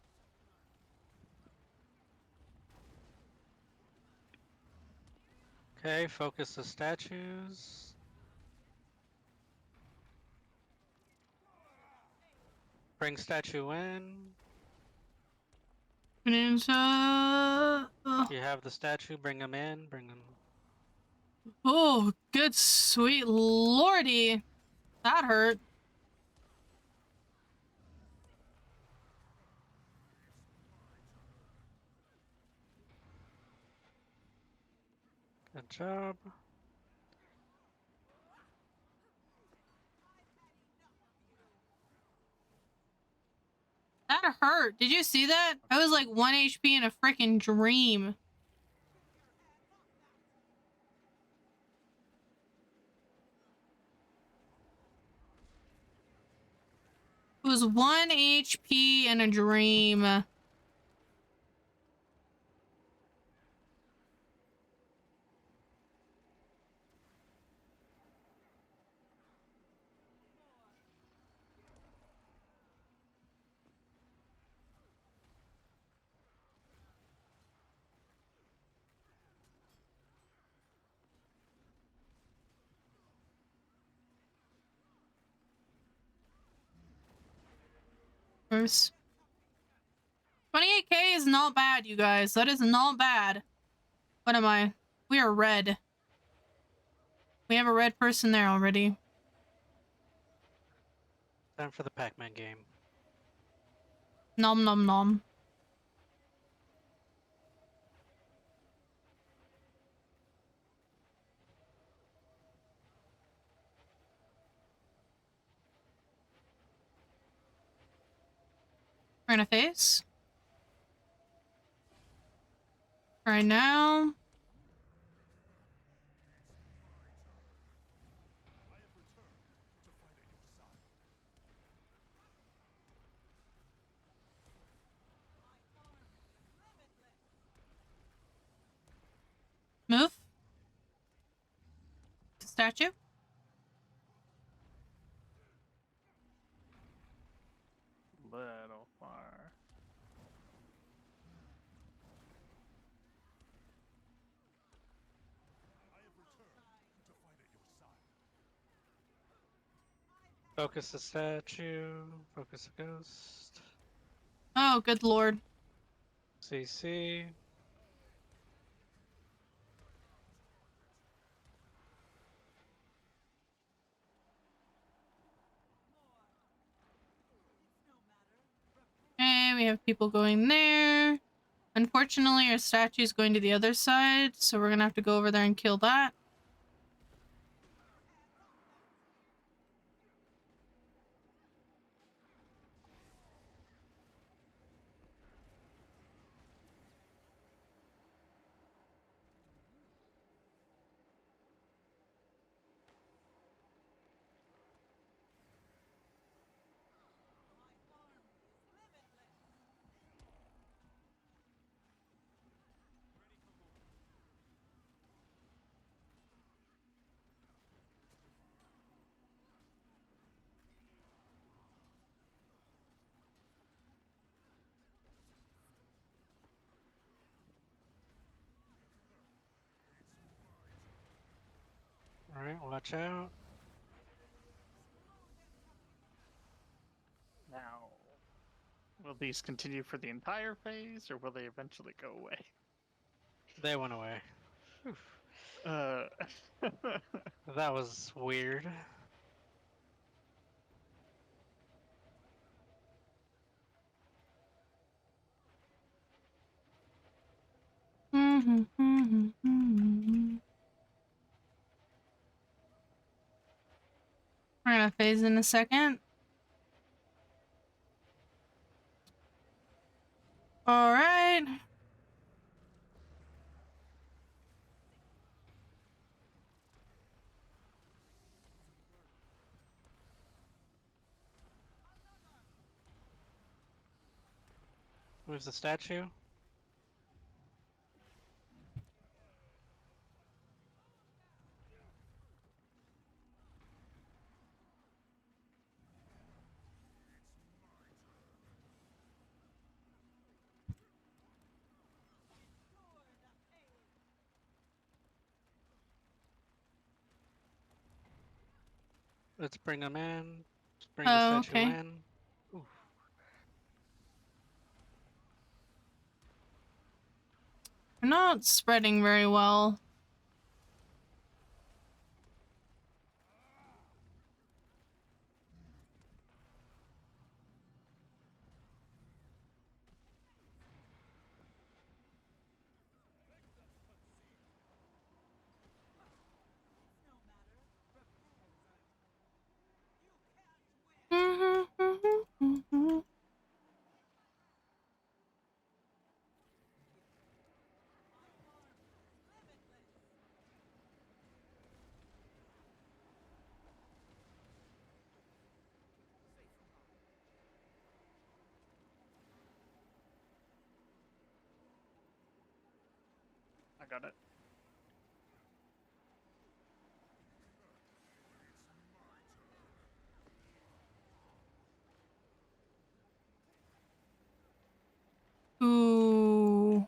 Okay, focus the statues. Bring statue in. You have the statue, bring him in, bring him. Oh, good sweet lordy. That hurt. Good job. That hurt. Did you see that? I was like 1 HP in a freaking dream. It was 1 HP in a dream. First. 28k is not bad, you guys. That is not bad. What am I? We are red. We have a red person there already. Time for the Pac-Man game. Nom nom nom. We're gonna face. Right now. Move. Statue. Little far. Focus the statue. Focus the ghost. Oh, good lord. CC. Okay, we have people going there. Unfortunately, our statue is going to the other side, so we're gonna have to go over there and kill that. Alright, watch out. Now, will these continue for the entire phase, or will they eventually go away? They went away. Uh. That was weird. We're gonna phase in a second. Alright. Where's the statue? Let's bring them in. Let's bring the Oh, statue okay. in. Ooh. We're not spreading very well. I got it. Ooh.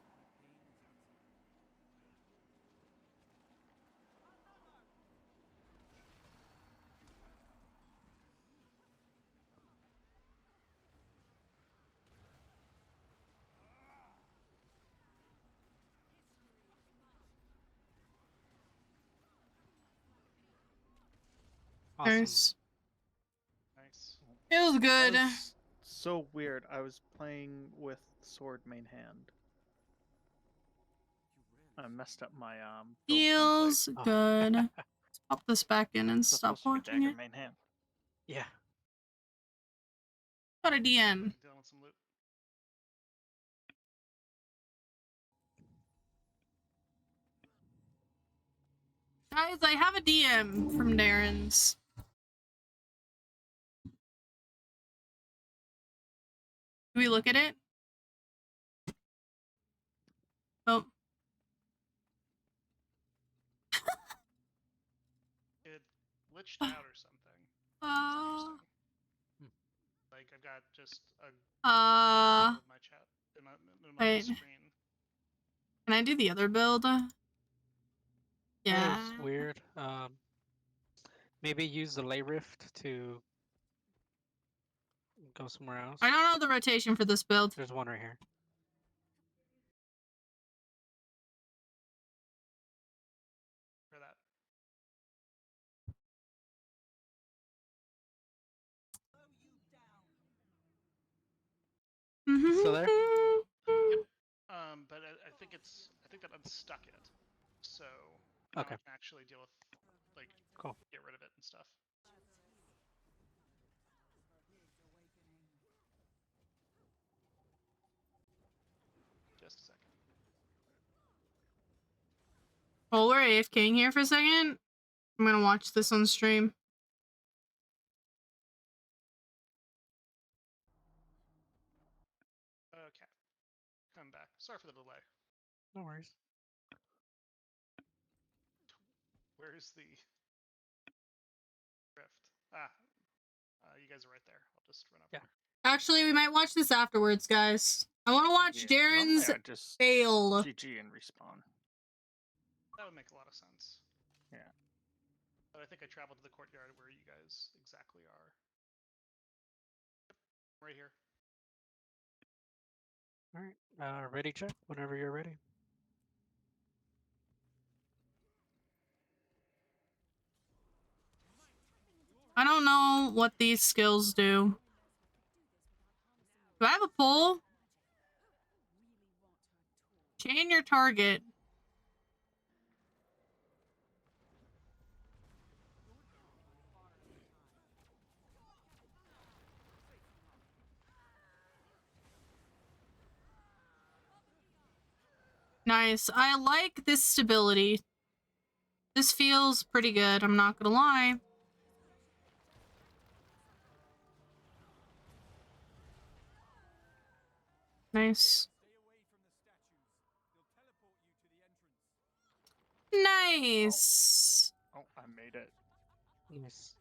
Awesome. Nice. Nice. It was That good. was so weird. I was playing with sword main hand. I messed up my build Feels template. good. Let's pop this back in and It's stop supposed to be watching dagger it. main hand. Yeah. Got a DM. Dealing with some loot. Guys, I have a DM from Darren's. Do we look at it? Oh. It glitched out or something. Like I've got just a of my chat in my wait. screen. Can I do the other build? Yeah. That is weird. Maybe use the lay rift to go somewhere else. I don't know the rotation for this build. There's one right here. For that. Still there? Yep. But I think that unstuck it. So now Okay. I can actually deal with Cool. Get rid of it and stuff. Just a second. While we're AFKing here for a second, I'm gonna watch this on stream. Okay. Come back. Sorry for the delay. No worries. Where's the rift? You guys are right there. I'll just run up. Yeah. Actually, we might watch this afterwards, guys. I want to watch Darren's just fail. GG and respawn. That would make a lot of sense. Yeah. But I think I traveled to the courtyard where you guys exactly are. Yep. Right here. Alright. Ready, check whenever you're ready. I don't know what these skills do. Do I have a pull? Chain your target. Nice. I like this stability. This feels pretty good, I'm not gonna lie. Nice. Nice. Oh, I made it. Nice.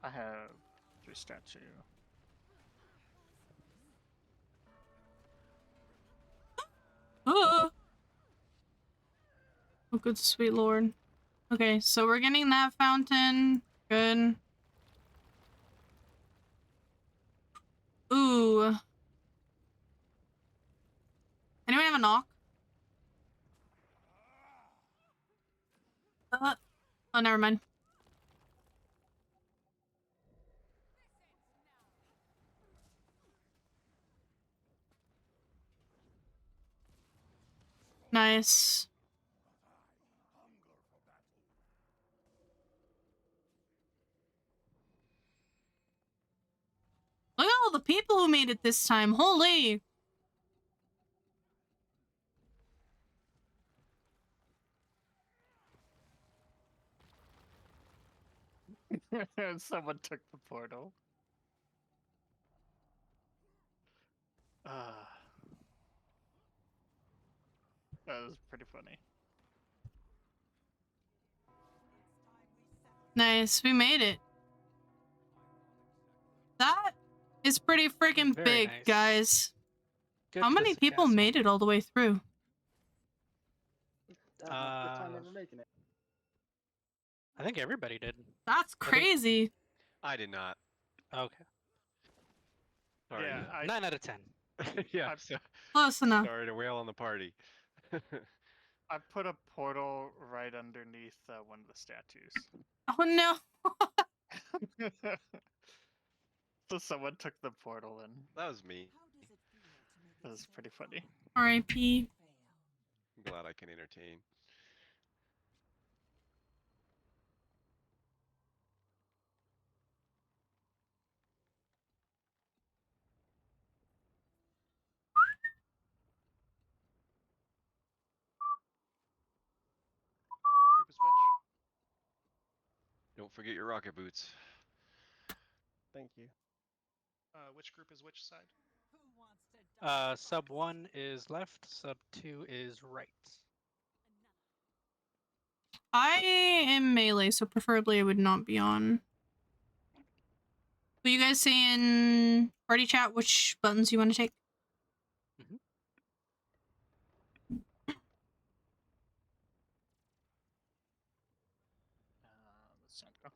I have 3 statue. Oh, good sweet lord. Okay, so we're getting that fountain. Good. Ooh. Anyone have a knock? Oh, never mind. Nice. Look at all the people who made it this time. Holy. Someone took the portal. That was pretty funny. Nice, we made it. That is pretty freaking Very big, nice. Guys. Good How many Twisted people Castle. made it all the way through? That was my first time ever making it. I think everybody did. That's I think- crazy. I did not. Okay. Sorry. Yeah, I 9 out of 10. Yeah. I- So, Close enough. sorry to wail on the party. I put a portal right underneath one of the statues. Oh no. So someone took the portal and That was me. it was pretty funny. R.I.P. I'm glad I can entertain. Group is which? Don't forget your rocket boots. Thank you. Which group is which side? Sub 1 is left, sub 2 is right. I am melee, so preferably I would not be on. Will you guys say in party chat which buttons you want to take? Let's not go.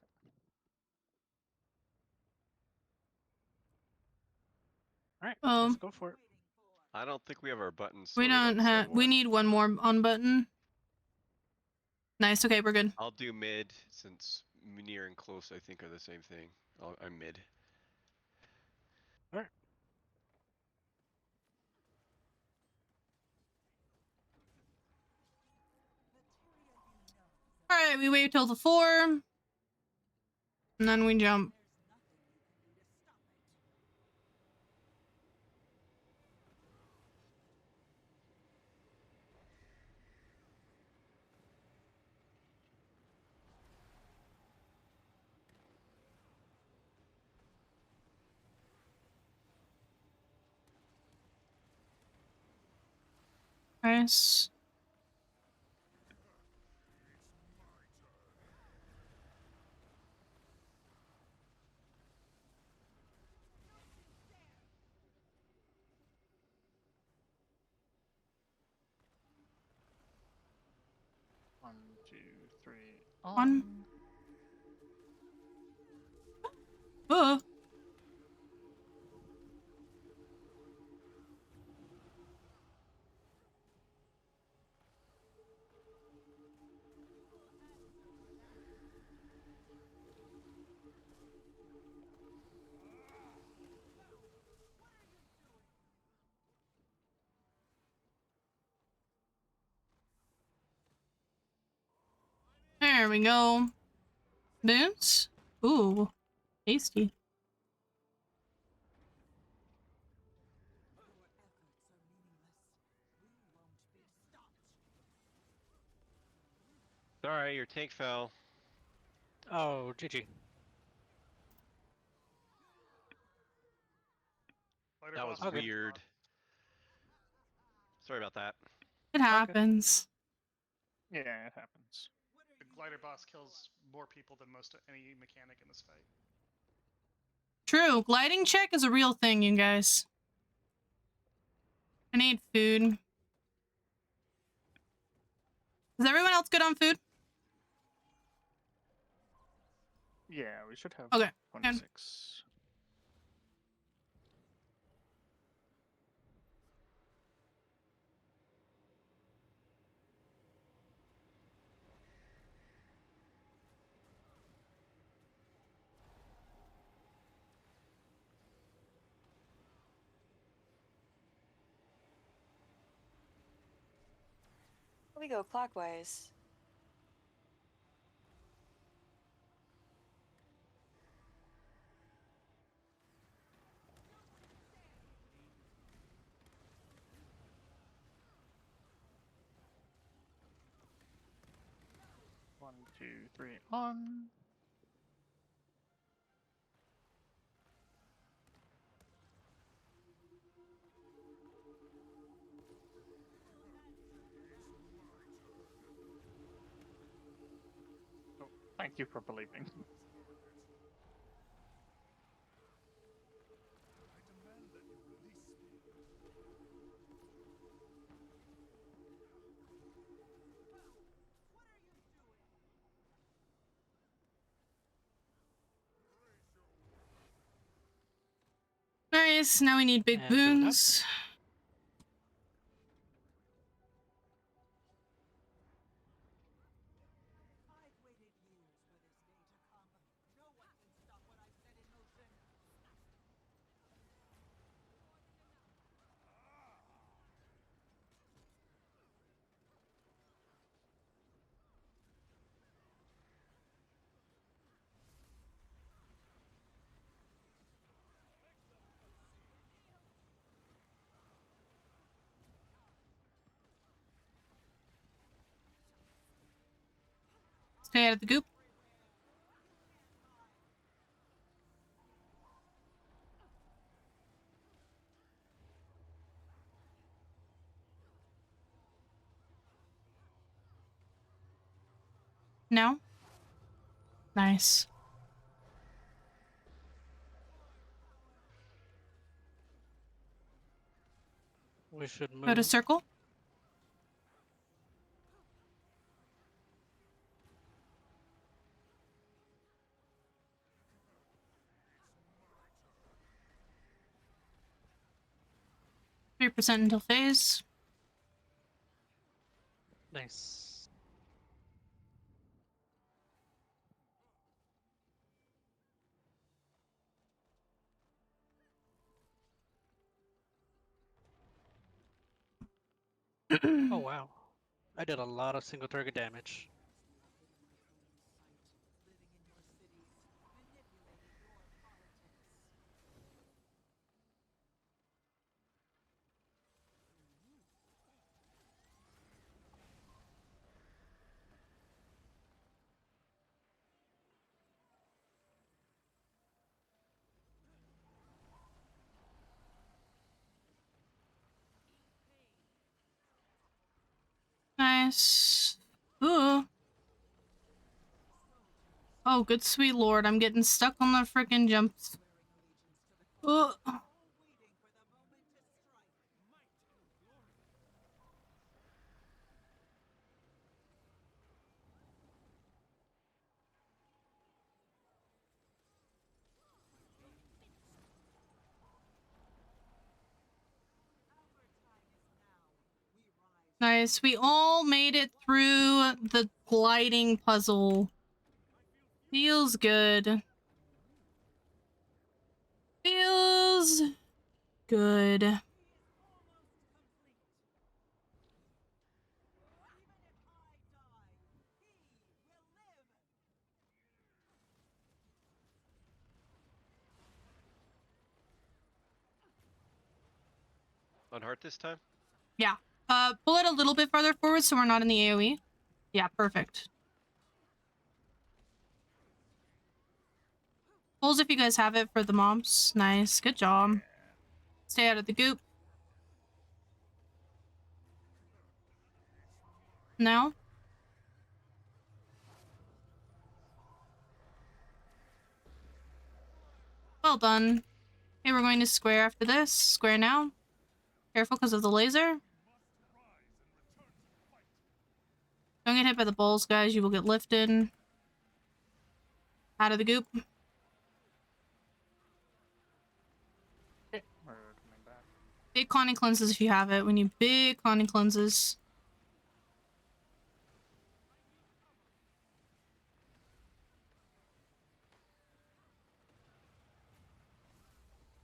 Alright, Oh. let's go for it. I don't think we have our buttons. We sorted on don't have. sub We one. need one more on button. Nice. Okay, we're good. I'll do mid since near and close I think are the same thing. I'm mid. Alright. All right, we wait till the 4, and then we jump. Nice. One, two, three. One. Oh. There we go. Boots? Ooh, tasty. Sorry, your tank fell. Oh, GG. Lighter That was boss is weird. Sorry about that. It happens. Yeah, it happens. The glider boss kills more people than most any mechanic in this fight. True. Gliding check is a real thing, you guys. I need food. Is everyone else good on food? Yeah, we should have Okay. 26. We go clockwise. One, two, three, on. Oh, thank you for believing. Nice. Now we need big And boon up. boons. Stay out of the goop. No? Nice. We should move. Go to circle. %3 until phase. Nice. Oh wow. I did a lot of single target damage. Nice. Ooh. Oh, good sweet lord. I'm getting stuck on the frickin' jumps. Ooh. Nice. We all made it through the gliding puzzle. Feels good. Feels good. On heart this time? Yeah. Pull it a little bit farther forward so we're not in the AoE. Yeah, perfect. Pulls if you guys have it for the mobs. Nice. Good job. Stay out of the goop. No? Well done. Okay, we're going to square after this. Square now. Careful because of the laser. Don't get hit by the balls, guys. You will get lifted. Out of the goop. We're coming back. Big conning cleanses if you have it. We need big conning cleanses.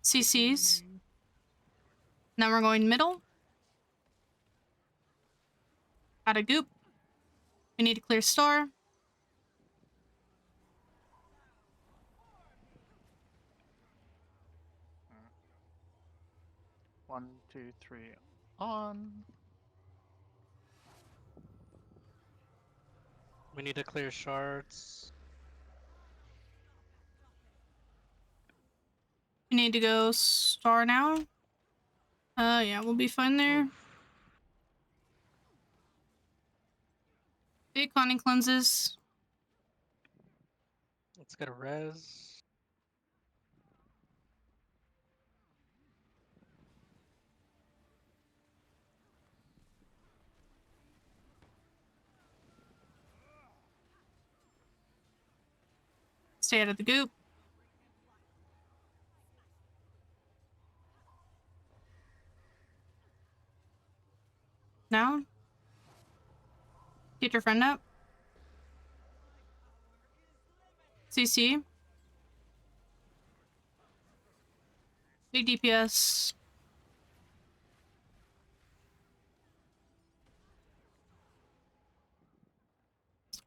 CCs. Now we're going middle. Out of goop. We need to clear star. One, two, three, on. We need to clear shards. We need to go star now. Yeah, we'll be fine there. Oof. Big conning cleanses. Let's get a res. Stay out of the goop. Now? Get your friend up. CC. Big DPS.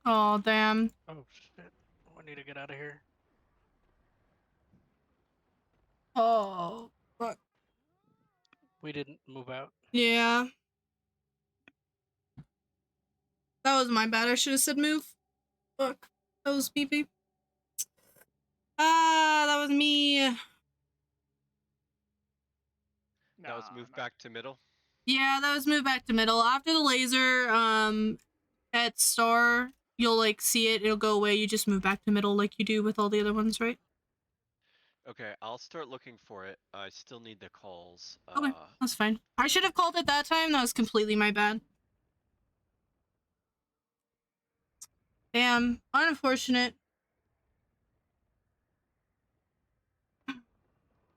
Oh, damn. Oh shit! I need to get out of here. Oh, fuck. We didn't move out. Yeah. That was my bad. I should have said move. Fuck. That was PP. Ah, that was me. That was moved back to middle. Yeah, that was moved back to middle. After the laser, at star, you'll like see it, it'll go away. You just move back to middle like you do with all the other ones, right? Okay, I'll start looking for it. I still need the calls. Okay, that's fine. I should have called it that time. That was completely my bad. Damn, unfortunate.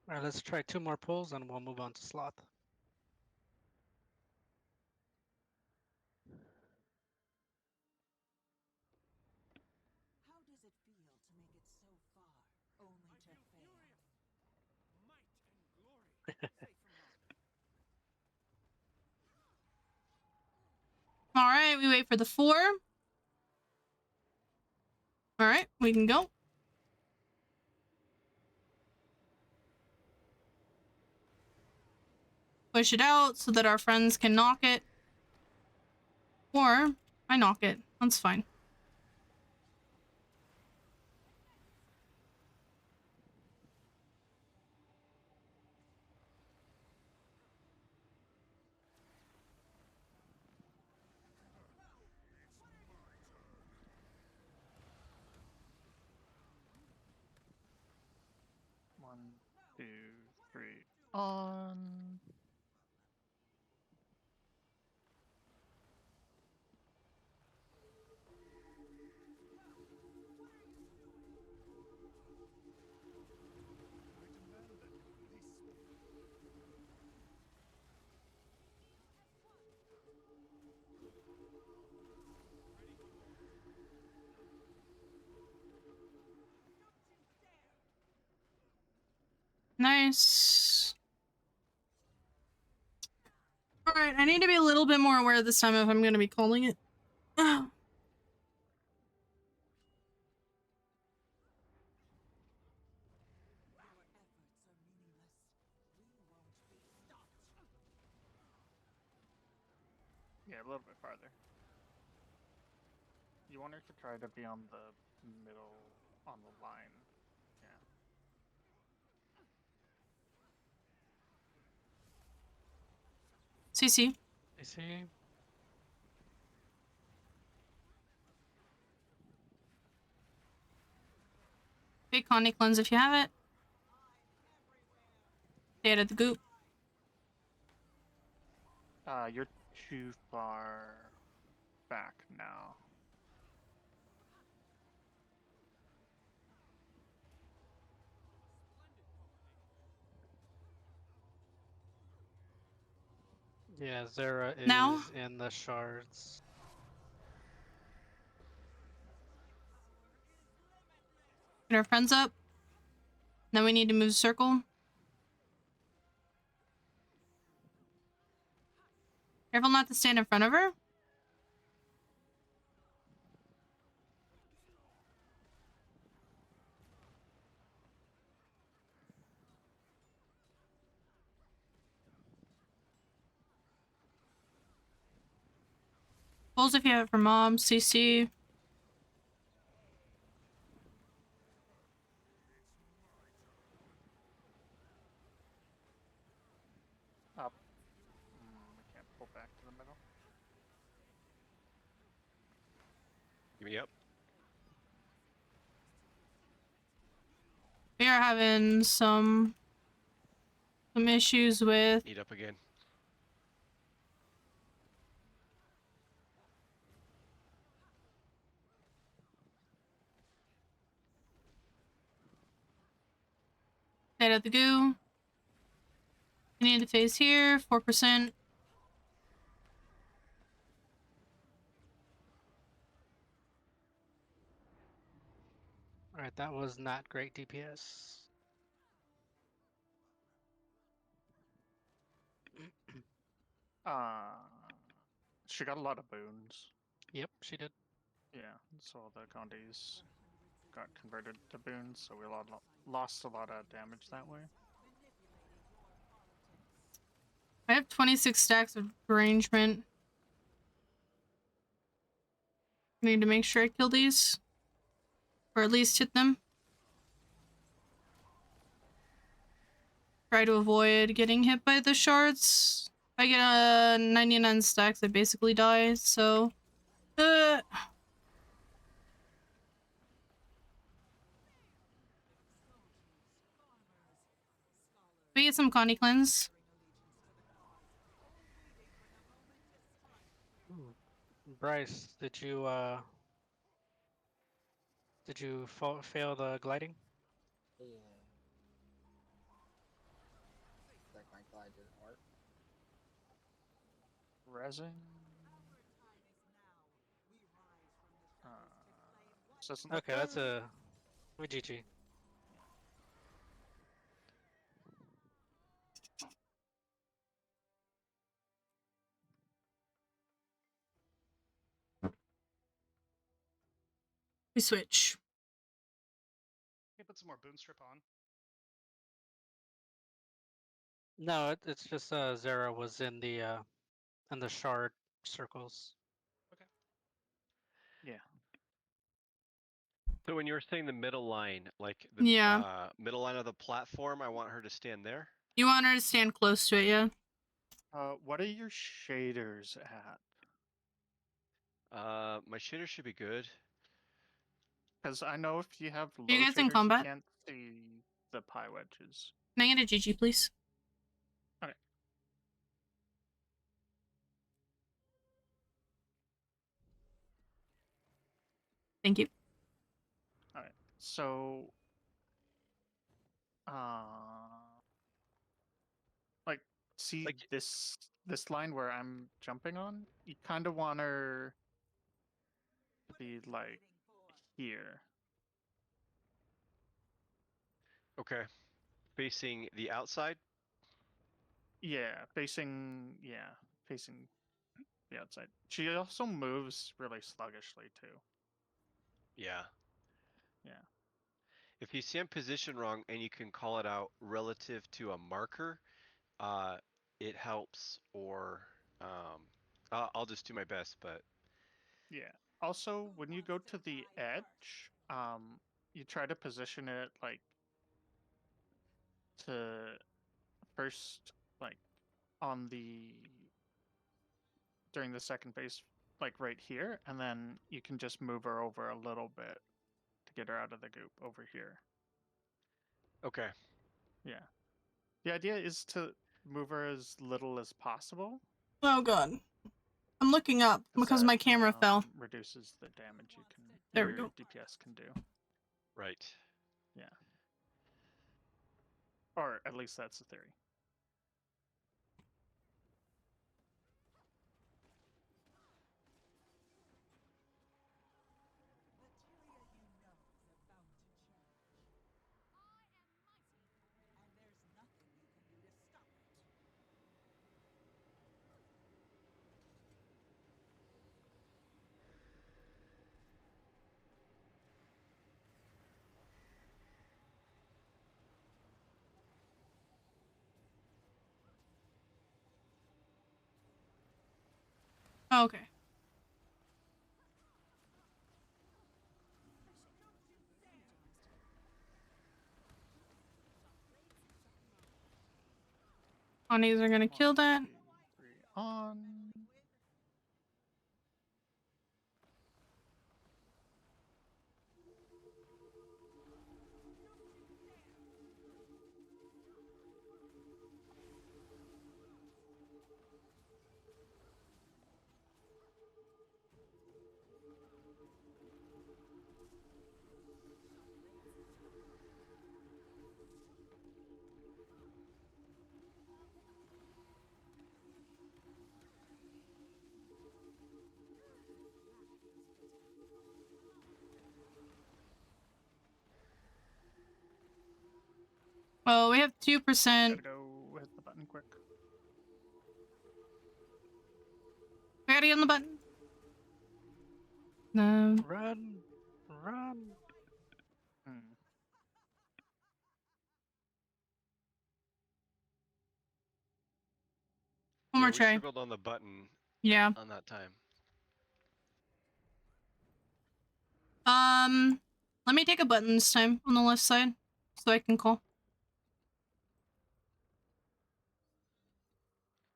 Alright, let's try 2 more pulls and we'll move on to Sloth. How does it feel to make it so far, only to fail? Alright, we wait for the 4. Alright, we can go. Push it out so that our friends can knock it. Or I knock it. That's fine. One, two, three. On. Nice. Alright, I need to be a little bit more aware this time if I'm going to be calling it. Yeah, a little bit farther. You want her to try to be on the middle, on the line. Yeah. CC. CC. Big Connie cleanse if you have it. Stay out of the goop. You're too far back now. Yeah, Zera is Now? in the shards. Get our friends up. Now we need to move circle. Careful not to stand in front of her. Pulls if you have it for mom. CC. Up. We can't pull back to the middle. Give me up. We are having some issues with Eat up again. State of the goo. We need the phase here. 4%. Alright, that was not great DPS. She got a lot of boons. Yep, she did. Yeah, so all the Gondis got converted to boons, so we lost a lot of damage that way. I have 26 stacks of derangement. I need to make sure I kill these. Or at least hit them. Try to avoid getting hit by the shards. If I get 99 stacks, I basically die, so... We get some Connie cleanse. Bryce, did you fail the gliding? Yeah. Like my glide didn't work. Resin. Okay, that's a GG. We switch. Okay, put some more boon strip on. No, it's just Zera was in the shard circles. Okay. Yeah. So when you were saying the middle line, like the middle line of the platform, I want her to stand there. You want her to stand close to it, yeah? What are your shaders at? My shader should be good. Because I know if you have low you guys in shaders, combat? you can't see the pie wedges. Can I get a GG, please? Okay. Thank you. Alright, so... like, see this line where I'm jumping on? You kind of want her to be, like, here. Okay. Facing the outside? Yeah, facing the outside. She also moves really sluggishly, too. Yeah. Yeah. If you stand position wrong and you can call it out relative to a marker, it helps, or I'll just do my best, but... Yeah. Also, when you go to the edge, you try to position it, like, to first, like, on the... during the second phase, like, right here, and then you can just move her over a little bit to get her out of the goop over here. Okay. Yeah. The idea is to move her as little as possible. Oh god. I'm looking up because that, my camera fell. Reduces the damage you can There we your go. DPS can do. Right. Yeah. Or at least that's the theory. Oh, okay. Connies are gonna kill that. 3 on. Oh, we have 2%. Gotta go hit the button quick. We gotta get on the button. No. Run, run. Hmm. One Yeah, more we try. struggled on the button Yeah. on that time. Let me take a button this time on the left side so I can call.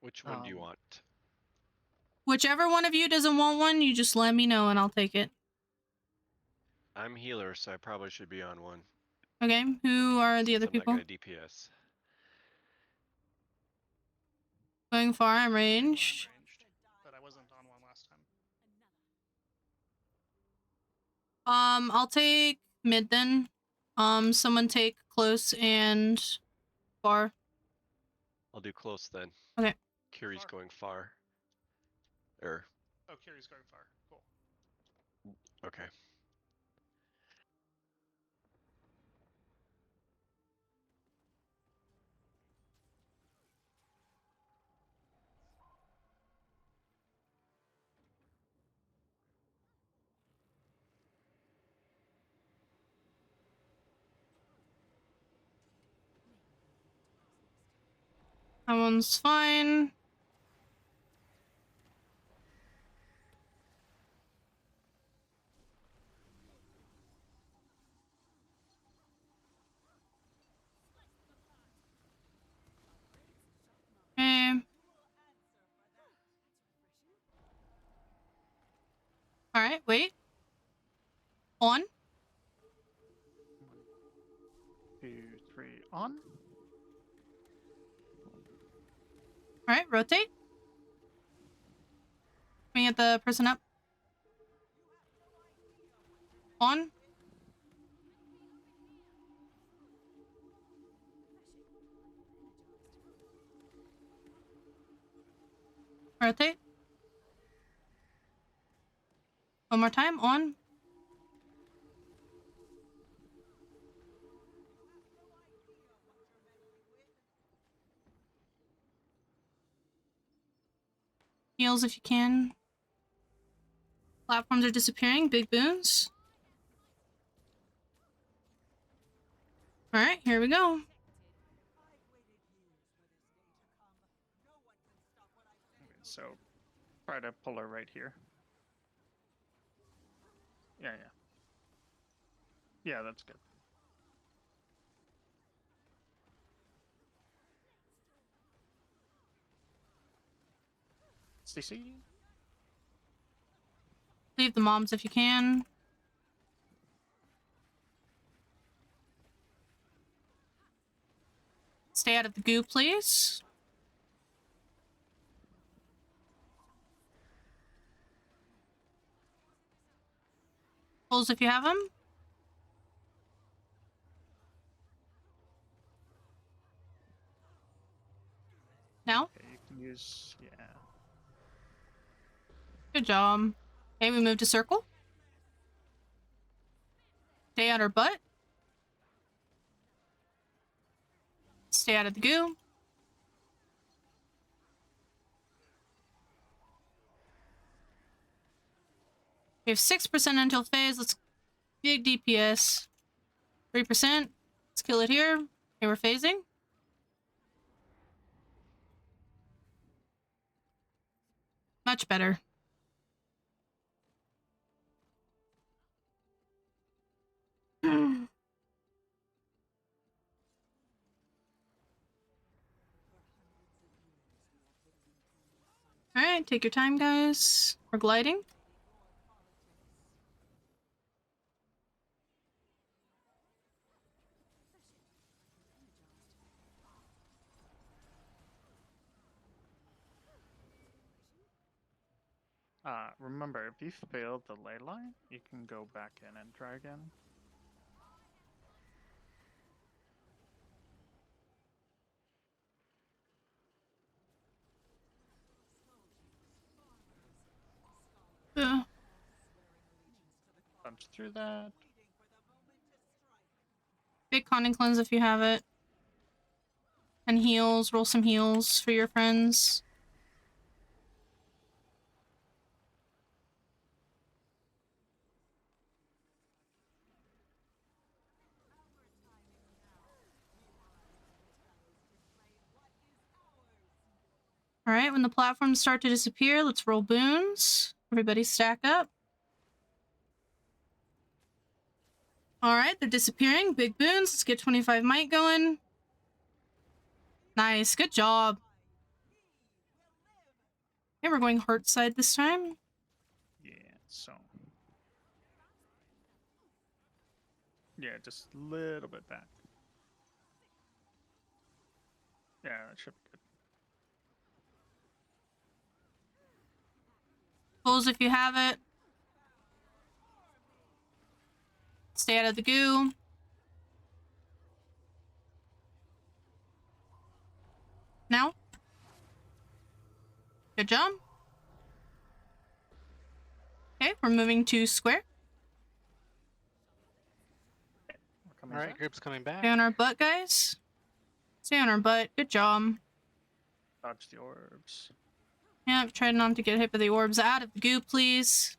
Which one do you Um, want? Whichever one of you doesn't want one, you just let me know and I'll take it. I'm healer, so I probably should be on one. Okay, who are the since other I'm people? not gonna DPS. Going far, I'm I'm ranged. ranged, but I wasn't on one last time. I'll take mid then. Someone take close and far. I'll do close then. Okay. Kiri's Far. going far. Er, Oh, Kiri's going far. Cool. okay. That one's fine. Okay. Alright, wait. On. 1, 2, 3, on. Alright, rotate. Can we get the person up? On. Rotate. One more time. On. Heals if you can. Platforms are disappearing. Big boons. Alright, here we go. Okay, so try to pull her right here. Yeah, yeah. Yeah, that's good. CC? Leave the moms if you can. Stay out of the goo, please. Pulls if you have them. Now? Okay, you can use, yeah. Good job. Okay, we move to circle. Stay out our butt. Stay out of the goo. We have 6% until phase. Let's big DPS. 3%. Let's kill it here. Okay, we're phasing. Much better. Alright, take your time, guys. We're gliding. Remember, if you failed the ley line, you can go back in and try again. Yeah. Punch through that. Big conning cleanse if you have it. And heals. Roll some heals for your friends. Alright, when the platforms start to disappear, let's roll boons. Everybody stack up. Alright, they're disappearing. Big boons. Let's get 25 might going. Nice. Good job. Okay, we're going heart side this time. Yeah, so. Yeah, just a little bit back. Yeah, that should be good. Pulls if you have it. Stay out of the goo. Now. Good job. Okay, we're moving to square. All right, group's coming back. Stay on our butt, guys. Stay on our butt. Good job. Dodge the orbs. Yep, try not to get hit by the orbs. Out of the goo, please.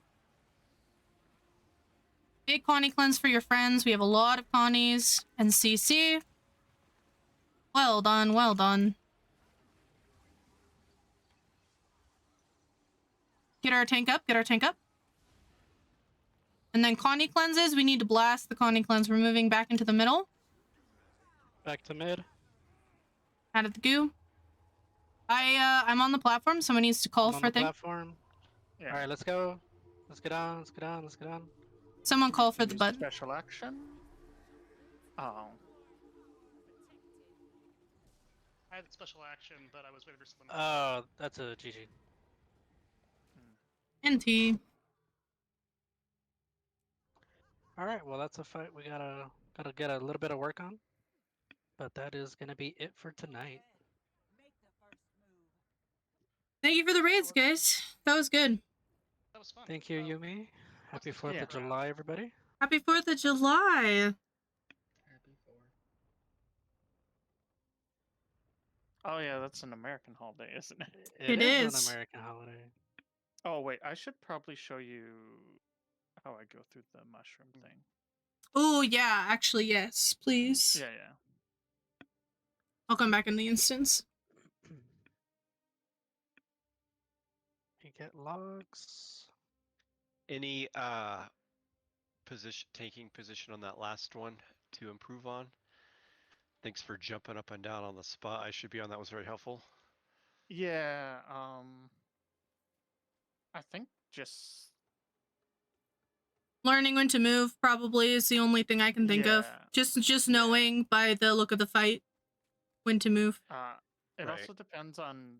Big Connie cleanse for your friends. We have a lot of Connies. And CC. Well done, well done. Get our tank up, get our tank up. And then Connie cleanses. We need to blast the Connie cleanse. We're moving back into the middle. Back to mid. Out of the goo. I'm on the platform. Someone needs to call I'm for on the thing. platform. Yeah. All right, let's go. Let's get on. Let's get on. Let's get on. Someone call for the Use button. Special action. Oh. I had special action, but I was waiting for someone. Oh, that's a GG. NT. All right, well that's a fight we gotta get a little bit of work on, but that is gonna be it for tonight. Thank you for the raids, guys. That was good. That was fun. Thank you, Yumi. Happy 4th Yeah. of July, everybody. Happy 4th of July. Oh yeah, that's an American holiday, isn't it? It is is. an American holiday. Oh wait, I should probably show you how I go through the mushroom thing. Oh, yeah. Actually, yes. Please. Yeah, yeah. I'll come back in the instance. You get logs. Any taking position on that last one to improve on? Thanks for jumping up and down on the spot. I should be on. That was very helpful. Yeah, I think just Learning when to move probably is the only thing I can think of. Yeah. Just knowing by the look of the fight when to move. it Right. also depends on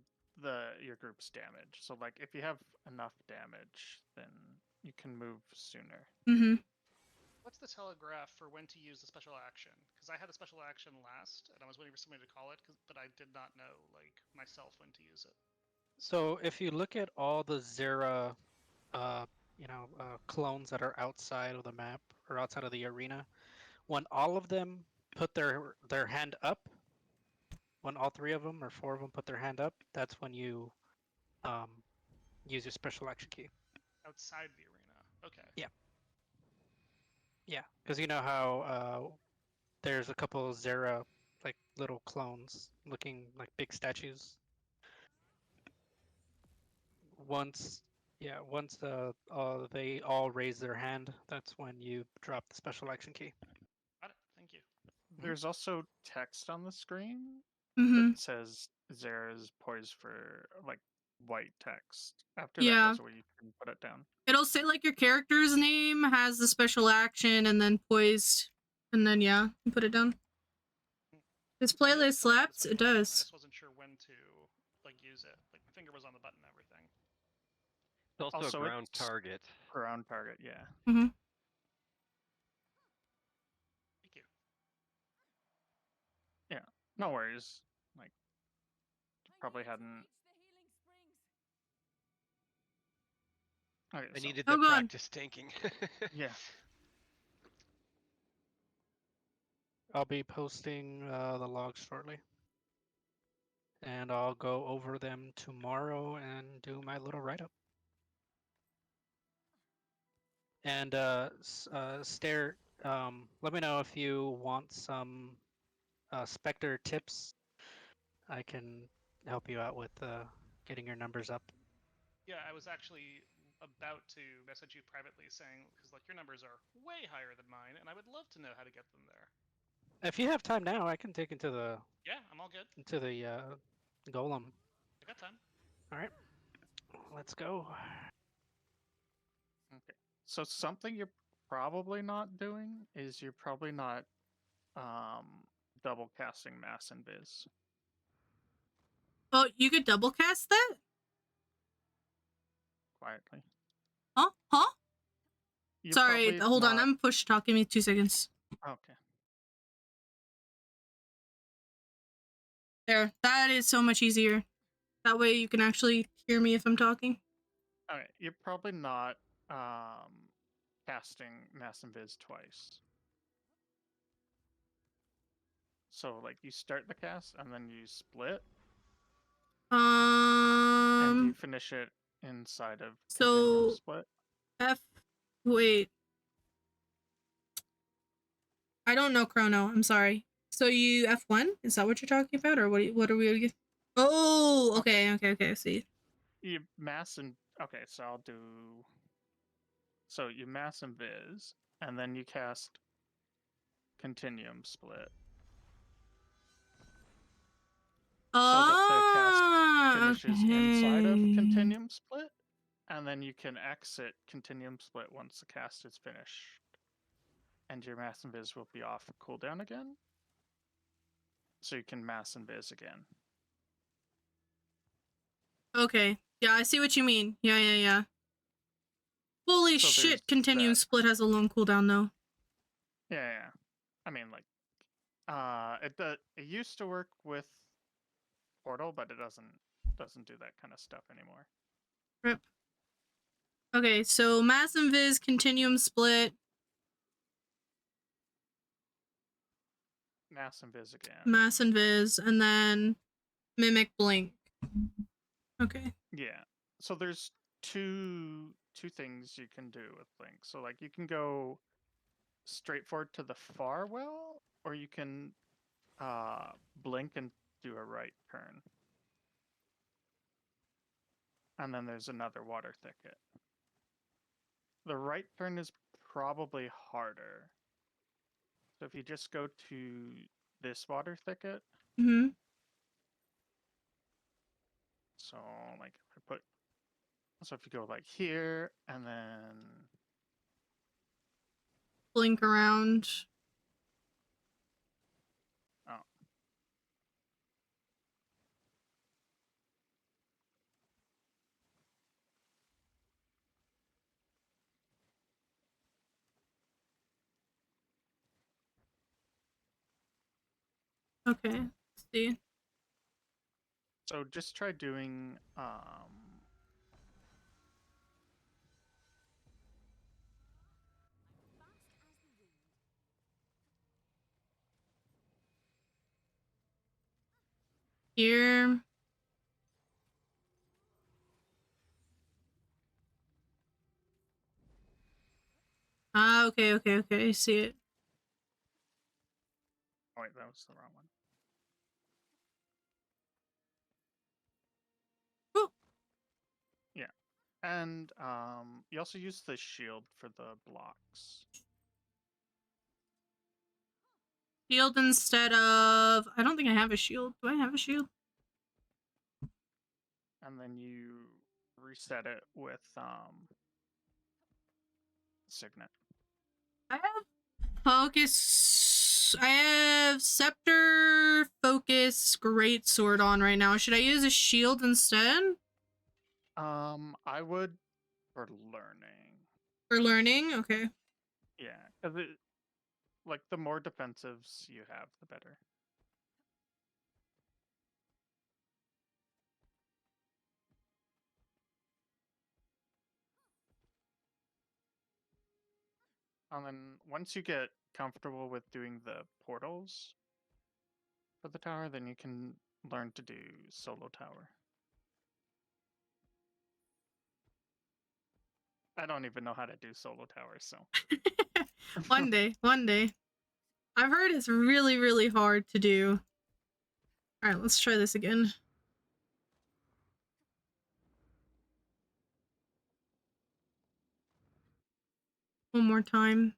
your group's damage. So like if you have enough damage, then you can move sooner. Mm-hmm. What's the telegraph for when to use the special action? Because I had a special action last, and I was waiting for somebody to call it, but I did not know, like, myself when to use it. So if you look at all the Zera, clones that are outside of the map or outside of the arena, when all of them put their hand up, when all 3 of them or 4 of them put their hand up, that's when you use your special action key. Outside the arena. Okay. Yeah. Yeah, because you know how there's a couple of Zera, like little clones looking like big statues. Once they all raise their hand, that's when you drop the special action key. Got it. Thank you. There's also text on the screen Mm-hmm. that says Zera's poised for like white text. After Yeah. that, that's where you can put it down. It'll say like your character's name has the special action and then poised. And then, yeah, you put it down. This I knew playlist it said I was slaps? It doing I does. just wasn't sure when to like use it. Like my finger was on the button and everything. It's also, Also, a ground it's- target. Ground target, yeah. Mm-hmm. Thank you. No worries. Like, probably hadn't. Okay, I so- needed Oh, the God. practice tanking. Yeah. I'll be posting the logs shortly. and I'll go over them tomorrow and do my little write-up. And Stare, let me know if you want some Spectre tips. I can help you out with getting your numbers up. Yeah, I was actually about to message you privately saying, because like your numbers are way higher than mine, and I would love to know how to get them there. If you have time now, I can take into the Yeah, I'm all good. golem. I got time. All right, let's go. Okay. So something you're probably not doing is you're probably not double casting Mass Invis. Oh, you could double cast that? Quietly. Huh? Huh? You're Sorry, probably hold on. not- I'm push talk. Give me 2 seconds. Okay. There. That is so much easier. That way you can actually hear me if I'm talking. Okay. You're probably not casting Mass Invis twice. So like you start the cast and then you split and you finish it inside of Continuum So Split. wait. I don't know Chrono. I'm sorry. So you F1? Is that what you're talking about, or what are we? Oh, okay. I see. You Mass and okay, so I'll do. So you Mass Invis, and then you cast Continuum Split. So that the cast finishes inside of Continuum Split, and then you can exit Continuum Split once the cast is finished, and your Mass Invis will be off cooldown again. So you can Mass Invis again. Okay. Yeah, I see what you mean. Yeah. Holy So shit! there's Continuum that. Split has a long cooldown though. Yeah. I mean, like, it used to work with Portal, but it doesn't do that kind of stuff anymore. Rip. Okay, so Mass Invis, Continuum Split, Mass Invis again. Mass Invis, and then Mimic Blink. Okay. Yeah. So there's two things you can do with Blink. So like you can go straight forward to the far well, or you can blink and do a right turn. And then there's another water thicket. The right turn is probably harder. So if you just go to this water thicket. Mm-hmm. So like if I put, so if you go like here and then Blink around. Oh. Okay. Let's see. So just try doing Here. Ah, okay. I see it. oh wait, that was the wrong one. Ooh. Yeah. And you also use the shield for the blocks. Shield instead of... I don't think I have a shield. Do I have a shield? And then you reset it with Signet. I have Focus... I have Scepter, Focus, Greatsword on right now. Should I use a shield instead? I would for learning. For learning? Okay. Yeah, because it, like the more defensives you have, the better. And then once you get comfortable with doing the portals for the tower, then you can learn to do solo tower. I don't even know how to do solo tower, so One day, one day. I've heard it's really, really hard to do. Alright, let's try this again. One more time.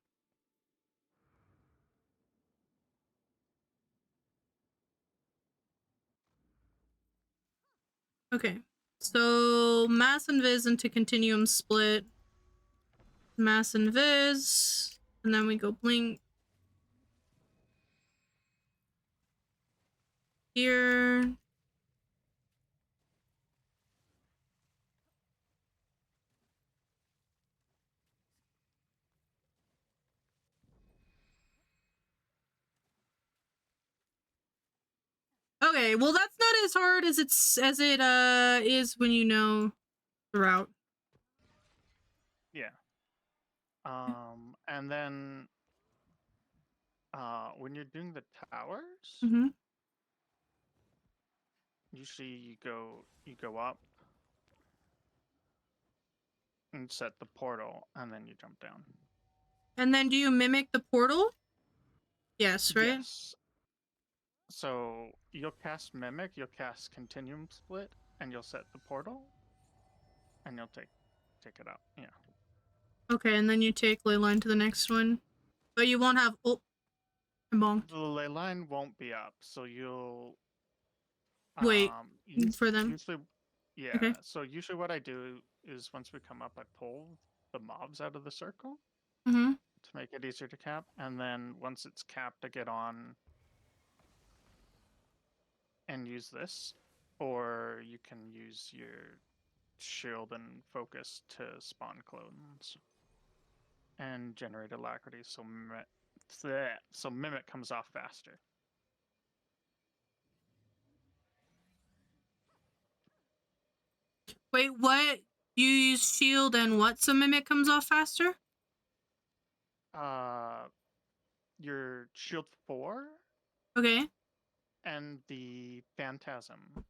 Okay, so mass and vis into continuum split. Mass and vis, and then we go blink. Here. Okay, well that's not as hard as it is when you know the route. yeah. And then when you're doing the towers, Mm-hmm. usually you go up and set the portal, and then you jump down. And then do you mimic the portal? Yes, right? Yes. So you'll cast Mimic, you'll cast Continuum Split, and you'll set the portal, and you'll take it out. Yeah. Okay, and then you take Leyline to the next one. But you won't have... Oh, I bonked. The ley line won't be up, so you'll... Wait, for them. Usually, yeah. Okay. So usually what I do is once we come up, I pull the mobs out of the circle Mm-hmm. to make it easier to cap, and then once it's capped, I get on and use this, or you can use your shield and focus to spawn clones and generate alacrity, so mimic comes off faster. Wait, what? You use shield and what so mimic comes off faster? Your shield 4. Okay. And the Phantasm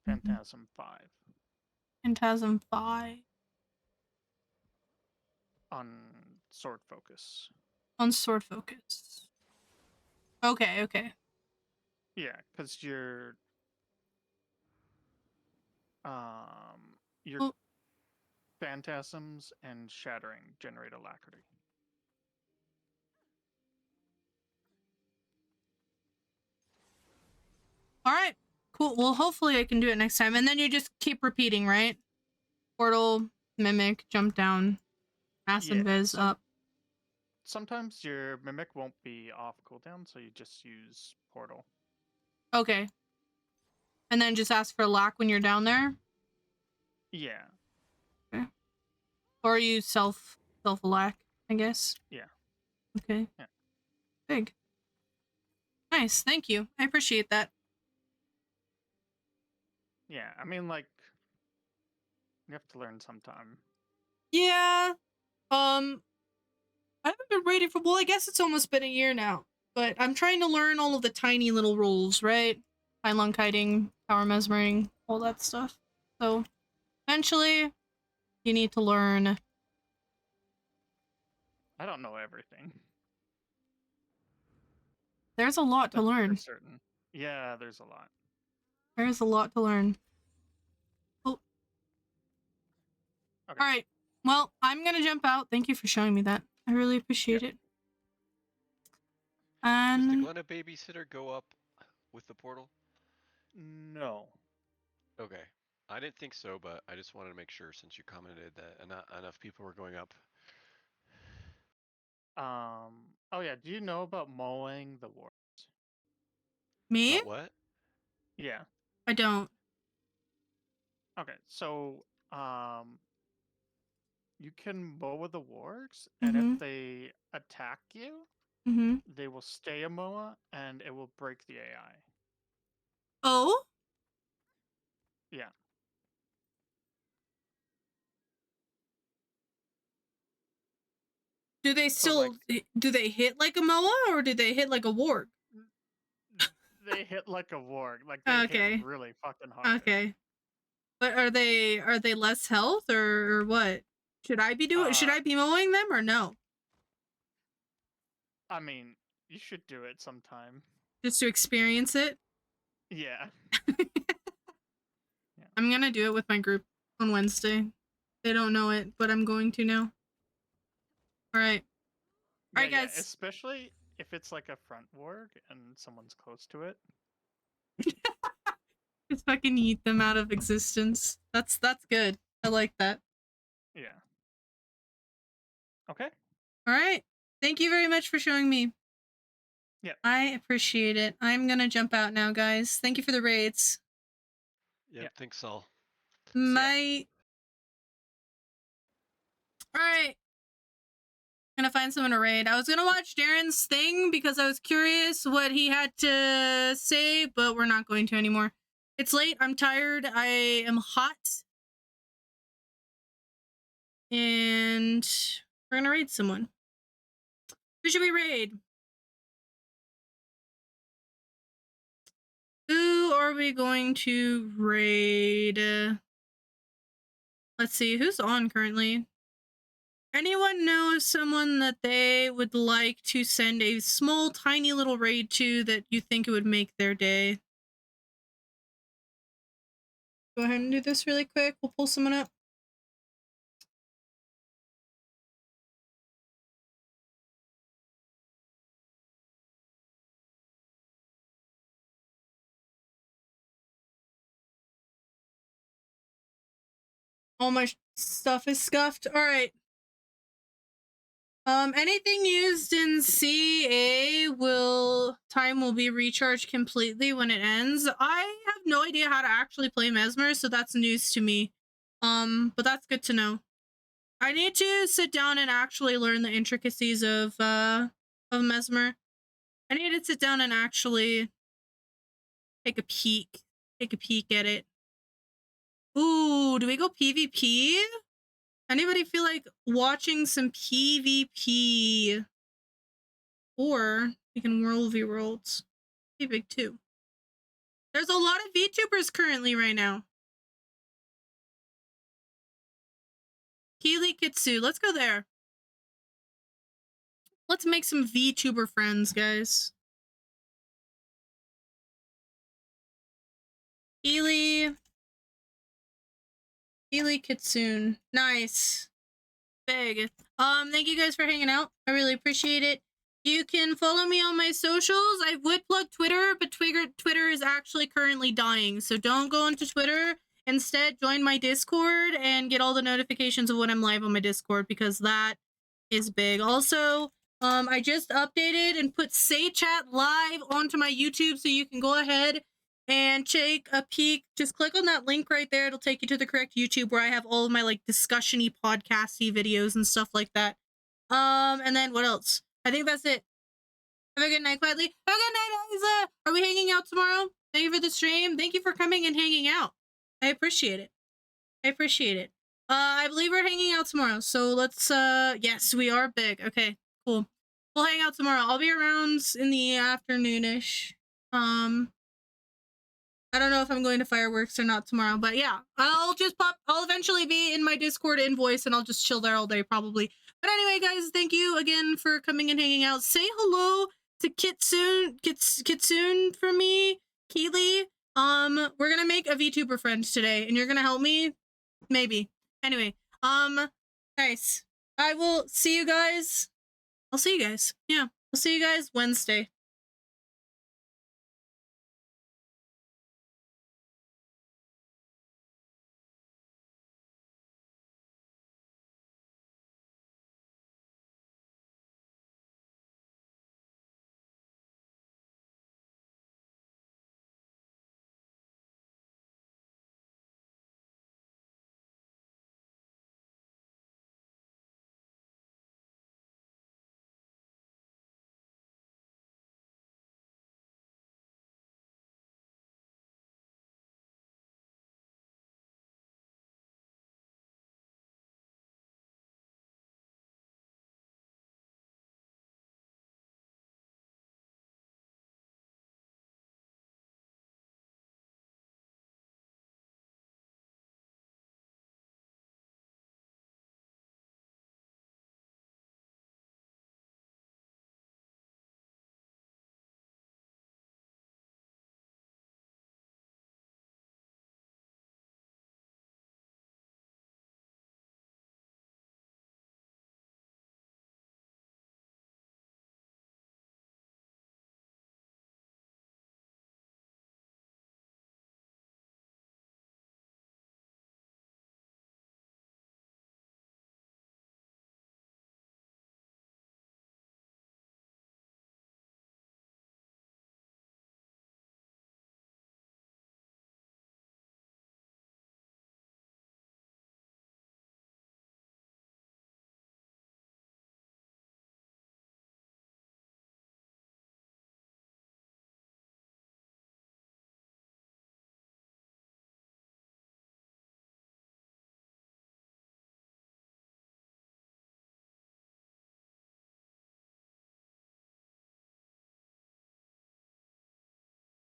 5 Phantasm 5 on sword focus. on sword focus. Okay, okay. Yeah, because your Well, Phantasms and Shattering generate alacrity. all right, cool. Well, hopefully I can do it next time. And then you just keep repeating, right? Portal, mimic, jump down, mass and viz up. Sometimes your Mimic won't be off cooldown, so you just use Portal. Okay. And then just ask for lack when you're down there? Yeah. Okay. Or you self lack, I guess. Yeah. Okay. Yeah. Big. Nice, thank you. I appreciate that. Yeah, I mean, like, you have to learn sometime. Yeah. I haven't been raiding for, well, I guess it's almost been a year now. But I'm trying to learn all of the tiny little rules, right? Pylon kiting, power mesmering, all that stuff. So, eventually, you need to learn. I don't know everything. There's a lot to learn. For certain. Yeah, there's a lot. There's a lot to learn. Oh. Okay. All right. Well, I'm going to jump out. Thank you for showing me that. I really appreciate it. Does the And Glenna babysitter go up with the portal? No. Okay. I didn't think so, but I just wanted to make sure since you commented that enough people were going up. Oh yeah, do you know about mowing the wards? me? About what? Yeah. I don't. Okay, so you can mow the wargs, and if they attack you, they will stay a moa and it will break the AI. Oh? Yeah. Do they still do they hit like a Moa or do they hit like a warg? They hit like a warg. Like they Okay. hit really fucking hard. Okay. But are they less health or what? Should I be mowing them or no? I mean, you should do it sometime. Just to experience it? Yeah. I'm gonna do it with my group on Wednesday. They don't know it, but I'm going to now. Alright. Alright, Yeah, guys. especially if it's like a front warg and someone's close to it. Just fucking eat them out of existence. That's good. I like that. Yeah. Okay. Alright. Thank you very much for showing me. Yep. I appreciate it. I'm gonna jump out now, guys. Thank you for the raids. Yep, thanks all. My... Alright. Gonna find someone to raid. I was gonna watch Darren's thing because I was curious what he had to say, but we're not going to anymore. It's late. I'm tired. I am hot. And we're gonna raid someone. Who should we raid? Who are we going to raid? Let's see, who's on currently? Anyone know of someone that they would like to send a small, tiny little raid to that you think it would make their day? Go ahead and do this really quick. We'll pull someone up. All my stuff is scuffed. All right. Anything used in CA time will be recharged completely when it ends. I have no idea how to actually play Mesmer, so that's news to me. But that's good to know. I need to sit down and actually learn the intricacies of Mesmer. I need to sit down and actually take a peek at it. Ooh, do we go PvP? Anybody feel like watching some PvP? Or we can World v Worlds. Be big too. There's a lot of VTubers currently right now. Keely Kitsu, let's go there. Let's make some VTuber friends, guys. Keely Kitsune. Nice. Big. Thank you guys for hanging out. I really appreciate it. You can follow me on my socials. I would plug Twitter, but Twitter is actually currently dying. So don't go onto Twitter. Instead, join my Discord and get all the notifications of when I'm live on my Discord because that is big. Also, I just updated and put Say Chat live onto my YouTube, so you can go ahead and take a peek. Just click on that link right there. It'll take you to the correct YouTube where I have all of my like discussion-y, podcasty videos and stuff like that. And then what else? I think that's it. Have a good night, quietly. Have a good night, Isa. Are we hanging out tomorrow? Thank you for the stream. Thank you for coming and hanging out. I appreciate it. I appreciate it. I believe we're hanging out tomorrow. So let's, yes, we are big. Okay, cool. We'll hang out tomorrow. I'll be around in the afternoonish. I don't know if I'm going to fireworks or not tomorrow, but yeah, I'll eventually be in my Discord invoice and I'll just chill there all day probably. But anyway, guys, thank you again for coming and hanging out. Say hello to Kitsune for me, Keely. We're gonna make a VTuber friend today and you're gonna help me? Maybe. Anyway, nice. I will see you guys. I'll see you guys. Yeah, I'll see you guys Wednesday.